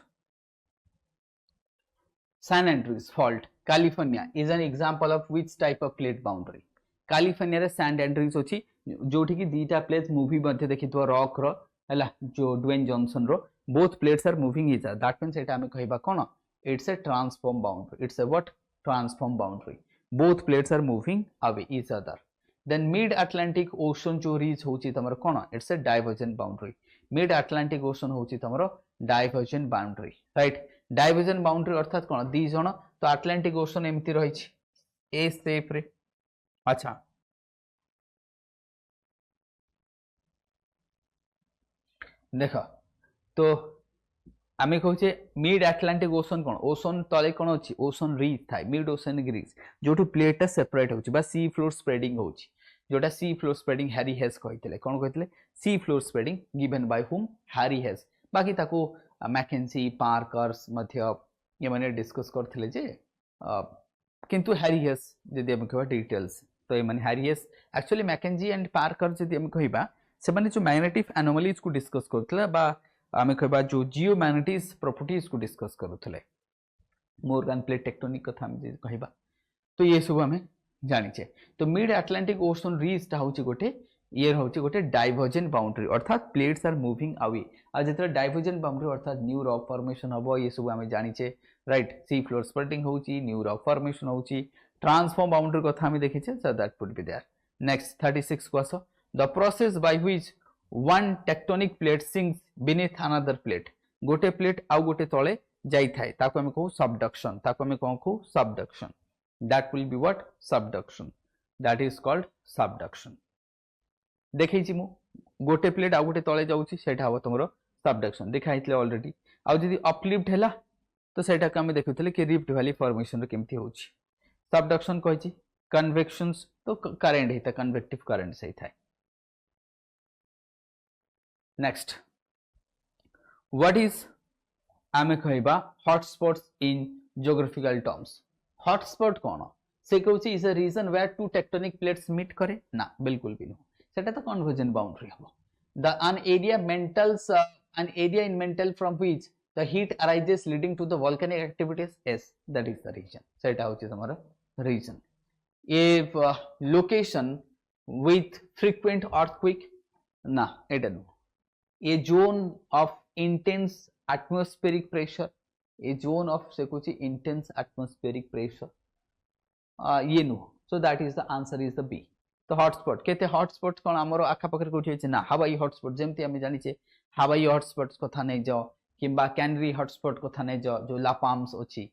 San Andreas fault California is an example of which type of plate boundary California रे San Andreas अछि जोठी की दीटा प्लेट्स मूवी मध्ये देखितो रॉक रो हला जो ड्वेन जॉनसन रो both plates are moving each other that means एटा हमें कहबा कोन it's a transform boundary it's a what transform boundary both plates are moving away each other then mid Atlantic ocean जो reach होची तमर कोन it's a divergent boundary mid Atlantic ocean होची तमर divergent boundary right diversion boundary अर्थात कोन दी जण तो Atlantic ocean एमती रहिछि ए शेप रे अच्छा देखो तो आमे कहूचे मिड अटलांटिक ओशन कोन ओशन तले कोन अछि ओशन रीच थाय मिड ओशन रीच जोटु प्लेट सेपरेट होछि बा सी फ्लोर स्प्रेडिंग होछि जोटा sea floor spreading Harry Hess कहितले कोन कहितले sea floor spreading given by whom Harry Hess बाकी ताको मैकेंजी पार्कर्स मध्य ये माने डिस्कस करथिले जे किंतु हैरी हेस जदि हम कहबा डिटेल्स तो ये माने Harry Hess actually Mackenzie and Parker जदि हम कहबा से माने जो मैग्नेटिक एनोमलीज को डिस्कस करथिले बा हम कहबा जो जियोमैग्नेटिक्स प्रॉपर्टीज को डिस्कस करथिले मोर्गन प्लेट टेक्टोनिक कथा हम जे कहबा तो ये सब हमें जानि छे तो मिड अटलांटिक ओशन रीच ता होची गोटे ये होची गोटे डाइवर्जेंट बाउंड्री अर्थात प्लेट्स आर मूविंग अवे आ जेतरा डाइवर्जेंट बाउंड्री अर्थात न्यू रॉक फॉर्मेशन हबो ये सब हमें जानि छे राइट सी फ्लोर स्प्रेडिंग होची न्यू रॉक फॉर्मेशन होची ट्रांसफॉर्म बाउंड्री कथा हमें देखि छे so that would be there next 36 को आसो the process by which one tectonic plate sinks beneath another plate गोटे प्लेट आ गोटे तळे जाई थाए ताको हमें कहू सबडक्शन ताको हमें कहू subduction that will be what subduction that is called subduction देखैछि मु गोटे प्लेट आ गोटे तळे जाउछि सेटा हबो तमरो सबडक्शन देखाइतले ऑलरेडी आ जदी अपलिफ्ट हैला तो सेटा का हमें देखुतले कि रिफ्ट वैली फॉर्मेशन रे केमथि होछि सबडक्शन कहिछि कन्वेक्शंस तो करंट हेता कन्वेक्टिव करंट सही थाए नेक्स्ट व्हाट इज आमे कहबा hotspots in geographical terms hotspot कोन से कहउछि is a region where two tectonic plates meet करे ना बिल्कुल भी नहीं सेटा तो कन्वर्जेंट बाउंड्री हबो the an area in mantle from which the heat arises leading to the volcanic activities yes that is the region सेटा होछि तमरा region a location with frequent earthquake ना एटा no a zone of intense atmospheric pressure a zone of से कुछ intense atmospheric pressure ये no so that is the answer is the B तो hotspot केते hotspot कोन हमरो आखा पकर कोठी अछि ना हवाई हॉटस्पॉट जेमति हम जानि छे हवाई हॉटस्पॉट्स कथा नै जाओ किबा कैनरी हॉटस्पॉट कथा नै जाओ जो लापाम्स अछि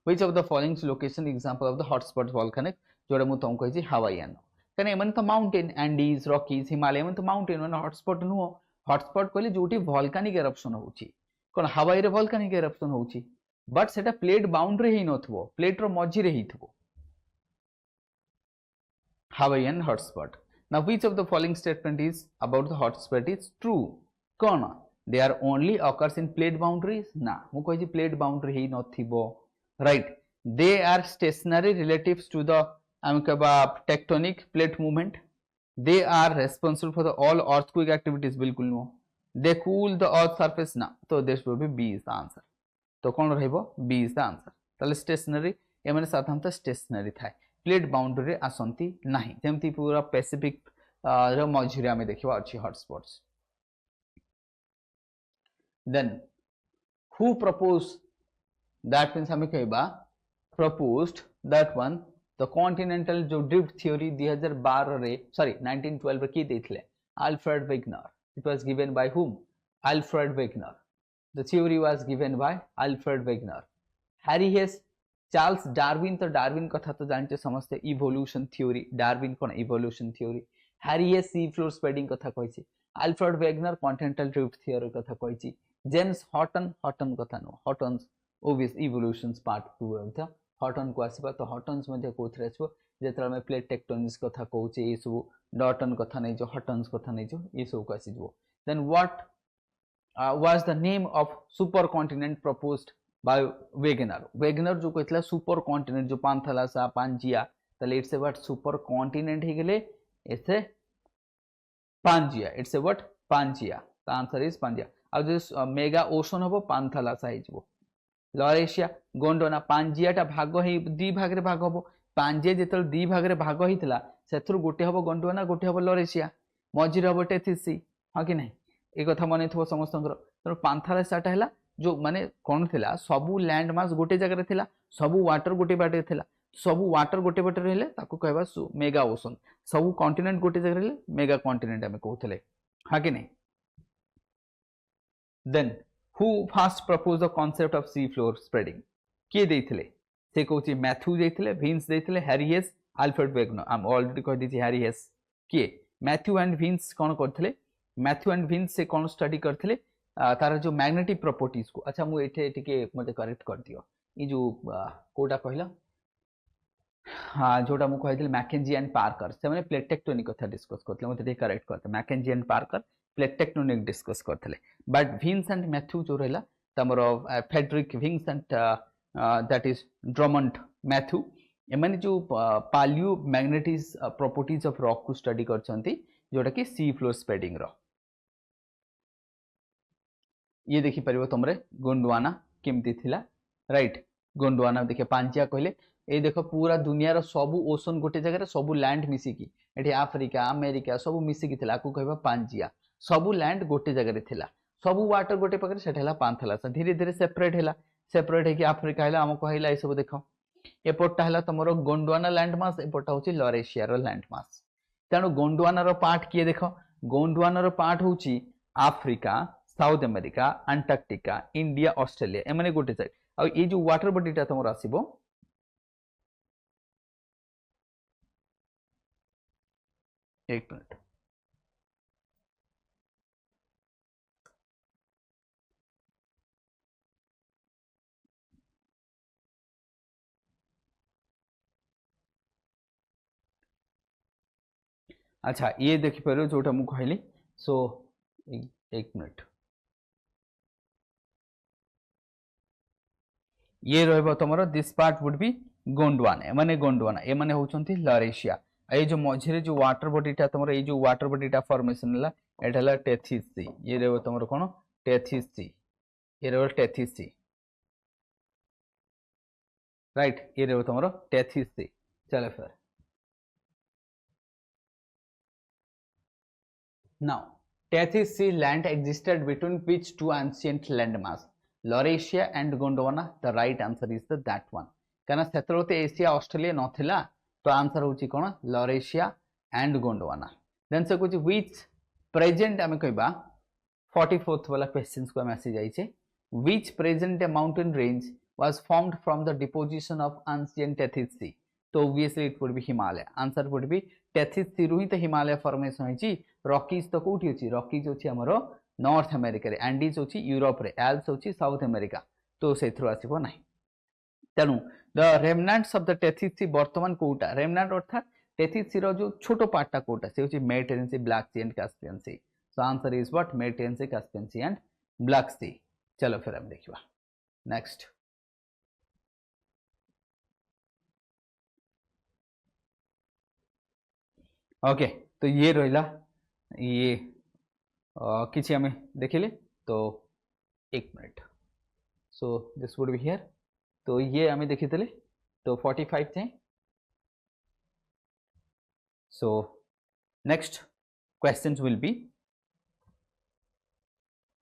which of the following location example of the hotspot volcanic जोडा मु तुम कहि छी हवाईयन कने मन तो माउंटेन एंडीज रॉकीज हिमालय मन तो माउंटेन मन हॉटस्पॉट नु हॉटस्पॉट कहले जोटी वोल्केनिक एरप्शन होची कोन हवाई रे वोल्केनिक एरप्शन होची बट सेटा प्लेट बाउंड्री ही नथबो प्लेट रो मझी रे हिथबो Hawaiian hotspot. Now, which of the following statement is about the hotspot is true? कौन they are only occurs in plate boundaries? ना मु कहि plate boundary ही नथिबो right they are stationary relatives to the tectonic plate movement. They are responsible for the all earthquake activities बिल्कुल no they cool the earth surface ना तो this will be B is the answer. तो कौन रहइबो B is the answer. ताले stationary ए माने साधारणतः stationary थाए plate boundary रे आसंती नाही जेमती पूरा पैसिफिक रो मझिरे आमे देखिबा अछि hotspots. Then who propose that means हमें कहबा proposed that one the continental जो ड्रिफ्ट थ्योरी 2012 रे सॉरी 1912 रे की देथिले Alfred Wegener. It was given by whom? Alfred Wegener. The theory was given by Alfred Wegener. Harry Hess, Charles Darwin तो Darwin कथा तो जानते समस्ते इवोल्यूशन थ्योरी डार्विन कोन evolution theory Harry Hess sea floor spreading कथा कहिछि Alfred Wegener continental drift theory कथा कहिछि जेम्स हॉटन कथा no Hutton's obvious evolutions part 2 था हॉटन को आसीबा तो हॉटन्स मध्ये कोथरे आछो जेतरा में प्लेट टेक्टोनिक्स कथा कहउछि ए सब डॉटन कथा नै जो हॉटन्स कथा नै जो ए सब को आसी जो then what was the name of supercontinent proposed by Wegener. Wegener जो कहतला सुपर कॉन्टिनेंट जो पांथालासा पांजिया तले it's a what supercontinent हे गेले it's a Pangaea it's a what Pangaea the answer is Pangaea. आ जो mega ocean हबो पांथालासा हे जबो लॉरेशिया गोंडोना पांजिया टा भाग हे दी भाग रे भाग हबो पांजिया जेतल दी भाग रे भाग हितला सेथुर गोटे हबो गोंडोना गोटे हबो लॉरेशिया मझिर हबो टेथिसी हा कि नहीं ए कथा मने थबो समस्तंकर तो पांथालासा टा हला जो माने कौन थिला सबु लैंड मास गोटे जगह रे थिला सबु वाटर गोटे बाटे थिला सबु वाटर गोटे बाटे रहले ताको कहबा मेगा ओशन सबु कॉन्टिनेंट गोटे जगह रहले मेगा कॉन्टिनेंट हमें कहथले हा कि नहीं. Then who first propose the concept of sea floor spreading के देथिले से कहउची मैथ्यू देथिले विंस देथिले हैरी हेस अल्फ्रेड वेगनर हम ऑलरेडी कह दिछि हैरी हेस के मैथ्यू एंड विंस कोन करथिले मैथ्यू एंड विंस से कोन स्टडी करथिले तार जो मैग्नेटिक प्रॉपर्टीज को अच्छा मु एठे टिके मते करेक्ट कर दियो ई जो कोटा कहला हां जोटा मु कहिथिल मैकेंजी एंड पार्कर से माने प्लेट टेक्टोनिक कथा डिस्कस करथले मते टिके करेक्ट करते McKenzie and Parker plate tectonic discuss करथले बट विंस एंड मैथ्यू जो रहला तमरो Frederick Vine and that is Drummond Matthew एमाने जो palaeomagnetic properties of rock को स्टडी करछंती जोटा कि सी फ्लोर स्प्रेडिंग रो. ये देखि परिबो तमरे गोंडवाना केमती थिला राइट गोंडवाना देखि पांचिया कहले ए देखो पूरा दुनिया रो सब ओशन गोटे जगह रे सब लैंड मिसी की एठी अफ्रीका अमेरिका सब मिसी की थिला को कहबा पांचिया सब लैंड गोटे जगह रे थिला सब वाटर गोटे पकरे सेठला पांथला धीरे धीरे सेपरेट है कि अफ्रीका हैला हमको हैला ए सब देखो एपोटा हैला तमरो गोंडवाना लैंड मास एपोटा होची लॉरेशिया रो लैंड मास तनो गोंडवाना रो पार्ट किए देखो गोंडवाना रो पार्ट होची Africa South America Antarctica India Australia एमाने गोटे साइड आ ए जो वाटर बॉडीटा तमर आसीबो एक मिनट अच्छा ये देखि पारो जोटा मु कहली सो एक मिनट ये रहबो तमरो this part would be Gondwana ए माने होचंती लॉरेशिया ए जो मझिरे जो वाटर बॉडीटा तमरो ए जो वाटर बॉडीटा फॉर्मेशन हला एटाला टेथिस सी ये रहबो तमरो कोन टेथिस सी ये रहबो टेथिस सी राइट ये रहबो तमरो टेथिस सी चलो फिर now Tethys sea land existed between which two ancient landmass Laurasia and Gondwana. The right answer is that one. Kana seterote Asia Australia नथिला तो answer होची कोन Laurasia and Gondwana. Then से कुछ which present आमे कहबा 44th वाला questions को message आइछे which present a mountain range was formed from the deposition of ancient Tethys Sea. तो obviously it would be Himalaya. Answer would be Tethys Sea रु ही तो Himalaya formation होईची Rockies तो कोठी अछि रॉकीज अछि हमरो नॉर्थ अमेरिका रे Andes अछि यूरोप रे एल्प्स अछि साउथ अमेरिका तो सेथरो आसीबो नाही तेणु the remnants of the Tethys Sea वर्तमान कोटा रेमनांट अर्थात टेथिस सी रो जो छोटो पार्टा कोटा से होची Mediterranean Sea Black Sea and Caspian Sea so answer is what Mediterranean Sea Caspian Sea and Black Sea चलो फिर हम देखिबा नेक्स्ट ओके तो ये रहिला ये किसी हमें देखिले तो एक minute so this would be here तो ये हमें देखी तो 45 थे so next questions will be